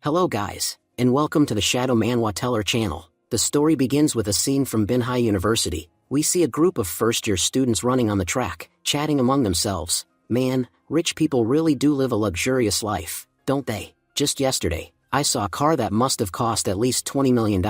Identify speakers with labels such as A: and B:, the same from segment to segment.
A: Hello guys, and welcome to the Shadow Manhwa Teller channel. The story begins with a scene from Binhai University. We see a group of first-year students running on the track, chatting among themselves. Man, rich people really do live a luxurious life, don't they? Just yesterday, I saw a car that must have cost at least $20 million.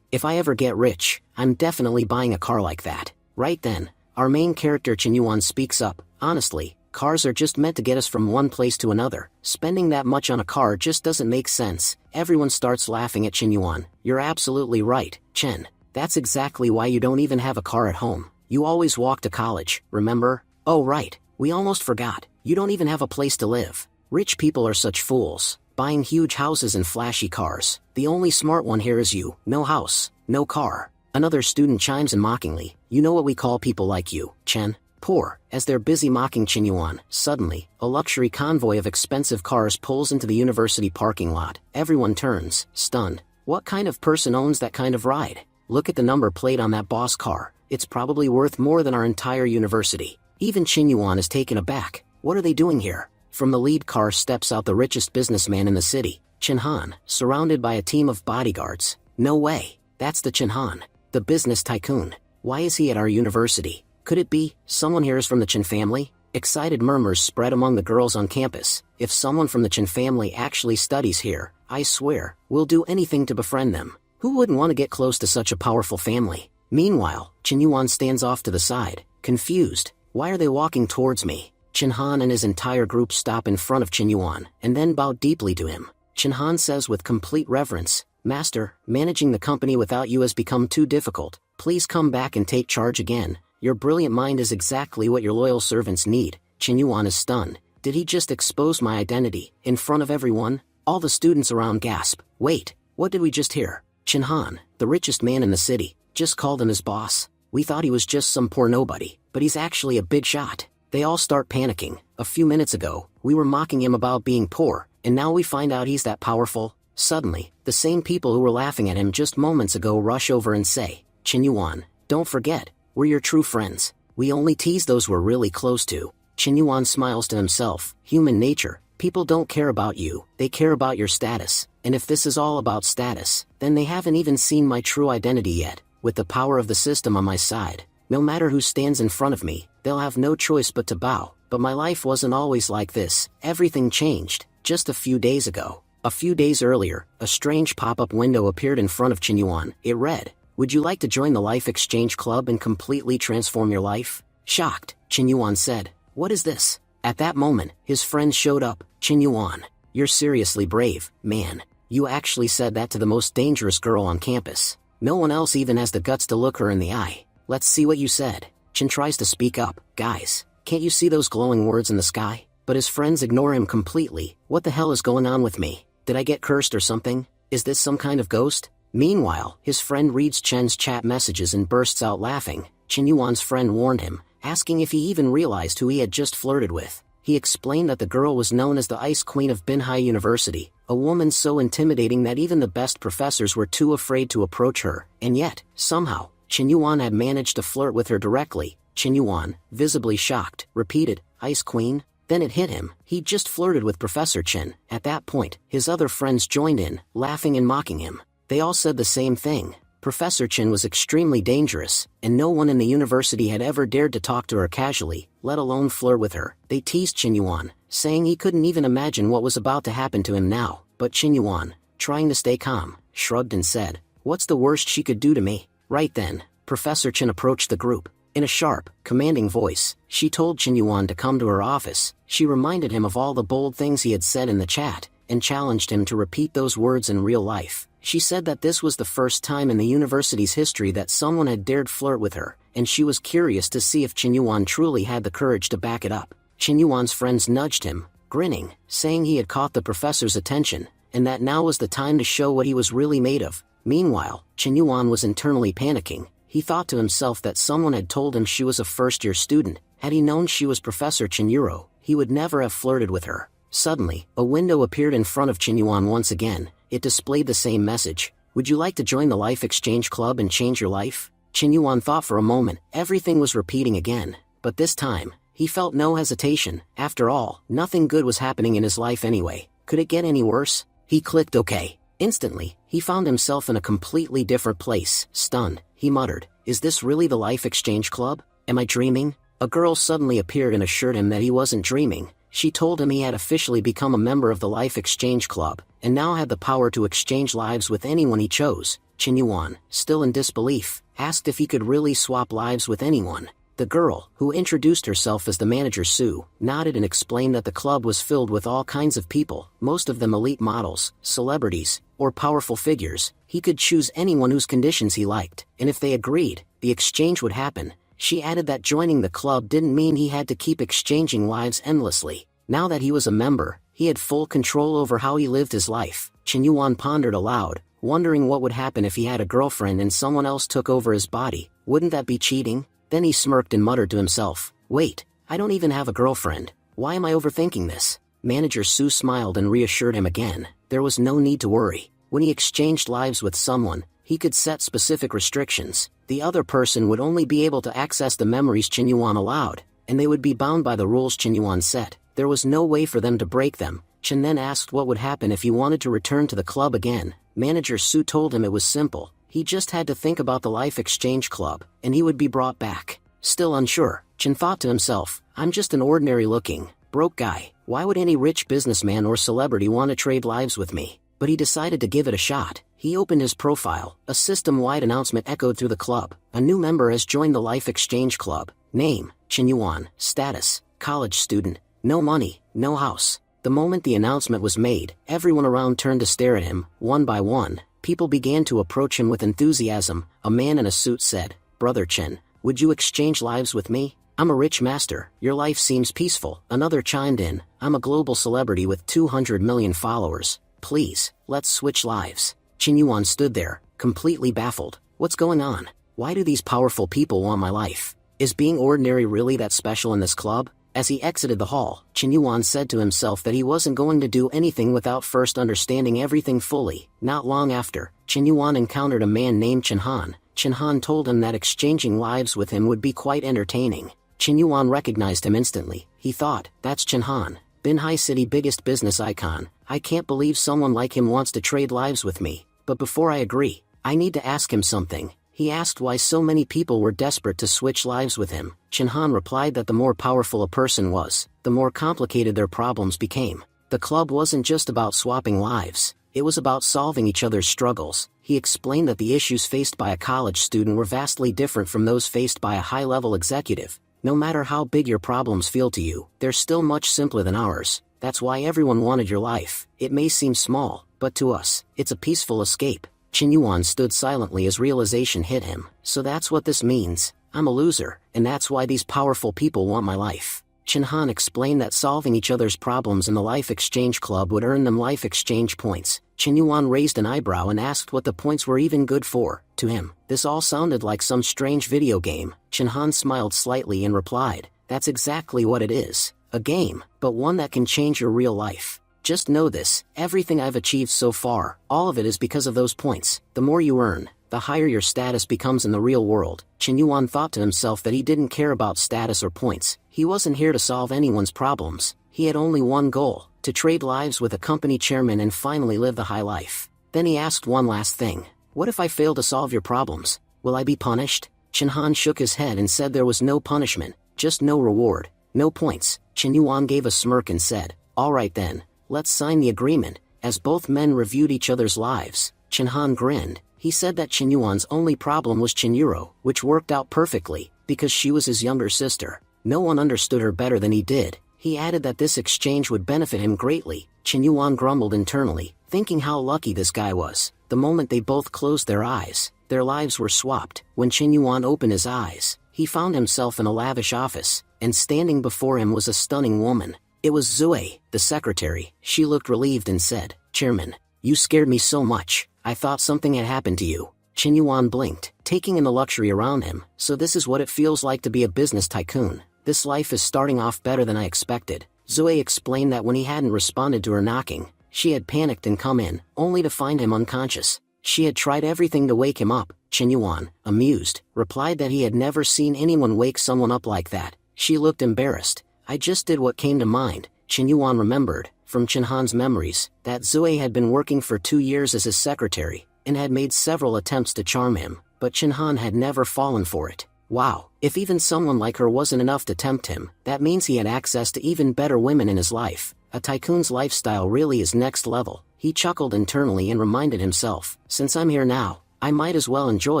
A: If I ever get rich, I'm definitely buying a car like that. Right then, our main character Chin Yuan speaks up. Honestly, cars are just meant to get us from one place to another. Spending that much on a car just doesn't make sense. Everyone starts laughing at Chin Yuan. You're absolutely right, Chen. That's exactly why you don't even have a car at home. You always walk to college, remember? Oh right, we almost forgot. You don't even have a place to live. Rich people are such fools, buying huge houses and flashy cars. The only smart one here is you. No house, no car. Another student chimes in mockingly. You know what we call people like you, Chen? Poor. As they're busy mocking Chin Yuan, suddenly, a luxury convoy of expensive cars pulls into the university parking lot. Everyone turns, stunned. What kind of person owns that kind of ride? Look at the number plate on that boss car. It's probably worth more than our entire university. Even Chin Yuan is taken aback. What are they doing here? From the lead car steps out the richest businessman in the city, Chin Han, surrounded by a team of bodyguards. No way. That's the Chin Han, the business tycoon. Why is he at our university? Could it be someone here is from the Chin family? Excited murmurs spread among the girls on campus. If someone from the Chin family actually studies here, I swear, we'll do anything to befriend them. Who wouldn't want to get close to such a powerful family? Meanwhile, Chin Yuan stands off to the side, confused. Why are they walking towards me? Chin Han and his entire group stop in front of Chin Yuan, and then bow deeply to him. Chin Han says with complete reverence, "Master, managing the company without you has become too difficult. Please come back and take charge again. Your brilliant mind is exactly what your loyal servants need." Chin Yuan is stunned. Did he just expose my identity, in front of everyone? All the students around gasp. Wait, what did we just hear? Chin Han, the richest man in the city, just called him his boss. We thought he was just some poor nobody, but he's actually a big shot. They all start panicking. A few minutes ago, we were mocking him about being poor, and now we find out he's that powerful. Suddenly, the same people who were laughing at him just moments ago rush over and say, "Chin Yuan, don't forget, we're your true friends. We only tease those we're really close to." Chin Yuan smiles to himself. Human nature. People don't care about you, they care about your status. And if this is all about status, then they haven't even seen my true identity yet. With the power of the system on my side, no matter who stands in front of me, they'll have no choice but to bow. But my life wasn't always like this. Everything changed, just a few days ago. A few days earlier, a strange pop-up window appeared in front of Chin Yuan. It read, "Would you like to join the Life Exchange Club and completely transform your life?" Shocked, Chin Yuan said, "What is this?" At that moment, his friend showed up. "Chin Yuan, you're seriously brave, man. You actually said that to the most dangerous girl on campus. No one else even has the guts to look her in the eye. Let's see what you said." Chin tries to speak up. "Guys, can't you see those glowing words in the sky?" But his friends ignore him completely. "What the hell is going on with me? Did I get cursed or something? Is this some kind of ghost?" Meanwhile, his friend reads Chen's chat messages and bursts out laughing. Chin Yuan's friend warned him, asking if he even realized who he had just flirted with. He explained that the girl was known as the Ice Queen of Binhai University, a woman so intimidating that even the best professors were too afraid to approach her. And yet, somehow, Chin Yuan had managed to flirt with her directly. Chin Yuan, visibly shocked, repeated, "Ice Queen?" Then it hit him. He'd just flirted with Professor Chin. At that point, his other friends joined in, laughing and mocking him. They all said the same thing. Professor Chin was extremely dangerous, and no one in the university had ever dared to talk to her casually, let alone flirt with her. They teased Chin Yuan, saying he couldn't even imagine what was about to happen to him now. But Chin Yuan, trying to stay calm, shrugged and said, "What's the worst she could do to me?" Right then, Professor Chin approached the group. In a sharp, commanding voice, she told Chin Yuan to come to her office. She reminded him of all the bold things he had said in the chat, and challenged him to repeat those words in real life. She said that this was the first time in the university's history that someone had dared flirt with her, and she was curious to see if Chin Yuan truly had the courage to back it up. Chin Yuan's friends nudged him, grinning, saying he had caught the professor's attention, and that now was the time to show what he was really made of. Meanwhile, Chin Yuan was internally panicking. He thought to himself that someone had told him she was a first-year student. Had he known she was Professor Chin Yuro, he would never have flirted with her. Suddenly, a window appeared in front of Chin Yuan once again. It displayed the same message. "Would you like to join the Life Exchange Club and change your life?" Chin Yuan thought for a moment. Everything was repeating again. But this time, he felt no hesitation. After all, nothing good was happening in his life anyway. Could it get any worse? He clicked OK. Instantly, he found himself in a completely different place. Stunned, he muttered, "Is this really the Life Exchange Club? Am I dreaming?" A girl suddenly appeared and assured him that he wasn't dreaming. She told him he had officially become a member of the Life Exchange Club, and now had the power to exchange lives with anyone he chose. Chen Yuan, still in disbelief, asked if he could really swap lives with anyone. The girl, who introduced herself as the manager Sue, nodded and explained that the club was filled with all kinds of people, most of them elite models, celebrities, or powerful figures. He could choose anyone whose conditions he liked, and if they agreed, the exchange would happen. She added that joining the club didn't mean he had to keep exchanging lives endlessly. Now that he was a member, he had full control over how he lived his life. Chen Yuan pondered aloud, wondering what would happen if he had a girlfriend and someone else took over his body. Wouldn't that be cheating? Then he smirked and muttered to himself, "Wait, I don't even have a girlfriend. Why am I overthinking this?" Manager Sue smiled and reassured him again. There was no need to worry. When he exchanged lives with someone, he could set specific restrictions. The other person would only be able to access the memories Chen Yuan allowed, and they would be bound by the rules Chen Yuan set. There was no way for them to break them. Chen then asked what would happen if he wanted to return to the club again. Manager Sue told him it was simple. He just had to think about the Life Exchange Club, and he would be brought back. Still unsure, Chen thought to himself, "I'm just an ordinary-looking, broke guy. Why would any rich businessman or celebrity want to trade lives with me?" But he decided to give it a shot. He opened his profile. A system-wide announcement echoed through the club. A new member has joined the Life Exchange Club. Name, Chen Yuan. Status, college student. No money, no house. The moment the announcement was made, everyone around turned to stare at him. One by one, people began to approach him with enthusiasm. A man in a suit said, "Brother Chen, would you exchange lives with me? I'm a rich master, your life seems peaceful." Another chimed in, "I'm a global celebrity with 200 million followers. Please, let's switch lives." Chen Yuan stood there, completely baffled. What's going on? Why do these powerful people want my life? Is being ordinary really that special in this club? As he exited the hall, Chen Yuan said to himself that he wasn't going to do anything without first understanding everything fully. Not long after, Chen Yuan encountered a man named Chen Han. Chen Han told him that exchanging lives with him would be quite entertaining. Chen Yuan recognized him instantly. He thought, "That's Chen Han, Binhai City biggest business icon. I can't believe someone like him wants to trade lives with me. But before I agree, I need to ask him something." He asked why so many people were desperate to switch lives with him. Chen Han replied that the more powerful a person was, the more complicated their problems became. The club wasn't just about swapping lives, it was about solving each other's struggles. He explained that the issues faced by a college student were vastly different from those faced by a high-level executive. No matter how big your problems feel to you, they're still much simpler than ours. That's why everyone wanted your life. It may seem small, but to us, it's a peaceful escape. Chen Yuan stood silently as realization hit him. So that's what this means. I'm a loser, and that's why these powerful people want my life. Chen Han explained that solving each other's problems in the Life Exchange Club would earn them life exchange points. Chen Yuan raised an eyebrow and asked what the points were even good for. To him, this all sounded like some strange video game. Chen Han smiled slightly and replied, "That's exactly what it is. A game, but one that can change your real life. Just know this, everything I've achieved so far, all of it is because of those points. The more you earn, the higher your status becomes in the real world." Chen Yuan thought to himself that he didn't care about status or points. He wasn't here to solve anyone's problems. He had only one goal, to trade lives with a company chairman and finally live the high life. Then he asked one last thing. "What if I fail to solve your problems? Will I be punished?" Chen Han shook his head and said there was no punishment, just no reward, no points. Chen Yuan gave a smirk and said, "All right then. Let's sign the agreement." As both men reviewed each other's lives, Chen Han grinned. He said that Chen Yuan's only problem was Chen Yuro, which worked out perfectly, because she was his younger sister. No one understood her better than he did. He added that this exchange would benefit him greatly. Chen Yuan grumbled internally, thinking how lucky this guy was. The moment they both closed their eyes, their lives were swapped. When Chen Yuan opened his eyes, he found himself in a lavish office, and standing before him was a stunning woman. It was Zue, the secretary. She looked relieved and said, "Chairman, you scared me so much. I thought something had happened to you." Chen Yuan blinked, taking in the luxury around him. So this is what it feels like to be a business tycoon. This life is starting off better than I expected. Zue explained that when he hadn't responded to her knocking, she had panicked and come in, only to find him unconscious. She had tried everything to wake him up. Chen Yuan, amused, replied that he had never seen anyone wake someone up like that. She looked embarrassed. "I just did what came to mind." Chen Yuan remembered, from Chinhan's memories, that Zue had been working for 2 years as his secretary, and had made several attempts to charm him, but Chinhan had never fallen for it. Wow, if even someone like her wasn't enough to tempt him, that means he had access to even better women in his life. A tycoon's lifestyle really is next level. He chuckled internally and reminded himself, since I'm here now, I might as well enjoy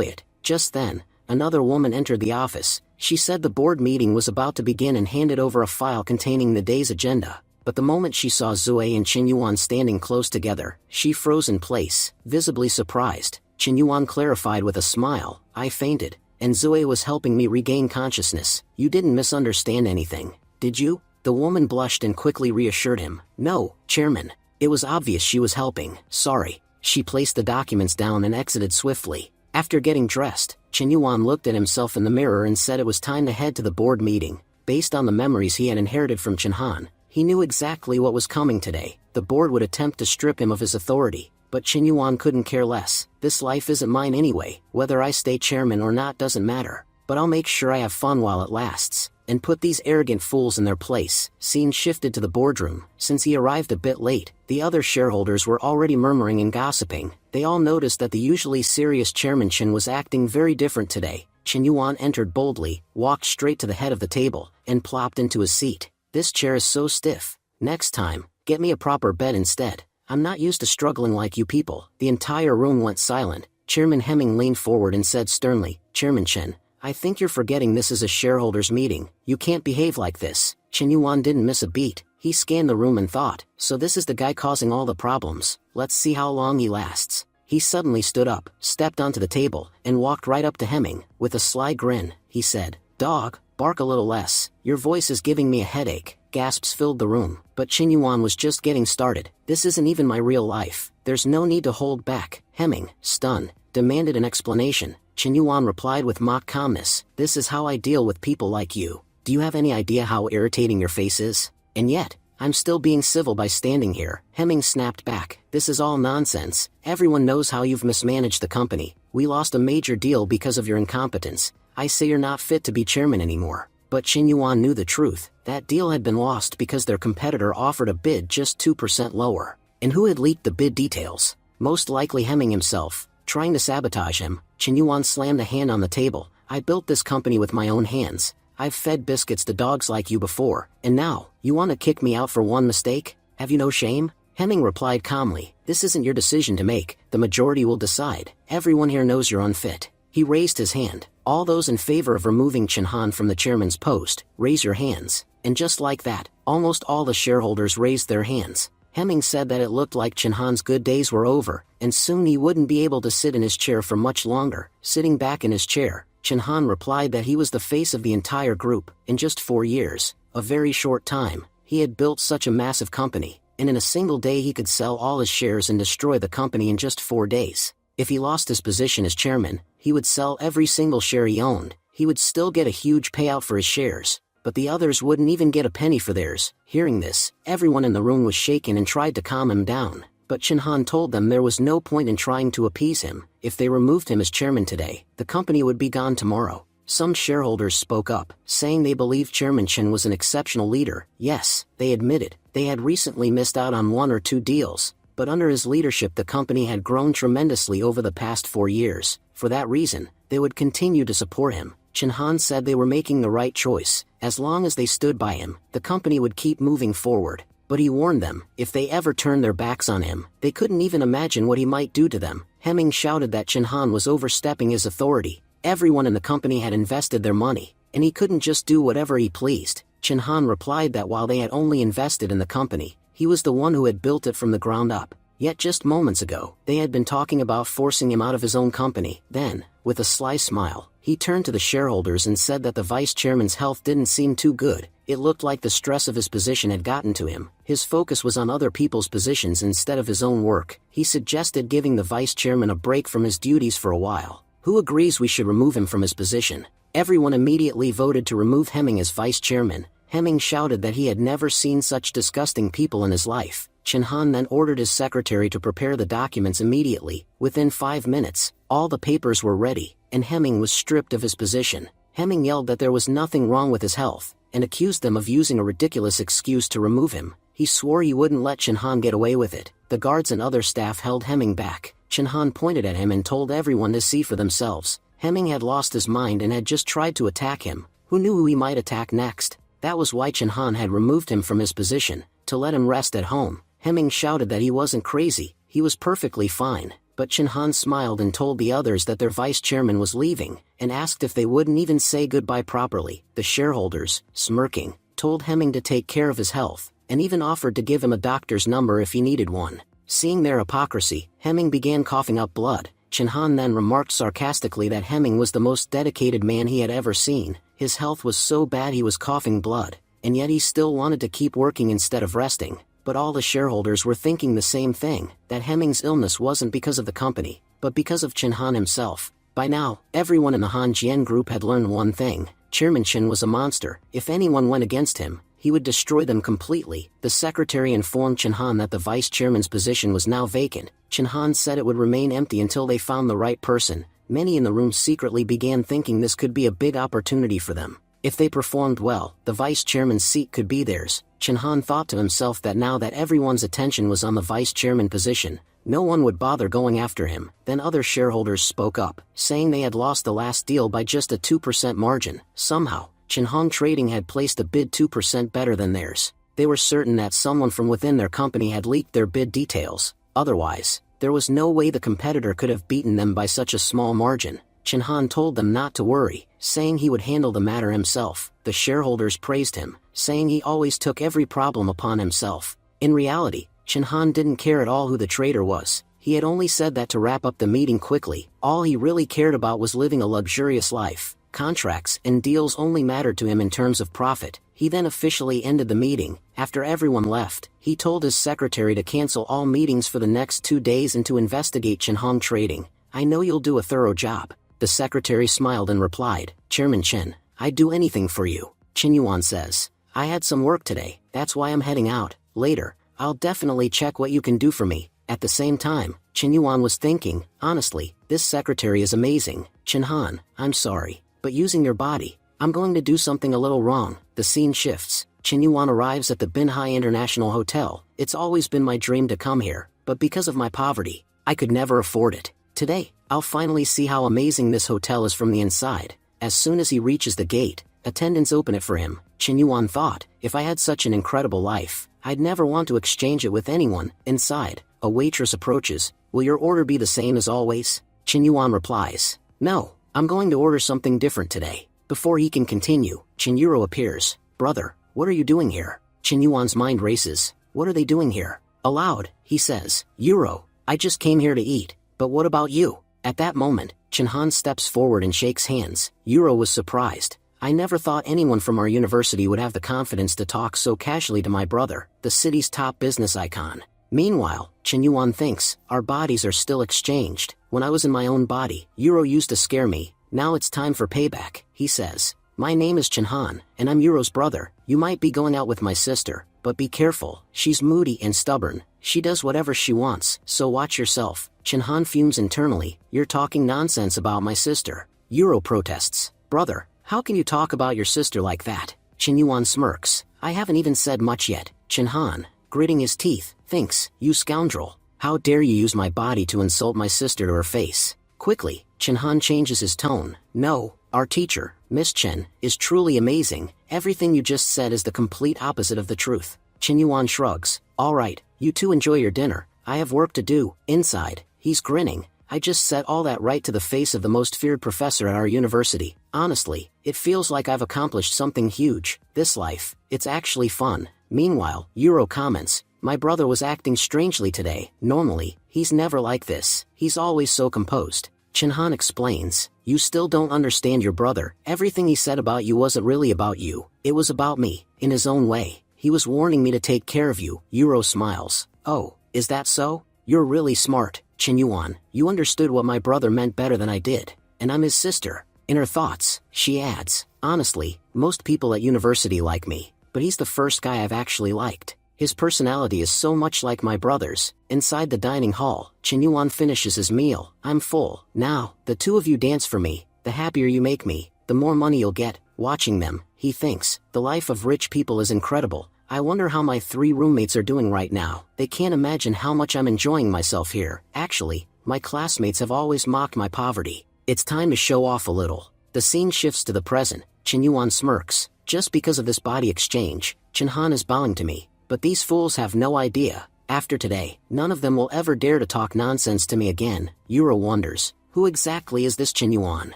A: it. Just then, another woman entered the office. She said the board meeting was about to begin and handed over a file containing the day's agenda. But the moment she saw Zue and Qin Yuan standing close together, she froze in place, visibly surprised. Qin Yuan clarified with a smile, I fainted, and Zue was helping me regain consciousness. You didn't misunderstand anything, did you? The woman blushed and quickly reassured him. No, Chairman. It was obvious she was helping. Sorry. She placed the documents down and exited swiftly. After getting dressed, Qin Yuan looked at himself in the mirror and said it was time to head to the board meeting. Based on the memories he had inherited from Chinhan, he knew exactly what was coming today. The board would attempt to strip him of his authority, but Qin Yuan couldn't care less. This life isn't mine anyway. Whether I stay chairman or not doesn't matter. But I'll make sure I have fun while it lasts, and put these arrogant fools in their place. Scene shifted to the boardroom. Since he arrived a bit late, the other shareholders were already murmuring and gossiping. They all noticed that the usually serious Chairman Qin was acting very different today. Qin Yuan entered boldly, walked straight to the head of the table, and plopped into his seat. This chair is so stiff. Next time, get me a proper bed instead. I'm not used to struggling like you people. The entire room went silent. Chairman Hemming leaned forward and said sternly, Chairman Chen, I think you're forgetting this is a shareholders' meeting. You can't behave like this. Qin Yuan didn't miss a beat. He scanned the room and thought, so this is the guy causing all the problems. Let's see how long he lasts. He suddenly stood up, stepped onto the table, and walked right up to Hemming. With a sly grin, he said, Dog, bark a little less. Your voice is giving me a headache. Gasps filled the room, but Qin Yuan was just getting started. This isn't even my real life. There's no need to hold back. Hemming, stunned, demanded an explanation. Qin Yuan replied with mock calmness, this is how I deal with people like you. Do you have any idea how irritating your face is? And yet, I'm still being civil by standing here. Hemming snapped back, this is all nonsense. Everyone knows how you've mismanaged the company. We lost a major deal because of your incompetence. I say you're not fit to be chairman anymore. But Qin Yuan knew the truth. That deal had been lost because their competitor offered a bid just 2% lower. And who had leaked the bid details? Most likely Hemming himself. Trying to sabotage him, Qin Yuan slammed a hand on the table. I built this company with my own hands. I've fed biscuits to dogs like you before, and now, you want to kick me out for one mistake? Have you no shame? Hemming replied calmly, this isn't your decision to make, the majority will decide. Everyone here knows you're unfit. He raised his hand. All those in favor of removing Chinhan from the chairman's post, raise your hands. And just like that, almost all the shareholders raised their hands. Hemming said that it looked like Chinhan's good days were over, and soon he wouldn't be able to sit in his chair for much longer. Sitting back in his chair, Chinhan replied that he was the face of the entire group. In just 4 years, a very short time, he had built such a massive company, and in a single day he could sell all his shares and destroy the company in just 4 days. If he lost his position as chairman, he would sell every single share he owned. He would still get a huge payout for his shares, but the others wouldn't even get a penny for theirs. Hearing this, everyone in the room was shaken and tried to calm him down. But Chinhan told them there was no point in trying to appease him. If they removed him as chairman today, the company would be gone tomorrow. Some shareholders spoke up, saying they believed Chairman Chen was an exceptional leader. Yes, they admitted, they had recently missed out on 1 or 2 deals, but under his leadership the company had grown tremendously over the past 4 years. For that reason, they would continue to support him. Chinhan said they were making the right choice. As long as they stood by him, the company would keep moving forward. But he warned them, if they ever turned their backs on him, they couldn't even imagine what he might do to them. Hemming shouted that Chinhan was overstepping his authority. Everyone in the company had invested their money, and he couldn't just do whatever he pleased. Chinhan replied that while they had only invested in the company, he was the one who had built it from the ground up. Yet just moments ago, they had been talking about forcing him out of his own company. Then, with a sly smile, he turned to the shareholders and said that the vice chairman's health didn't seem too good. It looked like the stress of his position had gotten to him. His focus was on other people's positions instead of his own work. He suggested giving the vice chairman a break from his duties for a while. Who agrees we should remove him from his position? Everyone immediately voted to remove Hemming as vice chairman. Hemming shouted that he had never seen such disgusting people in his life. Chinhan then ordered his secretary to prepare the documents immediately. Within 5 minutes, all the papers were ready, and Hemming was stripped of his position. Hemming yelled that there was nothing wrong with his health, and accused them of using a ridiculous excuse to remove him. He swore he wouldn't let Chinhan get away with it. The guards and other staff held Hemming back. Chinhan pointed at him and told everyone to see for themselves. Hemming had lost his mind and had just tried to attack him. Who knew who he might attack next? That was why Chinhan had removed him from his position, to let him rest at home. Hemming shouted that he wasn't crazy, he was perfectly fine. But Chinhan smiled and told the others that their vice chairman was leaving, and asked if they wouldn't even say goodbye properly. The shareholders, smirking, told Hemming to take care of his health, and even offered to give him a doctor's number if he needed one. Seeing their hypocrisy, Hemming began coughing up blood. Chinhan then remarked sarcastically that Hemming was the most dedicated man he had ever seen. His health was so bad he was coughing blood, and yet he still wanted to keep working instead of resting. But all the shareholders were thinking the same thing, that Hemming's illness wasn't because of the company, but because of Chinhan himself. By now, everyone in the Han Jian group had learned one thing: Chairman Chen was a monster. If anyone went against him, he would destroy them completely. The secretary informed Chinhan that the vice chairman's position was now vacant. Chinhan said it would remain empty until they found the right person. Many in the room secretly began thinking this could be a big opportunity for them. If they performed well, the vice chairman's seat could be theirs. Chinhan thought to himself that now that everyone's attention was on the vice chairman position, no one would bother going after him. Then other shareholders spoke up, saying they had lost the last deal by just a 2% margin. Somehow, Chinhan Trading had placed a bid 2% better than theirs. They were certain that someone from within their company had leaked their bid details. Otherwise, there was no way the competitor could have beaten them by such a small margin. Chinhan told them not to worry, saying he would handle the matter himself. The shareholders praised him, saying he always took every problem upon himself. In reality, Chinhan didn't care at all who the traitor was. He had only said that to wrap up the meeting quickly. All he really cared about was living a luxurious life. Contracts and deals only mattered to him in terms of profit. He then officially ended the meeting. After everyone left, he told his secretary to cancel all meetings for the next 2 days and to investigate Chinhan Trading. "I know you'll do a thorough job." The secretary smiled and replied, "Chairman Chen, I'd do anything for you." Chen Yuan says, "I had some work today, that's why I'm heading out. Later, I'll definitely check what you can do for me." At the same time, Chen Yuan was thinking, honestly, this secretary is amazing. "Chinhan, I'm sorry, but using your body, I'm going to do something a little wrong." The scene shifts. Chen Yuan arrives at the Binhai International Hotel. "It's always been my dream to come here, but because of my poverty, I could never afford it. Today, I'll finally see how amazing this hotel is from the inside." As soon as he reaches the gate, attendants open it for him. Chen Yuan thought, if I had such an incredible life, I'd never want to exchange it with anyone. Inside, a waitress approaches. "Will your order be the same as always?" Chen Yuan replies, "No, I'm going to order something different today." Before he can continue, Chen Yuro appears. "Brother, what are you doing here?" Chen Yuan's mind races. What are they doing here? Aloud, he says, "Yuro, I just came here to eat. But what about you?" At that moment, Chinhan steps forward and shakes hands. Yuro was surprised. "I never thought anyone from our university would have the confidence to talk so casually to my brother, the city's top business icon." Meanwhile, Chen Yuan thinks, our bodies are still exchanged. "When I was in my own body, Yuro used to scare me. Now it's time for payback," he says. "My name is Chinhan, and I'm Yuro's brother. You might be going out with my sister, but be careful. She's moody and stubborn. She does whatever she wants, so watch yourself." Chinhan fumes internally. "You're talking nonsense about my sister." Yuro protests. "Brother, how can you talk about your sister like that?" Chen Yuan smirks. "I haven't even said much yet." Chinhan, gritting his teeth, thinks, "You scoundrel. How dare you use my body to insult my sister to her face?" Quickly, Chinhan changes his tone. "No, our teacher, Miss Chen, is truly amazing. Everything you just said is the complete opposite of the truth." Chen Yuan shrugs. "All right, you two enjoy your dinner. I have work to do." Inside, he's grinning. "I just said all that right to the face of the most feared professor at our university. Honestly, it feels like I've accomplished something huge. This life, it's actually fun." Meanwhile, Yuro comments, "My brother was acting strangely today. Normally, he's never like this. He's always so composed." Chinhan explains, "You still don't understand your brother. Everything he said about you wasn't really about you. It was about me, in his own way. He was warning me to take care of you." Yuro smiles. "Oh, is that so? You're really smart." Chen Yuan, "You understood what my brother meant better than I did. And I'm his sister." In her thoughts, she adds, "Honestly, most people at university like me, but he's the first guy I've actually liked. His personality is so much like my brother's." Inside the dining hall, Chen Yuan finishes his meal. "I'm full. Now, the two of you dance for me. The happier you make me, the more money you'll get." Watching them, he thinks, the life of rich people is incredible. I wonder how my 3 roommates are doing right now. They can't imagine how much I'm enjoying myself here. Actually, my classmates have always mocked my poverty. It's time to show off a little. The scene shifts to the present. Qinyuan smirks. Just because of this body exchange, Chinhan is bowing to me. But these fools have no idea. After today, none of them will ever dare to talk nonsense to me again. Yuro wonders, who exactly is this Qinyuan?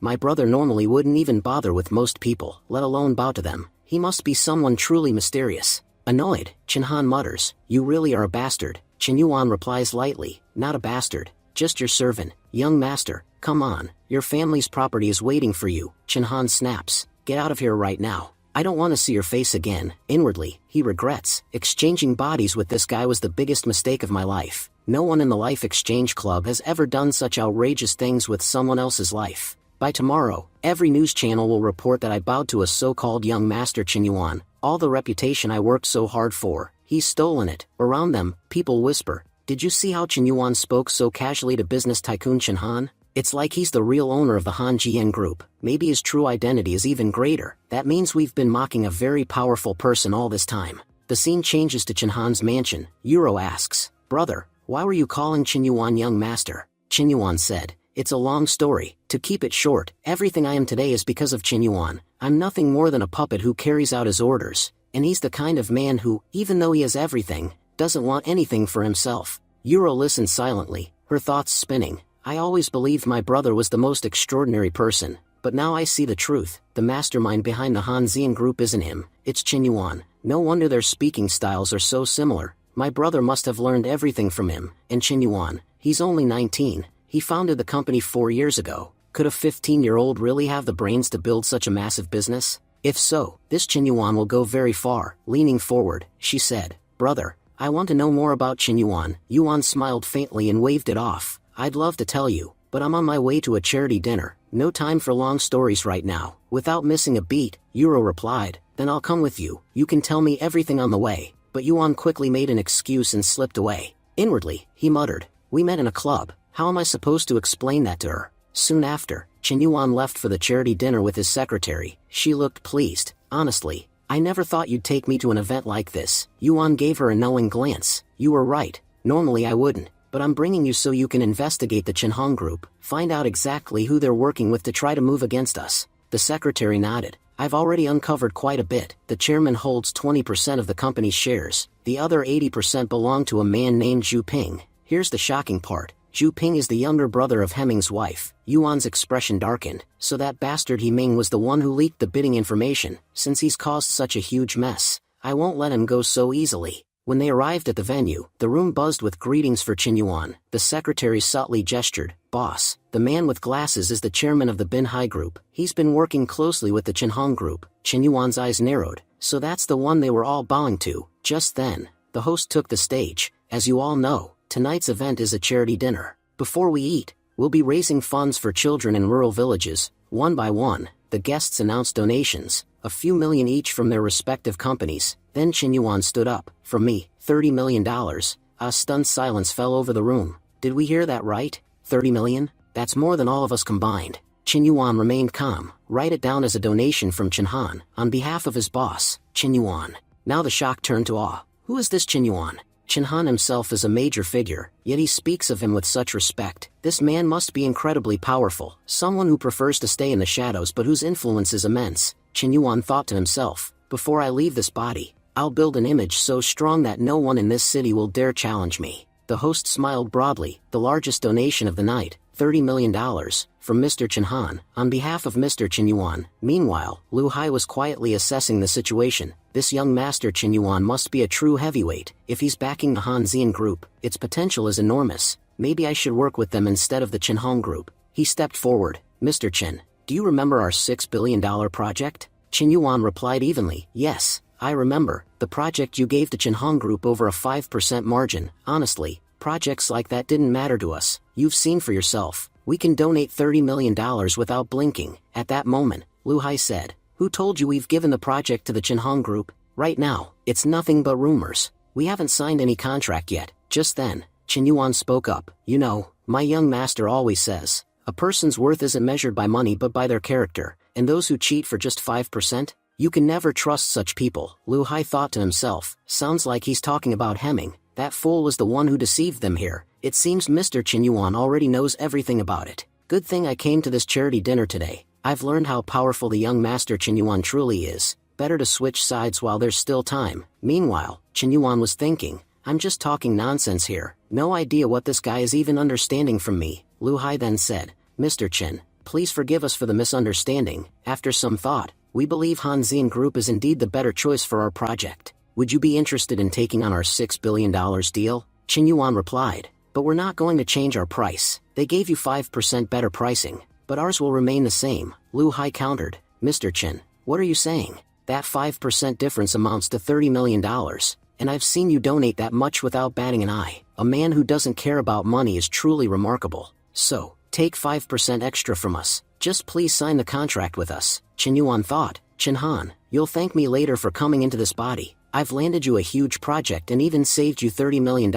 A: My brother normally wouldn't even bother with most people, let alone bow to them. He must be someone truly mysterious. Annoyed, Chinhan mutters, you really are a bastard. Qinyuan replies lightly, not a bastard, just your servant, young master, come on, your family's property is waiting for you. Chinhan snaps, get out of here right now. I don't want to see your face again. Inwardly, he regrets, exchanging bodies with this guy was the biggest mistake of my life. No one in the Life Exchange Club has ever done such outrageous things with someone else's life. By tomorrow, every news channel will report that I bowed to a so-called young master Qinyuan, all the reputation I worked so hard for. He's stolen it. Around them, people whisper, did you see how Qinyuan spoke so casually to business tycoon Chinhan? It's like he's the real owner of the Han Jian group. Maybe his true identity is even greater. That means we've been mocking a very powerful person all this time. The scene changes to Chinhan's mansion. Yuro asks, brother, why were you calling Qinyuan young master? Qinyuan said, it's a long story. To keep it short, everything I am today is because of Qinyuan. I'm nothing more than a puppet who carries out his orders, and he's the kind of man who, even though he has everything, doesn't want anything for himself. Yuro listened silently, her thoughts spinning. I always believed my brother was the most extraordinary person, but now I see the truth. The mastermind behind the Han Zian group isn't him, it's Qinyuan. No wonder their speaking styles are so similar. My brother must have learned everything from him, and Qinyuan, he's only 19. He founded the company 4 years ago. Could a 15-year-old really have the brains to build such a massive business? If so, this Qinyuan will go very far. Leaning forward, she said, brother, I want to know more about Qinyuan. Yuan smiled faintly and waved it off. I'd love to tell you, but I'm on my way to a charity dinner. No time for long stories right now. Without missing a beat, Yuro replied, then I'll come with you. You can tell me everything on the way. But Yuan quickly made an excuse and slipped away. Inwardly, he muttered, we met in a club. How am I supposed to explain that to her? Soon after, Qinyuan left for the charity dinner with his secretary. She looked pleased. Honestly, I never thought you'd take me to an event like this. Yuan gave her a knowing glance. You were right. Normally I wouldn't, but I'm bringing you so you can investigate the Chinhong group, find out exactly who they're working with to try to move against us. The secretary nodded. I've already uncovered quite a bit. The chairman holds 20% of the company's shares. The other 80% belong to a man named Zhu Ping. Here's the shocking part. Zhu Ping is the younger brother of Hemming's wife. Yuan's expression darkened. So that bastard He Ming was the one who leaked the bidding information. Since he's caused such a huge mess, I won't let him go so easily. When they arrived at the venue, the room buzzed with greetings for Qinyuan. The secretary subtly gestured, boss. The man with glasses is the chairman of the Binhai group. He's been working closely with the Chinhong group. Qinyuan's eyes narrowed. So that's the one they were all bowing to. Just then, the host took the stage. As you all know, tonight's event is a charity dinner. Before we eat, we'll be raising funds for children in rural villages. One by one, the guests announced donations, a few million each from their respective companies. Then Qinyuan stood up. From me, $30 million. A stunned silence fell over the room. Did we hear that right? 30 million? That's more than all of us combined. Qinyuan remained calm. Write it down as a donation from Chinhan, on behalf of his boss, Qinyuan. Now the shock turned to awe. Who is this Qinyuan? Chinhan himself is a major figure, yet he speaks of him with such respect. This man must be incredibly powerful, someone who prefers to stay in the shadows but whose influence is immense. Qinyuan thought to himself, before I leave this body, I'll build an image so strong that no one in this city will dare challenge me. The host smiled broadly. The largest donation of the night, $30 million, from Mr. Chinhan, on behalf of Mr. Qinyuan. Meanwhile, Lu Hai was quietly assessing the situation. This young master Qinyuan must be a true heavyweight. If he's backing the Han Zian group, its potential is enormous. Maybe I should work with them instead of the Chinhong group. He stepped forward. Mr. Qin, do you remember our $6 billion project? Qinyuan replied evenly, yes, I remember. The project you gave to Chinhong group over a 5% margin. Honestly, projects like that didn't matter to us. You've seen for yourself. We can donate $30 million without blinking. At that moment, Lu Hai said, who told you we've given the project to the Chinhong group? Right now, it's nothing but rumors. We haven't signed any contract yet. Just then, Qinyuan spoke up. You know, my young master always says, a person's worth isn't measured by money but by their character, and those who cheat for just 5%? You can never trust such people, Lu Hai thought to himself. Sounds like he's talking about Hemming. That fool was the one who deceived them here. It seems Mr. Chen Yuan already knows everything about it. Good thing I came to this charity dinner today. I've learned how powerful the young master Chen Yuan truly is. Better to switch sides while there's still time. Meanwhile, Chen Yuan was thinking, I'm just talking nonsense here. No idea what this guy is even understanding from me. Lu Hai then said, Mr. Chen, please forgive us for the misunderstanding. After some thought, we believe Hanxian Group is indeed the better choice for our project. Would you be interested in taking on our $6 billion deal? Chen Yuan replied, but we're not going to change our price. They gave you 5% better pricing, but ours will remain the same. Lu Hai countered, Mr. Chen, what are you saying? That 5% difference amounts to $30 million, and I've seen you donate that much without batting an eye. A man who doesn't care about money is truly remarkable. So, take 5% extra from us. Just please sign the contract with us. Chen Yuan thought, Chen Han, you'll thank me later for coming into this body. I've landed you a huge project and even saved you $30 million.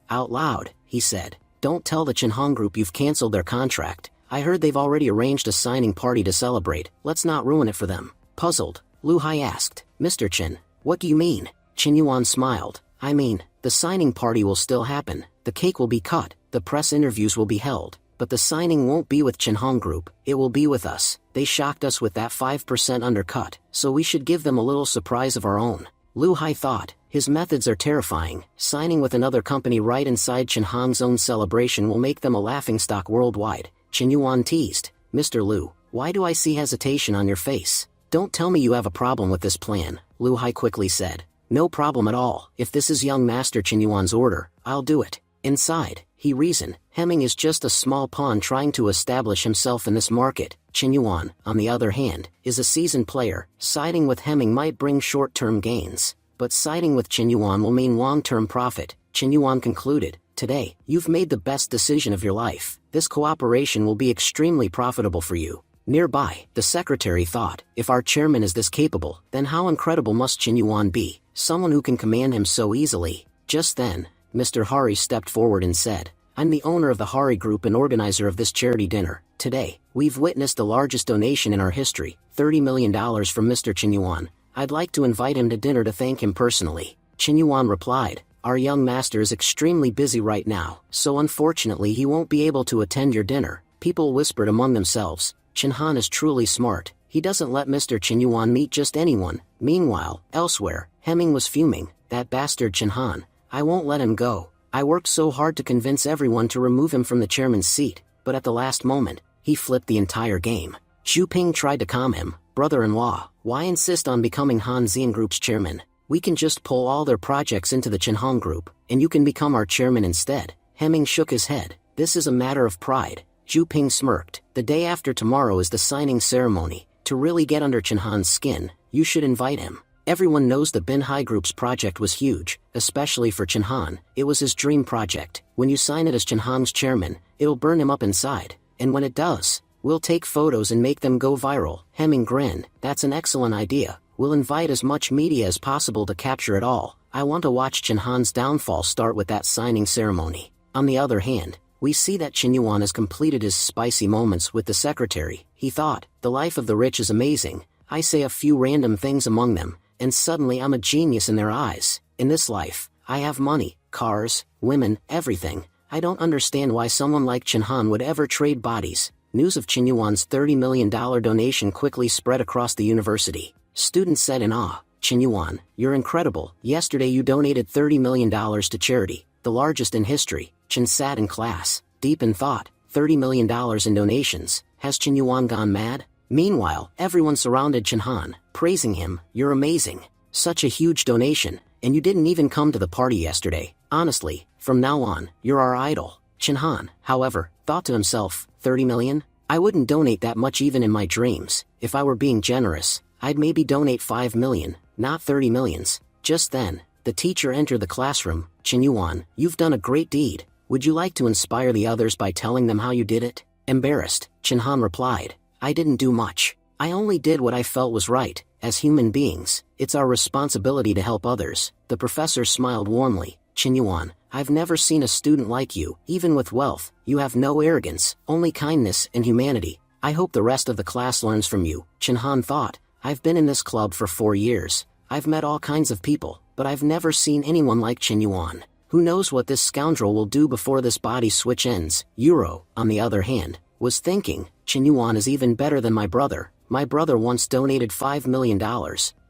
A: Out loud, he said, don't tell the Chen Han Group you've canceled their contract. I heard they've already arranged a signing party to celebrate. Let's not ruin it for them. Puzzled, Lu Hai asked, Mr. Chen, what do you mean? Chen Yuan smiled, I mean, the signing party will still happen, the cake will be cut, the press interviews will be held, but the signing won't be with Chen Han Group, it will be with us. They shocked us with that 5% undercut, so we should give them a little surprise of our own. Lu Hai thought, his methods are terrifying. Signing with another company right inside Chen Han's own celebration will make them a laughingstock worldwide. Chen Yuan teased, Mr. Lu, why do I see hesitation on your face? Don't tell me you have a problem with this plan, Lu Hai quickly said. No problem at all. If this is young Master Chen Yuan's order, I'll do it. Inside, he reasoned, Hemming is just a small pawn trying to establish himself in this market. Chen Yuan, on the other hand, is a seasoned player. Siding with Hemming might bring short-term gains, but siding with Chen Yuan will mean long-term profit. Chen Yuan concluded, today, you've made the best decision of your life. This cooperation will be extremely profitable for you. Nearby, the secretary thought, if our chairman is this capable, then how incredible must Chen Yuan be, someone who can command him so easily. Just then, Mr. Hari stepped forward and said, I'm the owner of the Hari Group and organizer of this charity dinner. Today, we've witnessed the largest donation in our history, $30 million from Mr. Chen Yuan. I'd like to invite him to dinner to thank him personally. Chen Yuan replied, our young master is extremely busy right now, so unfortunately he won't be able to attend your dinner. People whispered among themselves, Chen Han is truly smart. He doesn't let Mr. Chen Yuan meet just anyone. Meanwhile, elsewhere, Hemming was fuming, that bastard Chen Han. I won't let him go. I worked so hard to convince everyone to remove him from the chairman's seat, but at the last moment, he flipped the entire game. Xu Ping tried to calm him, brother-in-law, why insist on becoming Hanxian Group's chairman? We can just pull all their projects into the Chen Han Group, and you can become our chairman instead. Hemming shook his head, this is a matter of pride. Xu Ping smirked, the day after tomorrow is the signing ceremony. To really get under Chen Han's skin, you should invite him. Everyone knows the Binhai Group's project was huge, especially for Chen Han. It was his dream project. When you sign it as Chen Han's chairman, it'll burn him up inside. And when it does, we'll take photos and make them go viral. Hemming grinned, that's an excellent idea. We'll invite as much media as possible to capture it all. I want to watch Chen Han's downfall start with that signing ceremony. On the other hand, we see that Chen Yuan has completed his spicy moments with the secretary. He thought, the life of the rich is amazing. I say a few random things among them, and suddenly I'm a genius in their eyes. In this life, I have money, cars, women, everything. I don't understand why someone like Chen Han would ever trade bodies. News of Chen Yuan's $30 million donation quickly spread across the university. Students said in awe, Chen Yuan, you're incredible. Yesterday you donated $30 million to charity, the largest in history. Chen sat in class, deep in thought. $30 million in donations. Has Chen Yuan gone mad? Meanwhile, everyone surrounded Chen Han, praising him. You're amazing. Such a huge donation, and you didn't even come to the party yesterday. Honestly, from now on, you're our idol. Chen Han, however, thought to himself, 30 million? I wouldn't donate that much even in my dreams. If I were being generous, I'd maybe donate 5 million, not 30 millions. Just then, the teacher entered the classroom. Chen Yuan, you've done a great deed. Would you like to inspire the others by telling them how you did it? Embarrassed, Chen Han replied, I didn't do much. I only did what I felt was right. As human beings, it's our responsibility to help others. The professor smiled warmly. Chen Yuan, I've never seen a student like you. Even with wealth, you have no arrogance, only kindness and humanity. I hope the rest of the class learns from you. Chen Han thought, I've been in this club for 4 years. I've met all kinds of people, but I've never seen anyone like Chen Yuan. Who knows what this scoundrel will do before this body switch ends? Euro, on the other hand, was thinking, Chen Yuan is even better than my brother. My brother once donated $5 million,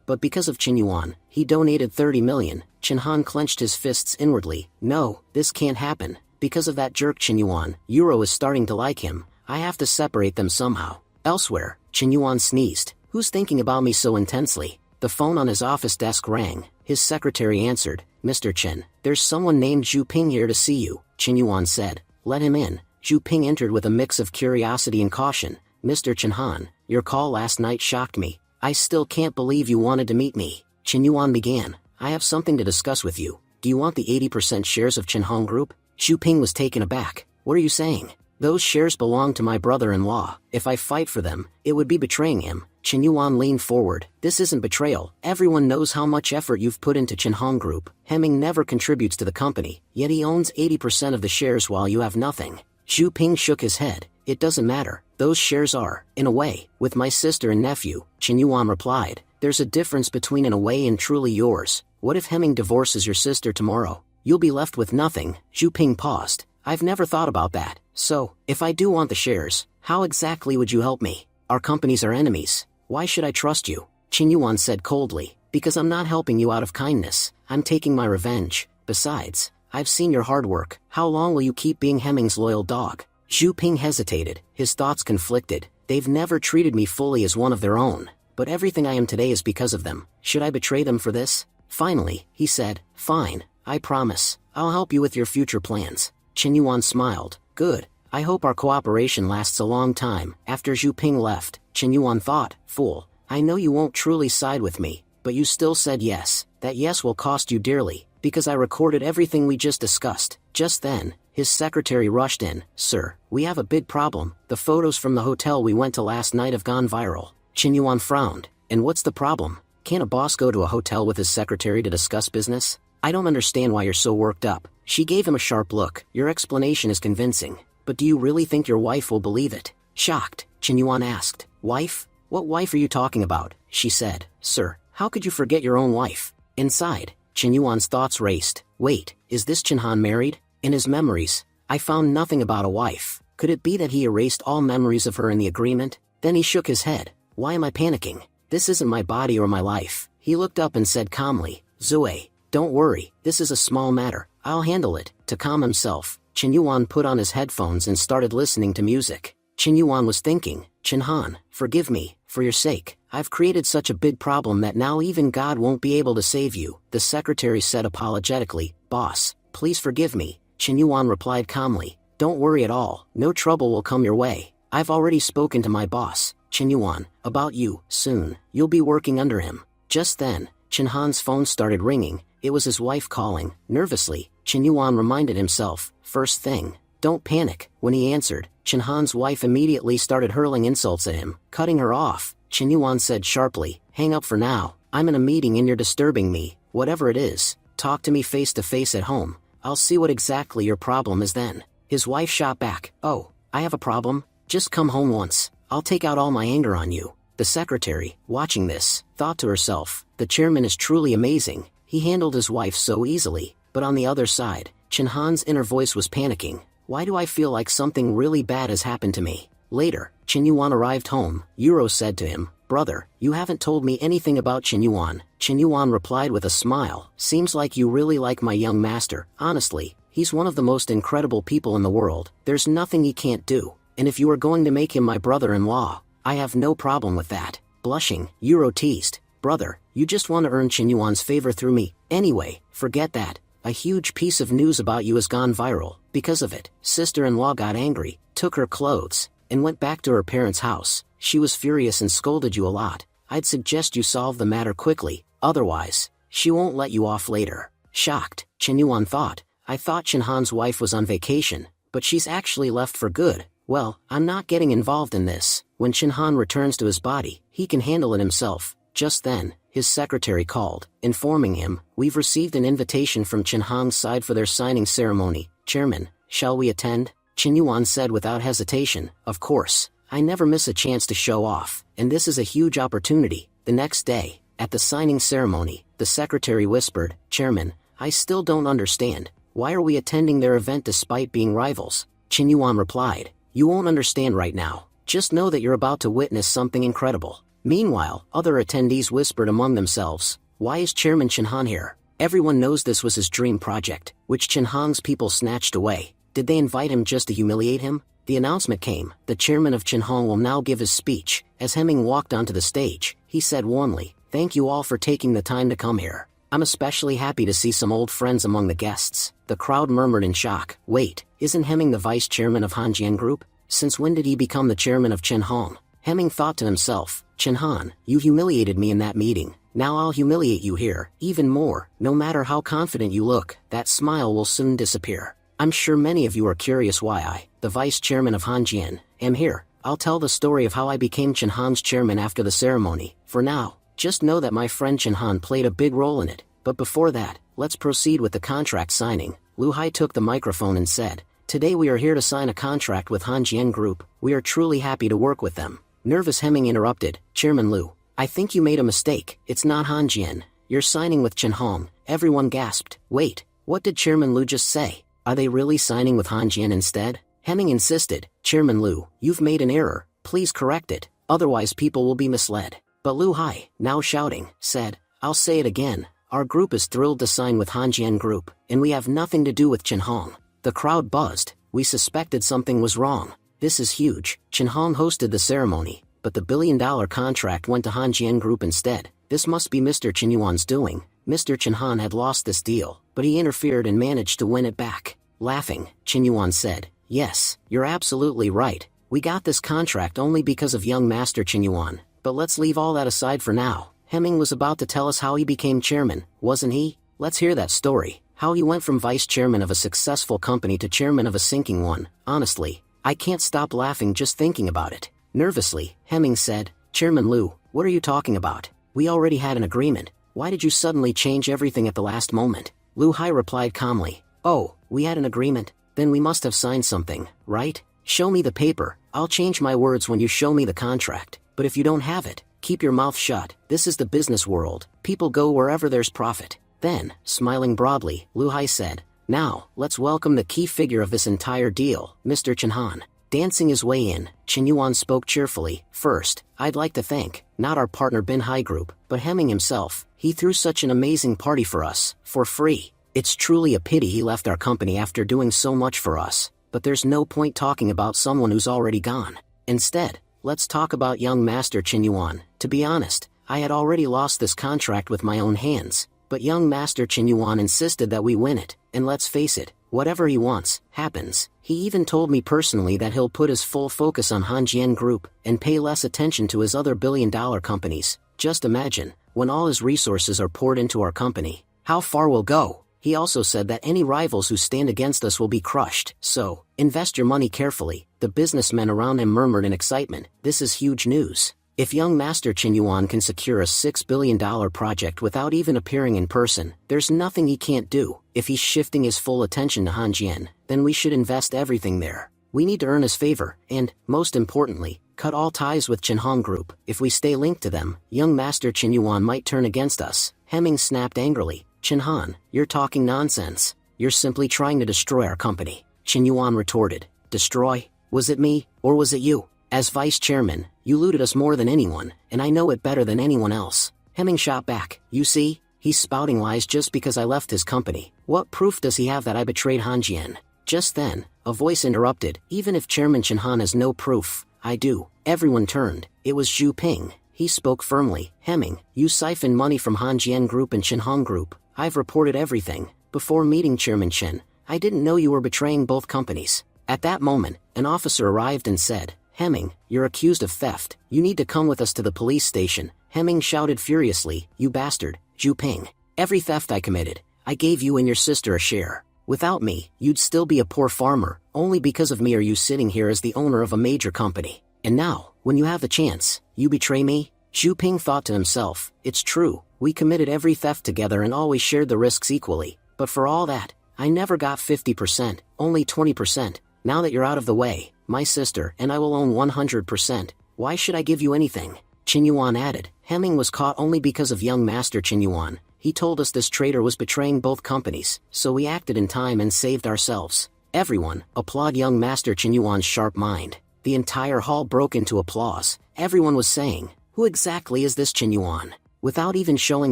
A: but because of Chen Yuan, he donated 30 million. Chen Han clenched his fists inwardly. No, this can't happen. Because of that jerk Chen Yuan, Euro is starting to like him. I have to separate them somehow. Elsewhere, Chen Yuan sneezed. Who's thinking about me so intensely? The phone on his office desk rang. His secretary answered. Mr. Chen, there's someone named Zhu Ping here to see you, Chen Yuan said. Let him in. Zhu Ping entered with a mix of curiosity and caution. Mr. Chen Han, your call last night shocked me. I still can't believe you wanted to meet me. Chen Yuan began. I have something to discuss with you. Do you want the 80% shares of Chen Hong Group? Zhu Ping was taken aback. What are you saying? Those shares belong to my brother-in-law. If I fight for them, it would be betraying him. Chen Yuan leaned forward. This isn't betrayal. Everyone knows how much effort you've put into Chen Hong Group. Hemming never contributes to the company, yet he owns 80% of the shares while you have nothing. Zhu Ping shook his head. It doesn't matter. Those shares are, in a way, with my sister and nephew, Chen Yuan replied. There's a difference between in a way and truly yours. What if Hemming divorces your sister tomorrow? You'll be left with nothing. Zhu Ping paused. I've never thought about that. So, if I do want the shares, how exactly would you help me? Our companies are enemies. Why should I trust you? Chen Yuan said coldly. Because I'm not helping you out of kindness. I'm taking my revenge. Besides, I've seen your hard work. How long will you keep being Hemming's loyal dog? Zhu Ping hesitated. His thoughts conflicted. They've never treated me fully as one of their own. But everything I am today is because of them. Should I betray them for this? Finally, he said, fine, I promise. I'll help you with your future plans. Chen Yuan smiled. Good. I hope our cooperation lasts a long time. After Zhu Ping left, Chen Yuan thought, fool, I know you won't truly side with me, but you still said yes. That yes will cost you dearly, because I recorded everything we just discussed. Just then, his secretary rushed in. Sir, we have a big problem. The photos from the hotel we went to last night have gone viral. Chen Yuan frowned. And what's the problem? Can't a boss go to a hotel with his secretary to discuss business? I don't understand why you're so worked up. She gave him a sharp look. Your explanation is convincing. But do you really think your wife will believe it? Shocked, Chen Yuan asked. Wife? What wife are you talking about? She said. Sir, how could you forget your own wife? Inside, Chen Yuan's thoughts raced. Wait, is this Chen Han married? In his memories, I found nothing about a wife. Could it be that he erased all memories of her in the agreement? Then he shook his head. Why am I panicking? This isn't my body or my life. He looked up and said calmly. Zoe, don't worry, this is a small matter. I'll handle it. To calm himself, Chen Yuan put on his headphones and started listening to music. Chen Yuan was thinking, Chen Han, forgive me, for your sake. I've created such a big problem that now even God won't be able to save you. The secretary said apologetically. Boss, please forgive me. Chen Yuan replied calmly. Don't worry at all. No trouble will come your way. I've already spoken to my boss, Chen Yuan, about you. Soon, you'll be working under him. Just then, Chen Han's phone started ringing. It was his wife calling. Nervously, Chen Yuan reminded himself, first thing, don't panic. When he answered, Chen Han's wife immediately started hurling insults at him, cutting her off. Chen Yuan said sharply, hang up for now. I'm in a meeting and you're disturbing me. Whatever it is, talk to me face to face at home. I'll see what exactly your problem is then. His wife shot back. Oh, I have a problem? Just come home once. I'll take out all my anger on you. The secretary, watching this, thought to herself, the chairman is truly amazing. He handled his wife so easily. But on the other side, Chen Han's inner voice was panicking. Why do I feel like something really bad has happened to me? Later, Chen Yuan arrived home. Euro said to him, Brother, you haven't told me anything about Chen Yuan. Chen Yuan replied with a smile. Seems like you really like my young master. Honestly, he's one of the most incredible people in the world. There's nothing he can't do. And if you are going to make him my brother-in-law, I have no problem with that. Blushing, Euro teased. Brother, you just want to earn Chen Yuan's favor through me. Anyway, forget that. A huge piece of news about you has gone viral. Because of it, sister-in-law got angry, took her clothes, and went back to her parents' house. She was furious and scolded you a lot. I'd suggest you solve the matter quickly, otherwise, she won't let you off later. Shocked, Chen Yuan thought, I thought Chen Han's wife was on vacation, but she's actually left for good. Well, I'm not getting involved in this. When Chen Han returns to his body, he can handle it himself. Just then, his secretary called, informing him, we've received an invitation from Chen Han's side for their signing ceremony. Chairman, shall we attend? Chen Yuan said without hesitation, of course. I never miss a chance to show off, and this is a huge opportunity. The next day, at the signing ceremony, the secretary whispered, "Chairman, I still don't understand. Why are we attending their event despite being rivals?" Chin Yuan replied, "You won't understand right now. Just know that you're about to witness something incredible." Meanwhile, other attendees whispered among themselves, "Why is Chairman Chen Han here?" Everyone knows this was his dream project, which Chen Hong's people snatched away. Did they invite him just to humiliate him? The announcement came. The chairman of Chen Hong will now give his speech. As Hemming walked onto the stage, he said warmly, "Thank you all for taking the time to come here. I'm especially happy to see some old friends among the guests." The crowd murmured in shock. Wait, isn't Hemming the vice chairman of Hanjian Group? Since when did he become the chairman of Chen Hong? Hemming thought to himself, "Chen Han, you humiliated me in that meeting. Now I'll humiliate you here, even more. No matter how confident you look, that smile will soon disappear." I'm sure many of you are curious why I, the vice chairman of Hanjian, am here. I'll tell the story of how I became Chen Han's chairman after the ceremony. For now, just know that my friend Chen Han played a big role in it. But before that, let's proceed with the contract signing. Lu Hai took the microphone and said, "Today we are here to sign a contract with Hanjian Group. We are truly happy to work with them." Nervous Hemming interrupted, "Chairman Lu, I think you made a mistake. It's not Hanjian. You're signing with Chen Hong." Everyone gasped. Wait, what did Chairman Lu just say? Are they really signing with Hanjian instead? Hemming insisted, "Chairman Lu, you've made an error. Please correct it. Otherwise people will be misled." But Lu Hai, now shouting, said, "I'll say it again. Our group is thrilled to sign with Hanjian Group, and we have nothing to do with Chen Hong." The crowd buzzed. We suspected something was wrong. This is huge. Chen Hong hosted the ceremony, but the billion-dollar contract went to Hanjian Group instead. This must be Mr. Chen Yuan's doing. Mr. Chen Han had lost this deal, but he interfered and managed to win it back. Laughing, Chen Yuan said, "Yes, you're absolutely right. We got this contract only because of young Master Chen Yuan, but let's leave all that aside for now." Hemming was about to tell us how he became chairman, wasn't he? Let's hear that story. How he went from vice chairman of a successful company to chairman of a sinking one. Honestly, I can't stop laughing just thinking about it. Nervously, Hemming said, "Chairman Lu, what are you talking about? We already had an agreement. Why did you suddenly change everything at the last moment?" Lu Hai replied calmly, "Oh, we had an agreement? Then we must have signed something, right? Show me the paper. I'll change my words when you show me the contract. But if you don't have it, keep your mouth shut. This is the business world. People go wherever there's profit." Then, smiling broadly, Lu Hai said, "Now, let's welcome the key figure of this entire deal, Mr. Chen Han." Dancing his way in, Chen Yuan spoke cheerfully. "First, I'd like to thank, not our partner Bin Hai Group, but Hemming himself. He threw such an amazing party for us, for free. It's truly a pity he left our company after doing so much for us, but there's no point talking about someone who's already gone. Instead, let's talk about young Master Chen Yuan. To be honest, I had already lost this contract with my own hands, but young Master Chen Yuan insisted that we win it, and let's face it, whatever he wants, happens. He even told me personally that he'll put his full focus on Hanjian Group, and pay less attention to his other billion-dollar companies. Just imagine, when all his resources are poured into our company, how far we'll go. He also said that any rivals who stand against us will be crushed. So, invest your money carefully." The businessmen around him murmured in excitement. This is huge news. If young Master Chen Yuan can secure a $6 billion project without even appearing in person, there's nothing he can't do. If he's shifting his full attention to Hanjian, then we should invest everything there. We need to earn his favor, and, most importantly, cut all ties with Chen Hong Group. If we stay linked to them, young Master Chen Yuan might turn against us. Hemming snapped angrily, "Chen Han, you're talking nonsense. You're simply trying to destroy our company." Chen Yuan retorted, "Destroy? Was it me, or was it you? As vice chairman, you looted us more than anyone, and I know it better than anyone else." Hemming shot back, "You see, he's spouting lies just because I left his company. What proof does he have that I betrayed Hanjian?" Just then, a voice interrupted, "Even if Chairman Chen Han has no proof, I do." Everyone turned. It was Zhu Ping. He spoke firmly, "Hemming, you siphoned money from Hanjian Group and Chen Hong Group. I've reported everything. Before meeting Chairman Chen, I didn't know you were betraying both companies." At that moment, an officer arrived and said, "Hemming, you're accused of theft. You need to come with us to the police station." Hemming shouted furiously, "You bastard, Zhu Ping. Every theft I committed, I gave you and your sister a share. Without me, you'd still be a poor farmer. Only because of me are you sitting here as the owner of a major company. And now, when you have the chance, you betray me?" Zhu Ping thought to himself, "It's true, we committed every theft together and always shared the risks equally. But for all that, I never got 50%, only 20%. Now that you're out of the way, my sister and I will own 100%. Why should I give you anything?" Qin Yuan added. Hemming was caught only because of young Master Qin Yuan. He told us this traitor was betraying both companies, so we acted in time and saved ourselves. Everyone, applaud young Master Qin Yuan's sharp mind. The entire hall broke into applause. Everyone was saying, who exactly is this Qin Yuan? Without even showing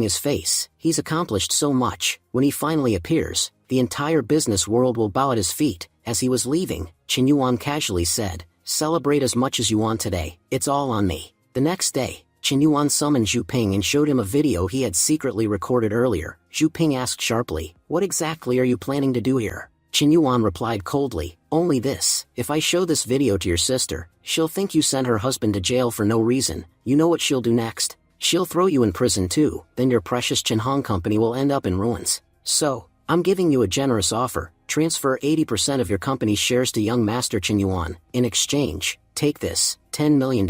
A: his face, he's accomplished so much. When he finally appears, the entire business world will bow at his feet. As he was leaving, Qin Yuan casually said, celebrate as much as you want today, it's all on me. The next day, Qin Yuan summoned Zhu Ping and showed him a video he had secretly recorded earlier. Zhu Ping asked sharply, what exactly are you planning to do here? Qin Yuan replied coldly, only this, if I show this video to your sister, she'll think you sent her husband to jail for no reason. You know what she'll do next? She'll throw you in prison too, then your precious Qinhong company will end up in ruins. So, I'm giving you a generous offer, transfer 80% of your company's shares to young Master Qin Yuan. In exchange, take this, $10 million.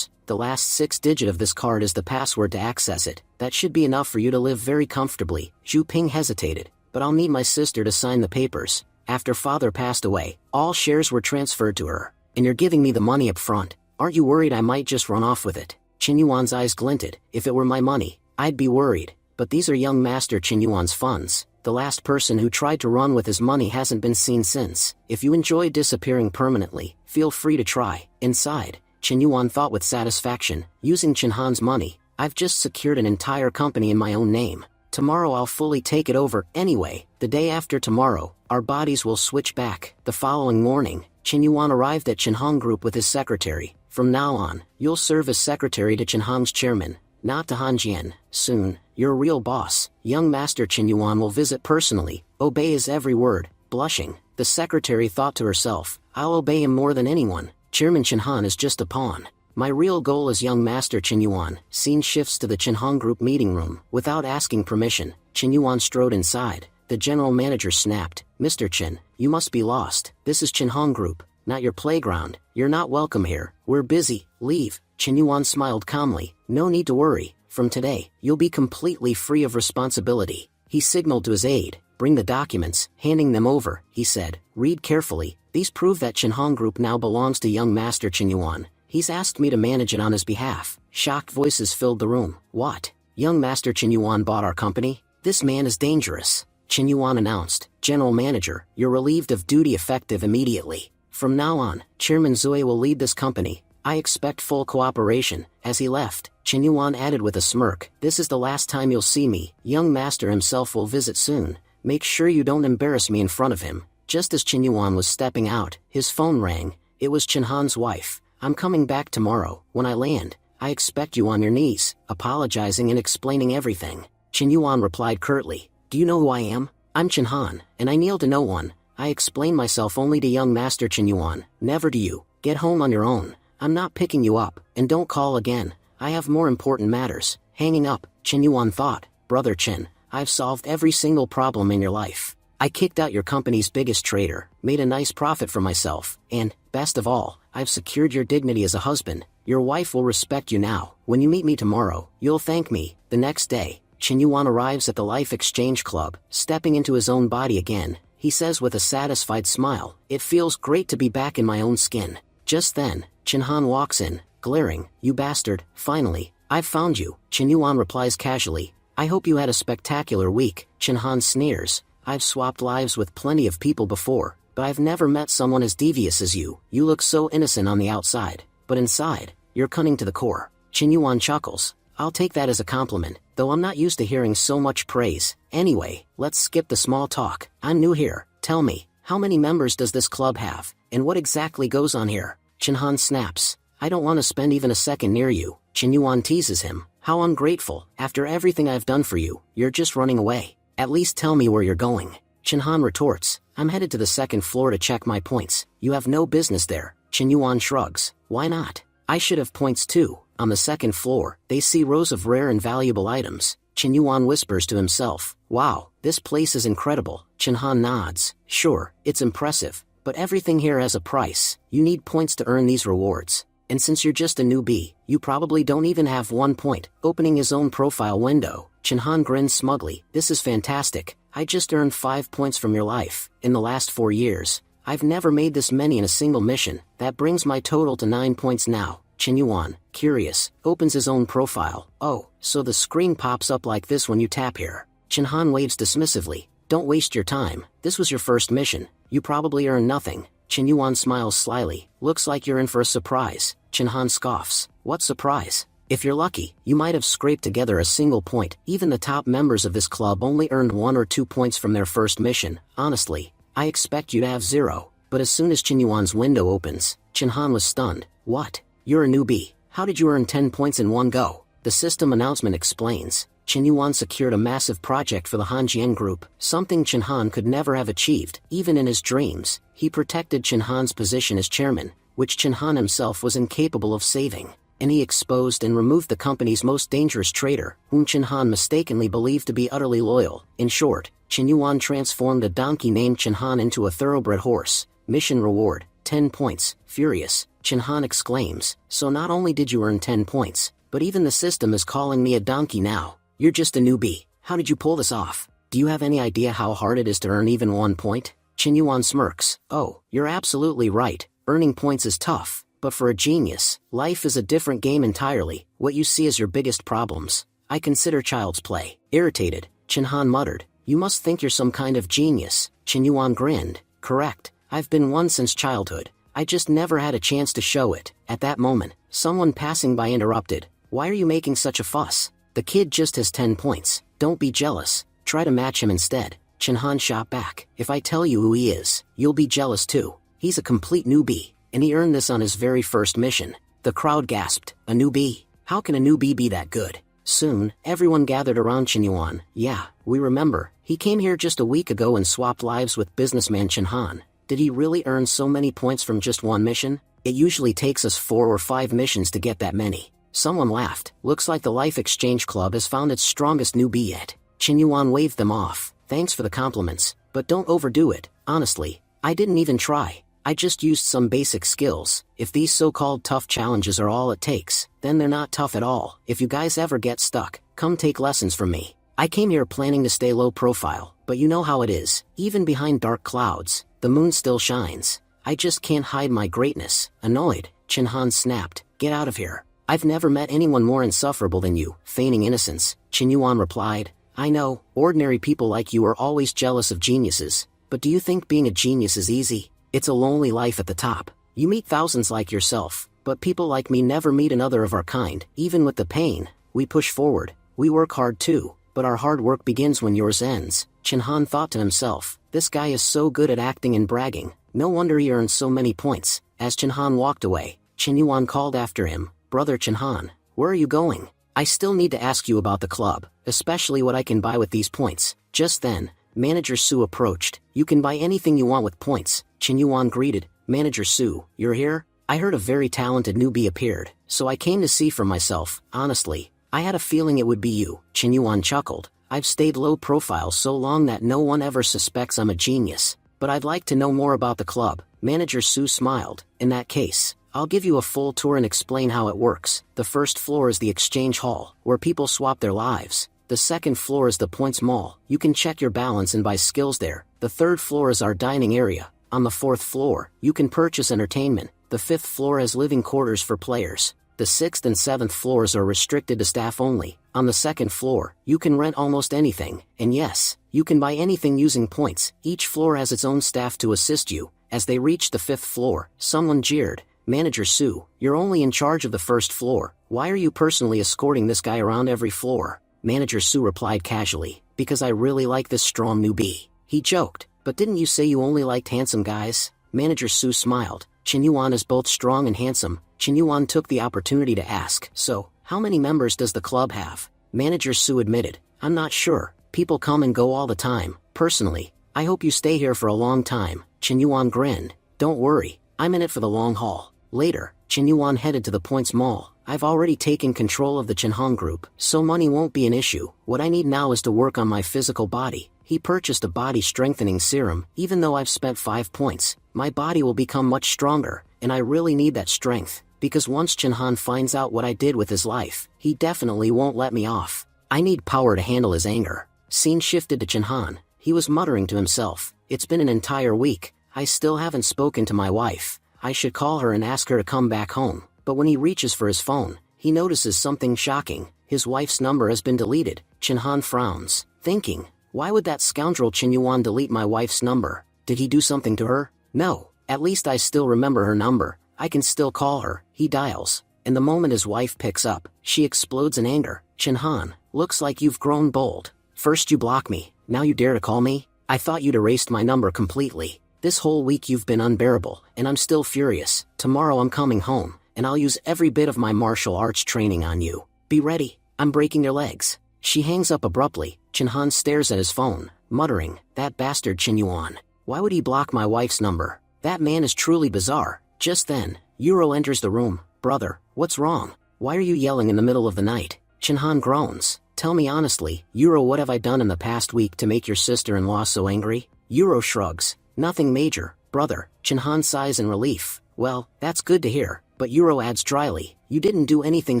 A: The last 6 digits of this card is the password to access it. That should be enough for you to live very comfortably. Zhu Ping hesitated, but I'll need my sister to sign the papers. After father passed away, all shares were transferred to her. And you're giving me the money up front. Aren't you worried I might just run off with it? Qin Yuan's eyes glinted. If it were my money, I'd be worried. But these are young Master Qin Yuan's funds. The last person who tried to run with his money hasn't been seen since. If you enjoy disappearing permanently, feel free to try. Inside, Qin Yuan thought with satisfaction, using Qinhan's money, I've just secured an entire company in my own name. Tomorrow I'll fully take it over. Anyway, the day after tomorrow, our bodies will switch back. The following morning, Qin Yuan arrived at Qinhong Group with his secretary. From now on, you'll serve as secretary to Qinhong's chairman, not to Han Jian. Soon, your real boss, young Master Qin Yuan, will visit personally, obey his every word. Blushing, the secretary thought to herself, I'll obey him more than anyone. Chairman Qinhan is just a pawn. My real goal is young Master Qin Yuan. Scene shifts to the Qinhong Group meeting room. Without asking permission, Qin Yuan strode inside. The general manager snapped, Mr. Qin, you must be lost. This is Qinhong Group, not your playground. You're not welcome here. We're busy. Leave. Qin Yuan smiled calmly. No need to worry. From today, you'll be completely free of responsibility. He signaled to his aide, bring the documents. Handing them over, he said, read carefully. These prove that Qinhong Group now belongs to young Master Qin Yuan. He's asked me to manage it on his behalf. Shocked voices filled the room. What? Young Master Qin Yuan bought our company? This man is dangerous. Qin Yuan announced, General Manager, you're relieved of duty effective immediately. From now on, Chairman Zui will lead this company. I expect full cooperation. As he left, Qin Yuan added with a smirk, this is the last time you'll see me. Young Master himself will visit soon. Make sure you don't embarrass me in front of him. Just as Qin Yuan was stepping out, his phone rang. It was Qinhan's wife. I'm coming back tomorrow. When I land, I expect you on your knees, apologizing and explaining everything. Qin Yuan replied curtly, do you know who I am? I'm Qinhan, and I kneel to no one. I explain myself only to young Master Qin Yuan, never to you. Get home on your own. I'm not picking you up, and don't call again. I have more important matters. Hanging up, Qin Yuan thought, Brother Qin, I've solved every single problem in your life. I kicked out your company's biggest traitor, made a nice profit for myself, and, best of all, I've secured your dignity as a husband. Your wife will respect you now. When you meet me tomorrow, you'll thank me. The next day, Qin Yuan arrives at the Life Exchange Club, stepping into his own body again. He says with a satisfied smile, it feels great to be back in my own skin. Just then, Qinhan walks in, glaring, you bastard, finally, I've found you. Qin Yuan replies casually, I hope you had a spectacular week. Qinhan sneers, I've swapped lives with plenty of people before, but I've never met someone as devious as you. You look so innocent on the outside, but inside, you're cunning to the core. Qin Yuan chuckles, I'll take that as a compliment, though I'm not used to hearing so much praise. Anyway, let's skip the small talk. I'm new here. Tell me, how many members does this club have, and what exactly goes on here? Qinhan snaps, I don't want to spend even a second near you. Qin Yuan teases him, how ungrateful. After everything I've done for you, you're just running away. At least tell me where you're going. Qinhan retorts, I'm headed to the second floor to check my points. You have no business there. Qin Yuan shrugs, why not? I should have points too. On the second floor, they see rows of rare and valuable items. Qin Yuan whispers to himself, wow, this place is incredible. Qinhan nods, sure, it's impressive, but everything here has a price. You need points to earn these rewards. And since you're just a newbie, you probably don't even have 1 point. Opening his own profile window, Qinhan grins smugly, this is fantastic. I just earned 5 points from your life. In the last 4 years, I've never made this many in a single mission. That brings my total to 9 points now. Chen Yuan, curious, opens his own profile. Oh, so the screen pops up like this when you tap here. Chen Han waves dismissively. Don't waste your time, this was your first mission. You probably earn nothing. Chen Yuan smiles slyly. Looks like you're in for a surprise. Chen Han scoffs. What surprise? If you're lucky, you might have scraped together a single point. Even the top members of this club only earned 1 or 2 points from their first mission. Honestly, I expect you to have 0. But as soon as Chen Yuan's window opens, Chen Han was stunned. What? You're a newbie. How did you earn 10 points in one go? The system announcement explains. Chen Yuan secured a massive project for the Hanjian group, something Chen Han could never have achieved, even in his dreams. He protected Chen Han's position as chairman, which Chen Han himself was incapable of saving. And he exposed and removed the company's most dangerous traitor, whom Chen Han mistakenly believed to be utterly loyal. In short, Chen Yuan transformed a donkey named Chen Han into a thoroughbred horse. Mission reward, 10 points. Furious, Chen Han exclaims, so not only did you earn 10 points, but even the system is calling me a donkey now. You're just a newbie. How did you pull this off? Do you have any idea how hard it is to earn even 1 point? Chen Yuan smirks. Oh, you're absolutely right. Earning points is tough, but for a genius, life is a different game entirely. What you see is your biggest problems. I consider child's play. Irritated, Chen Han muttered. You must think you're some kind of genius. Chen Yuan grinned. Correct. I've been one since childhood. I just never had a chance to show it. At that moment, someone passing by interrupted. Why are you making such a fuss? The kid just has 10 points. Don't be jealous. Try to match him instead. Chen Han shot back. If I tell you who he is, you'll be jealous too. He's a complete newbie, and he earned this on his very first mission. The crowd gasped. A newbie? How can a newbie be that good? Soon, everyone gathered around Chen Yuan. Yeah, we remember. He came here just a week ago and swapped lives with businessman Chen Han. Did he really earn so many points from just one mission? It usually takes us 4 or 5 missions to get that many. Someone laughed. Looks like the Life Exchange Club has found its strongest newbie yet. Chen Yuan waved them off. Thanks for the compliments, but don't overdo it. Honestly, I didn't even try. I just used some basic skills. If these so-called tough challenges are all it takes, then they're not tough at all. If you guys ever get stuck, come take lessons from me. I came here planning to stay low profile, but you know how it is. Even behind dark clouds, the moon still shines. I just can't hide my greatness. Annoyed, Chen Han snapped. Get out of here. I've never met anyone more insufferable than you. Feigning innocence, Chen Yuan replied. I know, ordinary people like you are always jealous of geniuses, but do you think being a genius is easy? It's a lonely life at the top. You meet thousands like yourself, but people like me never meet another of our kind. Even with the pain, we push forward. We work hard too, but our hard work begins when yours ends. Chen Han thought to himself, this guy is so good at acting and bragging. No wonder he earns so many points. As Chen Han walked away, Chen Yuan called after him. Brother Chen Han, where are you going? I still need to ask you about the club, especially what I can buy with these points. Just then, Manager Su approached. You can buy anything you want with points. Chen Yuan greeted. Manager Su, you're here? I heard a very talented newbie appeared, so I came to see for myself. Honestly, I had a feeling it would be you. Chen Yuan chuckled. I've stayed low profile so long that no one ever suspects I'm a genius, but I'd like to know more about the club. Manager Su smiled. In that case, I'll give you a full tour and explain how it works. The first floor is the exchange hall, where people swap their lives. The second floor is the points mall. You can check your balance and buy skills there. The third floor is our dining area. On the fourth floor, you can purchase entertainment. The fifth floor has living quarters for players. The sixth and seventh floors are restricted to staff only. On the second floor, you can rent almost anything. And yes, you can buy anything using points. Each floor has its own staff to assist you. As they reached the fifth floor, someone jeered. Manager Su, you're only in charge of the first floor. Why are you personally escorting this guy around every floor? Manager Su replied casually, because I really like this strong newbie. He joked, but didn't you say you only liked handsome guys? Manager Su smiled. Chen Yuan is both strong and handsome. Chen Yuan took the opportunity to ask, so, how many members does the club have? Manager Su admitted, I'm not sure. People come and go all the time. Personally, I hope you stay here for a long time. Chen Yuan grinned. Don't worry, I'm in it for the long haul. Later, Chen Yuan headed to the Points Mall. I've already taken control of the Chen Han group, so money won't be an issue. What I need now is to work on my physical body. He purchased a body strengthening serum. Even though I've spent 5 points, my body will become much stronger, and I really need that strength, because once Chen Han finds out what I did with his life, he definitely won't let me off. I need power to handle his anger. Scene shifted to Chen Han. He was muttering to himself, it's been an entire week. I still haven't spoken to my wife. I should call her and ask her to come back home. but when he reaches for his phone, he notices something shocking. His wife's number has been deleted. Chin-han frowns, thinking, why would that scoundrel Chin Yuan delete my wife's number? Did he do something to her? No, at least I still remember her number. I can still call her. He dials, and the moment his wife picks up, she explodes in anger. Chin-han, looks like you've grown bold. First you block me, now you dare to call me? I thought you'd erased my number completely. This whole week you've been unbearable, and I'm still furious. Tomorrow I'm coming home, and I'll use every bit of my martial arts training on you. Be ready, I'm breaking your legs. She hangs up abruptly. Chin-han stares at his phone, muttering, that bastard Chin Yuan. Why would he block my wife's number? That man is truly bizarre. Just then, Euro enters the room. Brother, what's wrong? Why are you yelling in the middle of the night? Chin-han groans. Tell me honestly, Euro, what have I done in the past week to make your sister-in-law so angry? Euro shrugs. Nothing major, brother. Chin-han sighs in relief. Well, that's good to hear, but Euro adds dryly, you didn't do anything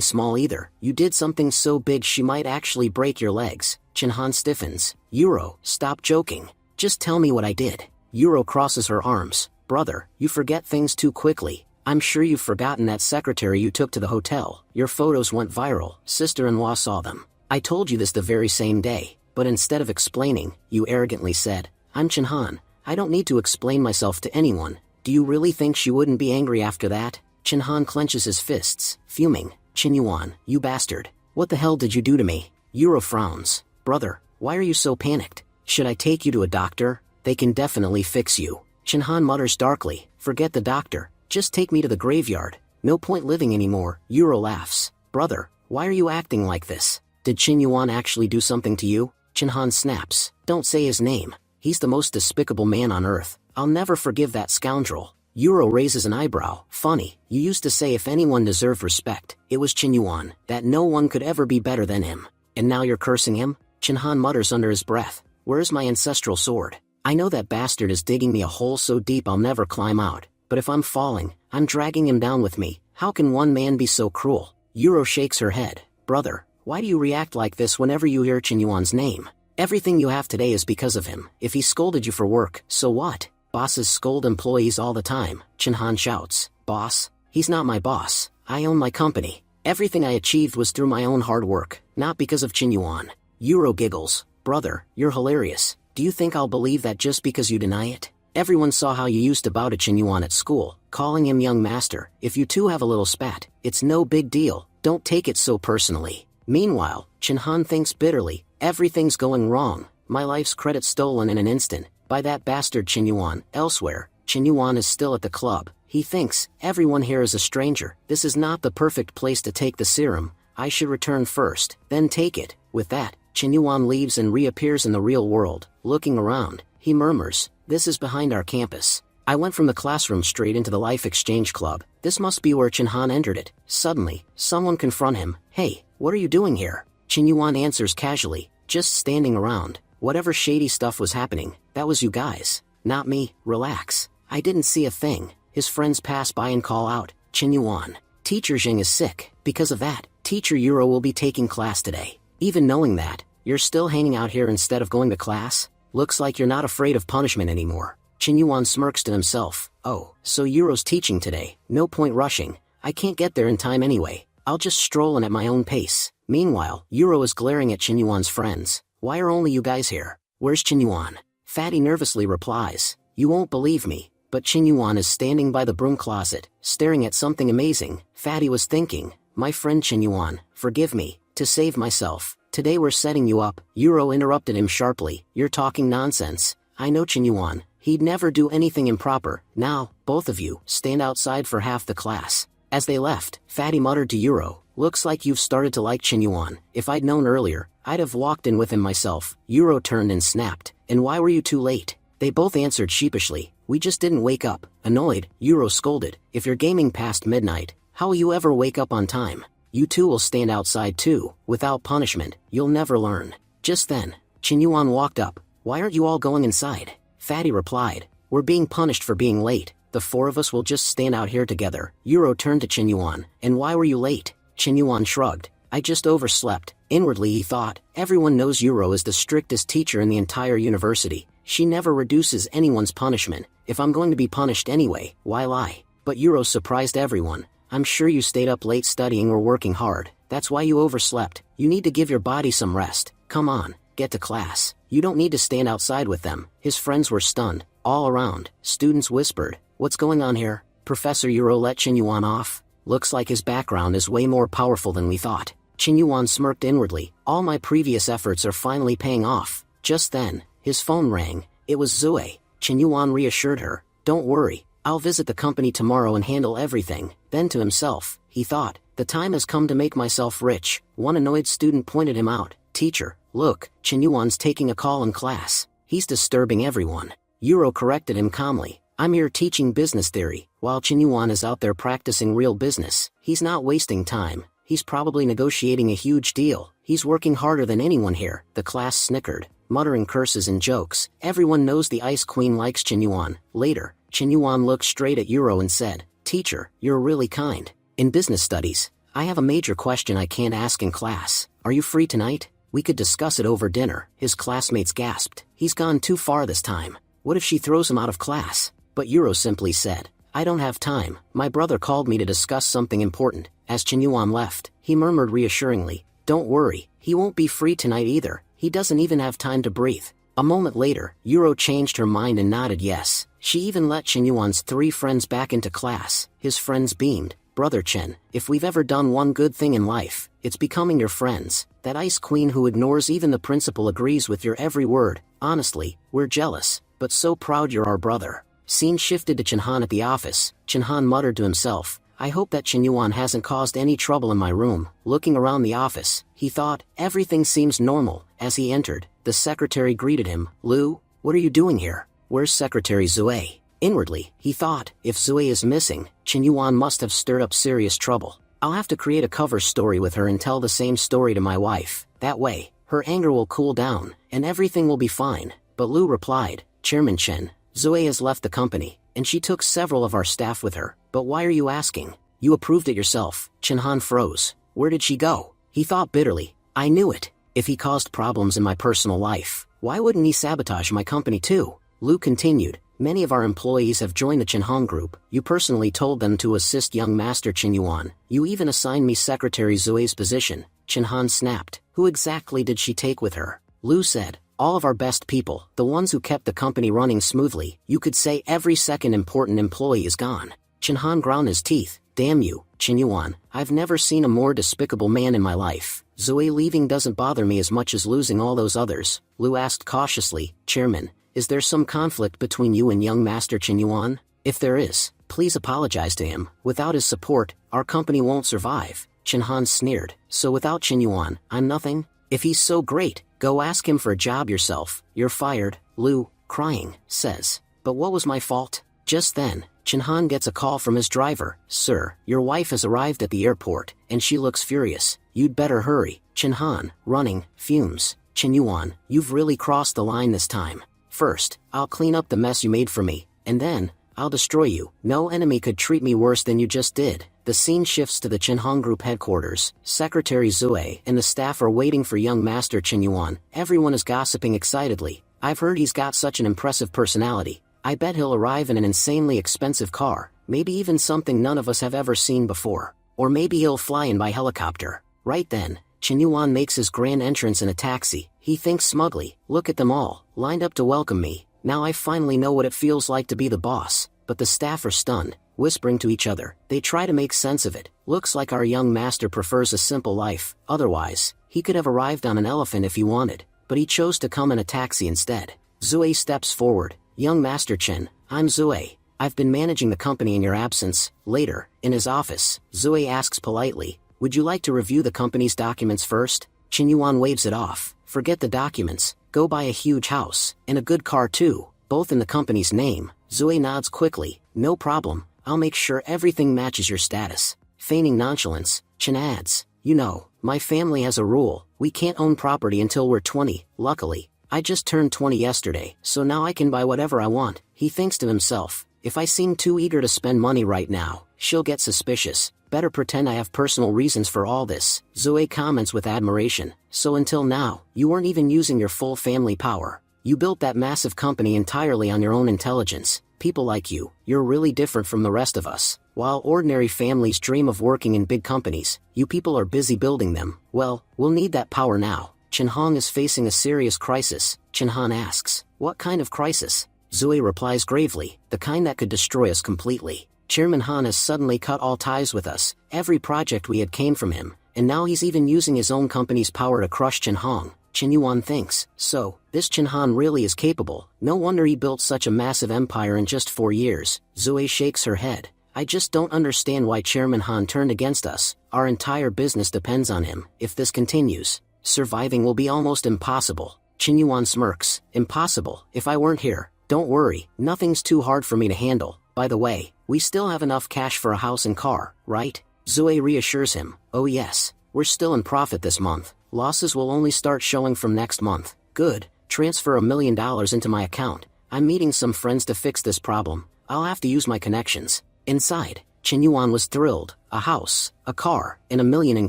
A: small either. You did something so big she might actually break your legs. Chin-han stiffens. Euro, stop joking. Just tell me what I did. Euro crosses her arms. Brother, you forget things too quickly. I'm sure you've forgotten that secretary you took to the hotel. Your photos went viral. Sister-in-law saw them. I told you this the very same day, but instead of explaining, you arrogantly said, I'm Chin-han. I don't need to explain myself to anyone. Do you really think she wouldn't be angry after that? Chin-han clenches his fists, fuming. Chin Yuan, you bastard. What the hell did you do to me? Euro frowns. Brother, why are you so panicked? Should I take you to a doctor? They can definitely fix you. Chin-han mutters darkly. Forget the doctor. Just take me to the graveyard. No point living anymore. Euro laughs. Brother, why are you acting like this? Did Chin Yuan actually do something to you? Chin-han snaps. Don't say his name. He's the most despicable man on earth. I'll never forgive that scoundrel. Euro raises an eyebrow. Funny, you used to say if anyone deserved respect, it was Chin Yuan, that no one could ever be better than him. And now you're cursing him? Chin-han mutters under his breath. Where's my ancestral sword? I know that bastard is digging me a hole so deep I'll never climb out, but if I'm falling, I'm dragging him down with me. How can one man be so cruel? Euro shakes her head. Brother, why do you react like this whenever you hear Chin Yuan's name? Everything you have today is because of him. If he scolded you for work, so what? Bosses scold employees all the time. Chin-han shouts. Boss? He's not my boss. I own my company. Everything I achieved was through my own hard work, not because of Chin Yuan. Euro giggles. Brother, you're hilarious. Do you think I'll believe that just because you deny it? Everyone saw how you used to bow to Chin Yuan at school, calling him young master. If you two have a little spat, it's no big deal. Don't take it so personally. Meanwhile, Chin-han thinks bitterly. Everything's going wrong. My life's credit stolen in an instant. By that bastard Chin Yuan. Elsewhere, Chin Yuan is still at the club. He thinks, everyone here is a stranger. This is not the perfect place to take the serum. I should return first, then take it. With that, Chin Yuan leaves and reappears in the real world. Looking around, he murmurs, this is behind our campus. I went from the classroom straight into the Life Exchange Club. This must be where Chin-han entered it. Suddenly, someone confront him. Hey, what are you doing here? Chin Yuan answers casually, just standing around. Whatever shady stuff was happening, that was you guys. Not me. Relax. I didn't see a thing. His friends pass by and call out, Chin Yuan. Teacher Jing is sick. Because of that, Teacher Euro will be taking class today. Even knowing that, you're still hanging out here instead of going to class? Looks like you're not afraid of punishment anymore. Chin Yuan smirks to himself. Oh, so Euro's teaching today. No point rushing. I can't get there in time anyway. I'll just stroll in at my own pace. Meanwhile, Euro is glaring at Chin Yuan's friends. Why are only you guys here? Where's Chin Yuan? Fatty nervously replies. You won't believe me, but Chin Yuan is standing by the broom closet, staring at something amazing. Fatty was thinking, my friend Chin Yuan, forgive me, to save myself. Today we're setting you up. Euro interrupted him sharply. You're talking nonsense. I know Chin Yuan. He'd never do anything improper. Now, both of you, stand outside for half the class. As they left, Fatty muttered to Euro, looks like you've started to like Chin Yuan. If I'd known earlier, I'd have walked in with him myself. Euro turned and snapped. And why were you too late? They both answered sheepishly. We just didn't wake up. Annoyed, Euro scolded. If you're gaming past midnight, how will you ever wake up on time? You two will stand outside too. Without punishment, you'll never learn. Just then, Chin Yuan walked up. Why aren't you all going inside? Fatty replied. We're being punished for being late. The four of us will just stand out here together. Euro turned to Chin Yuan. And why were you late? Chin Yuan shrugged. I just overslept. Inwardly he thought, everyone knows Euro is the strictest teacher in the entire university. She never reduces anyone's punishment. If I'm going to be punished anyway, why lie? But Euro surprised everyone. I'm sure you stayed up late studying or working hard. That's why you overslept. You need to give your body some rest. Come on, get to class. You don't need to stand outside with them." His friends were stunned. All around, students whispered, "What's going on here? Professor Euro let Qinyuan off? Looks like his background is way more powerful than we thought." Qinyuan smirked inwardly. "All my previous efforts are finally paying off." Just then, his phone rang. It was Zoe. Qinyuan reassured her, "Don't worry, I'll visit the company tomorrow and handle everything." Then to himself, he thought, "The time has come to make myself rich." One annoyed student pointed him out. "Teacher, look, Qinyuan's taking a call in class. He's disturbing everyone." Euro corrected him calmly. "I'm here teaching business theory, while Qinyuan is out there practicing real business. He's not wasting time. He's probably negotiating a huge deal. He's working harder than anyone here." The class snickered, muttering curses and jokes. Everyone knows the Ice Queen likes Qinyuan. Later, Qinyuan looked straight at Euro and said, "Teacher, you're really kind. In business studies, I have a major question I can't ask in class. Are you free tonight? We could discuss it over dinner." His classmates gasped. "He's gone too far this time. What if she throws him out of class?" But Euro simply said, "I don't have time. My brother called me to discuss something important." As Qinyuan left, he murmured reassuringly, "Don't worry, he won't be free tonight either. He doesn't even have time to breathe." A moment later, Euro changed her mind and nodded yes. She even let Qinyuan's 3 friends back into class. His friends beamed. "Brother Chen, if we've ever done one good thing in life, it's becoming your friends. That Ice Queen who ignores even the principal agrees with your every word. Honestly, we're jealous, but so proud you're our brother." Scene shifted to Chenhan at the office. Chenhan muttered to himself, "I hope that Qinyuan hasn't caused any trouble in my room." Looking around the office, he thought, everything seems normal. As he entered, the secretary greeted him. "Lu, what are you doing here? Where's Secretary Zoe?" Inwardly, he thought, if Zoe is missing, Qinyuan must have stirred up serious trouble. "I'll have to create a cover story with her and tell the same story to my wife. That way, her anger will cool down, and everything will be fine." But Lu replied, "Chairman Chen, Zoe has left the company, and she took several of our staff with her." "But why are you asking? You approved it yourself." Chenhan froze. "Where did she go?" He thought bitterly. "I knew it. If he caused problems in my personal life, why wouldn't he sabotage my company too?" Lu continued, "Many of our employees have joined the Chenhan group. You personally told them to assist young Master Qinyuan. You even assigned me Secretary Zoe's position." Chenhan snapped. "Who exactly did she take with her?" Lu said, "All of our best people, the ones who kept the company running smoothly. You could say every second important employee is gone." Chenhan ground his teeth. "Damn you, Qinyuan, I've never seen a more despicable man in my life. Zoe leaving doesn't bother me as much as losing all those others." Lu asked cautiously, "Chairman, is there some conflict between you and young Master Qinyuan? If there is, please apologize to him. Without his support, our company won't survive." Chenhan sneered. "So without Qinyuan, I'm nothing? If he's so great, go ask him for a job yourself. You're fired." Lu, crying, says, "But what was my fault?" Just then, Chenhan gets a call from his driver. "Sir, your wife has arrived at the airport, and she looks furious. You'd better hurry." Chenhan, running, fumes. "Qinyuan, you've really crossed the line this time. First, I'll clean up the mess you made for me, and then, I'll destroy you. No enemy could treat me worse than you just did." The scene shifts to the Chenhan Group headquarters. Secretary Zoe and the staff are waiting for young Master Qinyuan. Everyone is gossiping excitedly. "I've heard he's got such an impressive personality. I bet he'll arrive in an insanely expensive car, maybe even something none of us have ever seen before. Or maybe he'll fly in by helicopter." Right then, Qinyuan makes his grand entrance in a taxi. He thinks smugly, "Look at them all, lined up to welcome me. Now I finally know what it feels like to be the boss." But the staff are stunned, whispering to each other. They try to make sense of it. "Looks like our young master prefers a simple life. Otherwise, he could have arrived on an elephant if he wanted. But he chose to come in a taxi instead." Zoe steps forward. "Young Master Chen, I'm Zoe. I've been managing the company in your absence." Later, in his office, Zoe asks politely, "Would you like to review the company's documents first?" Qinyuan waves it off. "Forget the documents. Go buy a huge house, and a good car too, both in the company's name." Zoe nods quickly. "No problem. I'll make sure everything matches your status." Feigning nonchalance, Chen adds, "You know, my family has a rule. We can't own property until we're 20. Luckily, I just turned 20 yesterday, so now I can buy whatever I want." He thinks to himself, "If I seem too eager to spend money right now, she'll get suspicious. Better pretend I have personal reasons for all this." Zoe comments with admiration, "So until now, you weren't even using your full family power. You built that massive company entirely on your own intelligence. People like you, you're really different from the rest of us." While ordinary families dream of working in big companies, you people are busy building them. Well, we'll need that power now. Chinhong is facing a serious crisis. Chinhan asks, what kind of crisis? Zui replies gravely, the kind that could destroy us completely. Chairman Han has suddenly cut all ties with us. Every project we had came from him, and now he's even using his own company's power to crush Chinhong. Chen Yuan thinks, so, this Chinhan really is capable. No wonder he built such a massive empire in just 4 years. Zui shakes her head. I just don't understand why Chairman Han turned against us. Our entire business depends on him. If this continues, surviving will be almost impossible. Chen Yuan smirks. Impossible? If I weren't here. Don't worry, nothing's too hard for me to handle. By the way, we still have enough cash for a house and car, right? Zui reassures him. Oh yes, we're still in profit this month. Losses will only start showing from next month. Good, transfer $1 million into my account. I'm meeting some friends to fix this problem. I'll have to use my connections. Inside, Chen Yuan was thrilled. A house, a car, and $1 million in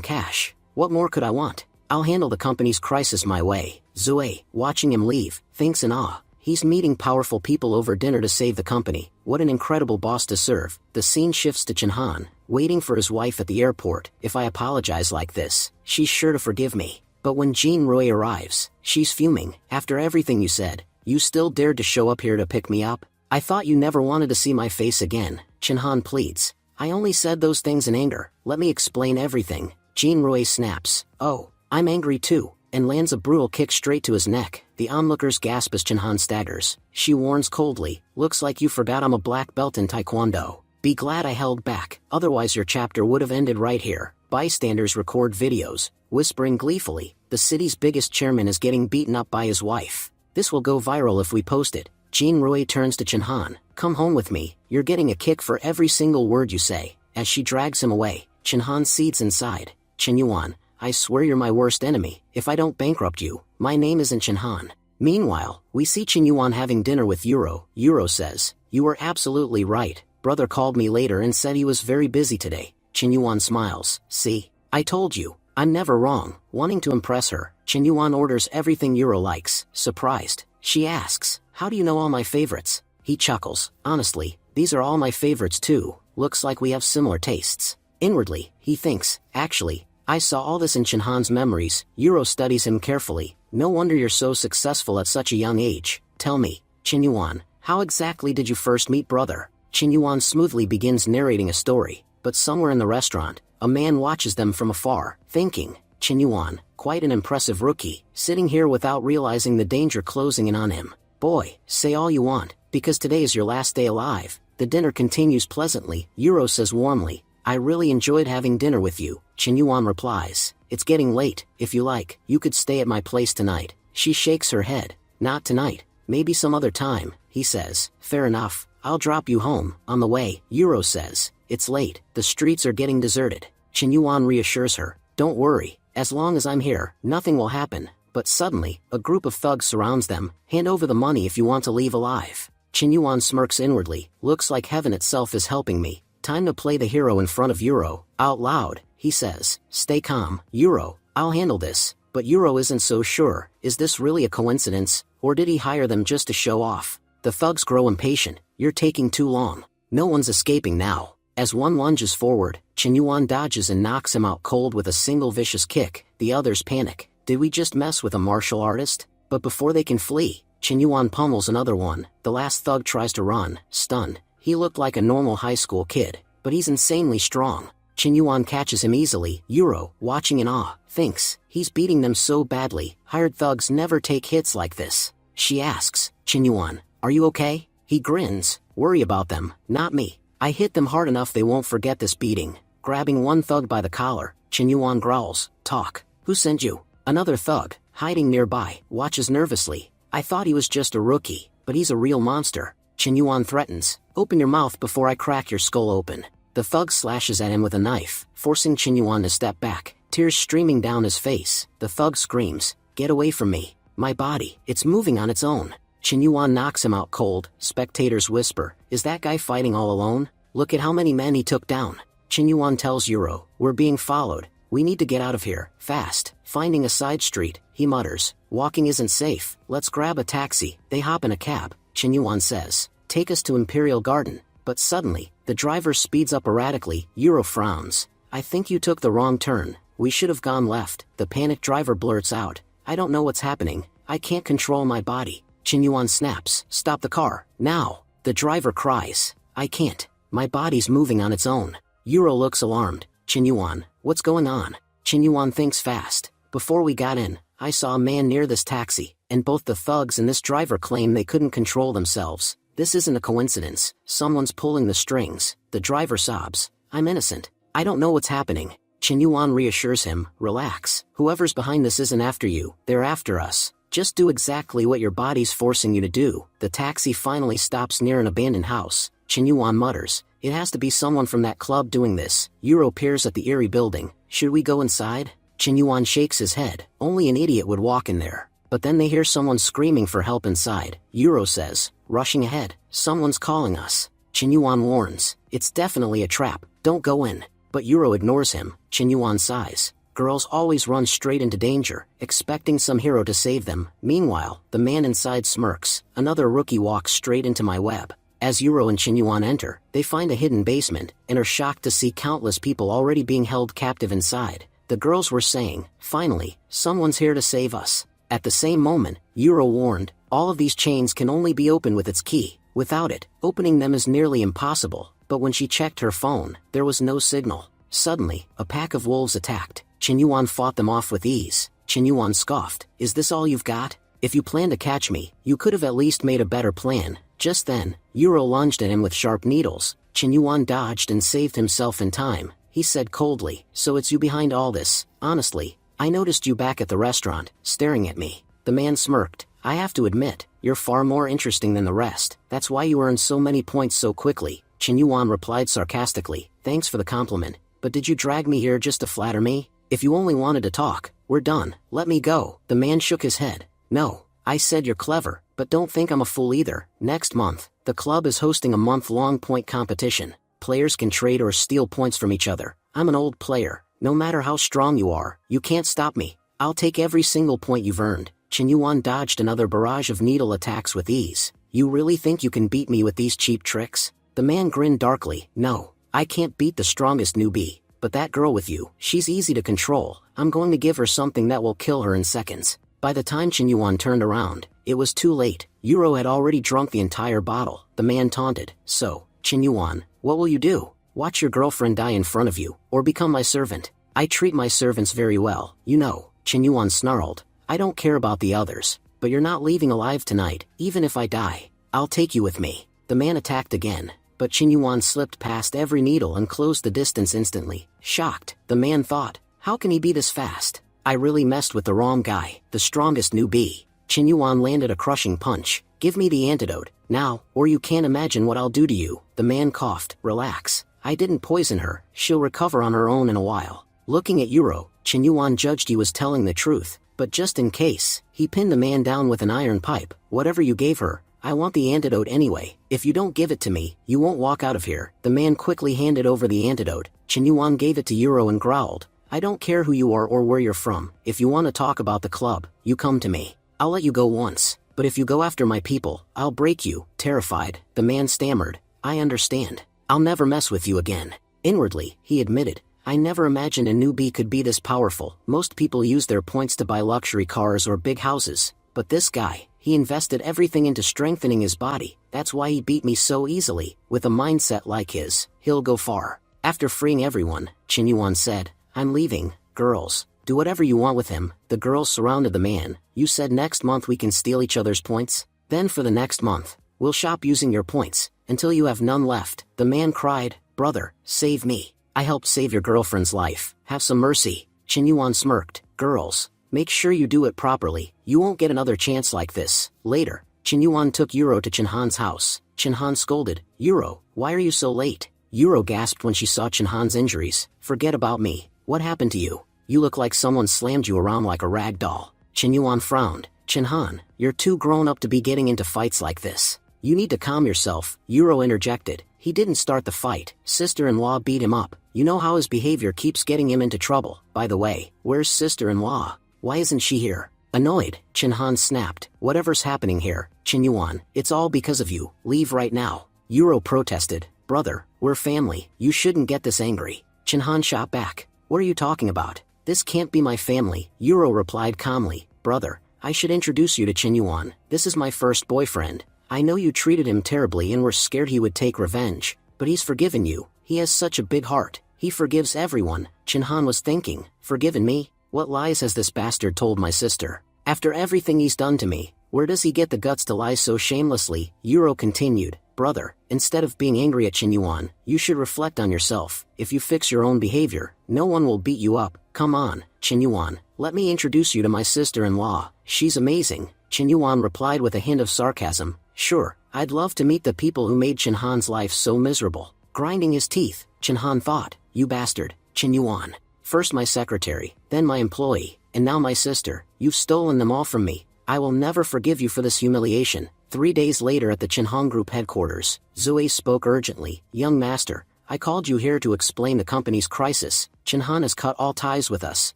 A: cash. What more could I want? I'll handle the company's crisis my way. Zui, watching him leave, thinks in awe. He's meeting powerful people over dinner to save the company. What an incredible boss to serve. The scene shifts to Chinhan, waiting for his wife at the airport. If I apologize like this, she's sure to forgive me. But when Jean Roy arrives, she's fuming. After everything you said, you still dared to show up here to pick me up? I thought you never wanted to see my face again. Chinhan pleads. I only said those things in anger. Let me explain everything. Jean Roy snaps. Oh, I'm angry too, and lands a brutal kick straight to his neck. The onlookers gasp as Chinhan staggers. She warns coldly, looks like you forgot I'm a black belt in Taekwondo. Be glad I held back, otherwise your chapter would have ended right here. Bystanders record videos, whispering gleefully, the city's biggest chairman is getting beaten up by his wife. This will go viral if we post it. Jean Roy turns to Chinhan. Come home with me, you're getting a kick for every single word you say. As she drags him away, Chinhan cedes inside. Chen Yuan, I swear you're my worst enemy. If I don't bankrupt you, my name isn't Chinhan. Meanwhile, we see Chen Yuan having dinner with Euro. Euro says, you were absolutely right. Brother called me later and said he was very busy today. Chen Yuan smiles. See, I told you, I'm never wrong. Wanting to impress her, Chen Yuan orders everything Euro likes. Surprised, she asks, how do you know all my favorites? He chuckles. Honestly, these are all my favorites too. Looks like we have similar tastes. Inwardly, he thinks, actually, I saw all this in Chinhan's memories. Euro studies him carefully. No wonder you're so successful at such a young age. Tell me, Chen Yuan, how exactly did you first meet brother? Chen Yuan smoothly begins narrating a story, but somewhere in the restaurant, a man watches them from afar, thinking, Chen Yuan, quite an impressive rookie, sitting here without realizing the danger closing in on him. Boy, say all you want, because today is your last day alive. The dinner continues pleasantly. Euro says warmly, I really enjoyed having dinner with you. Chen Yuan replies, it's getting late. If you like, you could stay at my place tonight. She shakes her head. Not tonight. Maybe some other time, he says. Fair enough. I'll drop you home. On the way, Euro says, it's late. The streets are getting deserted. Chen Yuan reassures her. Don't worry. As long as I'm here, nothing will happen. But suddenly, a group of thugs surrounds them. Hand over the money if you want to leave alive. Chen Yuan smirks inwardly. Looks like heaven itself is helping me. Time to play the hero in front of Euro. Out loud, he says, stay calm, Euro, I'll handle this. But Euro isn't so sure. Is this really a coincidence, or did he hire them just to show off? The thugs grow impatient. You're taking too long. No one's escaping now. As one lunges forward, Chen Yuan dodges and knocks him out cold with a single vicious kick. The others panic. Did we just mess with a martial artist? But before they can flee, Chen Yuan pummels another one. The last thug tries to run, stunned. He looked like a normal high school kid, but he's insanely strong. Chen Yuan catches him easily. Euro, watching in awe, thinks, he's beating them so badly. Hired thugs never take hits like this. She asks, Chen Yuan, are you okay? He grins. Worry about them, not me. I hit them hard enough they won't forget this beating. Grabbing one thug by the collar, Chen Yuan growls, talk. Who sent you? Another thug, hiding nearby, watches nervously. I thought he was just a rookie, but he's a real monster. Chen Yuan threatens, open your mouth before I crack your skull open. The thug slashes at him with a knife, forcing Chen Yuan to step back, tears streaming down his face. The thug screams, get away from me. My body, it's moving on its own. Chen Yuan knocks him out cold. Spectators whisper, is that guy fighting all alone? Look at how many men he took down. Chen Yuan tells Euro, we're being followed. We need to get out of here, fast. Finding a side street, he mutters, walking isn't safe. Let's grab a taxi. They hop in a cab. Chen Yuan says, take us to Imperial Garden. But suddenly, the driver speeds up erratically. Yuro frowns. I think you took the wrong turn. We should have gone left. The panicked driver blurts out. I don't know what's happening. I can't control my body. Chinyuan snaps. Stop the car, now. The driver cries. I can't. My body's moving on its own. Yuro looks alarmed. Chinyuan, what's going on? Chinyuan thinks fast. Before we got in, I saw a man near this taxi, and both the thugs and this driver claim they couldn't control themselves. This isn't a coincidence. Someone's pulling the strings. The driver sobs. I'm innocent. I don't know what's happening. Chinyuan reassures him. Relax. Whoever's behind this isn't after you. They're after us. Just do exactly what your body's forcing you to do. The taxi finally stops near an abandoned house. Chinyuan mutters. It has to be someone from that club doing this. Yuro peers at the eerie building. Should we go inside? Chinyuan shakes his head. Only an idiot would walk in there. But then they hear someone screaming for help inside. Yuro says, rushing ahead, someone's calling us. Chinyuan warns, it's definitely a trap, don't go in. But Yuro ignores him. Chinyuan sighs. Girls always run straight into danger, expecting some hero to save them. Meanwhile, the man inside smirks. Another rookie walks straight into my web. As Yuro and Chinyuan enter, they find a hidden basement, and are shocked to see countless people already being held captive inside. The girls were saying, finally, someone's here to save us. At the same moment, Yuro warned, all of these chains can only be opened with its key. Without it, opening them is nearly impossible. But when she checked her phone, there was no signal. Suddenly, a pack of wolves attacked. Chinyuan fought them off with ease. Chinyuan scoffed, is this all you've got? If you plan to catch me, you could have at least made a better plan. Just then, Yuro lunged at him with sharp needles. Chinyuan dodged and saved himself in time. He said coldly, so it's you behind all this. Honestly, I noticed you back at the restaurant, staring at me. The man smirked. I have to admit, you're far more interesting than the rest. That's why you earned so many points so quickly. Chinyuan replied sarcastically, thanks for the compliment. But did you drag me here just to flatter me? If you only wanted to talk, we're done. Let me go. The man shook his head. No, I said you're clever, but don't think I'm a fool either. Next month, the club is hosting a month-long point competition. Players can trade or steal points from each other. I'm an old player. No matter how strong you are, you can't stop me. I'll take every single point you've earned. Chinyuan dodged another barrage of needle attacks with ease. You really think you can beat me with these cheap tricks? The man grinned darkly. No, I can't beat the strongest newbie. But that girl with you, she's easy to control. I'm going to give her something that will kill her in seconds. By the time Chinyuan turned around, it was too late. Yuro had already drunk the entire bottle. The man taunted. So, Chinyuan, what will you do? Watch your girlfriend die in front of you, or become my servant. I treat my servants very well, you know. Chinyuan snarled. I don't care about the others, but you're not leaving alive tonight. Even if I die, I'll take you with me. The man attacked again, but Chinyuan slipped past every needle and closed the distance instantly. Shocked, the man thought, how can he be this fast? I really messed with the wrong guy, the strongest newbie. Chinyuan landed a crushing punch. Give me the antidote, now, or you can't imagine what I'll do to you. The man coughed. Relax. I didn't poison her. She'll recover on her own in a while. Looking at Yuro, Chinyuan judged he was telling the truth, but just in case, he pinned the man down with an iron pipe. Whatever you gave her, I want the antidote anyway. If you don't give it to me, you won't walk out of here. The man quickly handed over the antidote. Chinyuan gave it to Yuro and growled. I don't care who you are or where you're from. If you want to talk about the club, you come to me. I'll let you go once, but if you go after my people, I'll break you. Terrified, the man stammered. I understand. I'll never mess with you again. Inwardly, he admitted, I never imagined a newbie could be this powerful. Most people use their points to buy luxury cars or big houses. But this guy, he invested everything into strengthening his body. That's why he beat me so easily. With a mindset like his, he'll go far. After freeing everyone, Chinyuan said, I'm leaving. Girls, do whatever you want with him. The girls surrounded the man. You said next month we can steal each other's points? Then for the next month, we'll shop using your points, until you have none left. The man cried, brother, save me. I helped save your girlfriend's life. Have some mercy. Chinyuan smirked. Girls, make sure you do it properly. You won't get another chance like this. Later, Chinyuan took Yuro to Chinhan's house. Chinhan scolded, Yuro, why are you so late? Yuro gasped when she saw Chinhan's injuries. Forget about me. What happened to you? You look like someone slammed you around like a rag doll. Chinyuan frowned. Chinhan, you're too grown up to be getting into fights like this. You need to calm yourself. Yuro interjected. He didn't start the fight. Sister-in-law beat him up. You know how his behavior keeps getting him into trouble. By the way, where's sister-in-law? Why isn't she here? Annoyed, Chinhan snapped. Whatever's happening here, Chinyuan, it's all because of you. Leave right now. Yuro protested. Brother, we're family, you shouldn't get this angry. Chinhan shot back. What are you talking about? This can't be my family, Yuro replied calmly. Brother, I should introduce you to Chinyuan. This is my first boyfriend. I know you treated him terribly and were scared he would take revenge, but he's forgiven you. He has such a big heart. He forgives everyone. Chinhan was thinking, forgiven me? What lies has this bastard told my sister? After everything he's done to me, where does he get the guts to lie so shamelessly? Yuro continued. Brother, instead of being angry at Chinyuan, you should reflect on yourself. If you fix your own behavior, no one will beat you up. Come on, Chinyuan, let me introduce you to my sister-in-law. She's amazing. Chinyuan replied with a hint of sarcasm. Sure, I'd love to meet the people who made Chinhan's life so miserable. Grinding his teeth, Chinhan thought, you bastard, Chinyuan. First my secretary, then my employee, and now my sister. You've stolen them all from me. I will never forgive you for this humiliation. 3 days later at the Chinhan Group headquarters, Zue spoke urgently. Young master, I called you here to explain the company's crisis. Chinhan has cut all ties with us.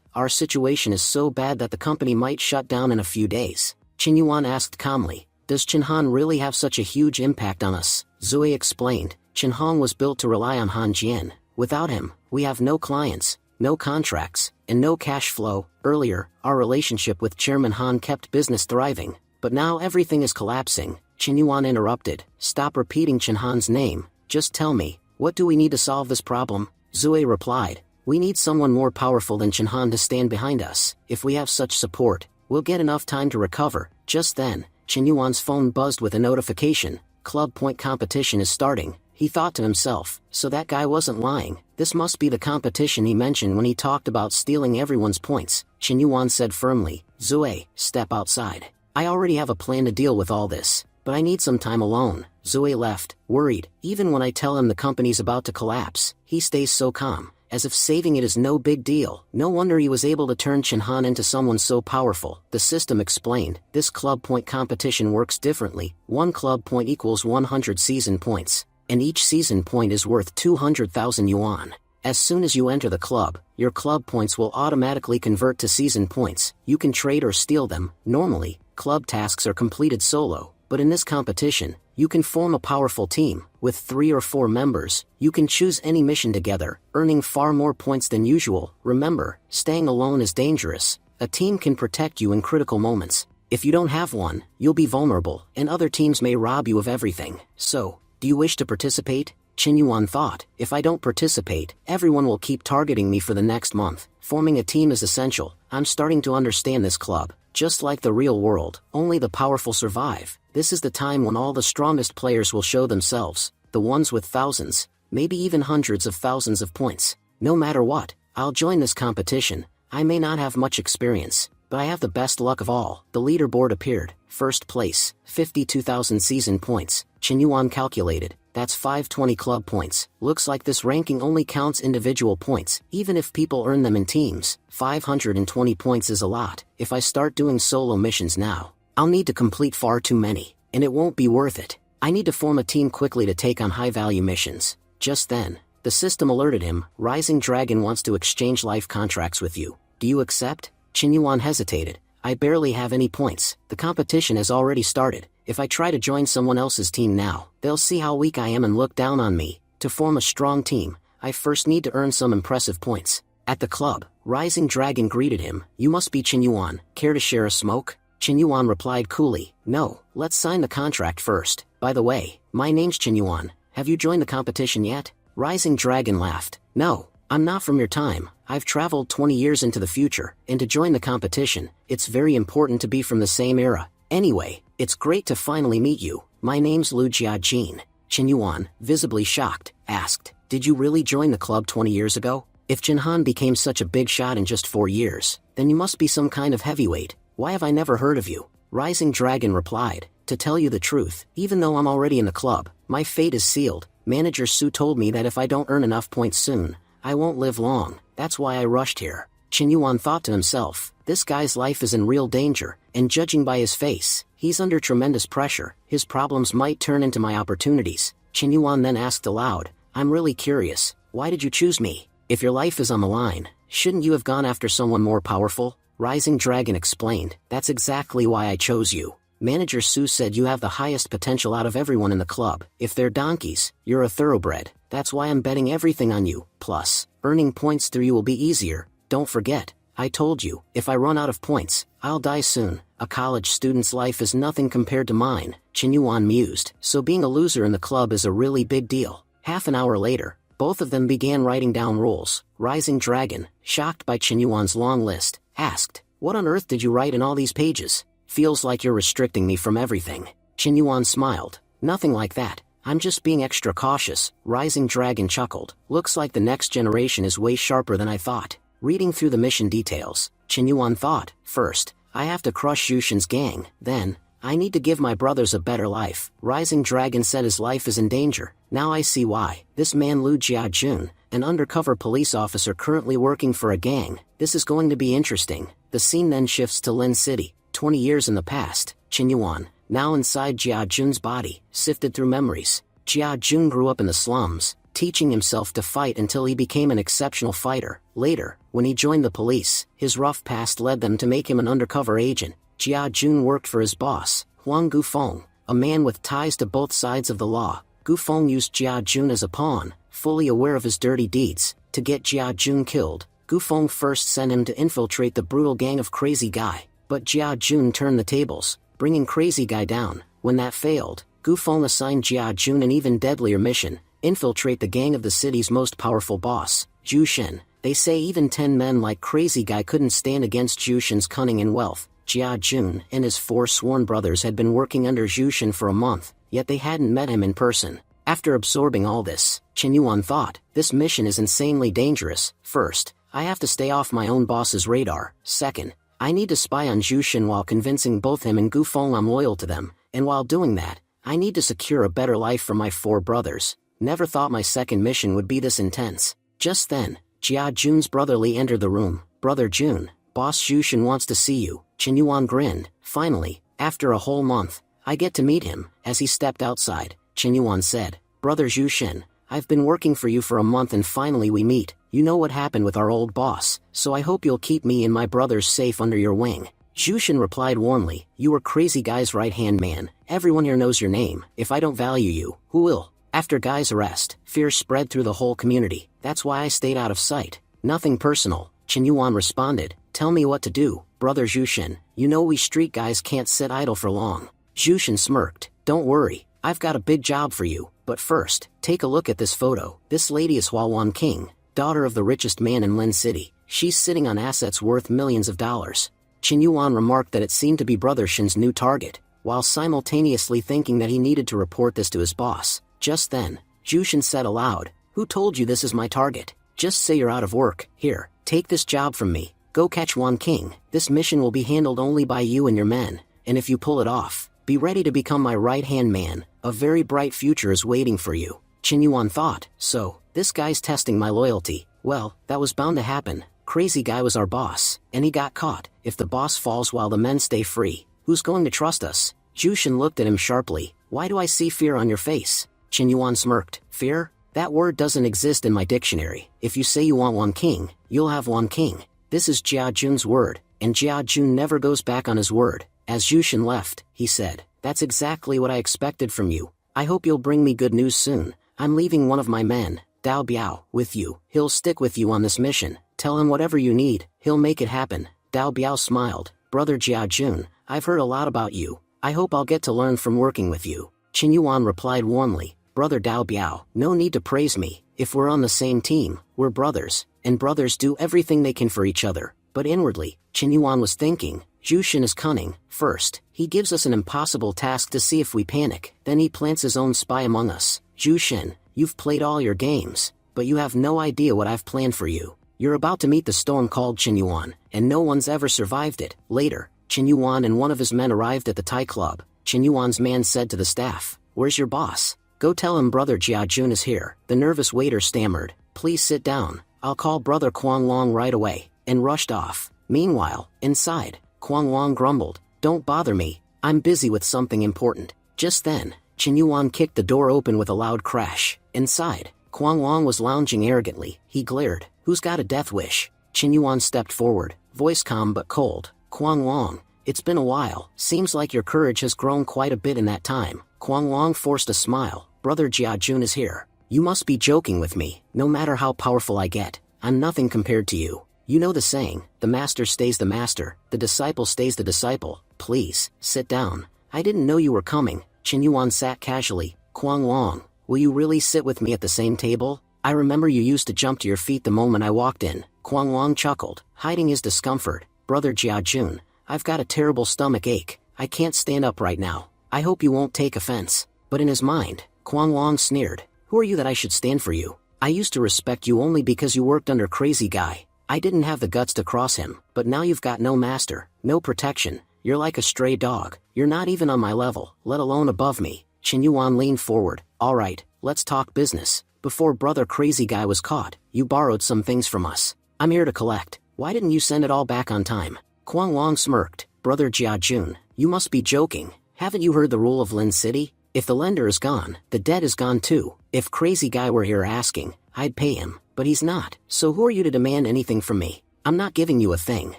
A: Our situation is so bad that the company might shut down in a few days. Chinyuan asked calmly. Does Chinhan really have such a huge impact on us? Zue explained. Chinhan was built to rely on Han Jian. Without him, we have no clients, no contracts, and no cash flow. Earlier, our relationship with Chairman Han kept business thriving, but now everything is collapsing. Chinyuan interrupted. Stop repeating Chinhan's name. Just tell me, what do we need to solve this problem? Zue replied. We need someone more powerful than Chinhan to stand behind us. If we have such support, we'll get enough time to recover. Just then, Chinyuan's phone buzzed with a notification. Club point competition is starting. He thought to himself, so that guy wasn't lying. This must be the competition he mentioned when he talked about stealing everyone's points. Chinyuan said firmly. Zue, step outside. I already have a plan to deal with all this, but I need some time alone. Zue left, worried. Even when I tell him the company's about to collapse, he stays so calm, as if saving it is no big deal. No wonder he was able to turn Chinhan into someone so powerful. The system explained. This club point competition works differently. 1 club point equals 100 season points, and each season point is worth 200,000 yuan. As soon as you enter the club, your club points will automatically convert to season points. You can trade or steal them. Normally, club tasks are completed solo, but in this competition, you can form a powerful team. With 3 or 4 members, you can choose any mission together, earning far more points than usual. Remember, staying alone is dangerous. A team can protect you in critical moments. If you don't have one, you'll be vulnerable, and other teams may rob you of everything. So, do you wish to participate? Chinyuan thought. If I don't participate, everyone will keep targeting me for the next month. Forming a team is essential. I'm starting to understand this club. Just like the real world, only the powerful survive. This is the time when all the strongest players will show themselves, the ones with thousands, maybe even hundreds of thousands of points. No matter what, I'll join this competition. I may not have much experience, but I have the best luck of all. The leaderboard appeared. First place, 52,000 season points. Chinyuan calculated. That's 520 club points. Looks like this ranking only counts individual points, even if people earn them in teams. 520 points is a lot. If I start doing solo missions now, I'll need to complete far too many, and it won't be worth it. I need to form a team quickly to take on high-value missions. Just then, the system alerted him. Rising Dragon wants to exchange life contracts with you. Do you accept? Chinyuan hesitated. I barely have any points. The competition has already started. If I try to join someone else's team now, they'll see how weak I am and look down on me. To form a strong team, I first need to earn some impressive points. At the club, Rising Dragon greeted him. You must be Chinyuan. Care to share a smoke? Chinyuan replied coolly. No, let's sign the contract first. By the way, my name's Chinyuan. Have you joined the competition yet? Rising Dragon laughed. No, I'm not from your time. I've traveled 20 years into the future, and to join the competition, it's very important to be from the same era. Anyway, it's great to finally meet you. My name's Lu Jiajin. Chinyuan, visibly shocked, asked, did you really join the club 20 years ago? If Chinhan became such a big shot in just 4 years, then you must be some kind of heavyweight. Why have I never heard of you? Rising Dragon replied, to tell you the truth, even though I'm already in the club, my fate is sealed. Manager Su told me that if I don't earn enough points soon, I won't live long. That's why I rushed here. Chinyuan thought to himself, this guy's life is in real danger, and judging by his face, he's under tremendous pressure. His problems might turn into my opportunities. Chinyuan then asked aloud, I'm really curious, why did you choose me? If your life is on the line, shouldn't you have gone after someone more powerful? Rising Dragon explained, that's exactly why I chose you. Manager Su said you have the highest potential out of everyone in the club. If they're donkeys, you're a thoroughbred. That's why I'm betting everything on you. Plus, earning points through you will be easier. Don't forget, I told you, if I run out of points, I'll die soon. A college student's life is nothing compared to mine, Chen Yuan mused. So being a loser in the club is a really big deal. Half an hour later, both of them began writing down rules. Rising Dragon, shocked by Chen Yuan's long list, asked, "What on earth did you write in all these pages? Feels like you're restricting me from everything." Chen Yuan smiled. "Nothing like that. I'm just being extra cautious." Rising Dragon chuckled. "Looks like the next generation is way sharper than I thought." Reading through the mission details, Chen Yuan thought, "First, I have to crush Jushin's gang. Then, I need to give my brothers a better life." Rising Dragon said his life is in danger. "Now I see why. This man Lu Jiajun, an undercover police officer currently working for a gang. This is going to be interesting." The scene then shifts to Lin City, 20 years in the past. Chen Yuan, now inside Jiajun's body, sifted through memories. Jiajun grew up in the slums, teaching himself to fight until he became an exceptional fighter. Later, when he joined the police, his rough past led them to make him an undercover agent. Jiajun worked for his boss, Huang Gufeng, a man with ties to both sides of the law. Gufeng used Jiajun as a pawn, fully aware of his dirty deeds. To get Jiajun killed, Gufeng first sent him to infiltrate the brutal gang of Crazy Guy. But Jiajun turned the tables, bringing Crazy Guy down. When that failed, Gufeng assigned Jiajun an even deadlier mission: infiltrate the gang of the city's most powerful boss, Jushin. They say even 10 men like Crazy Guy couldn't stand against Jushin's cunning and wealth. Jiajun and his 4 sworn brothers had been working under Jushin for a month, yet they hadn't met him in person. After absorbing all this, Chen Yuan thought, this mission is insanely dangerous. First, I have to stay off my own boss's radar. Second, I need to spy on Jushin while convincing both him and Gufeng I'm loyal to them. And while doing that, I need to secure a better life for my 4 brothers. Never thought my second mission would be this intense. Just then, Jia Jun's brother Li entered the room. "Brother Jun, Boss Jushin wants to see you." Chen Yuan grinned. "Finally, after a whole month, I get to meet him." As he stepped outside, Chen Yuan said, "Brother Jushin, I've been working for you for a month and finally we meet. You know what happened with our old boss, so I hope you'll keep me and my brothers safe under your wing." Jushin replied warmly, "You were Crazy Guy's right-hand man. Everyone here knows your name. If I don't value you, who will?" After Guy's arrest, fear spread through the whole community. "That's why I stayed out of sight." "Nothing personal," Chen Yuan responded. "Tell me what to do, Brother Jushin. You know we street guys can't sit idle for long." Jushin smirked. "Don't worry, I've got a big job for you. But first, take a look at this photo. This lady is Huawan King, daughter of the richest man in Lin City. She's sitting on assets worth millions of dollars." Chen Yuan remarked that it seemed to be Brother Shin's new target, while simultaneously thinking that he needed to report this to his boss. Just then, Jushin said aloud, "Who told you this is my target? Just say you're out of work. Here, take this job from me. Go catch Wan King. This mission will be handled only by you and your men, and if you pull it off, be ready to become my right-hand man. A very bright future is waiting for you." Chen Yuan thought, "So, this guy's testing my loyalty. Well, that was bound to happen. Crazy Guy was our boss, and he got caught. If the boss falls while the men stay free, who's going to trust us?" Jushin looked at him sharply. "Why do I see fear on your face?" Chen Yuan smirked. "Fear? That word doesn't exist in my dictionary. If you say you want Wan King, you'll have Wan King. This is Jia Jun's word, and Jia Jun never goes back on his word." As Jushin left, he said, "That's exactly what I expected from you. I hope you'll bring me good news soon. I'm leaving one of my men, Dao Biao, with you. He'll stick with you on this mission. Tell him whatever you need, he'll make it happen." Dao Biao smiled. "Brother Jia Jun, I've heard a lot about you. I hope I'll get to learn from working with you." Chen Yuan replied warmly, "Brother Dao Biao, no need to praise me. If we're on the same team, we're brothers, and brothers do everything they can for each other." But inwardly, Chen Yuan was thinking, Jushin is cunning. First, he gives us an impossible task to see if we panic, then he plants his own spy among us. Jushin, you've played all your games, but you have no idea what I've planned for you. You're about to meet the storm called Chen Yuan, and no one's ever survived it. Later, Chen Yuan and one of his men arrived at the Thai club. Chen Yuan's man said to the staff, "Where's your boss? Go tell him Brother Jia Jun is here." The nervous waiter stammered, "Please sit down. I'll call Brother Quang Long right away," and rushed off. Meanwhile, inside, Quang Long grumbled, "Don't bother me. I'm busy with something important." Just then, Chen Yuan kicked the door open with a loud crash. Inside, Quang Long was lounging arrogantly. He glared, "Who's got a death wish?" Chen Yuan stepped forward, voice calm but cold. "Quang Long, It's been a while. Seems like your courage has grown quite a bit in that time. Kwang Long forced a smile. Brother Jiajun is here. You must be joking with me. No matter how powerful I get, I'm nothing compared to you. You know the saying, the master stays the master, the disciple stays the disciple. Please, sit down. I didn't know you were coming. Chen Yuan sat casually. Kwang Long, will you really sit with me at the same table? I remember you used to jump to your feet the moment I walked in. Kwang Long chuckled, hiding his discomfort. Brother Jiajun, I've got a terrible stomach ache. I can't stand up right now. I hope you won't take offense. But in his mind, Kwang Long sneered. Who are you that I should stand for you? I used to respect you only because you worked under Crazy Guy. I didn't have the guts to cross him, but now you've got no master, no protection. You're like a stray dog. You're not even on my level, let alone above me. Chen Yuan leaned forward. All right, let's talk business. Before Brother Crazy Guy was caught, you borrowed some things from us. I'm here to collect. Why didn't you send it all back on time? Kwang Long smirked. Brother Jiajun, you must be joking. Haven't you heard the rule of Lin City? If the lender is gone, the debt is gone too. If Crazy Guy were here asking, I'd pay him, but he's not. So who are you to demand anything from me? I'm not giving you a thing.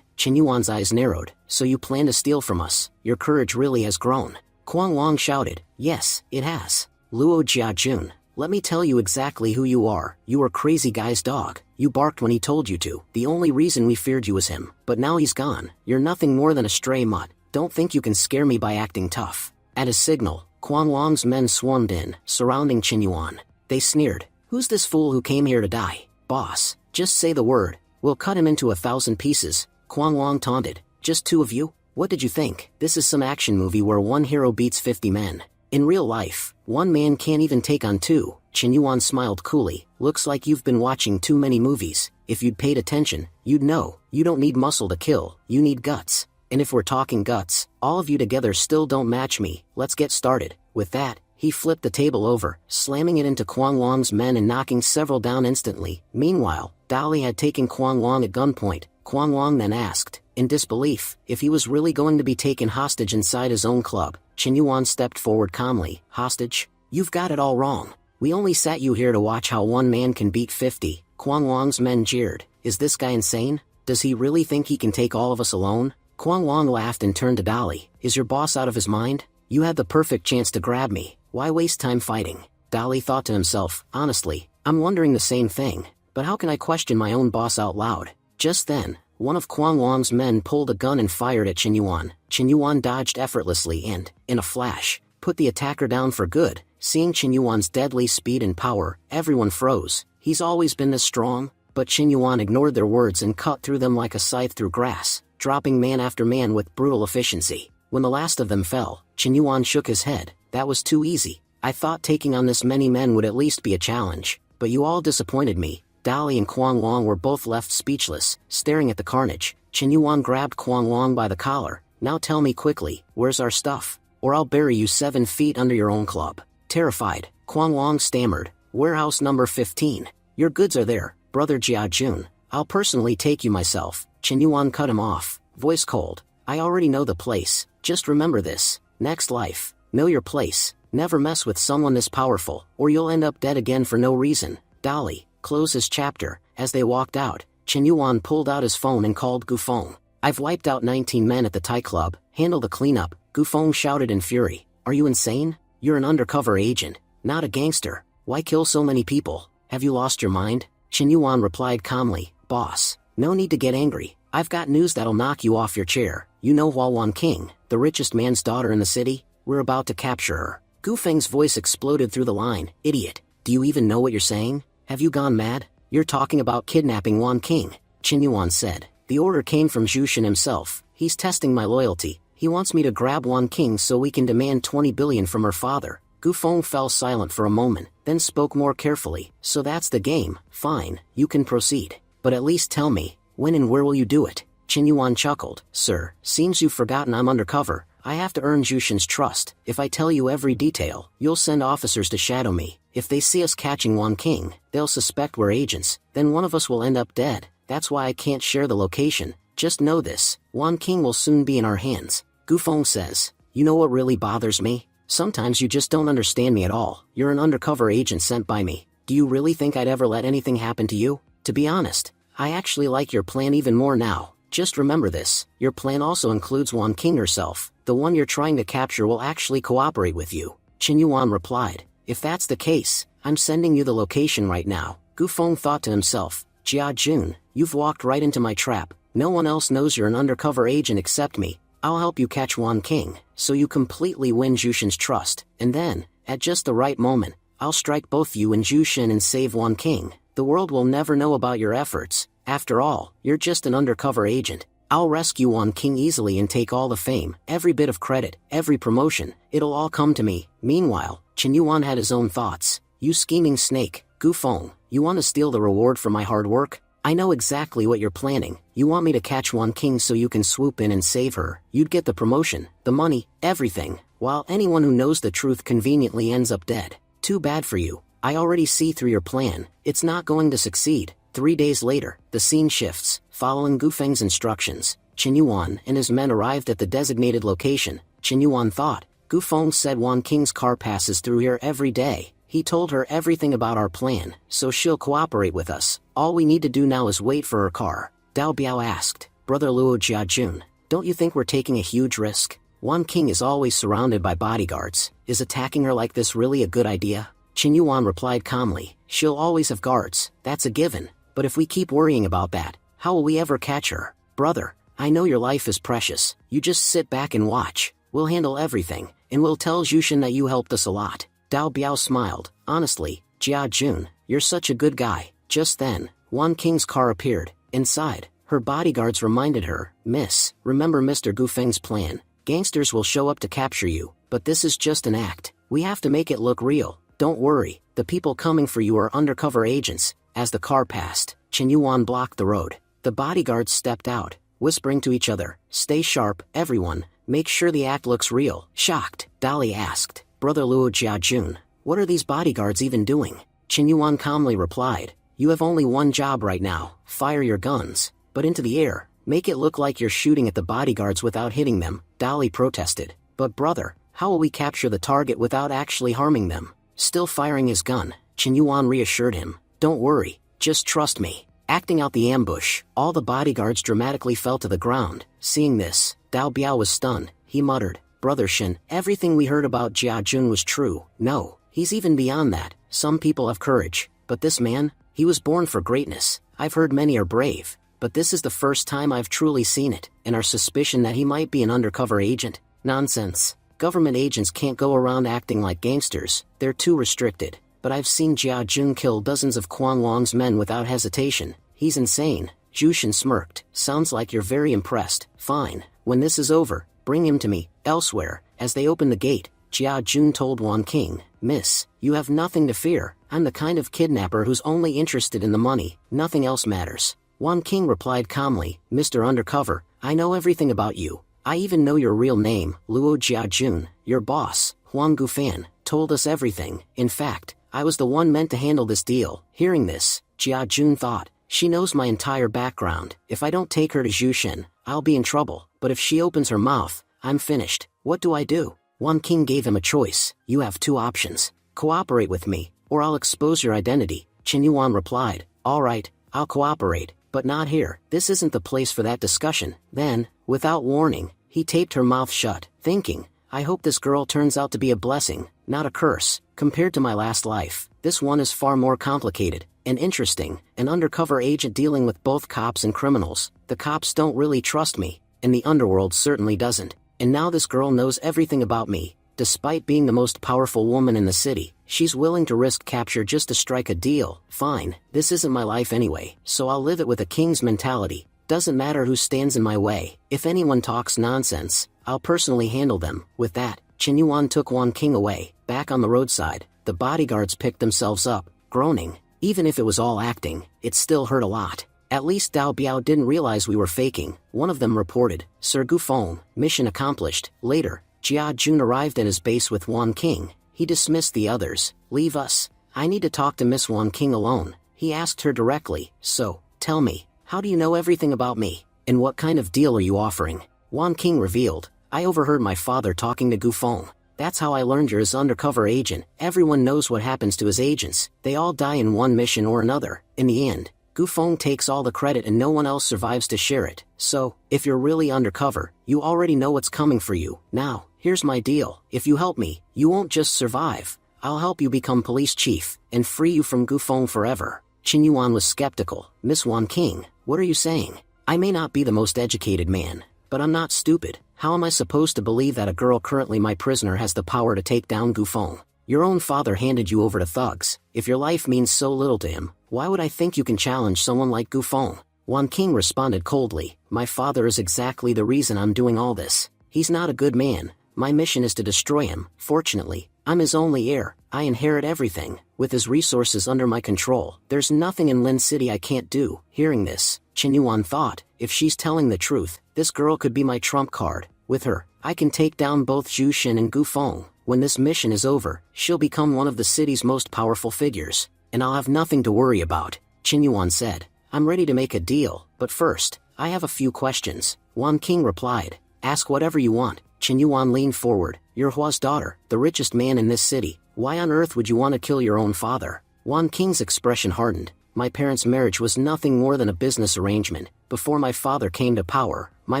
A: Chen Yuan's eyes narrowed. So you plan to steal from us? Your courage really has grown. Kwang Long shouted. Yes, it has. Luo Jiajun, let me tell you exactly who you are. You were Crazy Guy's dog. You barked when he told you to. The only reason we feared you was him. But now he's gone. You're nothing more than a stray mutt. Don't think you can scare me by acting tough. At his signal, Kwang Long's men swarmed in, surrounding Chen Yuan. They sneered. Who's this fool who came here to die? Boss, just say the word. We'll cut him into 1,000 pieces. Kwang Long taunted. Just 2 of you? What did you think? This is some action movie where one hero beats 50 men. In real life, one man can't even take on 2. Chen Yuan smiled coolly. Looks like you've been watching too many movies. If you'd paid attention, you'd know. You don't need muscle to kill, you need guts. And if we're talking guts, all of you together still don't match me. Let's get started. With that, he flipped the table over, slamming it into Kwang Long's men and knocking several down instantly. Meanwhile, Dali had taken Kwang Long at gunpoint. Kwang Long then asked, in disbelief, if he was really going to be taken hostage inside his own club. Chen Yuan stepped forward calmly. Hostage? You've got it all wrong. We only sat you here to watch how one man can beat 50. Kwang Long's men jeered. Is this guy insane? Does he really think he can take all of us alone? Kwang Long laughed and turned to Dali. Is your boss out of his mind? You had the perfect chance to grab me. Why waste time fighting? Dali thought to himself, honestly, I'm wondering the same thing. But how can I question my own boss out loud? Just then, one of Kwang Long's men pulled a gun and fired at Chen Yuan. Chen Yuan dodged effortlessly and, in a flash, put the attacker down for good. Seeing Chen Yuan's deadly speed and power, everyone froze. He's always been this strong? But Chen Yuan ignored their words and cut through them like a scythe through grass, dropping man after man with brutal efficiency. When the last of them fell, Chen Yuan shook his head. That was too easy. I thought taking on this many men would at least be a challenge. But you all disappointed me. Dali and Kwang Long were both left speechless, staring at the carnage. Chen Yuan grabbed Kwang Long by the collar. Now tell me quickly, where's our stuff? Or I'll bury you 7 feet under your own club. Terrified, Kwang Long stammered. Warehouse number 15. Your goods are there, Brother Jiajun. I'll personally take you myself. Chen Yuan cut him off, voice cold. I already know the place. Just remember this. Next life, know your place. Never mess with someone this powerful, or you'll end up dead again for no reason. Dali, close his chapter. As they walked out, Chen Yuan pulled out his phone and called Gufeng. I've wiped out 19 men at the Thai club. Handle the cleanup. Gufeng shouted in fury. Are you insane? You're an undercover agent, not a gangster. Why kill so many people? Have you lost your mind? Chen Yuan replied calmly. Boss, no need to get angry. I've got news that'll knock you off your chair. You know Hua Wan King, the richest man's daughter in the city? We're about to capture her. Gufeng's voice exploded through the line. Idiot. Do you even know what you're saying? Have you gone mad? You're talking about kidnapping Wan King. Chen Yuan said. The order came from Jushin himself. He's testing my loyalty. He wants me to grab Wan King so we can demand 20 billion from her father. Gufeng fell silent for a moment, then spoke more carefully. So that's the game. Fine, you can proceed. But at least tell me, when and where will you do it? Chen Yuan chuckled. Sir, seems you've forgotten I'm undercover. I have to earn Jushin's trust. If I tell you every detail, you'll send officers to shadow me. If they see us catching Wan King, they'll suspect we're agents. Then one of us will end up dead. That's why I can't share the location. Just know this, Wan King will soon be in our hands. Gufeng says, you know what really bothers me? Sometimes you just don't understand me at all. You're an undercover agent sent by me. Do you really think I'd ever let anything happen to you? To be honest, I actually like your plan even more now. Just remember this, your plan also includes Wan King herself. The one you're trying to capture will actually cooperate with you. Qin Yuan replied. If that's the case, I'm sending you the location right now. Gu Feng thought to himself, Jia Jun, you've walked right into my trap. No one else knows you're an undercover agent except me. I'll help you catch Wan King, so you completely win Jushin's trust, and then, at just the right moment, I'll strike both you and Jushin and save Wan King. The world will never know about your efforts. After all, you're just an undercover agent. I'll rescue Wan King easily and take all the fame, every bit of credit, every promotion. It'll all come to me. Meanwhile, Qin Yuan had his own thoughts. You scheming snake, Gu Feng, you want to steal the reward for my hard work? I know exactly what you're planning. You want me to catch Wan King so you can swoop in and save her. You'd get the promotion, the money, everything, while anyone who knows the truth conveniently ends up dead. Too bad for you. I already see through your plan. It's not going to succeed. 3 days later, the scene shifts. Following Gu Feng's instructions, Qin Yuan and his men arrived at the designated location. Qin Yuan thought, Gu Feng said Wan King's car passes through here every day. He told her everything about our plan, so she'll cooperate with us. All we need to do now is wait for her car. Dao Biao asked, Brother Luo Jiajun, don't you think we're taking a huge risk? Wan King is always surrounded by bodyguards. Is attacking her like this really a good idea? Qin Yuan replied calmly, she'll always have guards, that's a given. But if we keep worrying about that, how will we ever catch her? Brother, I know your life is precious. You just sit back and watch. We'll handle everything, and we'll tell Jushin that you helped us a lot. Dao Biao smiled. Honestly, Jia Jun, you're such a good guy. Just then, Wan King's car appeared. Inside, her bodyguards reminded her, Miss, remember Mr. Gu Feng's plan. Gangsters will show up to capture you, but this is just an act. We have to make it look real. Don't worry, the people coming for you are undercover agents. As the car passed, Qin Yuan blocked the road. The bodyguards stepped out, whispering to each other, Stay sharp, everyone, make sure the act looks real. Shocked, Dali asked, Brother Luo Jiajun, what are these bodyguards even doing? Qin Yuan calmly replied, You have only one job right now, fire your guns, but into the air, make it look like you're shooting at the bodyguards without hitting them. Dali protested, But brother, how will we capture the target without actually harming them? Still firing his gun, Qin Yuan reassured him, Don't worry, just trust me. Acting out the ambush, all the bodyguards dramatically fell to the ground. Seeing this, Dao Biao was stunned. He muttered, Brother Shin, everything we heard about Jia Jun was true. No, he's even beyond that. Some people have courage, but this man, he was born for greatness. I've heard many are brave, but this is the first time I've truly seen it, and our suspicion that he might be an undercover agent. Nonsense. Government agents can't go around acting like gangsters, they're too restricted. But I've seen Jia Jun kill dozens of Quan Long's men without hesitation. He's insane. Jushin smirked. Sounds like you're very impressed. Fine, when this is over, bring him to me. Elsewhere, as they opened the gate, Jia Jun told Wan King, Miss, you have nothing to fear. I'm the kind of kidnapper who's only interested in the money. Nothing else matters. Wan King replied calmly, Mr. Undercover, I know everything about you. I even know your real name, Luo Jia Jun. Your boss, Huang Gufan, told us everything. In fact, I was the one meant to handle this deal. Hearing this, Jia Jun thought, she knows my entire background. If I don't take her to Jushin, I'll be in trouble. But if she opens her mouth, I'm finished. What do I do? Wan King gave him a choice. You have two options. Cooperate with me, or I'll expose your identity. Qin Yuan replied, All right, I'll cooperate, but not here. This isn't the place for that discussion. Then, without warning, he taped her mouth shut, thinking, I hope this girl turns out to be a blessing, not a curse. Compared to my last life, this one is far more complicated and interesting. An undercover agent dealing with both cops and criminals. The cops don't really trust me, and the underworld certainly doesn't. And now this girl knows everything about me. Despite being the most powerful woman in the city, she's willing to risk capture just to strike a deal. Fine, this isn't my life anyway, so I'll live it with a king's mentality. Doesn't matter who stands in my way. If anyone talks nonsense, I'll personally handle them. With that, Qin Yuan took Wan King away. Back on the roadside, the bodyguards picked themselves up, groaning. Even if it was all acting, it still hurt a lot. At least Dao Biao didn't realize we were faking. One of them reported, Sir Gufeng, mission accomplished. Later, Jia Jun arrived at his base with Wan King. He dismissed the others. Leave us. I need to talk to Miss Wan King alone. He asked her directly, So, tell me, how do you know everything about me? And what kind of deal are you offering? Wan King revealed, I overheard my father talking to Gufeng. That's how I learned you're his undercover agent. Everyone knows what happens to his agents. They all die in one mission or another. In the end, Gufeng takes all the credit and no one else survives to share it. So, if you're really undercover, you already know what's coming for you. Now, here's my deal. If you help me, you won't just survive. I'll help you become police chief, and free you from Gufeng forever. Qin Yuan was skeptical. Miss Wan King, what are you saying? I may not be the most educated man, but I'm not stupid. How am I supposed to believe that a girl currently my prisoner has the power to take down Gufeng? Your own father handed you over to thugs. If your life means so little to him, why would I think you can challenge someone like Gufeng? Wan King responded coldly. My father is exactly the reason I'm doing all this. He's not a good man. My mission is to destroy him. Fortunately, I'm his only heir. I inherit everything. With his resources under my control, there's nothing in Lin City I can't do. Hearing this, Qin Yuan thought, if she's telling the truth, this girl could be my trump card. With her, I can take down both Zhu Xin and Gufeng. When this mission is over, she'll become one of the city's most powerful figures, and I'll have nothing to worry about. Qin Yuan said, I'm ready to make a deal, but first, I have a few questions. Wan King replied, ask whatever you want. Qin Yuan leaned forward, you're Hua's daughter, the richest man in this city. Why on earth would you want to kill your own father? Wan King's expression hardened. My parents' marriage was nothing more than a business arrangement. Before my father came to power, my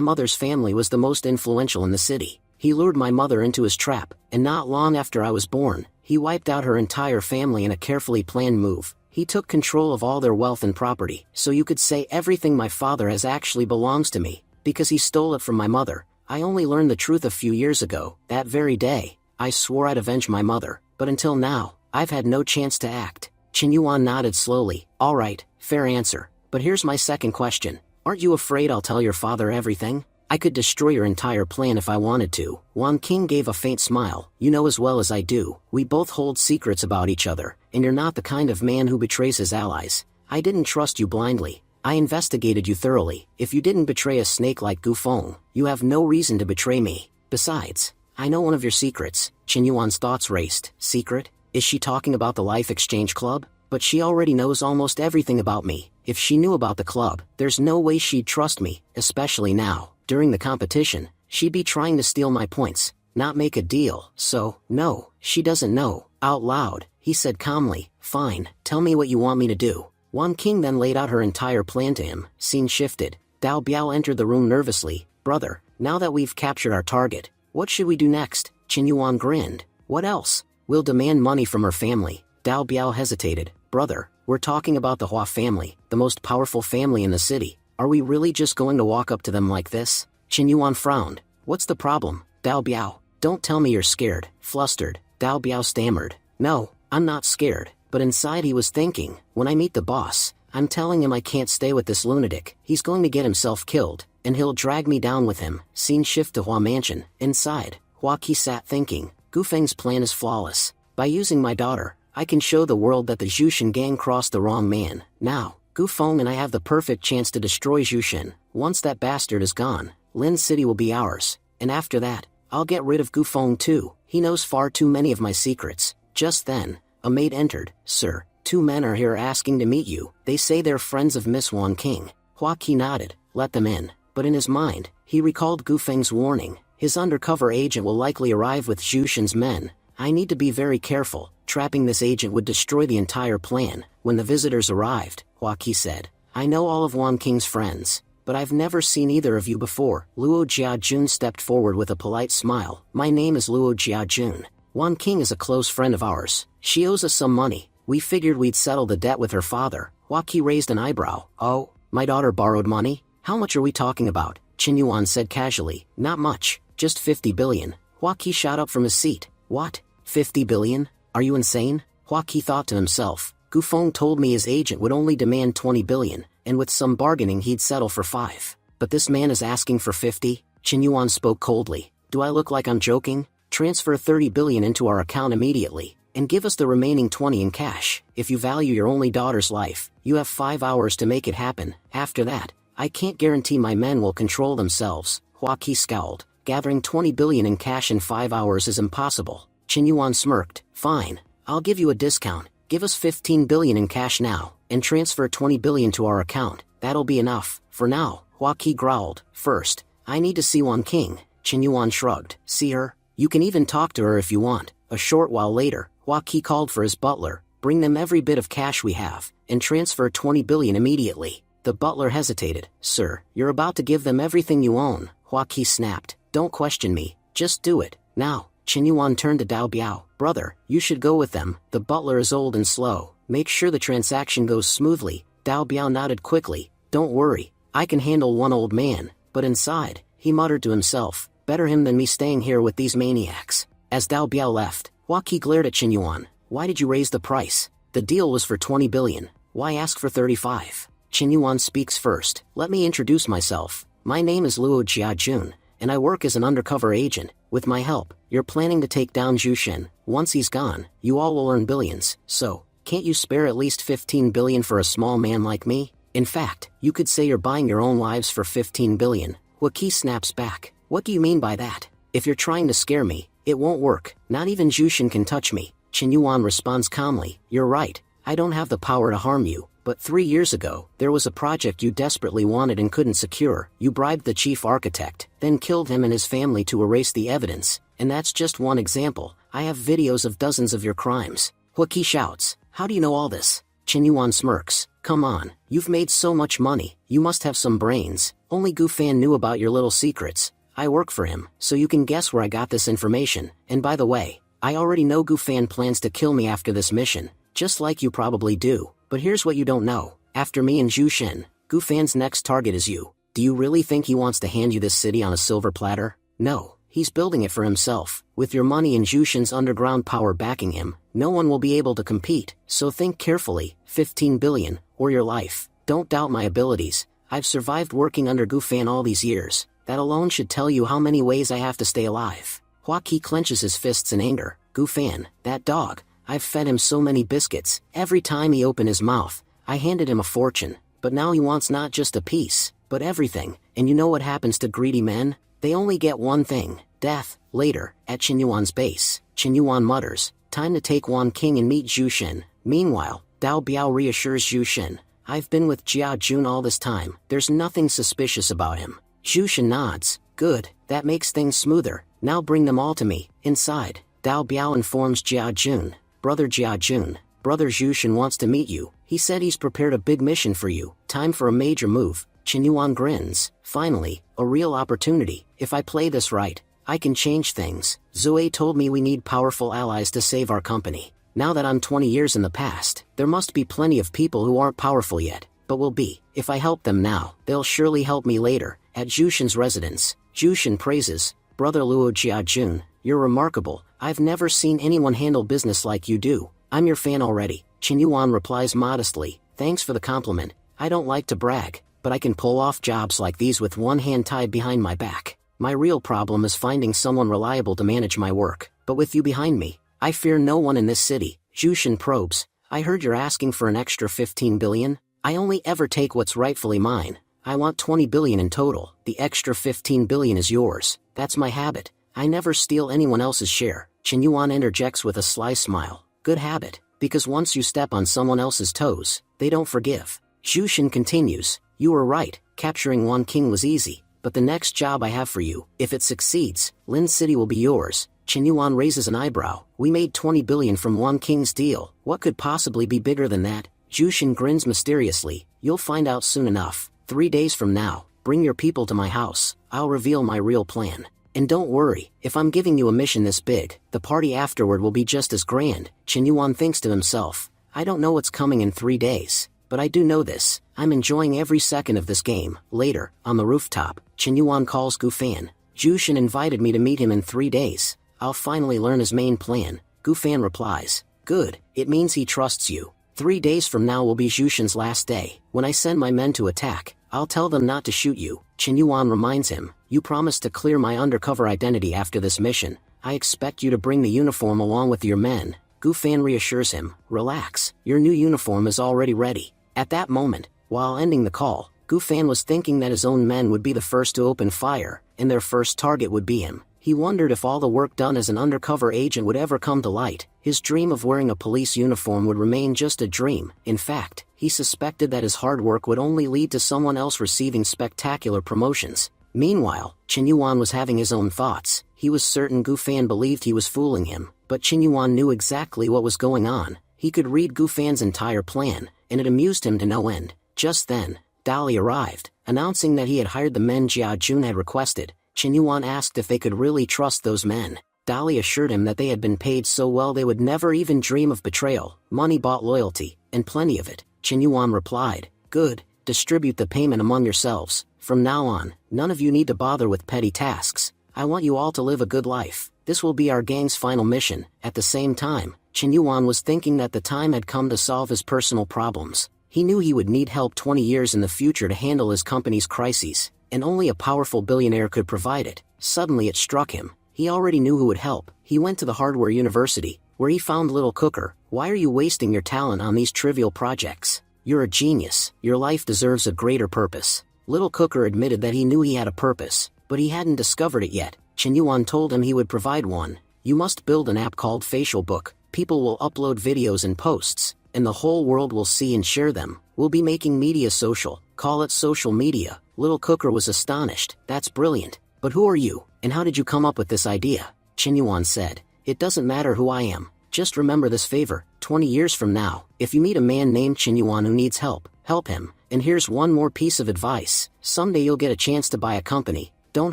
A: mother's family was the most influential in the city. He lured my mother into his trap, and not long after I was born, he wiped out her entire family in a carefully planned move. He took control of all their wealth and property, so you could say everything my father has actually belongs to me, because he stole it from my mother. I only learned the truth a few years ago. That very day, I swore I'd avenge my mother, but until now, I've had no chance to act. Qin Yuan nodded slowly. All right, fair answer. But here's my second question. Aren't you afraid I'll tell your father everything? I could destroy your entire plan if I wanted to. Wan King gave a faint smile. You know as well as I do, we both hold secrets about each other, and you're not the kind of man who betrays his allies. I didn't trust you blindly. I investigated you thoroughly. If you didn't betray a snake like Gufeng, you have no reason to betray me. Besides, I know one of your secrets. Qin Yuan's thoughts raced. Secret? Is she talking about the Life Exchange Club? But she already knows almost everything about me. If she knew about the club, there's no way she'd trust me, especially now. During the competition, she'd be trying to steal my points, not make a deal. So, no, she doesn't know. Out loud, he said calmly, fine, tell me what you want me to do. Wan King then laid out her entire plan to him. Scene shifted. Dao Biao entered the room nervously. Brother, now that we've captured our target, what should we do next? Qin Yuan grinned. What else? We'll demand money from her family. Dao Biao hesitated. Brother, we're talking about the Hua family, the most powerful family in the city. Are we really just going to walk up to them like this? Qin Yuan frowned. What's the problem? Dao Biao, don't tell me you're scared. Flustered, Dao Biao stammered. No, I'm not scared. But inside he was thinking, when I meet the boss, I'm telling him I can't stay with this lunatic. He's going to get himself killed, and he'll drag me down with him. Scene shift to Hua Mansion. Inside, Hua Qi sat thinking, Gufeng's plan is flawless. By using my daughter, I can show the world that the Zhu gang crossed the wrong man. Now, Gufeng and I have the perfect chance to destroy Zhu. Once that bastard is gone, Lin City will be ours. And after that, I'll get rid of Gufeng too. He knows far too many of my secrets. Just then, a maid entered. Sir, 2 men are here asking to meet you. They say they're friends of Miss Wan King. Hua Qi nodded. Let them in. But in his mind, he recalled Gufeng's warning. His undercover agent will likely arrive with Zhu men. I need to be very careful. Trapping this agent would destroy the entire plan. When the visitors arrived, Hua Qi said, I know all of Wan King's friends, but I've never seen either of you before. Luo Jiajun stepped forward with a polite smile. My name is Luo Jiajun. Wan King is a close friend of ours. She owes us some money. We figured we'd settle the debt with her father. Hua Qi raised an eyebrow. Oh, my daughter borrowed money? How much are we talking about? Qin Yuan said casually. Not much, just 50 billion. Hua Qi shot up from his seat. What? 50 billion? Are you insane? Hua Qi thought to himself. Gufeng told me his agent would only demand 20 billion, and with some bargaining he'd settle for 5. But this man is asking for 50? Qin Yuan spoke coldly. Do I look like I'm joking? Transfer 30 billion into our account immediately, and give us the remaining 20 in cash. If you value your only daughter's life, you have 5 hours to make it happen. After that, I can't guarantee my men will control themselves. Hua Qi scowled. Gathering 20 billion in cash in 5 hours is impossible. Qin Yuan smirked. Fine, I'll give you a discount. Give us 15 billion in cash now, and transfer 20 billion to our account. That'll be enough. For now, Hua Qi growled. First, I need to see Wan King. Qin Yuan shrugged. See her? You can even talk to her if you want. A short while later, Hua Qi called for his butler. bring them every bit of cash we have, and transfer 20 billion immediately. The butler hesitated. Sir, you're about to give them everything you own, Hua Qi snapped. Don't question me, just do it, now. Chen Yuan turned to Dao Biao. Brother, you should go with them, the butler is old and slow. Make sure the transaction goes smoothly. Dao Biao nodded quickly. Don't worry, I can handle one old man. But inside, he muttered to himself, better him than me staying here with these maniacs. As Dao Biao left, Hua Qi glared at Chen Yuan. Why did you raise the price? The deal was for 20 billion. Why ask for 35? Chen Yuan speaks first. Let me introduce myself. My name is Luo Jiajun, and I work as an undercover agent. With my help, you're planning to take down Zhu Shen. Once he's gone, you all will earn billions. So, can't you spare at least 15 billion for a small man like me? In fact, you could say you're buying your own lives for 15 billion. Hua Qi snaps back. What do you mean by that? If you're trying to scare me, it won't work. Not even Zhu Shen can touch me. Chen Yuan responds calmly. You're right. I don't have the power to harm you. But 3 years ago, there was a project you desperately wanted and couldn't secure. You bribed the chief architect, then killed him and his family to erase the evidence. And that's just one example. I have videos of dozens of your crimes. Hua Qi shouts. How do you know all this? Chen Yuan smirks. Come on, you've made so much money. You must have some brains. Only Gu Fan knew about your little secrets. I work for him, so you can guess where I got this information. And by the way, I already know Gu Fan plans to kill me after this mission. Just like you probably do. But here's what you don't know. After me and Zhu Shen, Gu Fan's next target is you. Do you really think he wants to hand you this city on a silver platter? No, he's building it for himself. With your money and Zhu Shen's underground power backing him, no one will be able to compete. So think carefully, 15 billion, or your life. Don't doubt my abilities. I've survived working under Gu Fan all these years. That alone should tell you how many ways I have to stay alive. Hua Qi clenches his fists in anger. Gu Fan, that dog. I've fed him so many biscuits. Every time he opened his mouth, I handed him a fortune. But now he wants not just a piece, but everything. And you know what happens to greedy men? They only get one thing, death. Later, at Chen Yuan's base, Chen Yuan mutters, time to take Wan King and meet Zhu Shen. Meanwhile, Dao Biao reassures Zhu Shen. I've been with Jia Jun all this time. There's nothing suspicious about him. Zhu Shen nods. Good, that makes things smoother. Now bring them all to me. Inside, Dao Biao informs Jia Jun. Brother Jia Jun, Brother Zhu Shen wants to meet you. He said he's prepared a big mission for you. Time for a major move. Chen Yuan grins. Finally, a real opportunity. If I play this right, I can change things. Zoe told me we need powerful allies to save our company. Now that I'm 20 years in the past, there must be plenty of people who aren't powerful yet, but will be. If I help them now, they'll surely help me later. At Zhu Shen's residence, Zhu Shen praises, Brother Luo Jiajun, you're remarkable. I've never seen anyone handle business like you do. I'm your fan already. Chen Yuan replies modestly, thanks for the compliment. I don't like to brag, but I can pull off jobs like these with one hand tied behind my back. My real problem is finding someone reliable to manage my work. But with you behind me, I fear no one in this city. Zhu Shen probes. I heard you're asking for an extra 15 billion? I only ever take what's rightfully mine. I want 20 billion in total. The extra 15 billion is yours. That's my habit. I never steal anyone else's share. Chen Yuan interjects with a sly smile. Good habit, because once you step on someone else's toes, they don't forgive. Zhu Shen continues, you were right, capturing Wan King was easy, but the next job I have for you, if it succeeds, Lin City will be yours. Chen Yuan raises an eyebrow. We made 20 billion from Wan King's deal. What could possibly be bigger than that? Zhu Shen grins mysteriously. You'll find out soon enough. 3 days from now, bring your people to my house. I'll reveal my real plan. And don't worry, if I'm giving you a mission this big, the party afterward will be just as grand. Chen Yuan thinks to himself, I don't know what's coming in 3 days, but I do know this. I'm enjoying every second of this game. Later, on the rooftop, Chen Yuan calls Gu Fan. Zhu Shen invited me to meet him in 3 days. I'll finally learn his main plan. Gu Fan replies, good, it means he trusts you. 3 days from now will be Zhu Shen's last day. When I send my men to attack, I'll tell them not to shoot you. Chen Yuan reminds him, you promised to clear my undercover identity after this mission. I expect you to bring the uniform along with your men. Gu Fan reassures him, relax, your new uniform is already ready. At that moment, while ending the call, Gu Fan was thinking that his own men would be the first to open fire, and their first target would be him. He wondered if all the work done as an undercover agent would ever come to light. His dream of wearing a police uniform would remain just a dream. In fact, he suspected that his hard work would only lead to someone else receiving spectacular promotions. Meanwhile, Chen Yuan was having his own thoughts. He was certain Gu Fan believed he was fooling him, but Chen Yuan knew exactly what was going on. He could read Gufan's entire plan, and it amused him to no end. Just then, Dali arrived, announcing that he had hired the men Jia Jun had requested. Chen Yuan asked if they could really trust those men. Dali assured him that they had been paid so well they would never even dream of betrayal. Money bought loyalty, and plenty of it. Chen Yuan replied, "Good, distribute the payment among yourselves. From now on, none of you need to bother with petty tasks. I want you all to live a good life. This will be our gang's final mission." At the same time, Chen Yuan was thinking that the time had come to solve his personal problems. He knew he would need help 20 years in the future to handle his company's crises, and only a powerful billionaire could provide it. Suddenly it struck him. He already knew who would help. He went to the hardware university, where he found Little Cooker. "Why are you wasting your talent on these trivial projects? You're a genius. Your life deserves a greater purpose." Little Cooker admitted that he knew he had a purpose, but he hadn't discovered it yet. Chen Yuan told him he would provide one. "You must build an app called Facial Book. People will upload videos and posts, and the whole world will see and share them. We'll be making media social. Call it social media." Little Cooker was astonished. "That's brilliant. But who are you, and how did you come up with this idea?" Chen Yuan said, "It doesn't matter who I am. Just remember this favor. 20 years from now, if you meet a man named Chen Yuan who needs help, help him. And here's one more piece of advice. Someday you'll get a chance to buy a company. Don't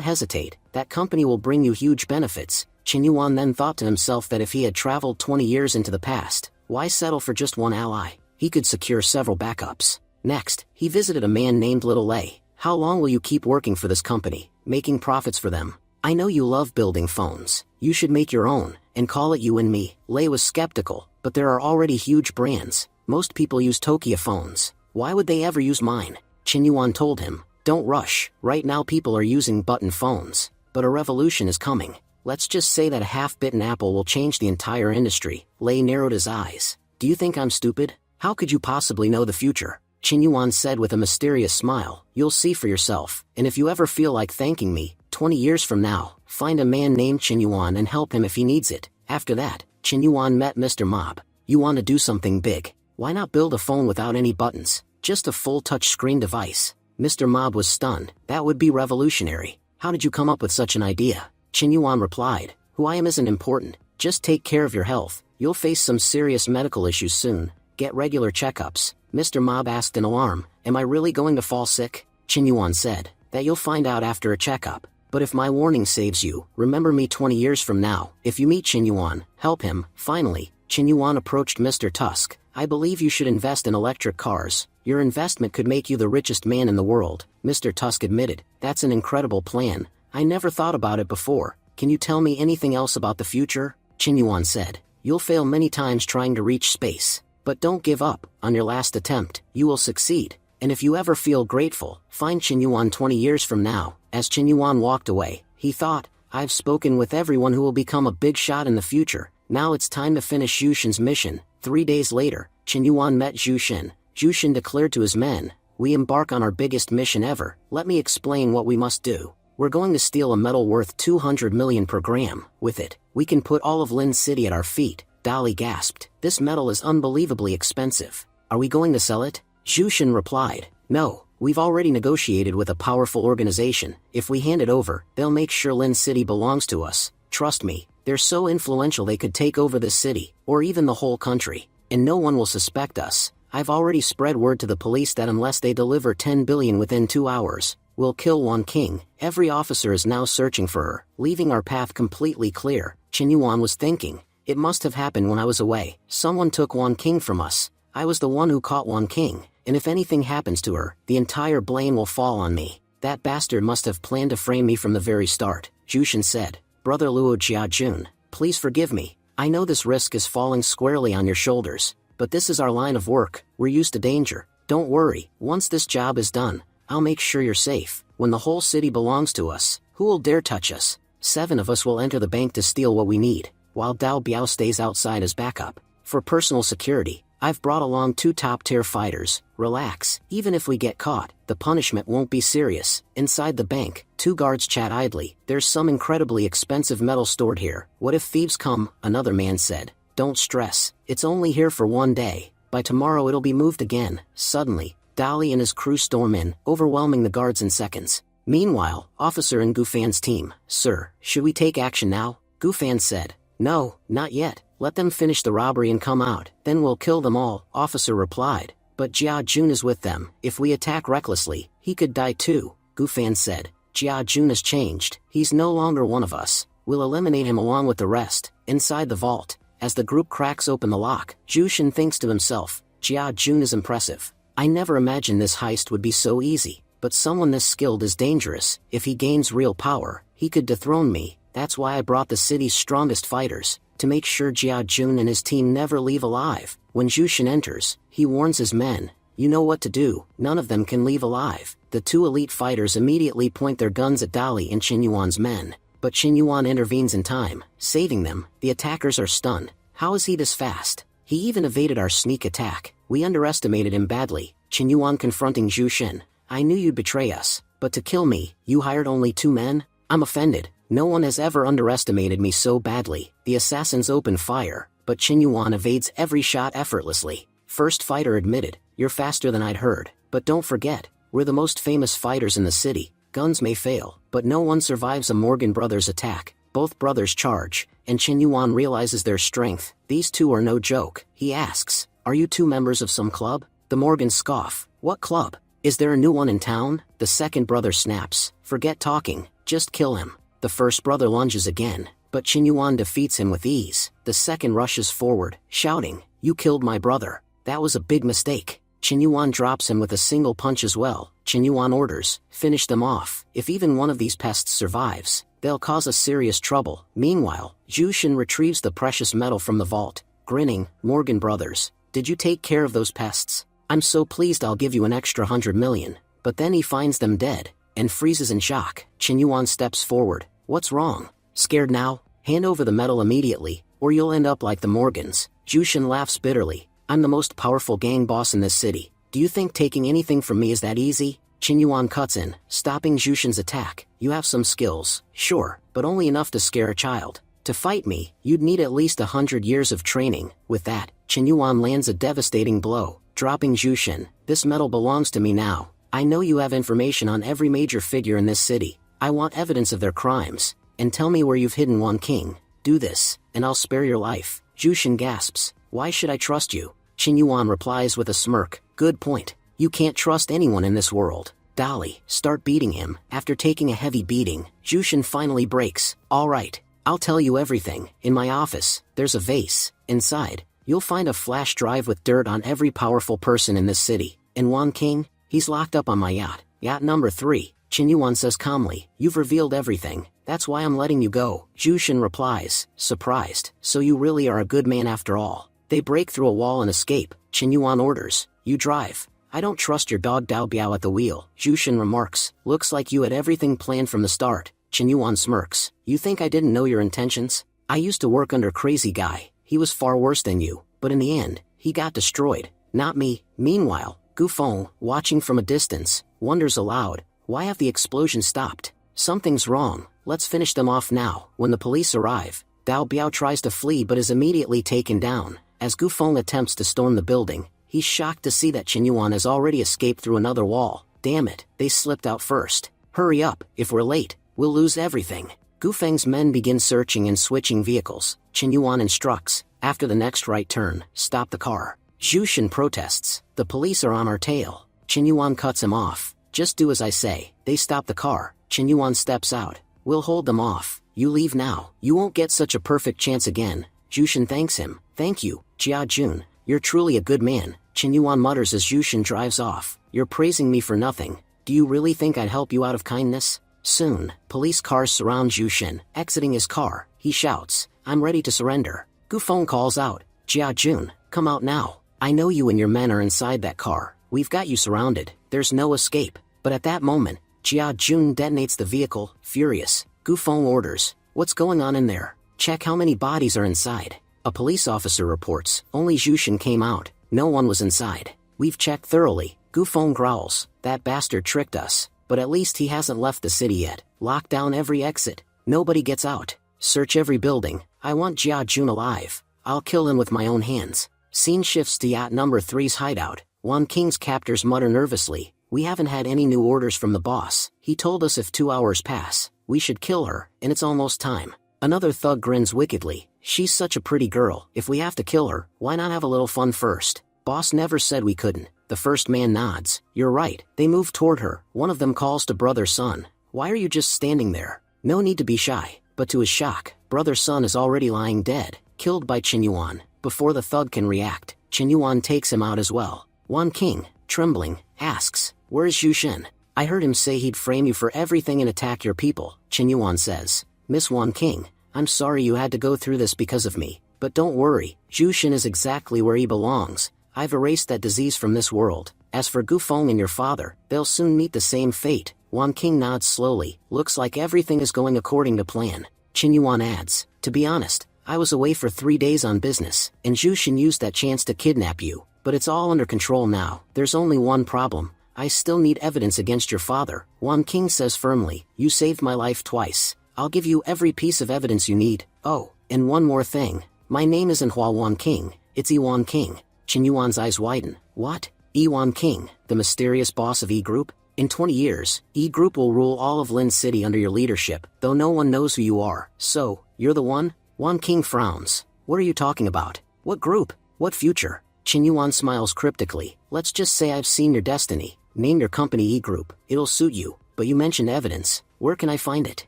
A: hesitate. That company will bring you huge benefits." Chen Yuan then thought to himself that if he had traveled 20 years into the past, why settle for just one ally? He could secure several backups. Next, he visited a man named Little Lei. "How long will you keep working for this company, making profits for them? I know you love building phones. You should make your own, and call it You and Me." Lei was skeptical, but there are already huge brands. Most people use Nokia phones. Why would they ever use mine? Chen Yuan told him, "Don't rush. Right now people are using button phones. But a revolution is coming. Let's just say that a half-bitten apple will change the entire industry." Lei narrowed his eyes. "Do you think I'm stupid? How could you possibly know the future?" Chen Yuan said with a mysterious smile, "You'll see for yourself, and if you ever feel like thanking me, 20 years from now, find a man named Chen Yuan and help him if he needs it." After that, Chen Yuan met Mr. Mob. "You want to do something big? Why not build a phone without any buttons? Just a full touch-screen device?" Mr. Mob was stunned. "That would be revolutionary. How did you come up with such an idea?" Chen Yuan replied, "Who I am isn't important. Just take care of your health. You'll face some serious medical issues soon. Get regular checkups." Mr. Mob asked in alarm, "Am I really going to fall sick?" Chen Yuan said, "That you'll find out after a checkup. But if my warning saves you, remember me 20 years from now. If you meet Chen Yuan, help him." Finally, Chen Yuan approached Mr. Tusk. "I believe you should invest in electric cars. Your investment could make you the richest man in the world." Mr. Tusk admitted, "That's an incredible plan. I never thought about it before. Can you tell me anything else about the future?" Chen Yuan said, "You'll fail many times trying to reach space. But don't give up. On your last attempt, you will succeed. And if you ever feel grateful, find Chen Yuan 20 years from now." As Chen Yuan walked away, he thought, "I've spoken with everyone who will become a big shot in the future. Now it's time to finish Zhu Shen's mission." 3 days later, Chen Yuan met Zhu Shen. Zhu Shen declared to his men, "We embark on our biggest mission ever. Let me explain what we must do. We're going to steal a metal worth 200 million per gram. With it, we can put all of Lin City at our feet." Dali gasped, "This metal is unbelievably expensive. Are we going to sell it?" Zhu Shen replied, "No, we've already negotiated with a powerful organization. If we hand it over, they'll make sure Lin City belongs to us. Trust me, they're so influential they could take over this city, or even the whole country. And no one will suspect us. I've already spread word to the police that unless they deliver 10 billion within 2 hours, we'll kill Wan King. Every officer is now searching for her, leaving our path completely clear." Chen Yuan was thinking, "It must have happened when I was away. Someone took Wan King from us. I was the one who caught Wan King, and if anything happens to her, the entire blame will fall on me. That bastard must have planned to frame me from the very start." Zhu Shen said, "Brother Luo Jiajun, please forgive me. I know this risk is falling squarely on your shoulders, but this is our line of work. We're used to danger. Don't worry, once this job is done, I'll make sure you're safe. When the whole city belongs to us, who will dare touch us? 7 of us will enter the bank to steal what we need, while Dao Biao stays outside as backup. For personal security, I've brought along 2 top-tier fighters. Relax, even if we get caught, the punishment won't be serious." Inside the bank, 2 guards chat idly. "There's some incredibly expensive metal stored here. What if thieves come?" Another man said, "Don't stress, it's only here for 1 day. By tomorrow it'll be moved again." Suddenly, Dali and his crew storm in, overwhelming the guards in seconds. Meanwhile, officer in Gufan's team, "Sir, should we take action now?" Gufan said, "No, not yet. let them finish the robbery and come out, then we'll kill them all, officer replied. But Jia Jun is with them. If we attack recklessly, he could die too, Gufan said. Jia Jun has changed. He's no longer one of us. We'll eliminate him along with the rest. Inside the vault, as the group cracks open the lock, Jushin thinks to himself, Jia Jun is impressive. I never imagined this heist would be so easy, but someone this skilled is dangerous. If he gains real power, he could dethrone me. That's why I brought the city's strongest fighters, to make sure Jia Jun and his team never leave alive. When Jushin enters, he warns his men, you know what to do, none of them can leave alive. The two elite fighters immediately point their guns at Dali and Qinyuan's men, but Qinyuan intervenes in time, saving them. The attackers are stunned. How is he this fast? He even evaded our sneak attack. We underestimated him badly. Qinyuan confronting Jushin. I knew you'd betray us, but to kill me, you hired only 2 men? I'm offended. No one has ever underestimated me so badly. The assassins open fire, but Qinyuan evades every shot effortlessly. First fighter admitted, you're faster than I'd heard, but don't forget, we're the most famous fighters in the city. Guns may fail, but no one survives a Morgan brothers attack. Both brothers charge, and Qinyuan realizes their strength. These two are no joke. He asks, are you 2 members of some club? The Morgans scoff. What club? Is there a new one in town? The second brother snaps, forget talking, just kill him. The first brother lunges again, but Qinyuan defeats him with ease. The second rushes forward, shouting, you killed my brother. That was a big mistake. Qinyuan drops him with a single punch as well. Qinyuan orders, finish them off. If even one of these pests survives, they'll cause us serious trouble. Meanwhile, Jushin retrieves the precious metal from the vault, grinning, Morgan brothers, did you take care of those pests? I'm so pleased, I'll give you an extra 100 million. But then he finds them dead, and freezes in shock. Qinyuan steps forward. What's wrong? Scared now? Hand over the metal immediately, or you'll end up like the Morgans. Jushin laughs bitterly. I'm the most powerful gang boss in this city. Do you think taking anything from me is that easy? Qinyuan cuts in, stopping Jushin's attack. You have some skills, sure, but only enough to scare a child. To fight me, you'd need at least 100 years of training. With that, Qinyuan lands a devastating blow, dropping Jushin. This metal belongs to me now. I know you have information on every major figure in this city. I want evidence of their crimes, and tell me where you've hidden one king. Do this, and I'll spare your life. Jushin gasps, why should I trust you? Qinyuan replies with a smirk, good point. You can't trust anyone in this world. Dali, start beating him. After taking a heavy beating, Jushin finally breaks. Alright, I'll tell you everything. In my office, there's a vase. Inside, you'll find a flash drive with dirt on every powerful person in this city. And Wan King? He's locked up on my yacht. Yacht number 3. Qinyuan says calmly, you've revealed everything. That's why I'm letting you go. Jushin replies, surprised. So you really are a good man after all. They break through a wall and escape. Qinyuan orders, you drive. I don't trust your dog Dao Biao at the wheel. Jushin remarks, looks like you had everything planned from the start. Qinyuan smirks, you think I didn't know your intentions? I used to work under Crazy Guy. He was far worse than you, but in the end, he got destroyed. Not me. Meanwhile, Gufeng, watching from a distance, wonders aloud, why have the explosions stopped? Something's wrong. Let's finish them off now. When the police arrive, Dao Biao tries to flee but is immediately taken down. As Gufeng attempts to storm the building, he's shocked to see that Qinyuan has already escaped through another wall. Damn it, they slipped out first. Hurry up, if we're late, we'll lose everything. Gufeng's men begin searching and switching vehicles. Qinyuan instructs, after the next right turn, stop the car. Jushin protests, the police are on our tail. Qinyuan cuts him off. Just do as I say. They stop the car. Qinyuan steps out. We'll hold them off. You leave now. You won't get such a perfect chance again. Jushin thanks him. Thank you, Jia Jun. You're truly a good man. Qinyuan mutters as Jushin drives off. You're praising me for nothing. Do you really think I'd help you out of kindness? Soon, police cars surround Jushin. Exiting his car, he shouts, I'm ready to surrender. Gufeng calls out, Jia Jun, come out now. I know you and your men are inside that car. We've got you surrounded. There's no escape. But at that moment, Jia Jun detonates the vehicle, furious. Gufeng orders, what's going on in there? Check how many bodies are inside. A police officer reports, only Jushin came out. No one was inside. We've checked thoroughly. Gufeng growls, that bastard tricked us. But at least he hasn't left the city yet. Lock down every exit. Nobody gets out. Search every building. I want Jia Jun alive. I'll kill him with my own hands. Scene shifts to yacht number 3's hideout. Wan King's captors mutter nervously, we haven't had any new orders from the boss. He told us if 2 hours pass, we should kill her, and it's almost time. Another thug grins wickedly, She's such a pretty girl. If we have to kill her, why not have a little fun first? Boss never said we couldn't. The first man nods. You're right. They move toward her. One of them calls to Brother Sun. Why are you just standing there? No need to be shy. But to his shock, Brother Sun is already lying dead, killed by Qinyuan. Before the thug can react, Qinyuan takes him out as well. Wan King, trembling, asks, "Where is Zhu Shen?" "I heard him say he'd frame you for everything and attack your people," Qinyuan says. "Miss Wan King, I'm sorry you had to go through this because of me, but don't worry, Zhu Shen is exactly where he belongs. I've erased that disease from this world. As for Gu Feng and your father, they'll soon meet the same fate." Wan King nods slowly. "Looks like everything is going according to plan." Qinyuan adds, "To be honest, I was away for 3 days on business, and Zhu Shen used that chance to kidnap you. But it's all under control now. There's only one problem. I still need evidence against your father." Wan King says firmly, "You saved my life twice. I'll give you every piece of evidence you need. Oh, and one more thing. My name isn't Hua Wan King, it's E Wan King." Qinyuan's eyes widen. "What? E Wan King, the mysterious boss of E Group? In 20 years, E Group will rule all of Lin City under your leadership, though no one knows who you are. So, you're the one?" Wan King frowns. "What are you talking about? What group? What future?" Qinyuan smiles cryptically. "Let's just say I've seen your destiny. Name your company E Group. It'll suit you. But you mentioned evidence. Where can I find it?"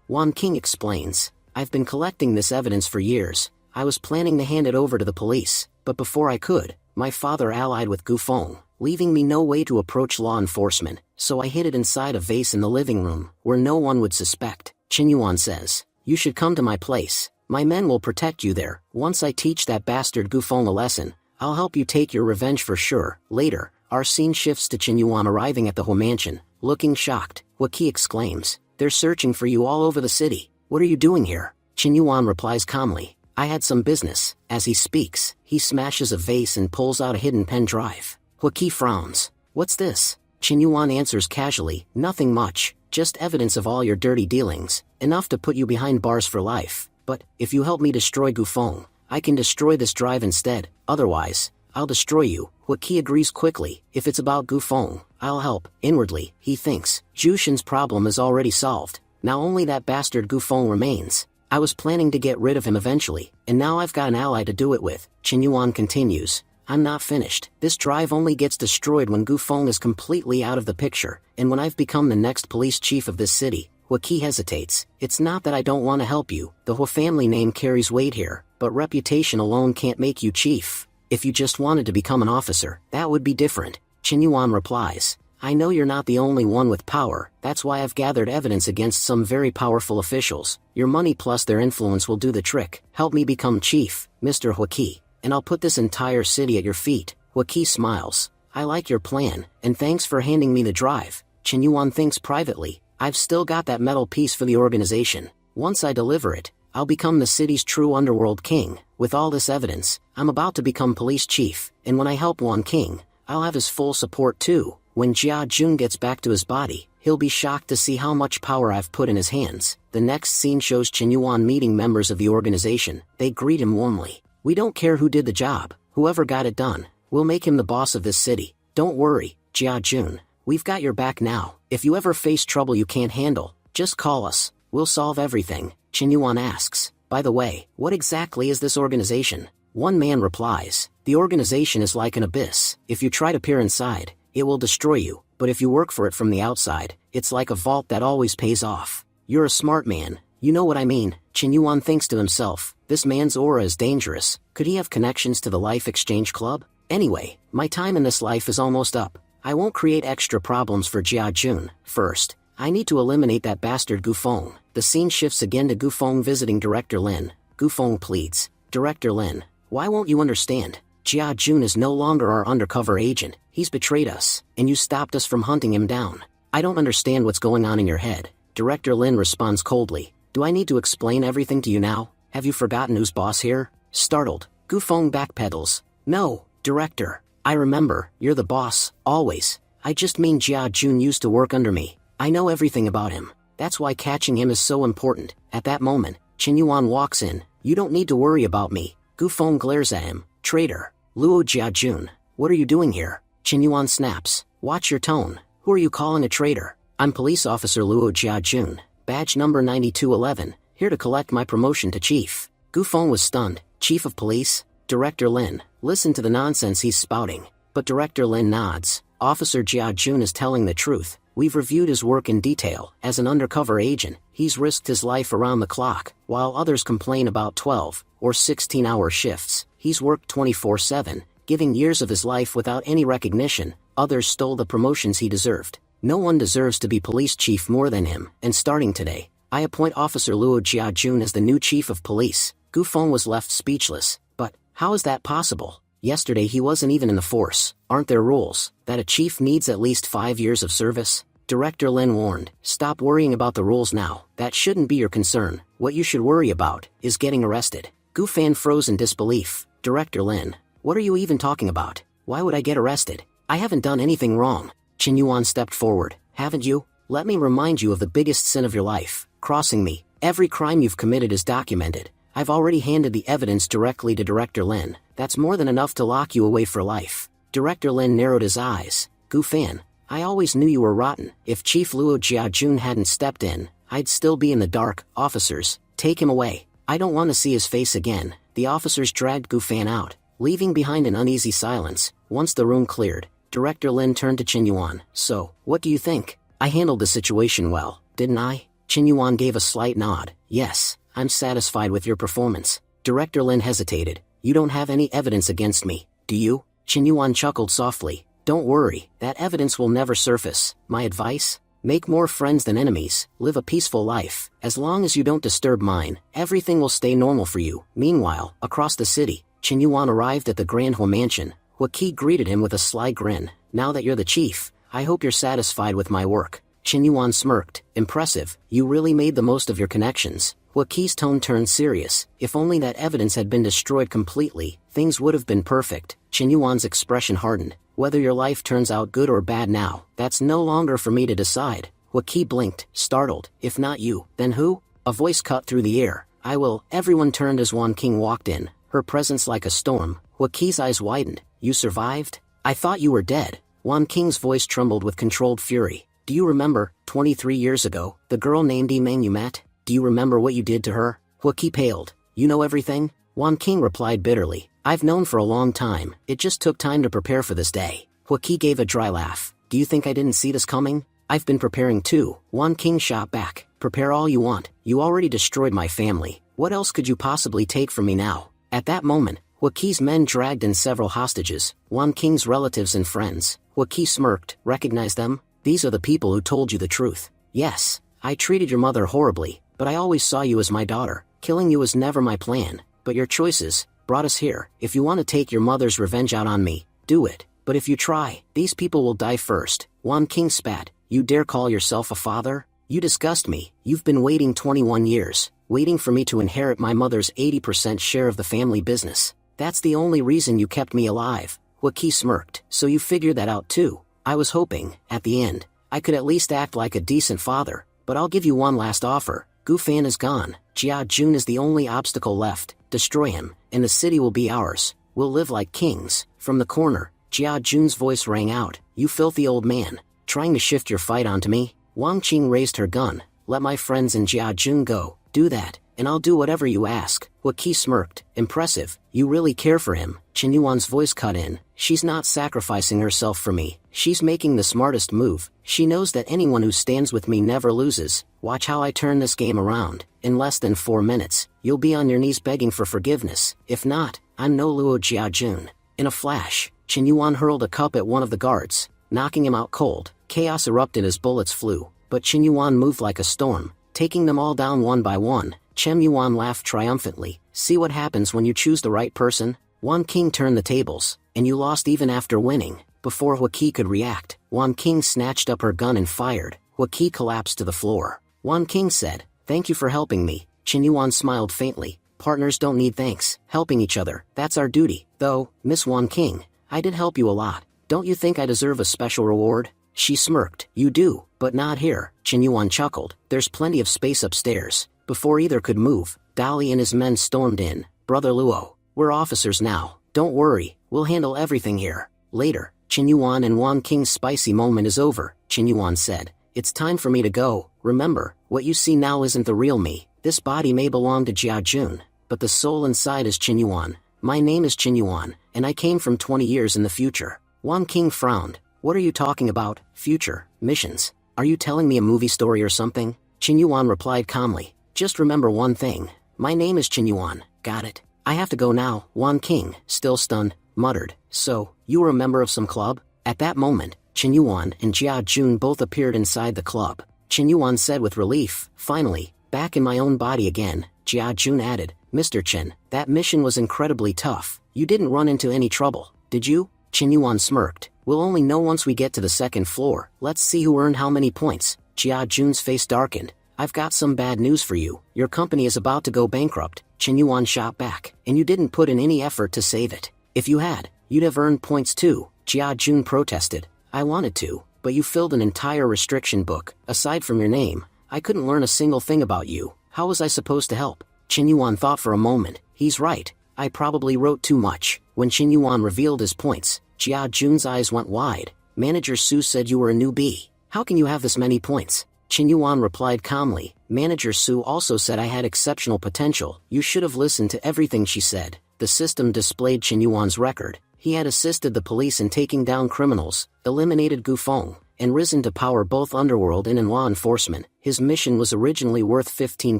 A: Wan King explains. "I've been collecting this evidence for years. I was planning to hand it over to the police, but before I could, my father allied with Gu Feng, leaving me no way to approach law enforcement, so I hid it inside a vase in the living room, where no one would suspect." Qinyuan says, "You should come to my place. My men will protect you there. Once I teach that bastard Gu Feng a lesson, I'll help you take your revenge for sure." Later, our scene shifts to Qinyuan arriving at the Ho mansion, looking shocked. Waki exclaims, "They're searching for you all over the city. What are you doing here?" Qinyuan replies calmly, "I had some business." As he speaks, he smashes a vase and pulls out a hidden pen drive. Waki frowns. "What's this?" Qinyuan answers casually, "Nothing much, just evidence of all your dirty dealings, enough to put you behind bars for life. But, if you help me destroy Gu Feng, I can destroy this drive instead. Otherwise, I'll destroy you." Waki agrees quickly. "If it's about Gu Feng, I'll help." Inwardly, he thinks, Zhu Shen's problem is already solved. Now only that bastard Gu Feng remains. I was planning to get rid of him eventually, and now I've got an ally to do it with. Qinyuan continues, "I'm not finished. This drive only gets destroyed when Gu Feng is completely out of the picture, and when I've become the next police chief of this city." Waki hesitates. "It's not that I don't want to help you. The Ho family name carries weight here, but reputation alone can't make you chief. If you just wanted to become an officer, that would be different." Qinyuan replies, "I know you're not the only one with power. That's why I've gathered evidence against some very powerful officials. Your money plus their influence will do the trick. Help me become chief, Mr. Waki, and I'll put this entire city at your feet." Waki smiles. "I like your plan, and thanks for handing me the drive." Qinyuan thinks privately, "I've still got that metal piece for the organization. Once I deliver it, I'll become the city's true underworld king. With all this evidence, I'm about to become police chief, and when I help Wan King, I'll have his full support too. When Jia Jun gets back to his body, he'll be shocked to see how much power I've put in his hands." The next scene shows Qinyuan meeting members of the organization. They greet him warmly. "We don't care who did the job, whoever got it done. We'll make him the boss of this city. Don't worry, Jia Jun. We've got your back now. If you ever face trouble you can't handle, just call us. We'll solve everything." Qinyuan asks, "By the way, what exactly is this organization?" One man replies, "The organization is like an abyss. If you try to peer inside, it will destroy you, but if you work for it from the outside, it's like a vault that always pays off." "You're a smart man. You know what I mean." Qinyuan thinks to himself, "This man's aura is dangerous. Could he have connections to the Life Exchange Club? Anyway, my time in this life is almost up. I won't create extra problems for Jia Jun. First, I need to eliminate that bastard Gu Feng." The scene shifts again to Gu Feng visiting Director Lin. Gu Feng pleads, "Director Lin, why won't you understand? Jia Jun is no longer our undercover agent. He's betrayed us, and you stopped us from hunting him down. I don't understand what's going on in your head." Director Lin responds coldly, "Do I need to explain everything to you now? Have you forgotten who's boss here?" Startled, Gu Feng backpedals. "No, Director. I remember, you're the boss, always. I just mean Jia Jun used to work under me. I know everything about him. That's why catching him is so important." At that moment, Qinyuan walks in. "You don't need to worry about me." Gu Feng glares at him. "Traitor. Luo Jia Jun, what are you doing here?" Qinyuan snaps. "Watch your tone. Who are you calling a traitor?" "I'm Police Officer Luo Jia Jun, badge number 9211, here to collect my promotion to chief." Gufeng was stunned. Chief of Police? Director Lin, listen to the nonsense he's spouting. But Director Lin nods. Officer Jia Jun is telling the truth. We've reviewed his work in detail. As an undercover agent, he's risked his life around the clock. While others complain about 12 or 16-hour shifts, he's worked 24/7, giving years of his life without any recognition. Others stole the promotions he deserved. No one deserves to be police chief more than him, and starting today, I appoint Officer Luo Jiajun as the new chief of police. Gufeng was left speechless. But, how is that possible? Yesterday he wasn't even in the force. Aren't there rules that a chief needs at least 5 years of service? Director Lin warned, stop worrying about the rules now. That shouldn't be your concern. What you should worry about is getting arrested. Gufeng froze in disbelief. Director Lin, what are you even talking about? Why would I get arrested? I haven't done anything wrong. Qin Yuan stepped forward. Haven't you? Let me remind you of the biggest sin of your life, crossing me. Every crime you've committed is documented. I've already handed the evidence directly to Director Lin. That's more than enough to lock you away for life. Director Lin narrowed his eyes. Gufeng, I always knew you were rotten. If Chief Luo Jiajun hadn't stepped in, I'd still be in the dark. Officers, take him away. I don't want to see his face again. The officers dragged Gufeng out, leaving behind an uneasy silence. Once the room cleared, Director Lin turned to Qin Yuan. So, what do you think? I handled the situation well, didn't I? Qin Yuan gave a slight nod. Yes, I'm satisfied with your performance. Director Lin hesitated. You don't have any evidence against me, do you? Qin Yuan chuckled softly. Don't worry, that evidence will never surface. My advice? Make more friends than enemies. Live a peaceful life. As long as you don't disturb mine, everything will stay normal for you. Meanwhile, across the city, Qin Yuan arrived at the Grandhua mansion. Hua Qi greeted him with a sly grin. Now that you're the chief, I hope you're satisfied with my work. Qin Yuan smirked. Impressive, you really made the most of your connections. Hua Qi's tone turned serious. If only that evidence had been destroyed completely, things would have been perfect. Qin Yuan's expression hardened. Whether your life turns out good or bad now, that's no longer for me to decide. Hua Qi blinked, startled. If not you, then who? A voice cut through the air. I will. Everyone turned as Wan King walked in, her presence like a storm. Hua Qi's eyes widened. You survived? I thought you were dead. Wan King's voice trembled with controlled fury. Do you remember, 23 years ago, the girl named Meng you met? Do you remember what you did to her? Hua Qi paled. You know everything? Wan King replied bitterly. I've known for a long time. It just took time to prepare for this day. Hua Qi gave a dry laugh. Do you think I didn't see this coming? I've been preparing too. Wan King shot back. Prepare all you want. You already destroyed my family. What else could you possibly take from me now? At that moment, Hua Qi's men dragged in several hostages, Wan King's relatives and friends. Hua Qi smirked. Recognize them? These are the people who told you the truth. Yes, I treated your mother horribly, but I always saw you as my daughter. Killing you was never my plan, but your choices brought us here. If you want to take your mother's revenge out on me, do it. But if you try, these people will die first. Wan King spat. You dare call yourself a father? You disgust me. You've been waiting 21 years, waiting for me to inherit my mother's 80% share of the family business. That's the only reason you kept me alive. Hua Qi smirked. So you figured that out too. I was hoping, at the end, I could at least act like a decent father, but I'll give you one last offer. Gufeng is gone. Jia Jun is the only obstacle left. Destroy him, and the city will be ours. We'll live like kings. From the corner, Jia Jun's voice rang out. You filthy old man, trying to shift your fight onto me? Wang Qing raised her gun. Let my friends and Jia Jun go. Do that, and I'll do whatever you ask. Hua Qi smirked. Impressive, you really care for him. Qin Yuan's voice cut in. She's not sacrificing herself for me. She's making the smartest move. She knows that anyone who stands with me never loses. Watch how I turn this game around. In less than 4 minutes, you'll be on your knees begging for forgiveness. If not, I'm no Luo Jiajun. In a flash, Qin Yuan hurled a cup at one of the guards, knocking him out cold. Chaos erupted as bullets flew, but Qin Yuan moved like a storm, taking them all down one by one. Chen Yuan laughed triumphantly. See what happens when you choose the right person? Wan King turned the tables, and you lost even after winning. Before Hua Qi could react, Wan King snatched up her gun and fired. Hua Qi collapsed to the floor. Wan King said, thank you for helping me. Qin Yuan smiled faintly. Partners don't need thanks. Helping each other, that's our duty. Though, Miss Wan King, I did help you a lot. Don't you think I deserve a special reward? She smirked. You do, but not here. Qin Yuan chuckled. There's plenty of space upstairs. Before either could move, Dali and his men stormed in. Brother Luo, we're officers now. Don't worry, we'll handle everything here. Later, Qin Yuan and Wan King's spicy moment is over. Qin Yuan said, it's time for me to go. Remember, what you see now isn't the real me. This body may belong to Jia Jun, but the soul inside is Qin Yuan. My name is Qin Yuan, and I came from 20 years in the future. Wan King frowned. What are you talking about? Future missions? Are you telling me a movie story or something? Qin Yuan replied calmly. Just remember one thing. My name is Qin Yuan. Got it? I have to go now. Wan King, still stunned, muttered. So, you were a member of some club? At that moment, Qin Yuan and Jia Jun both appeared inside the club. Qin Yuan said with relief, finally, back in my own body again. Jia Jun added, Mr. Qin, that mission was incredibly tough. You didn't run into any trouble, did you? Qin Yuan smirked. We'll only know once we get to the second floor. Let's see who earned how many points. Jia Jun's face darkened. I've got some bad news for you. Your company is about to go bankrupt. Qin Yuan shot back. And you didn't put in any effort to save it. If you had, you'd have earned points too. Jia Jun protested. I wanted to, but you filled an entire restriction book. Aside from your name, I couldn't learn a single thing about you. How was I supposed to help? Qin Yuan thought for a moment. He's right. I probably wrote too much. When Qin Yuan revealed his points, Jia Jun's eyes went wide. Manager Su said you were a newbie. How can you have this many points? Qin Yuan replied calmly. Manager Su also said I had exceptional potential. You should have listened to everything she said. The system displayed Qin Yuan's record. He had assisted the police in taking down criminals, eliminated Gufeng, and risen to power both underworld and in law enforcement. His mission was originally worth 15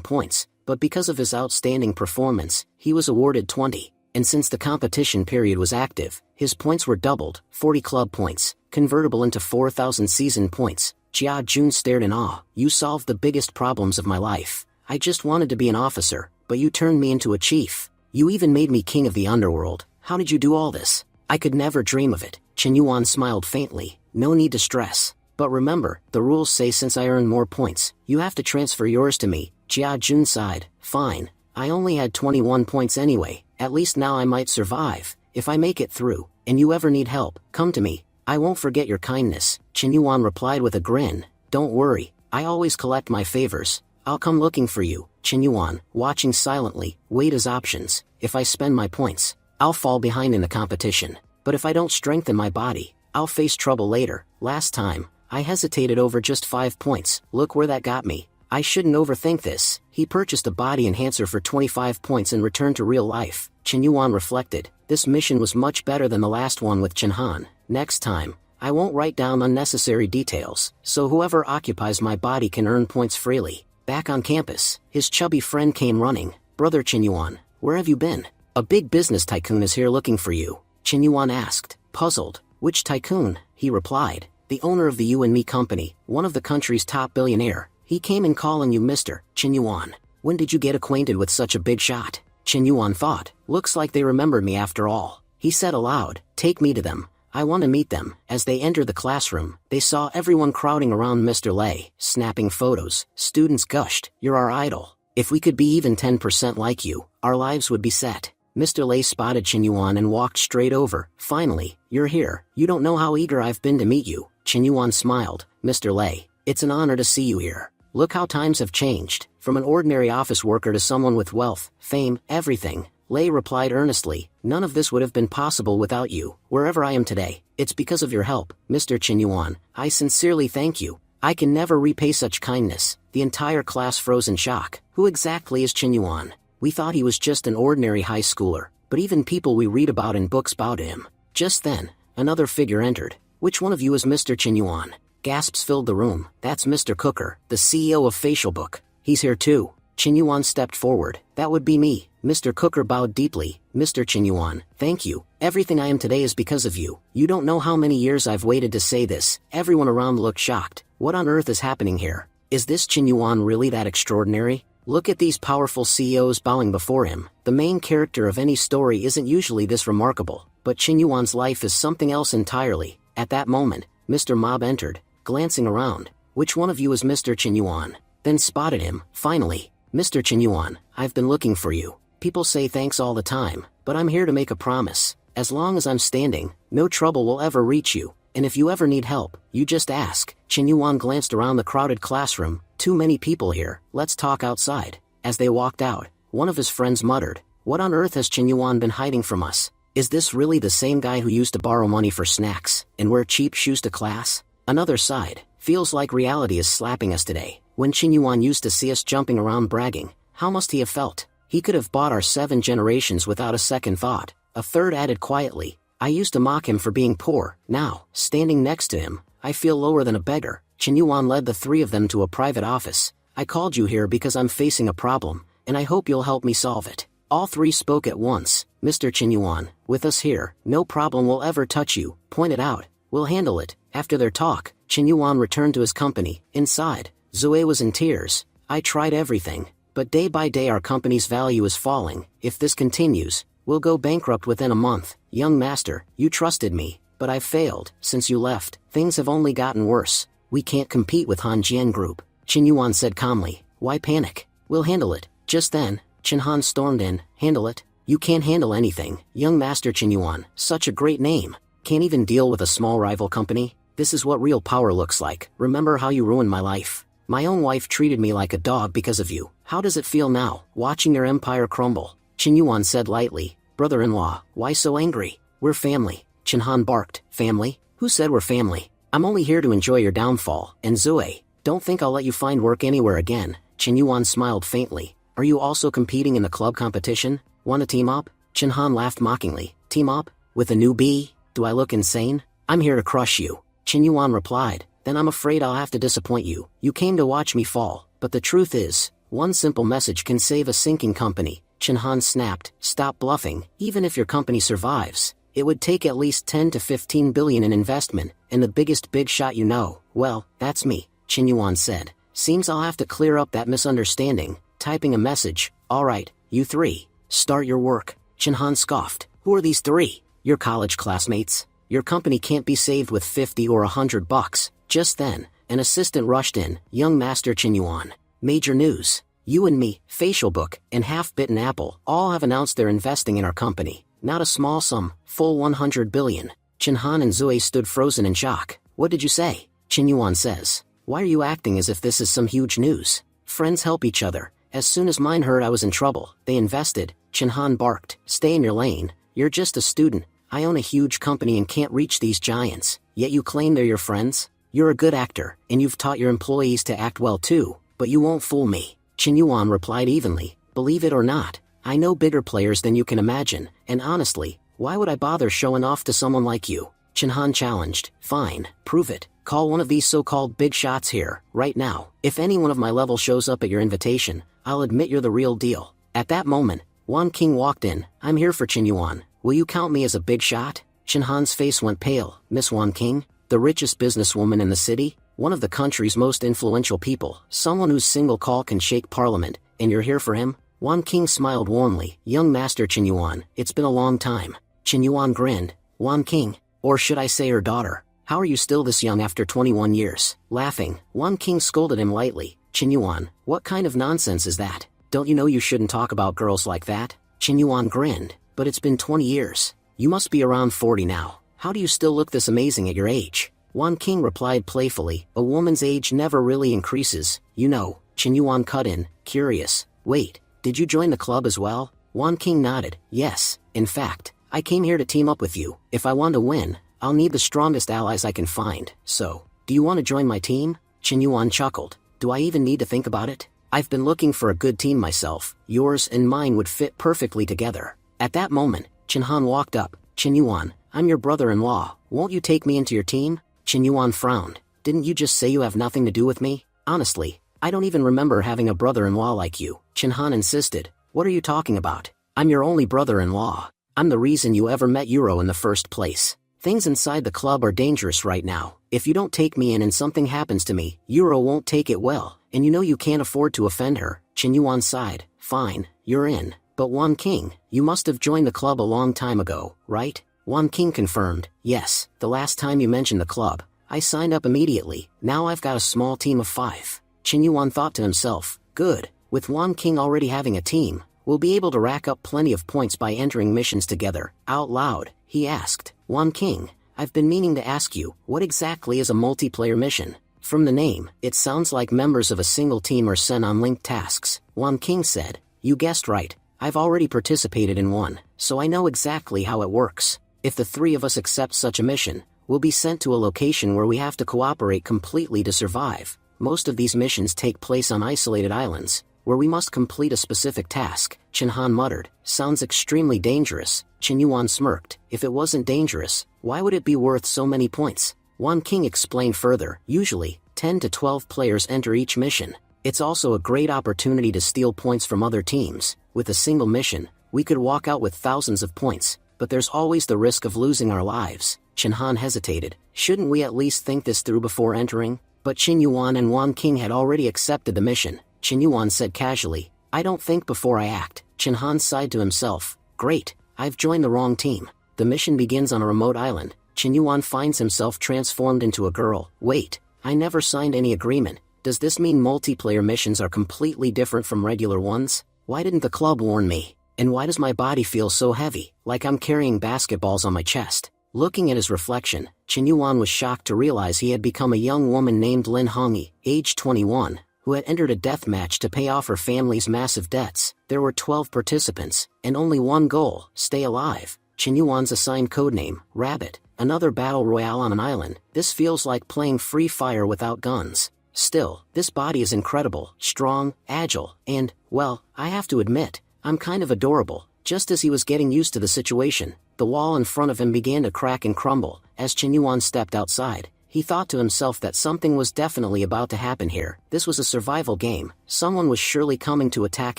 A: points, but because of his outstanding performance, he was awarded 20. And since the competition period was active, his points were doubled, 40 club points, convertible into 4,000 season points. Jia Jun stared in awe. You solved the biggest problems of my life. I just wanted to be an officer, but you turned me into a chief. You even made me king of the underworld. How did you do all this? I could never dream of it. Qin Yuan smiled faintly. No need to stress. But remember, the rules say since I earn more points, you have to transfer yours to me. Jia Jun sighed. Fine. I only had 21 points anyway. At least now I might survive. If I make it through, and you ever need help, come to me. I won't forget your kindness. Qin Yuan replied with a grin. Don't worry. I always collect my favors. I'll come looking for you. Qin Yuan, watching silently, weighed his options. If I spend my points, I'll fall behind in the competition. But if I don't strengthen my body, I'll face trouble later. Last time, I hesitated over just 5 points. Look where that got me. I shouldn't overthink this. He purchased a body enhancer for 25 points and returned to real life. Qin Yuan reflected. This mission was much better than the last one with Chen Han. Next time, I won't write down unnecessary details, so whoever occupies my body can earn points freely. Back on campus, his chubby friend came running. Brother Qin Yuan, where have you been? A big business tycoon is here looking for you. Qin Yuan asked, puzzled. Which tycoon? He replied. The owner of the You and Me company, one of the country's top billionaire. He came in calling you Mr. Qin Yuan. When did you get acquainted with such a big shot? Qin Yuan thought. Looks like they remembered me after all. He said aloud, take me to them. I want to meet them. As they entered the classroom, they saw everyone crowding around Mr. Lei, snapping photos. Students gushed, you're our idol. If we could be even 10% like you, our lives would be set. Mr. Lei spotted Qin Yuan and walked straight over. Finally, you're here. You don't know how eager I've been to meet you. Qin Yuan smiled. Mr. Lei, it's an honor to see you here. Look how times have changed. From an ordinary office worker to someone with wealth, fame, everything. Lei replied earnestly, none of this would have been possible without you. Wherever I am today, it's because of your help, Mr. Qin Yuan. I sincerely thank you. I can never repay such kindness. The entire class froze in shock. Who exactly is Qin Yuan? We thought he was just an ordinary high schooler, but even people we read about in books bow to him. Just then, another figure entered. Which one of you is Mr. Qin Yuan? Gasps filled the room. That's Mr. Cooker, the CEO of Facial Book. He's here too. Qin Yuan stepped forward. That would be me. Mr. Cooker bowed deeply. Mr. Qin Yuan, thank you. Everything I am today is because of you. You don't know how many years I've waited to say this. Everyone around looked shocked. What on earth is happening here? Is this Qin Yuan really that extraordinary? Look at these powerful CEOs bowing before him. The main character of any story isn't usually this remarkable, but Qin Yuan's life is something else entirely. At that moment, Mr. Mob entered, glancing around. Which one of you is Mr. Qin Yuan? Then spotted him. Finally, Mr. Qin Yuan, I've been looking for you. People say thanks all the time, but I'm here to make a promise. As long as I'm standing, no trouble will ever reach you. And if you ever need help, you just ask. Qin Yuan glanced around the crowded classroom. Too many people here, let's talk outside. As they walked out, one of his friends muttered, what on earth has Qin Yuan been hiding from us? Is this really the same guy who used to borrow money for snacks, and wear cheap shoes to class? Another sighed, feels like reality is slapping us today. When Qin Yuan used to see us jumping around bragging, how must he have felt? He could have bought our 7 generations without a second thought. A third added quietly, I used to mock him for being poor. Now, standing next to him, I feel lower than a beggar. Chen Yuan led the 3 of them to a private office. I called you here because I'm facing a problem, and I hope you'll help me solve it. All 3 spoke at once. Mr. Chen Yuan, with us here, no problem will ever touch you. Point it out. We'll handle it. After their talk, Chen Yuan returned to his company. Inside, Zoe was in tears. I tried everything, but day by day our company's value is falling. If this continues, we'll go bankrupt within a month. Young master, you trusted me, but I've failed. Since you left, things have only gotten worse. We can't compete with Han Jian Group. Chen Yuan said calmly. Why panic? We'll handle it. Just then, Chen Han stormed in. Handle it? You can't handle anything. Young master Chen Yuan, such a great name. Can't even deal with a small rival company? This is what real power looks like. Remember how you ruined my life? My own wife treated me like a dog because of you. How does it feel now, watching your empire crumble? Chen Yuan said lightly. Brother-in-law, why so angry? We're family. Chen Han barked. Family? Who said we're family? I'm only here to enjoy your downfall. And Zoe, don't think I'll let you find work anywhere again. Chen Yuan smiled faintly. Are you also competing in the club competition? Want to team up? Chen Han laughed mockingly. Team up? With a newbie? Do I look insane? I'm here to crush you. Chen Yuan replied. Then I'm afraid I'll have to disappoint you. You came to watch me fall, but the truth is, one simple message can save a sinking company. Chen Han snapped. Stop bluffing. Even if your company survives, it would take at least 10 to 15 billion in investment, and the biggest big shot you know, well, that's me, Chen Yuan said. Seems I'll have to clear up that misunderstanding. Typing a message. Alright, you 3, start your work. Chen Han scoffed. Who are these 3? Your college classmates? Your company can't be saved with 50 or $100. Just then, an assistant rushed in. Young master Chen Yuan. Major news. You and me, Facial Book, and Half-Bitten Apple all have announced they're investing in our company. Not a small sum, full 100 billion. Chen Han and Zoe stood frozen in shock. What did you say? Chen Yuan says. Why are you acting as if this is some huge news? Friends help each other. As soon as mine heard I was in trouble, they invested. Chen Han barked. Stay in your lane. You're just a student. I own a huge company and can't reach these giants. Yet you claim they're your friends? You're a good actor, and you've taught your employees to act well too, but you won't fool me. Chen Yuan replied evenly. Believe it or not, I know bigger players than you can imagine, and honestly, why would I bother showing off to someone like you? Chen Han challenged. Fine, prove it. Call one of these so-called big shots here, right now. If anyone of my level shows up at your invitation, I'll admit you're the real deal. At that moment, Wan King walked in. I'm here for Chen Yuan. Will you count me as a big shot? Chen Han's face went pale. Miss Wan King? The richest businesswoman in the city? One of the country's most influential people, someone whose single call can shake parliament, and you're here for him? Wan King smiled warmly. Young master Chen Yuan, it's been a long time. Chen Yuan grinned. Wan King, or should I say her daughter? How are you still this young after 21 years? Laughing, Wan King scolded him lightly. Chen Yuan, what kind of nonsense is that? Don't you know you shouldn't talk about girls like that? Chen Yuan grinned. But it's been 20 years. You must be around 40 now. How do you still look this amazing at your age? Wan King replied playfully. A woman's age never really increases, you know. Chen Yuan cut in, curious. Wait, did you join the club as well? Wan King nodded. Yes, in fact, I came here to team up with you. If I want to win, I'll need the strongest allies I can find. So, do you want to join my team? Chen Yuan chuckled. Do I even need to think about it? I've been looking for a good team myself. Yours and mine would fit perfectly together. At that moment, Chen Han walked up. Chen Yuan, I'm your brother-in-law. Won't you take me into your team? Chen Yuan frowned. Didn't you just say you have nothing to do with me? Honestly, I don't even remember having a brother-in-law like you. Chen Han insisted. What are you talking about? I'm your only brother-in-law. I'm the reason you ever met Euro in the first place. Things inside the club are dangerous right now. If you don't take me in and something happens to me, Euro won't take it well, and you know you can't afford to offend her. Chen Yuan sighed. Fine, you're in. But Wan King, you must have joined the club a long time ago, right? Wan King confirmed. Yes, the last time you mentioned the club, I signed up immediately. Now I've got a small team of 5. Chen Yuan thought to himself. Good. With Wan King already having a team, we'll be able to rack up plenty of points by entering missions together. Out loud, he asked. Wan King, I've been meaning to ask you, what exactly is a multiplayer mission? From the name, it sounds like members of a single team are sent on linked tasks. Wan King said. You guessed right. I've already participated in one, so I know exactly how it works. If the 3 of us accept such a mission, we'll be sent to a location where we have to cooperate completely to survive. Most of these missions take place on isolated islands, where we must complete a specific task, Chinhan muttered. Sounds extremely dangerous. Qin Yuan smirked. If it wasn't dangerous, why would it be worth so many points? Wan King explained further. Usually, 10 to 12 players enter each mission. It's also a great opportunity to steal points from other teams. With a single mission, we could walk out with thousands of points, but there's always the risk of losing our lives. Chinhan hesitated. Shouldn't we at least think this through before entering? But Qin Yuan and Wan King had already accepted the mission. Qin Yuan said casually, I don't think before I act. Chinhan sighed to himself. Great, I've joined the wrong team. The mission begins on a remote island. Qin Yuan finds himself transformed into a girl. Wait, I never signed any agreement. Does this mean multiplayer missions are completely different from regular ones? Why didn't the club warn me? And why does my body feel so heavy, like I'm carrying basketballs on my chest? Looking at his reflection, Qin Yuan was shocked to realize he had become a young woman named Lin Hongyi, age 21, who had entered a death match to pay off her family's massive debts. There were 12 participants, and only one goal, stay alive. Qin Yuan's assigned codename, Rabbit, another battle royale on an island. This feels like playing Free Fire without guns. Still, this body is incredible, strong, agile, and, well, I have to admit, I'm kind of adorable. Just as he was getting used to the situation, the wall in front of him began to crack and crumble. As Qin Yuan stepped outside, he thought to himself that something was definitely about to happen here. This was a survival game. Someone was surely coming to attack